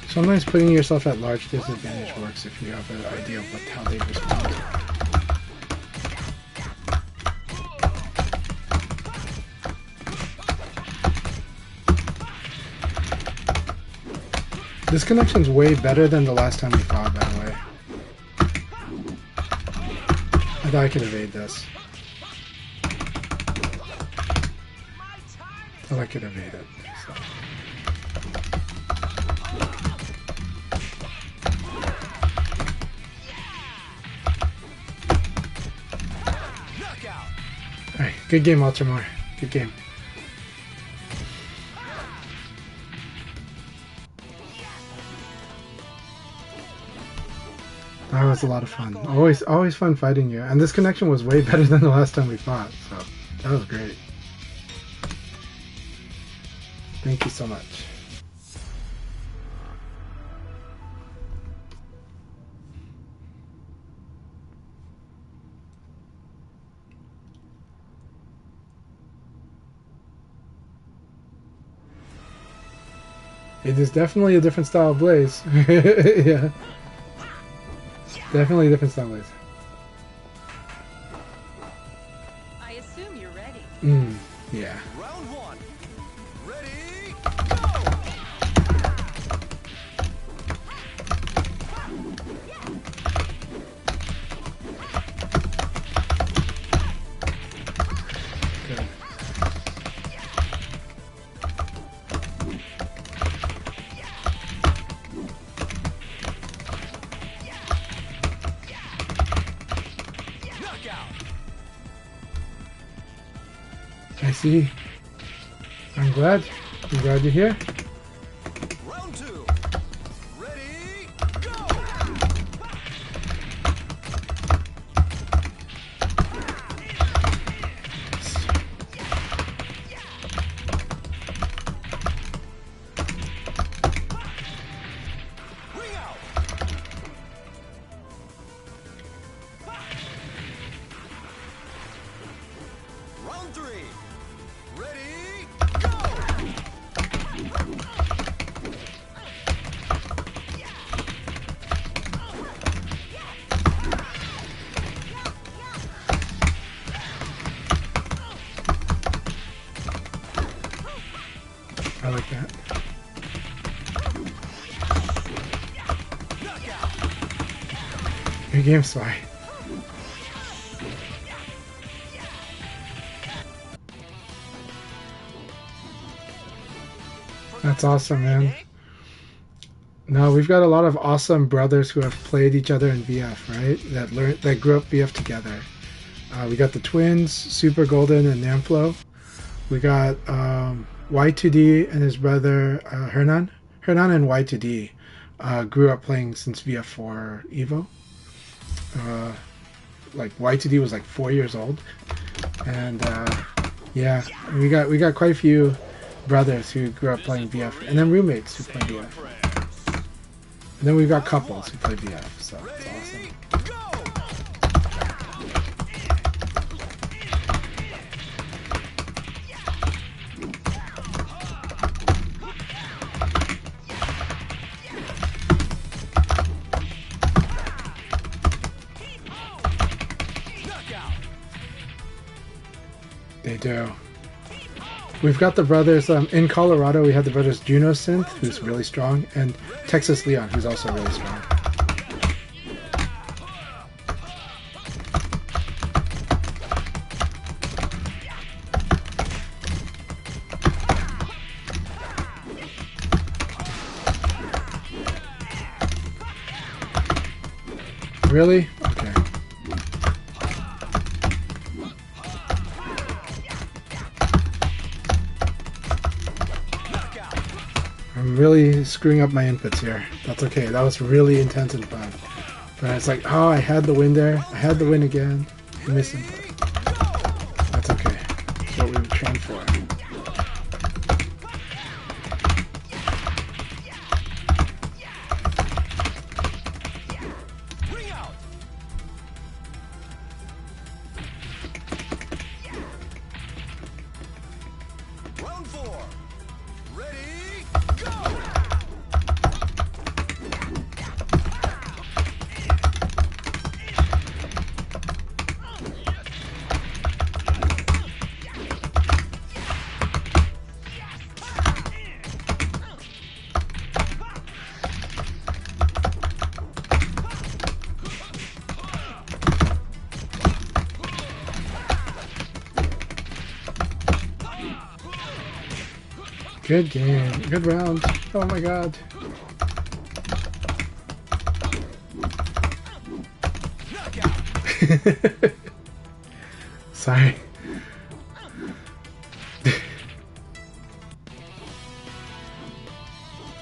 S6: Sometimes putting yourself at large disadvantage works if you have an idea of how they respond. This connection's way better than the last time we fought, by the way. I thought I could evade this. until I could evade it. So. Alright, good game, Ultramar. Good game. That was a lot of fun. Always fun fighting you. And this connection was way better than the last time we fought, so that was great. Thank you so much. It is definitely a different style of Blaze. Yeah. Definitely a different style of Blaze.
S5: I assume you're ready.
S6: Yeah.
S2: Round one. Ready,
S6: Good.
S2: knockout.
S6: I see. I'm glad. I'm glad you're here.
S2: Round two. Ready, go. Ring out. Round three. Ready, go.
S6: I like that. Good game, Spy. That's awesome, man. No, we've got a lot of awesome brothers who have played each other in VF, right? That grew up VF together. We got the twins, Super Golden and Namflo. We got Y2D and his brother Hernan. Hernan and Y2D grew up playing since VF4 Evo. Like Y2D was like 4 years old, and yeah, we got quite a few brothers who grew up playing VF, and then roommates who play VF, and then we've got couples who play VF. So it's awesome. They do. We've got the brothers in Colorado. We have the brothers Juno Synth, who's really strong, and Texas Leon, who's also really strong. Really? Okay. I'm really screwing up my inputs here. That's okay. That was really intense and fun. But it's like, oh, I had the win there. I had the win again. I missed input. That's okay. That's what we were trained for.
S2: Ring out. Round four. Ready, go.
S6: Good game. Good round. Oh my god. Sorry.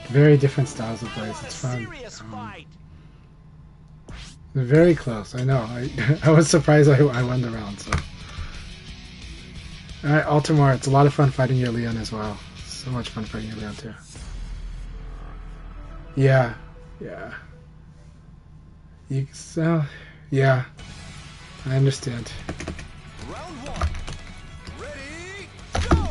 S6: Very different styles of plays. It's fun. Very close. I know. I was surprised I won the round. So. All right, Altamar. It's a lot of fun fighting your Leon as well. So much fun fighting your Leon too. Yeah. Yeah. Yeah. I understand.
S2: Round one. Ready, go!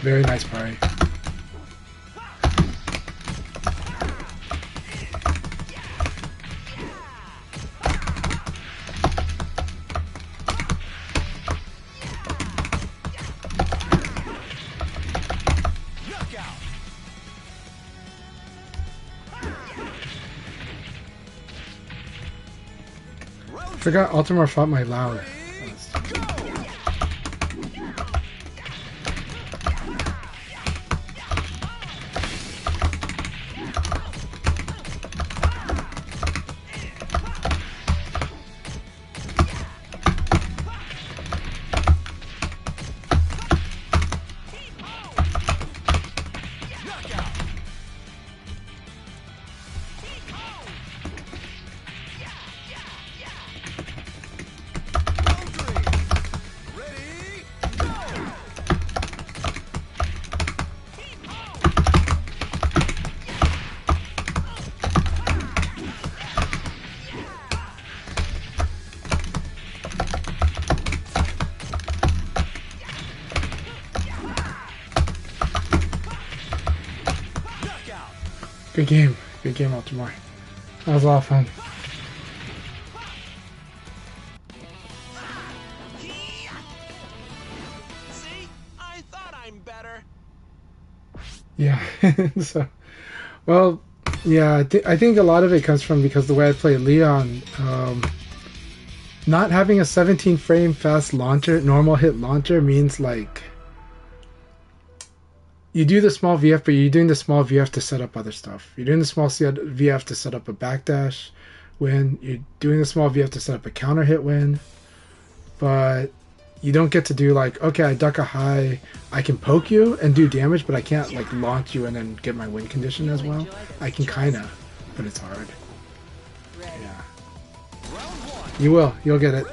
S6: Very nice party. Forgot Altamar fought my Loud. Good game. Good game, Altamar. That was a lot of fun.
S2: See? I thought I'm better.
S6: Yeah. So, well, yeah, I think a lot of it comes from because the way I play Leon, not having a 17 frame fast launcher, normal hit launcher means like you do the small VF, but you're doing the small VF to set up other stuff. You're doing the small VF to set up a backdash win. You're doing the small VF to set up a counter hit win. But you don't get to do like, okay, I duck a high, I can poke you and do damage, but I can't like launch you and then get my win condition as well. I can kinda, but it's hard. Yeah. You will. You'll get it.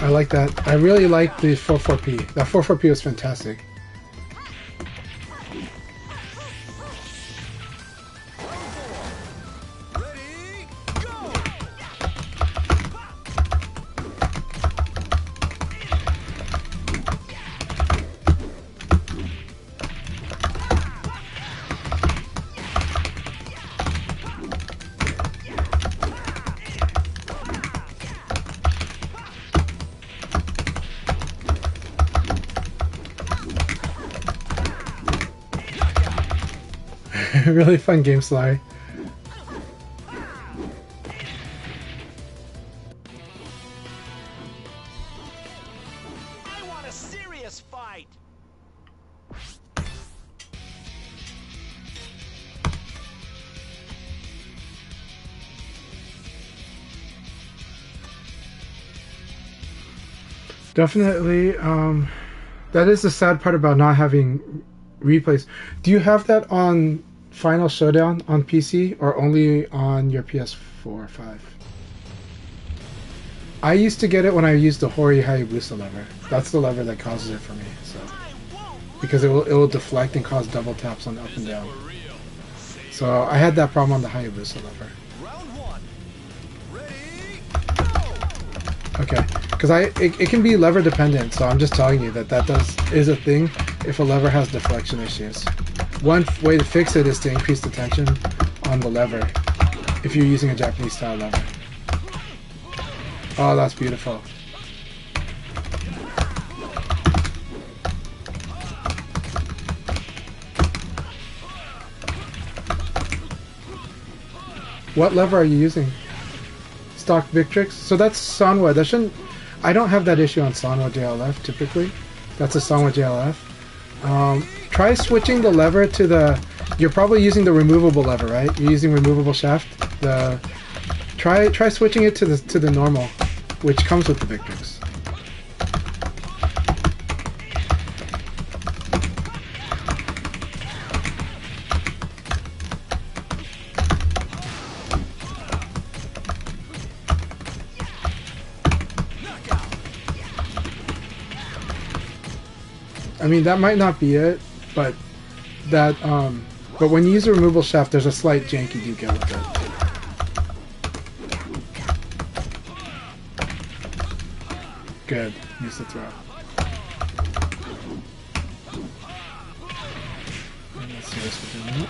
S6: I like that. I really like the 4-4P. That 4-4P was fantastic. Really fun game, Sly.
S2: a serious fight.
S6: Definitely. That is the sad part about not having replays. Do you have that on Final Showdown on PC or only on your PS4 or 5? I used to get it when I used the Hori Hayabusa lever. That's the lever that causes it for me. So because it will deflect and cause double taps on up and down. So I had that problem on the Hayabusa lever. Okay, because it can be lever dependent, so I'm just telling you that is a thing if a lever has deflection issues. One way to fix it is to increase the tension on the lever if you're using a Japanese style lever. Oh, that's beautiful. What lever are you using? Stock Victrix? So that's Sanwa. That shouldn't... I don't have that issue on Sanwa JLF typically. That's a Sanwa JLF. Try switching the lever to the... You're probably using the removable lever, right? You're using removable shaft. Try switching it to the normal, which comes with the Victrix. I mean, that might not be it, but but when you use a removable shaft, there's a slight jank you do get with it. Good. Use the throw. And let's see this with the remote.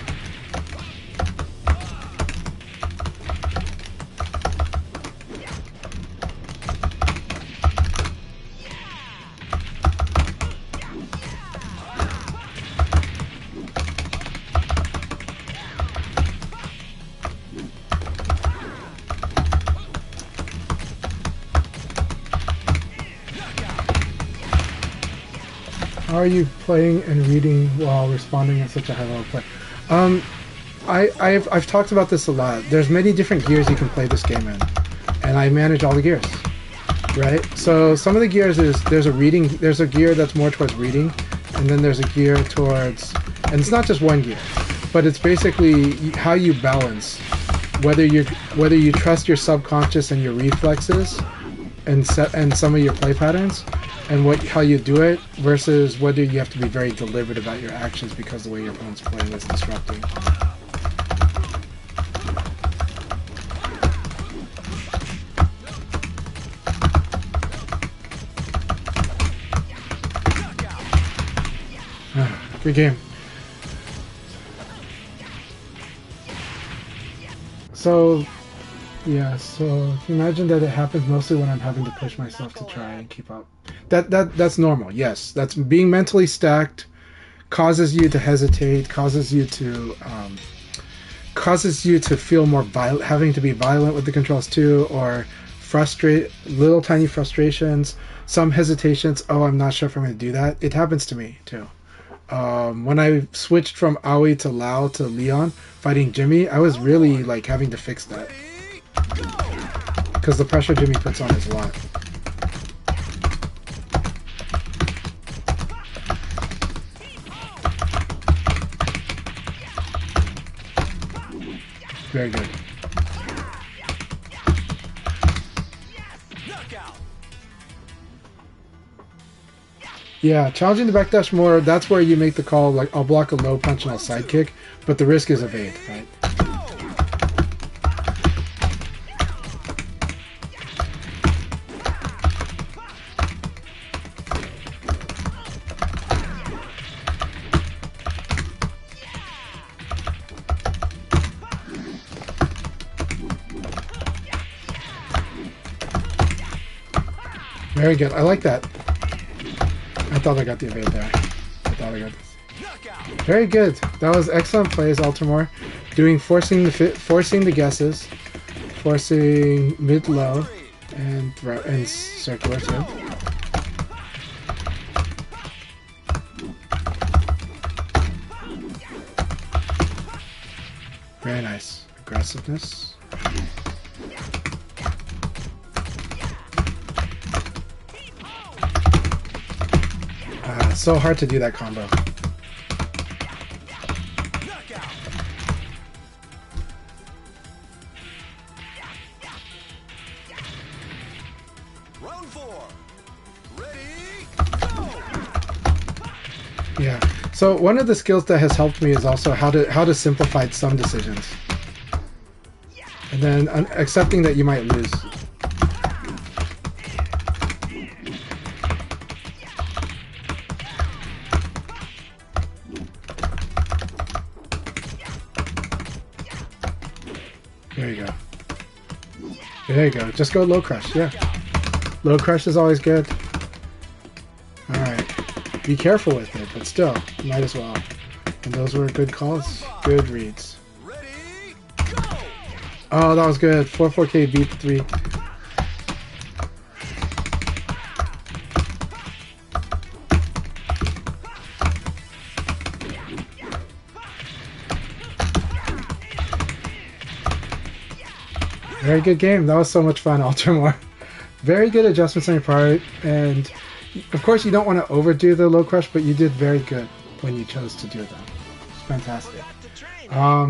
S6: How are you playing and reading while responding at such a high level play? I've talked about this a lot. There's many different gears you can play this game in, and I manage all the gears, right? So some of the gears there's a gear that's more towards reading, and then there's a gear towards, and it's not just one gear, but it's basically how you balance, whether you trust your subconscious and your reflexes, and some of your play patterns, and how you do it, versus whether you have to be very deliberate about your actions because the way your opponent's playing is disrupting. Good game. So, yeah, so imagine that it happens mostly when I'm having to push myself to try and keep up. That's normal, yes. That's being mentally stacked, causes you to hesitate, causes you to feel more violent, having to be violent with the controls too, or little tiny frustrations, some hesitations. Oh, I'm not sure if I'm going to do that. It happens to me too. When I switched from Aoi to Lao to Leon fighting Jimmy, I was really like having to fix that because the pressure Jimmy puts on is a lot. Very good. Yeah, challenging the backdash more, that's where you make the call, like, I'll block a low punch and I'll sidekick, but the risk is evade, right? Very good, I like that. I thought I got the evade there. I thought I got this. Very good. That was excellent plays, Altamore. Forcing the guesses, forcing mid low, and circular too. Very nice. Aggressiveness. So hard to do that combo.
S2: Round 4. Ready?
S6: Yeah. So one of the skills that has helped me is also how to simplify some decisions, and then accepting that you might lose. There you go. There you go. Just go low crush. Yeah. Low crush is always good. Alright. Be careful with it, but still, might as well. And those were good calls. Good reads.
S2: Ready? Go!
S6: Oh, that was good. 4-4K beat 3. Very good game. That was so much fun, Ultramore. Very good adjustments on your part, and of course you don't want to overdo the low crush, but you did very good when you chose to do them. It's fantastic.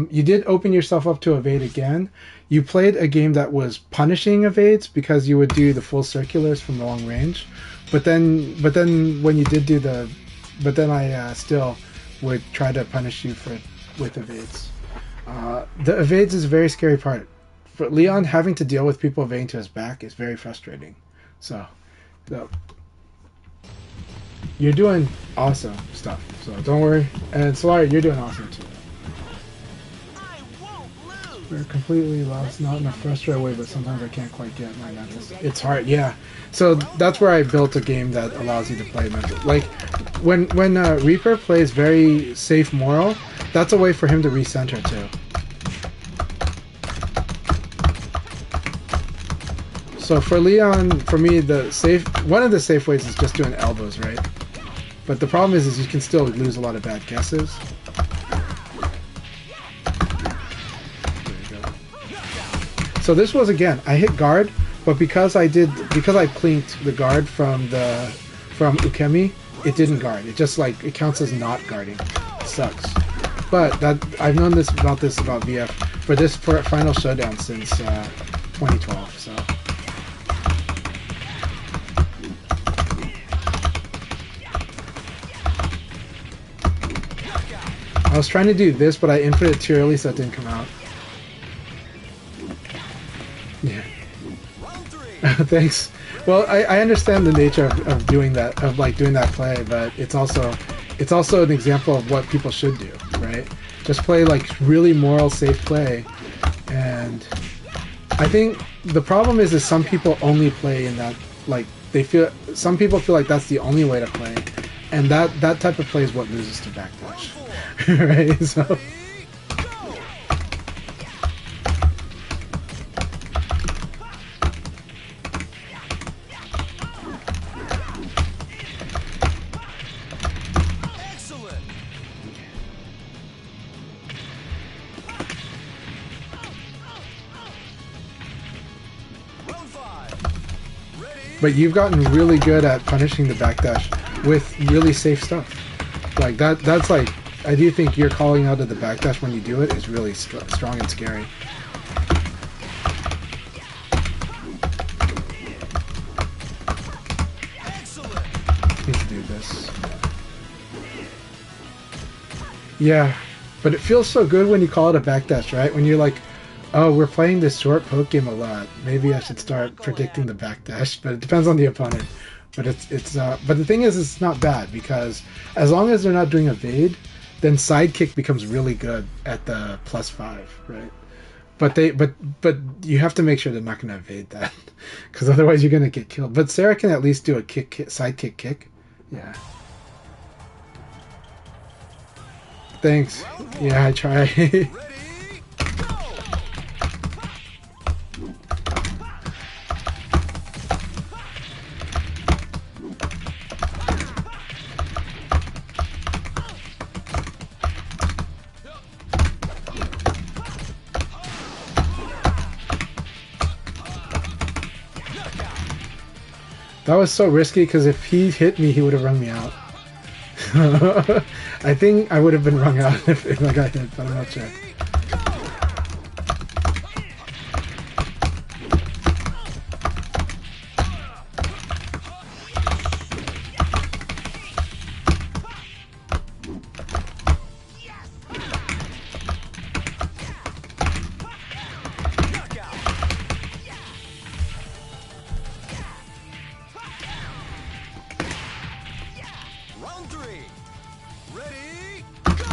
S6: You did open yourself up to evade again. You played a game that was punishing evades because you would do the full circulars from long range, but then when you did do I still would try to punish you with evades. The evades is a very scary part. For Leon, having to deal with people evading to his back is very frustrating. So you're doing awesome stuff. So don't worry. And Solari, you're doing awesome too.
S2: I won't lose.
S6: We're completely lost, not in a frustrated way, but sometimes I can't quite get my mental. It's hard, yeah. So that's where I built a game that allows you to play mental. Like when Reaper plays very safe moral, that's a way for him to recenter too. So for Leon, for me, one of the safe ways is just doing elbows, right? But the problem is you can still lose a lot of bad guesses. There you go. So this was, again, I hit guard, but because I plinked the guard from Ukemi, it didn't guard. It just it counts as not guarding. It sucks. But I've known about VF for this final showdown since 2012. So. I was trying to do this, but I input it too early, so it didn't come out. Yeah. Thanks. Well, I understand the nature of doing that, doing that play, but it's also an example of what people should do, right? Just play really moral, safe play, and I think the problem is some people only play in that some people feel like that's the only way to play, and that type of play is what loses to backdash. Right, so
S2: Excellent. Round 5. Ready?
S6: but you've gotten really good at punishing the backdash with really safe stuff. That's I do think your calling out of the backdash when you do it is really strong and scary.
S2: Excellent.
S6: Need to do this. Yeah, but it feels so good when you call it a backdash, right? When you're like, oh, we're playing this short poke game a lot. Maybe I should start predicting the backdash, but it depends on the opponent. But but the thing is, it's not bad because as long as they're not doing evade, then sidekick becomes really good at the +5, right? But you have to make sure they're not going to evade that, because otherwise you're going to get killed. But Sarah can at least do a sidekick kick. Yeah. Thanks. Yeah, I try.
S2: Ready? Go!
S6: That was so risky because if he hit me, he would have rung me out. I think I would have been rung out if I got hit, but I'm not sure.
S2: Round 3. Ready, go!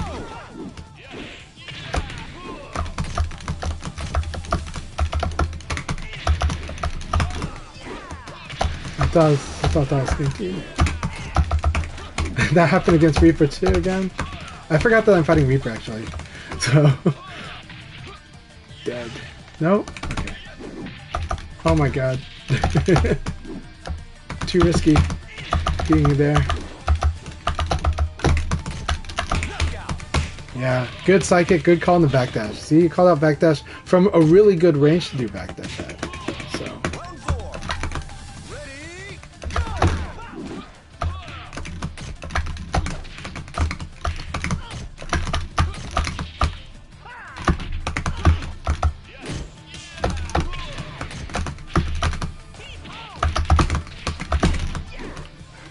S6: I thought that was thinking. That happened against Reaper too again. I forgot that I'm fighting Reaper actually. So dead. Nope. Okay. Oh my god. Too risky being there. Yeah, good psychic, good call in the backdash. See, you called out backdash from a really good range to do backdash at. So
S2: Round 4. Ready,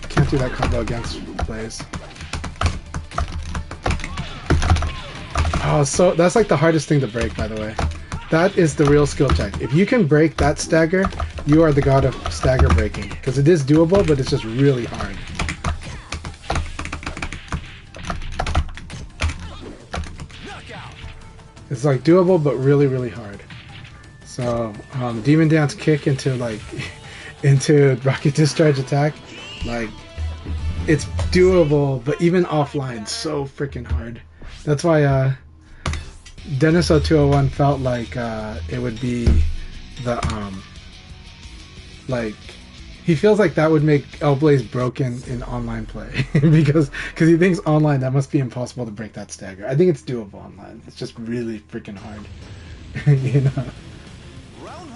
S6: can't do that combo against Blaze. Oh, so that's like the hardest thing to break, by the way. That is the real skill check. If you can break that stagger, you are the god of stagger breaking. Because it is doable, but it's just really hard. It's like doable, but really, really hard. So, Demon Dance kick into like, into Rocket Discharge attack, like, it's doable, but even offline, so freaking hard. That's why, Dennis 0201 felt like it would be the like he feels like that would make L-Blaze broken in online play because he thinks online that must be impossible to break that stagger. I think it's doable online. It's just really freaking hard. You know.
S2: round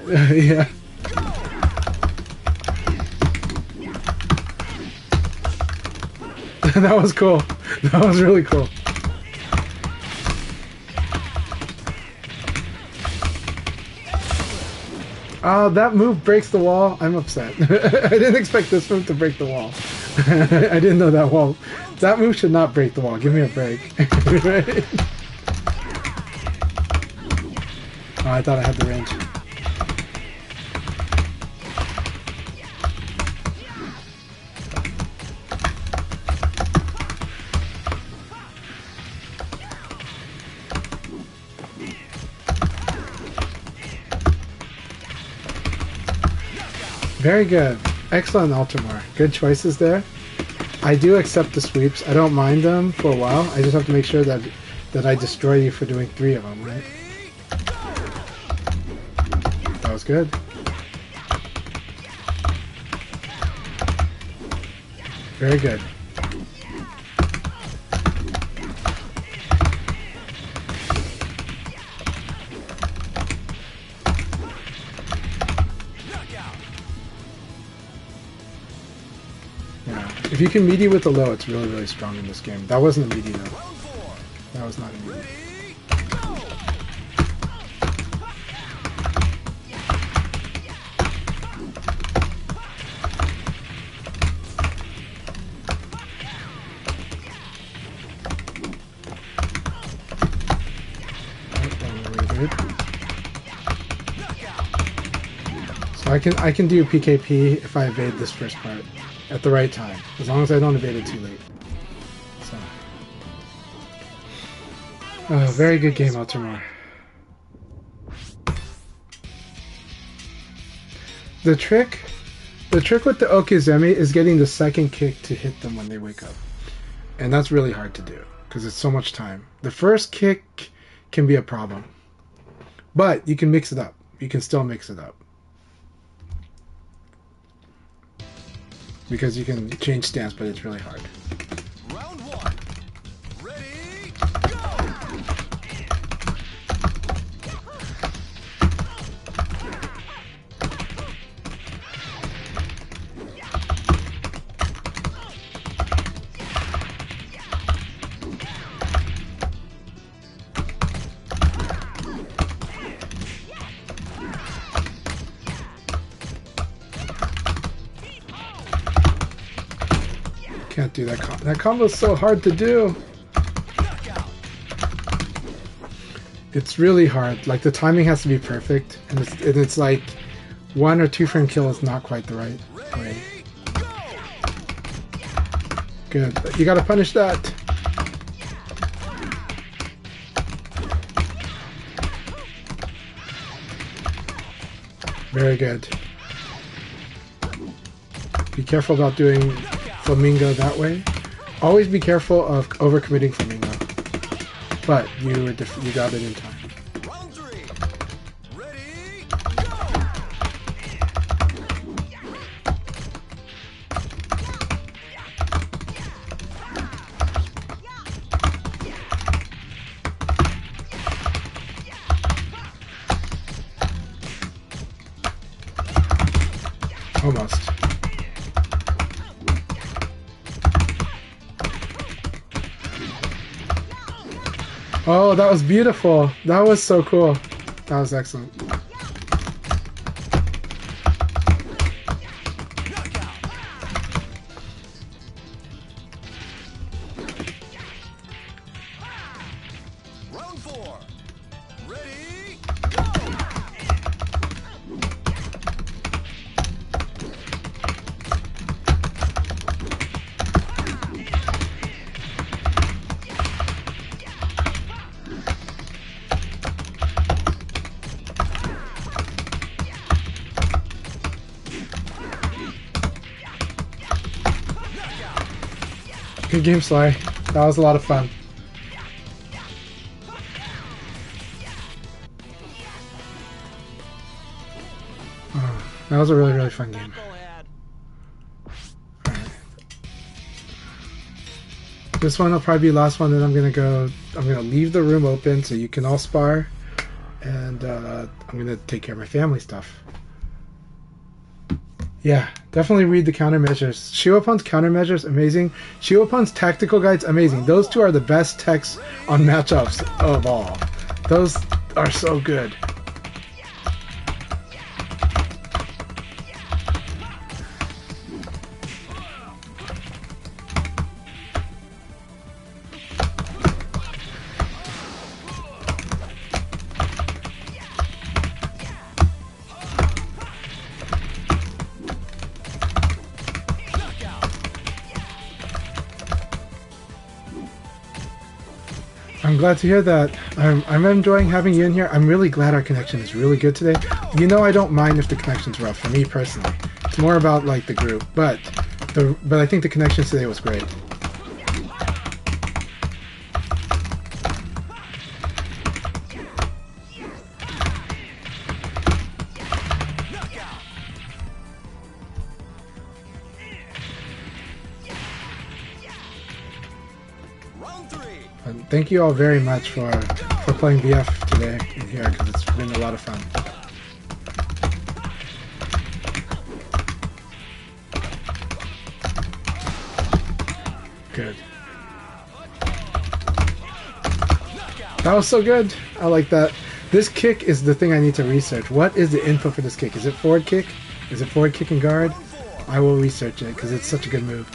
S2: 1.
S6: Yeah. That was cool. That was really cool. Oh, that move breaks the wall. I'm upset. I didn't expect this move to break the wall. I didn't know that wall. That move should not break the wall. Give me a break. Right? Oh, I thought I had the range. Very good. Excellent, Altamar. Good choices there. I do accept the sweeps. I don't mind them for a while. I just have to make sure that I destroy you for doing 3 of them, right? That was good. Very good. If you can meaty with the low, it's really, really strong in this game. That wasn't a meaty though. That was not a meaty. So I can do PKP if I evade this first part at the right time, as long as I don't evade it too late. So, very good game, Altamar. The trick with the Okizeme is getting the second kick to hit them when they wake up, and that's really hard to do because it's so much time. The first kick can be a problem, but you can mix it up. You can still mix it up. Because you can change stance, but it's really hard.
S2: Round 1. Ready, go!
S6: can't do that combo. That combo's so hard to do. It's really hard. Like, the timing has to be perfect, and it's like 1 or 2 frame kill is not quite the right way. Good. You gotta punish that. Very good. Be careful about doing Flamingo that way. Always be careful of overcommitting Flamingo. But you got it in time.
S2: Round 3. Ready?
S6: Almost. Oh, that was beautiful. That was so cool. That was excellent.
S2: Round 4. Ready?
S6: Good game, Sly. That was a lot of fun. Oh, that was a really, really fun game. Alright. This one will probably be the last one, then I'm gonna leave the room open so you can all spar, and I'm gonna take care of my family stuff. Yeah, definitely read the countermeasures. Shiopun's countermeasures, amazing. Shiopun's tactical guides, amazing. Those two are the best texts on matchups of all. Those are so good. I'm glad to hear that. I'm enjoying having you in here. I'm really glad our connection is really good today. You know, I don't mind if the connection's rough, for me personally. It's more about like the group, but I think the connection today was great.
S2: Round 3.
S6: And thank you all very much for playing VF today in here, because it's been a lot of fun. Good. That was so good. I like that. This kick is the thing I need to research. What is the input for this kick? Is it forward kick? Is it forward kick and guard? I will research it because it's such a good move.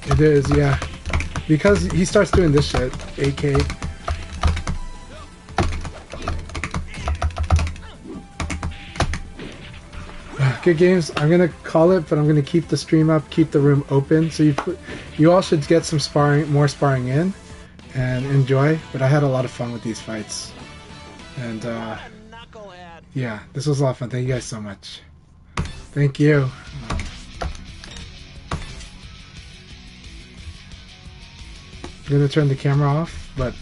S6: It is, yeah. Because he starts doing this shit, AK. Good games. I'm gonna call it, but I'm gonna keep the stream up, keep the room open. So you all should get some more sparring in, and enjoy. But I had a lot of fun with these fights, and yeah, this was a lot of fun. Thank you guys so much. Thank you. I'm gonna turn the camera off, but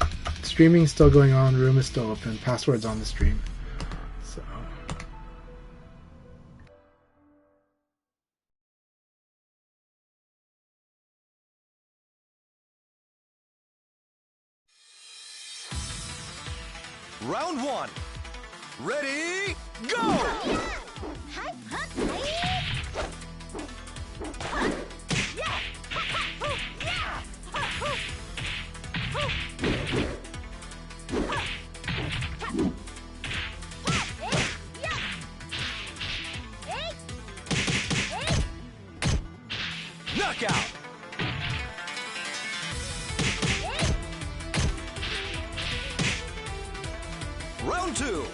S6: streaming is still going on. Room is still open. Password's on the stream. So.
S2: Round 1. Ready? Go! Round 2.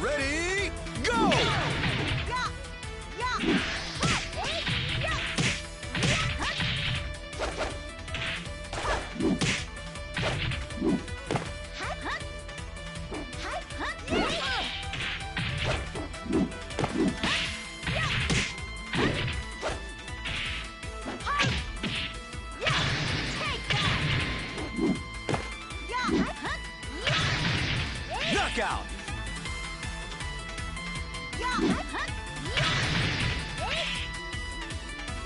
S2: Ready, go! Knockout!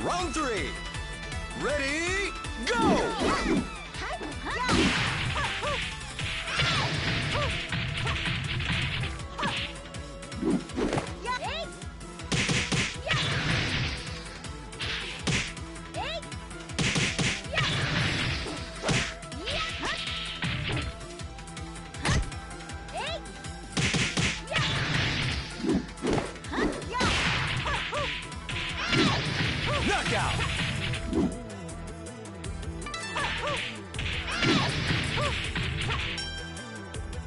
S2: Round 3. Ready, go! Knockout!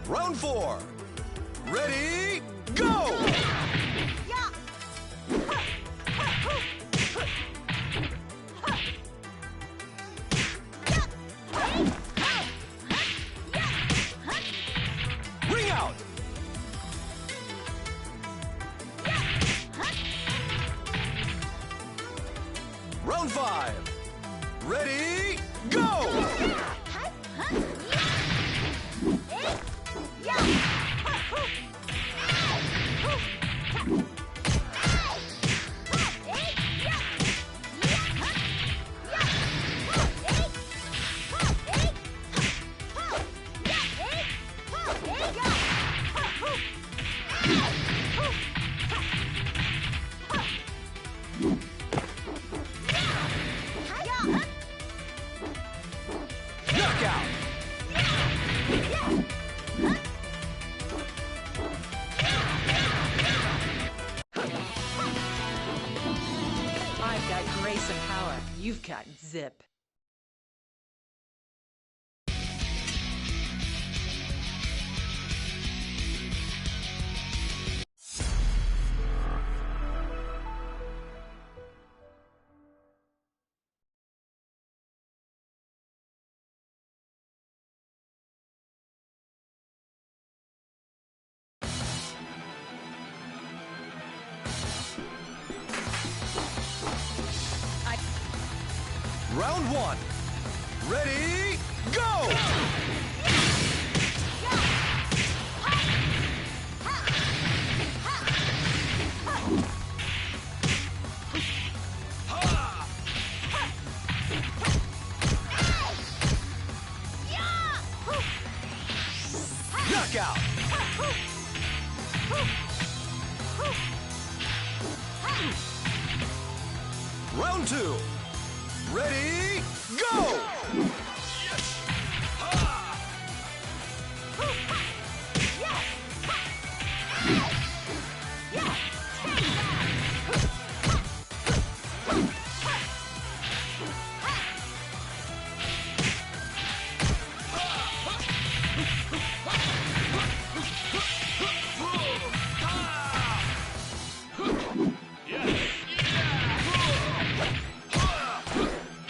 S2: Round 4. Ready, go! Ring out! Round 5. Ready, go! Knockout!
S5: I've got grace and power. You've got zip.
S2: Round 1. Ready, go! Knockout! Round 2. Ready, go!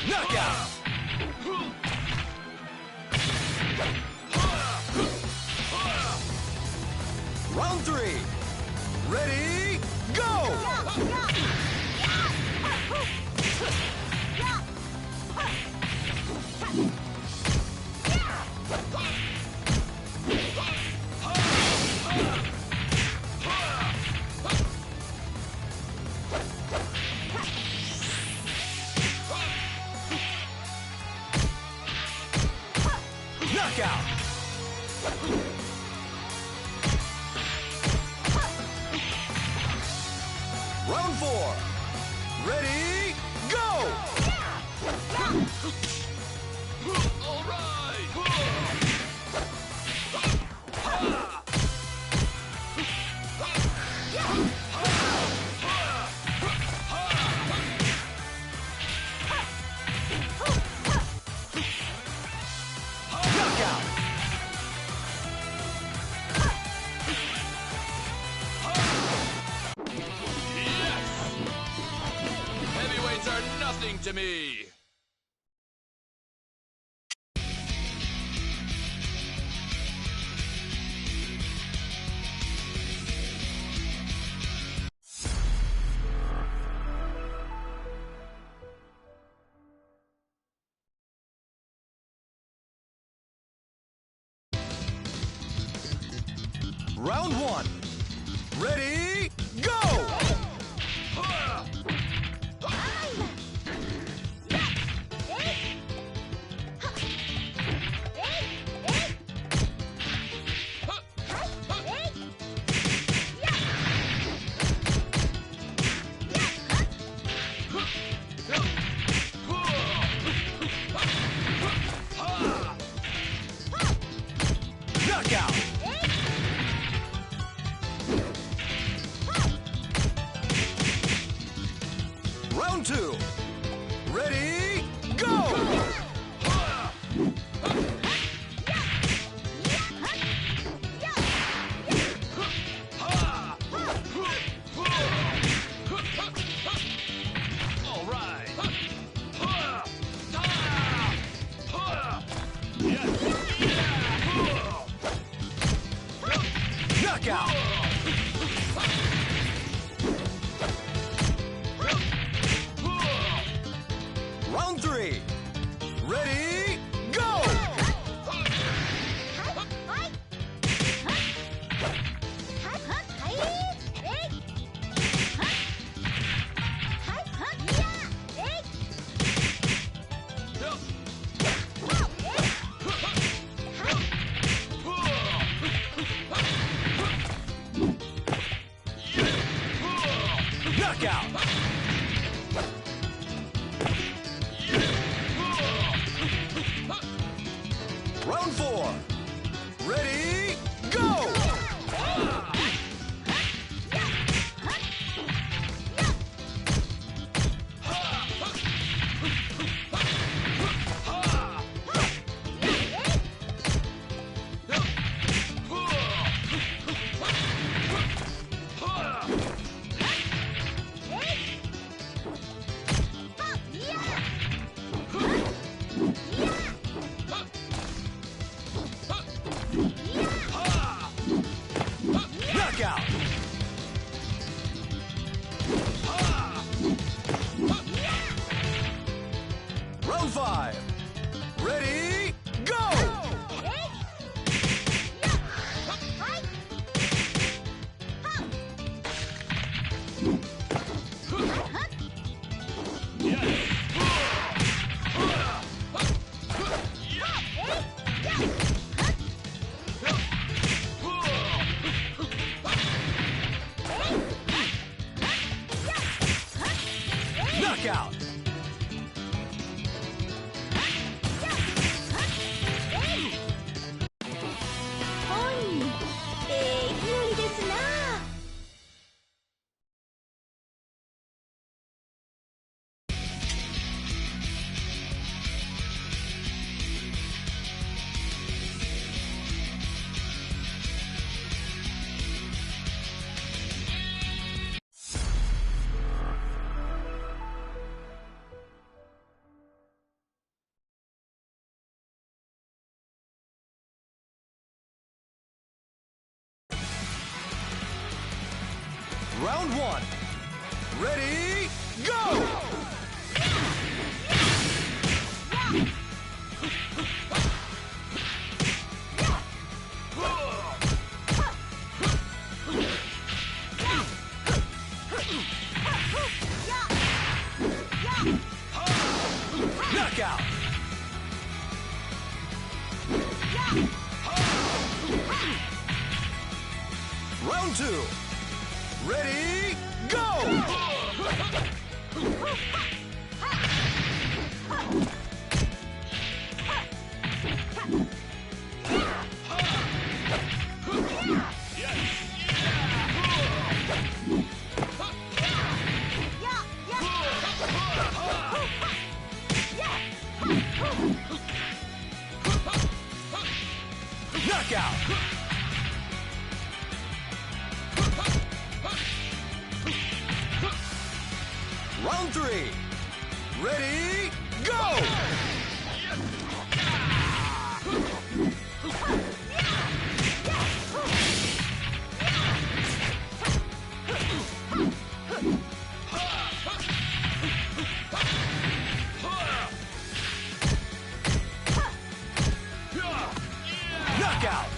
S2: Knockout! Round 3. Ready, go! Knockout! Round 4. Ready, go!
S7: All right.
S2: Knockout!
S7: to me!
S2: Round one. Ready, go! Knockout! Round two. Ready, go!
S7: All right!
S2: Knockout! Round three. Ready, go! Knockout! Round four. Ready, go! Knockout! Round five. Ready, go! Knockout! Round one. Ready, go! Knockout! Round two. Ready, go! Knockout! Round three.
S7: Ready, go! Knockout!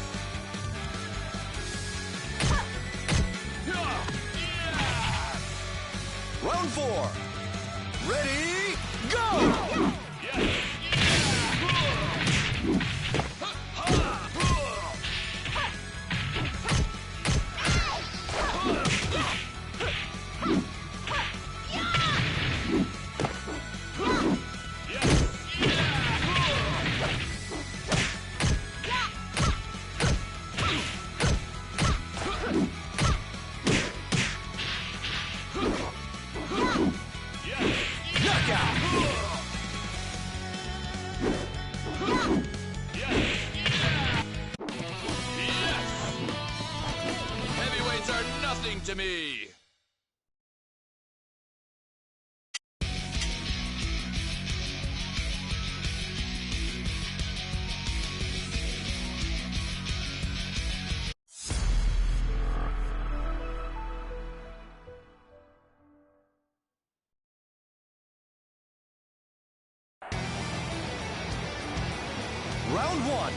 S7: Round 4. Ready, go!
S2: Heavyweights are nothing to me.
S7: Round 1.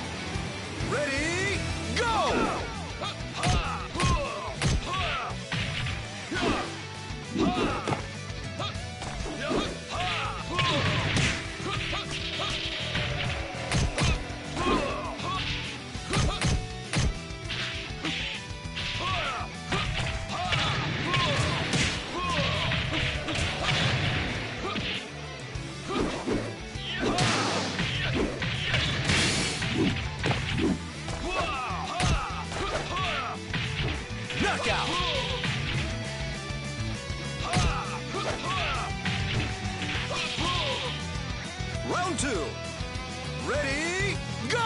S7: Ready, go! Knockout! Round 2. Ready, go!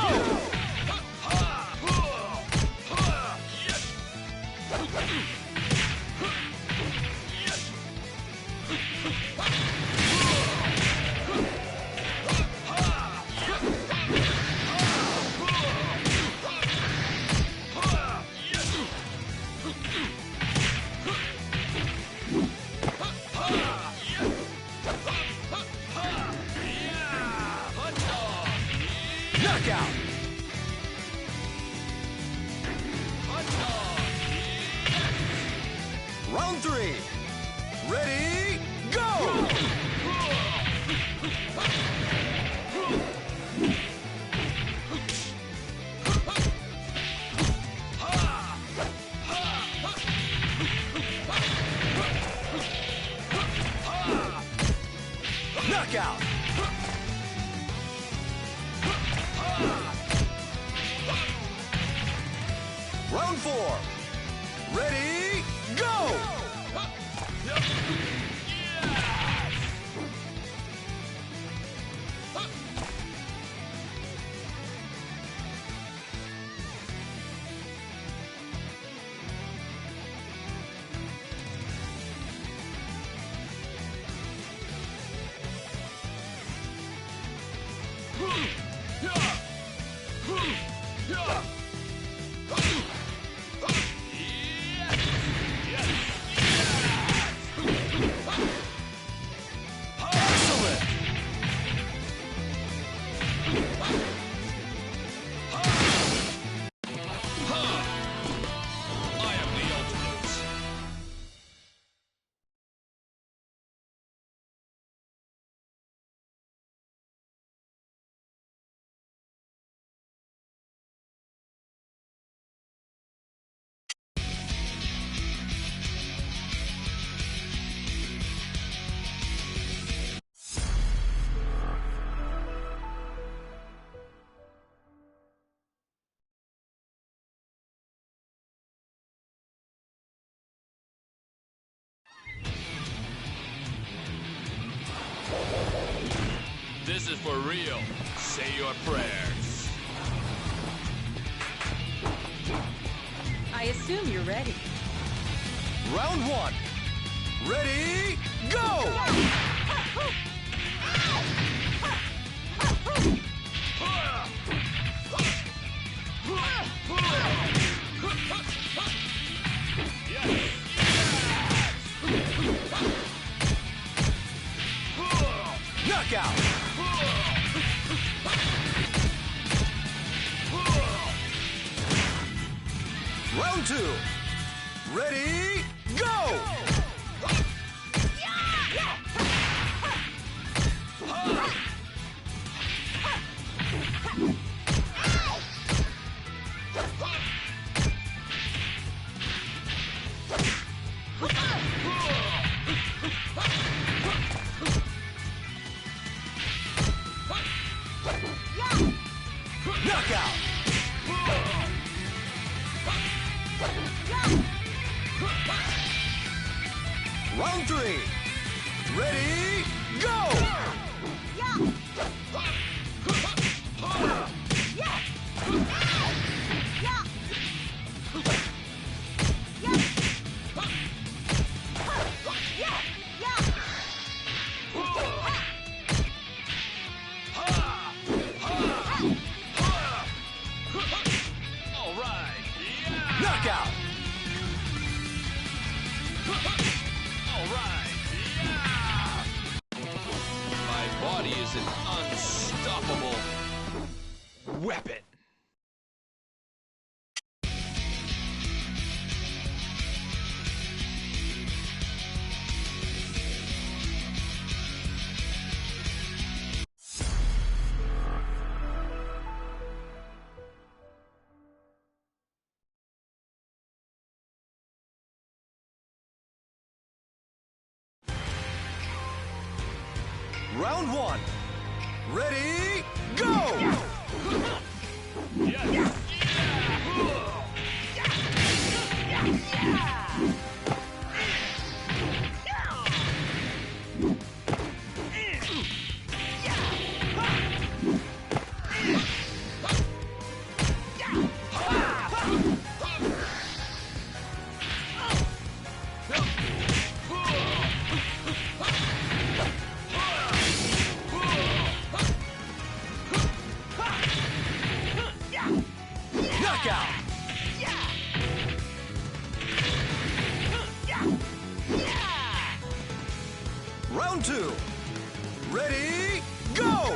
S7: Knockout! Round 3. Ready, go! Knockout! Round 4. Ready, go! Excellent!
S2: I am the ultimate. This is for real. Say your prayers.
S5: I assume you're ready.
S7: Round 1. Ready, go! Round 2. Ready, go! Knockout! Round 3. Ready, go!
S2: All right. Yeah.
S7: Knockout!
S2: All right. Yeah. My body is an unstoppable weapon.
S7: Round 1. Ready, go!
S2: Yes.
S7: Knockout! Round 2. Ready, go!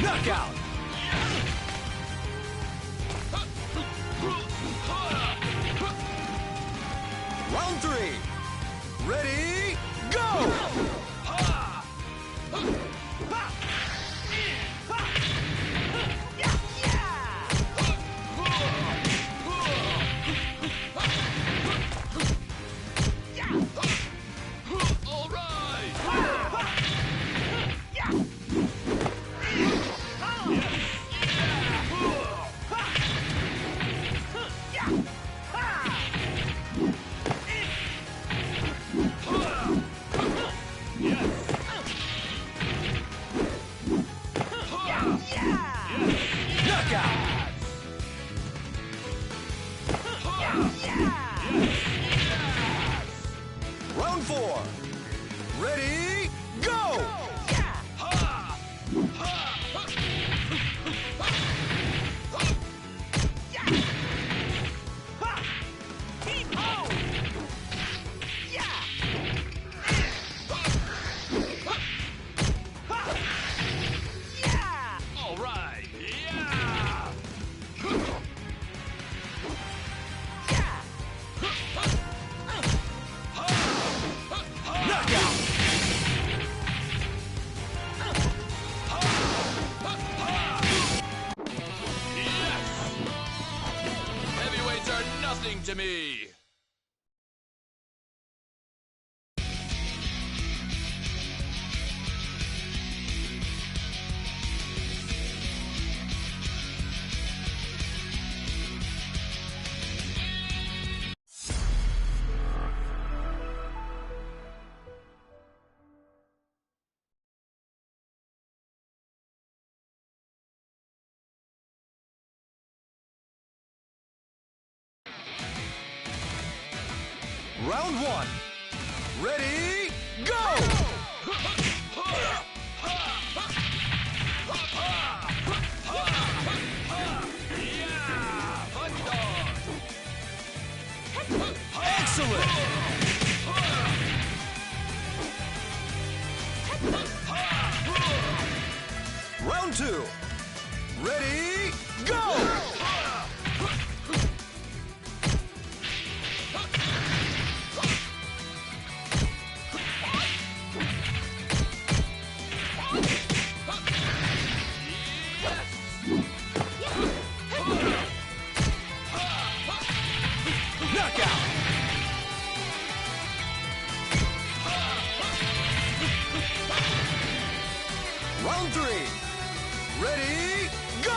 S7: Knockout! Round 3. Ready, go!
S2: All right.
S7: Knockout! Round 4. Ready, go!
S2: All right. Yeah.
S7: Knockout!
S2: Yes. Heavyweights are nothing to me.
S7: Round 1. Ready, go! Excellent! Round 2. Ready, go! Knockout! Round 3. Ready, go!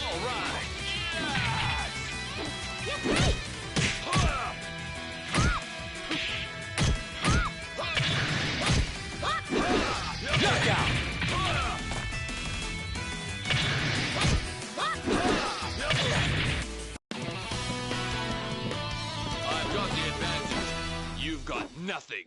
S7: All right. Knockout!
S2: I've got the advantage. You've got nothing.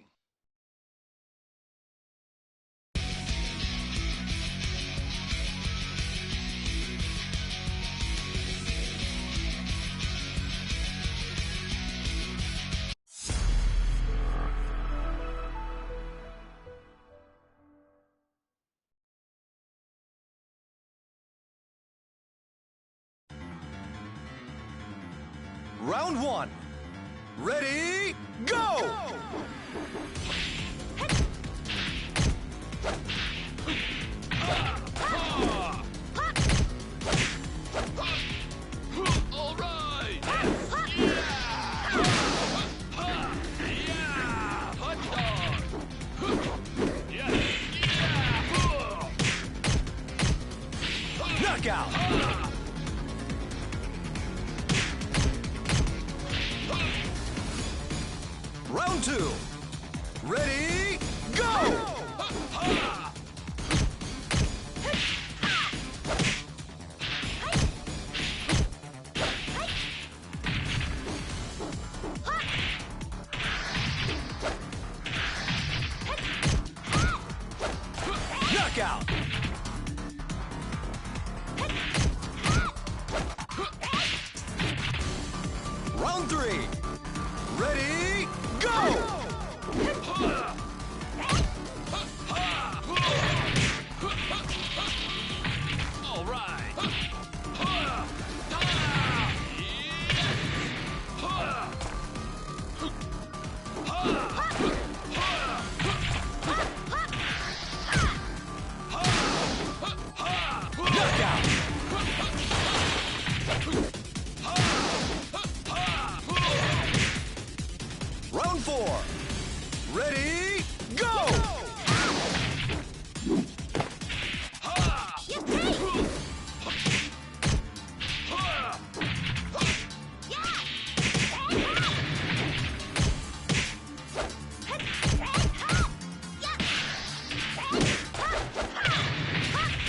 S7: Round 1. Ready, go!
S2: All right. Hot dog.
S7: Knockout! Round 2. Ready, go! Knockout! Round 3. Ready, go!
S2: All right.
S7: Knockout! Round 4. Ready, go!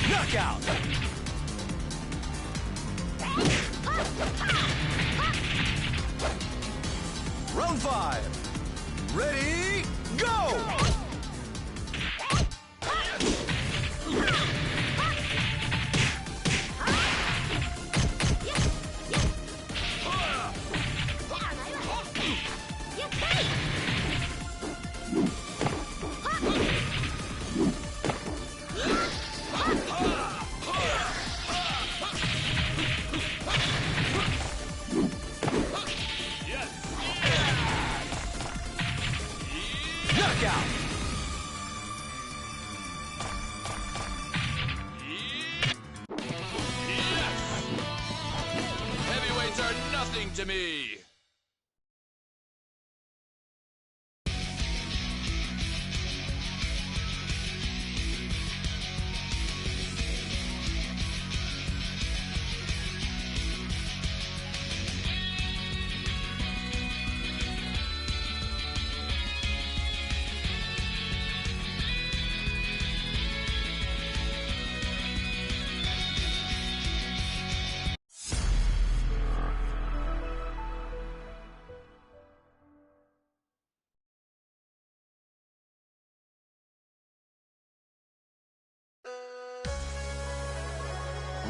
S7: Knockout! Round 5. Ready, go! Knockout!
S2: Heavyweights are nothing to me.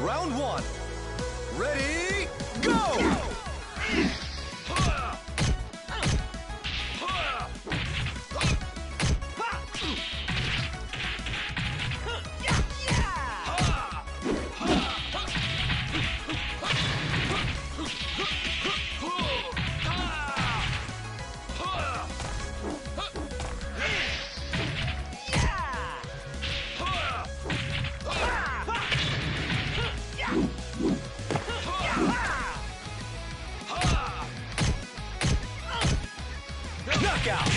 S7: Round one. Ready, go! Knockout!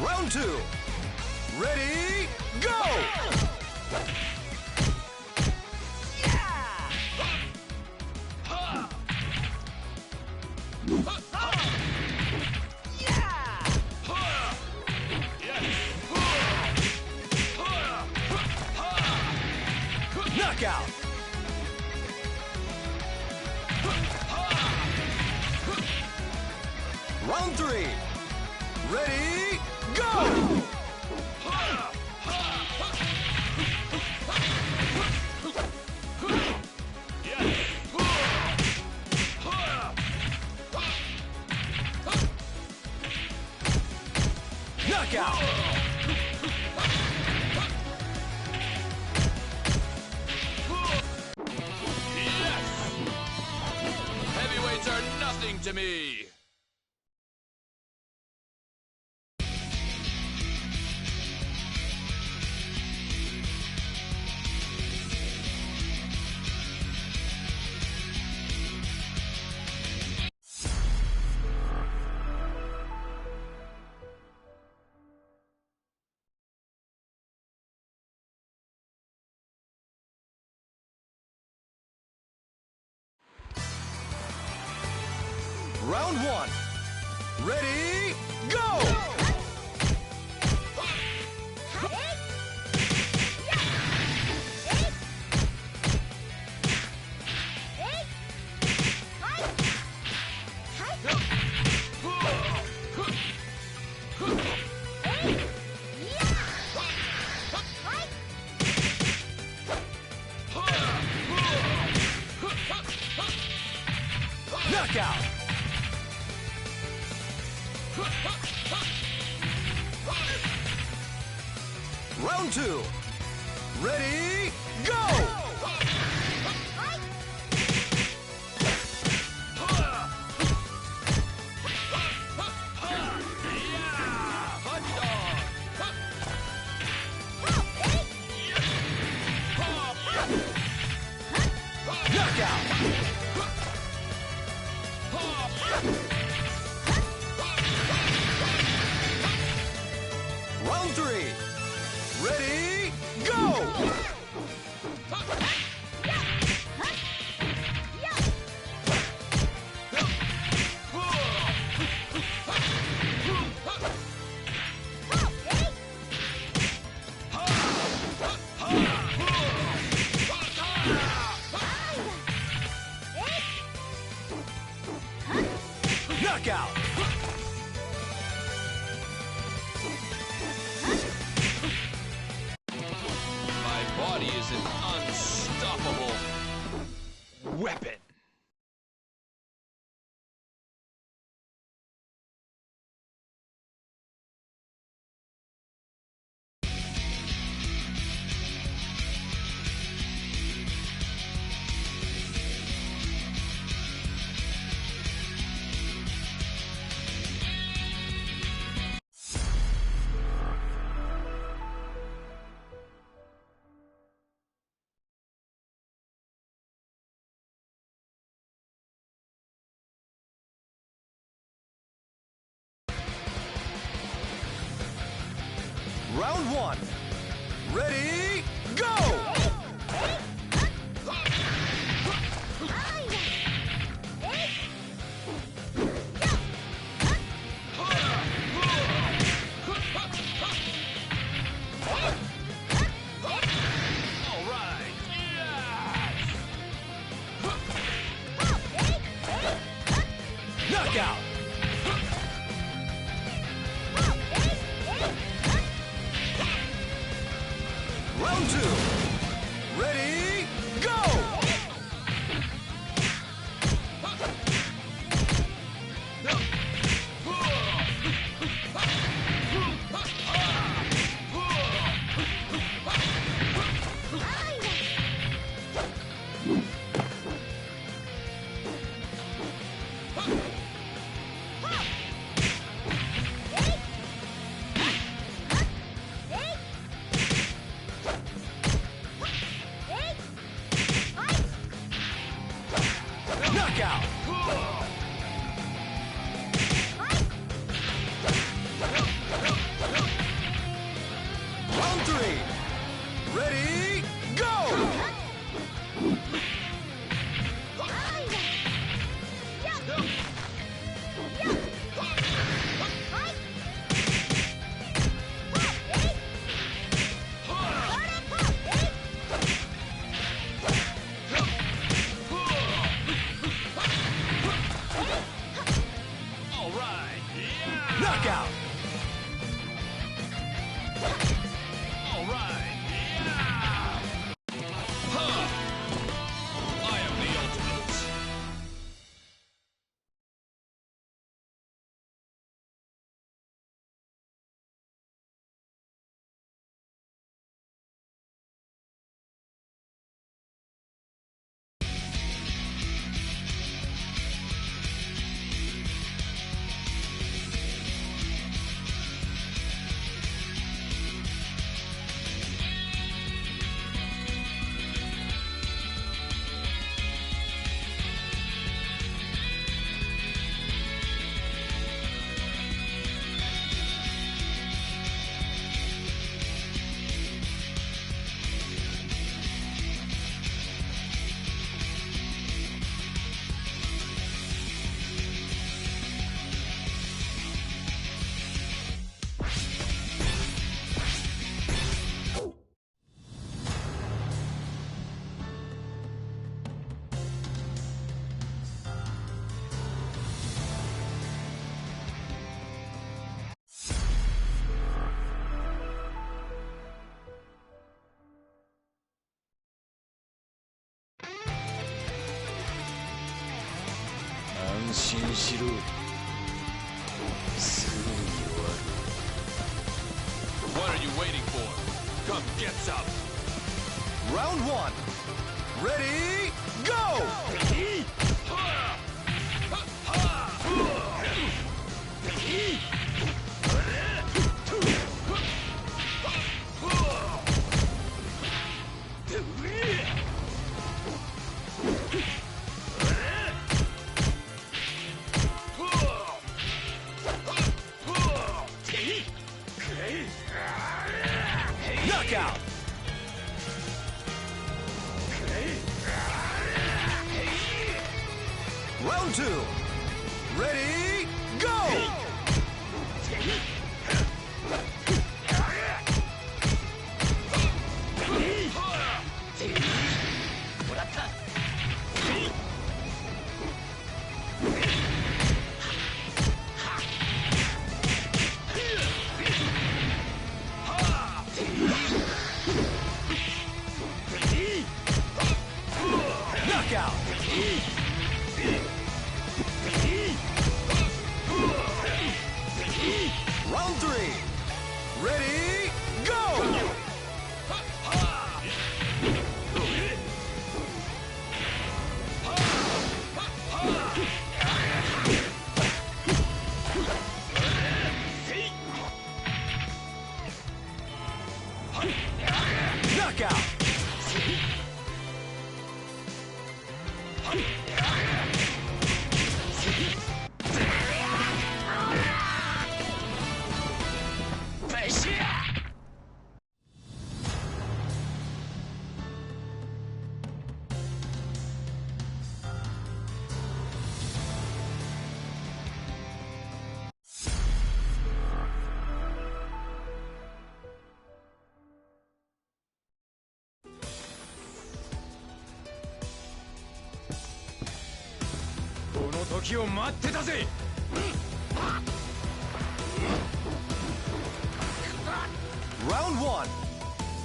S7: Round two. Ready, go! Knockout! Round three. Ready, go! Knockout!
S2: Heavyweights are nothing to me.
S7: Round one. Ready, go! Knockout! Round two. Ready, go! Knockout! Round three. Ready, go! Knockout!
S2: My body is an unstoppable weapon.
S7: Round one. Ready, go!
S2: All right. Yes.
S7: Knockout! Knockout. Round 3. Ready, go!
S2: All right. Yeah.
S7: Knockout.
S2: All right. Yeah. Huh. I am the ultimate. What are you waiting for? Come get some.
S7: Round 1. Ready, go! Knockout. Round 2. Ready, go! Knockout. Round 3. Ready, go! Knockout. Round 1.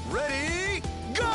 S7: Ready, go!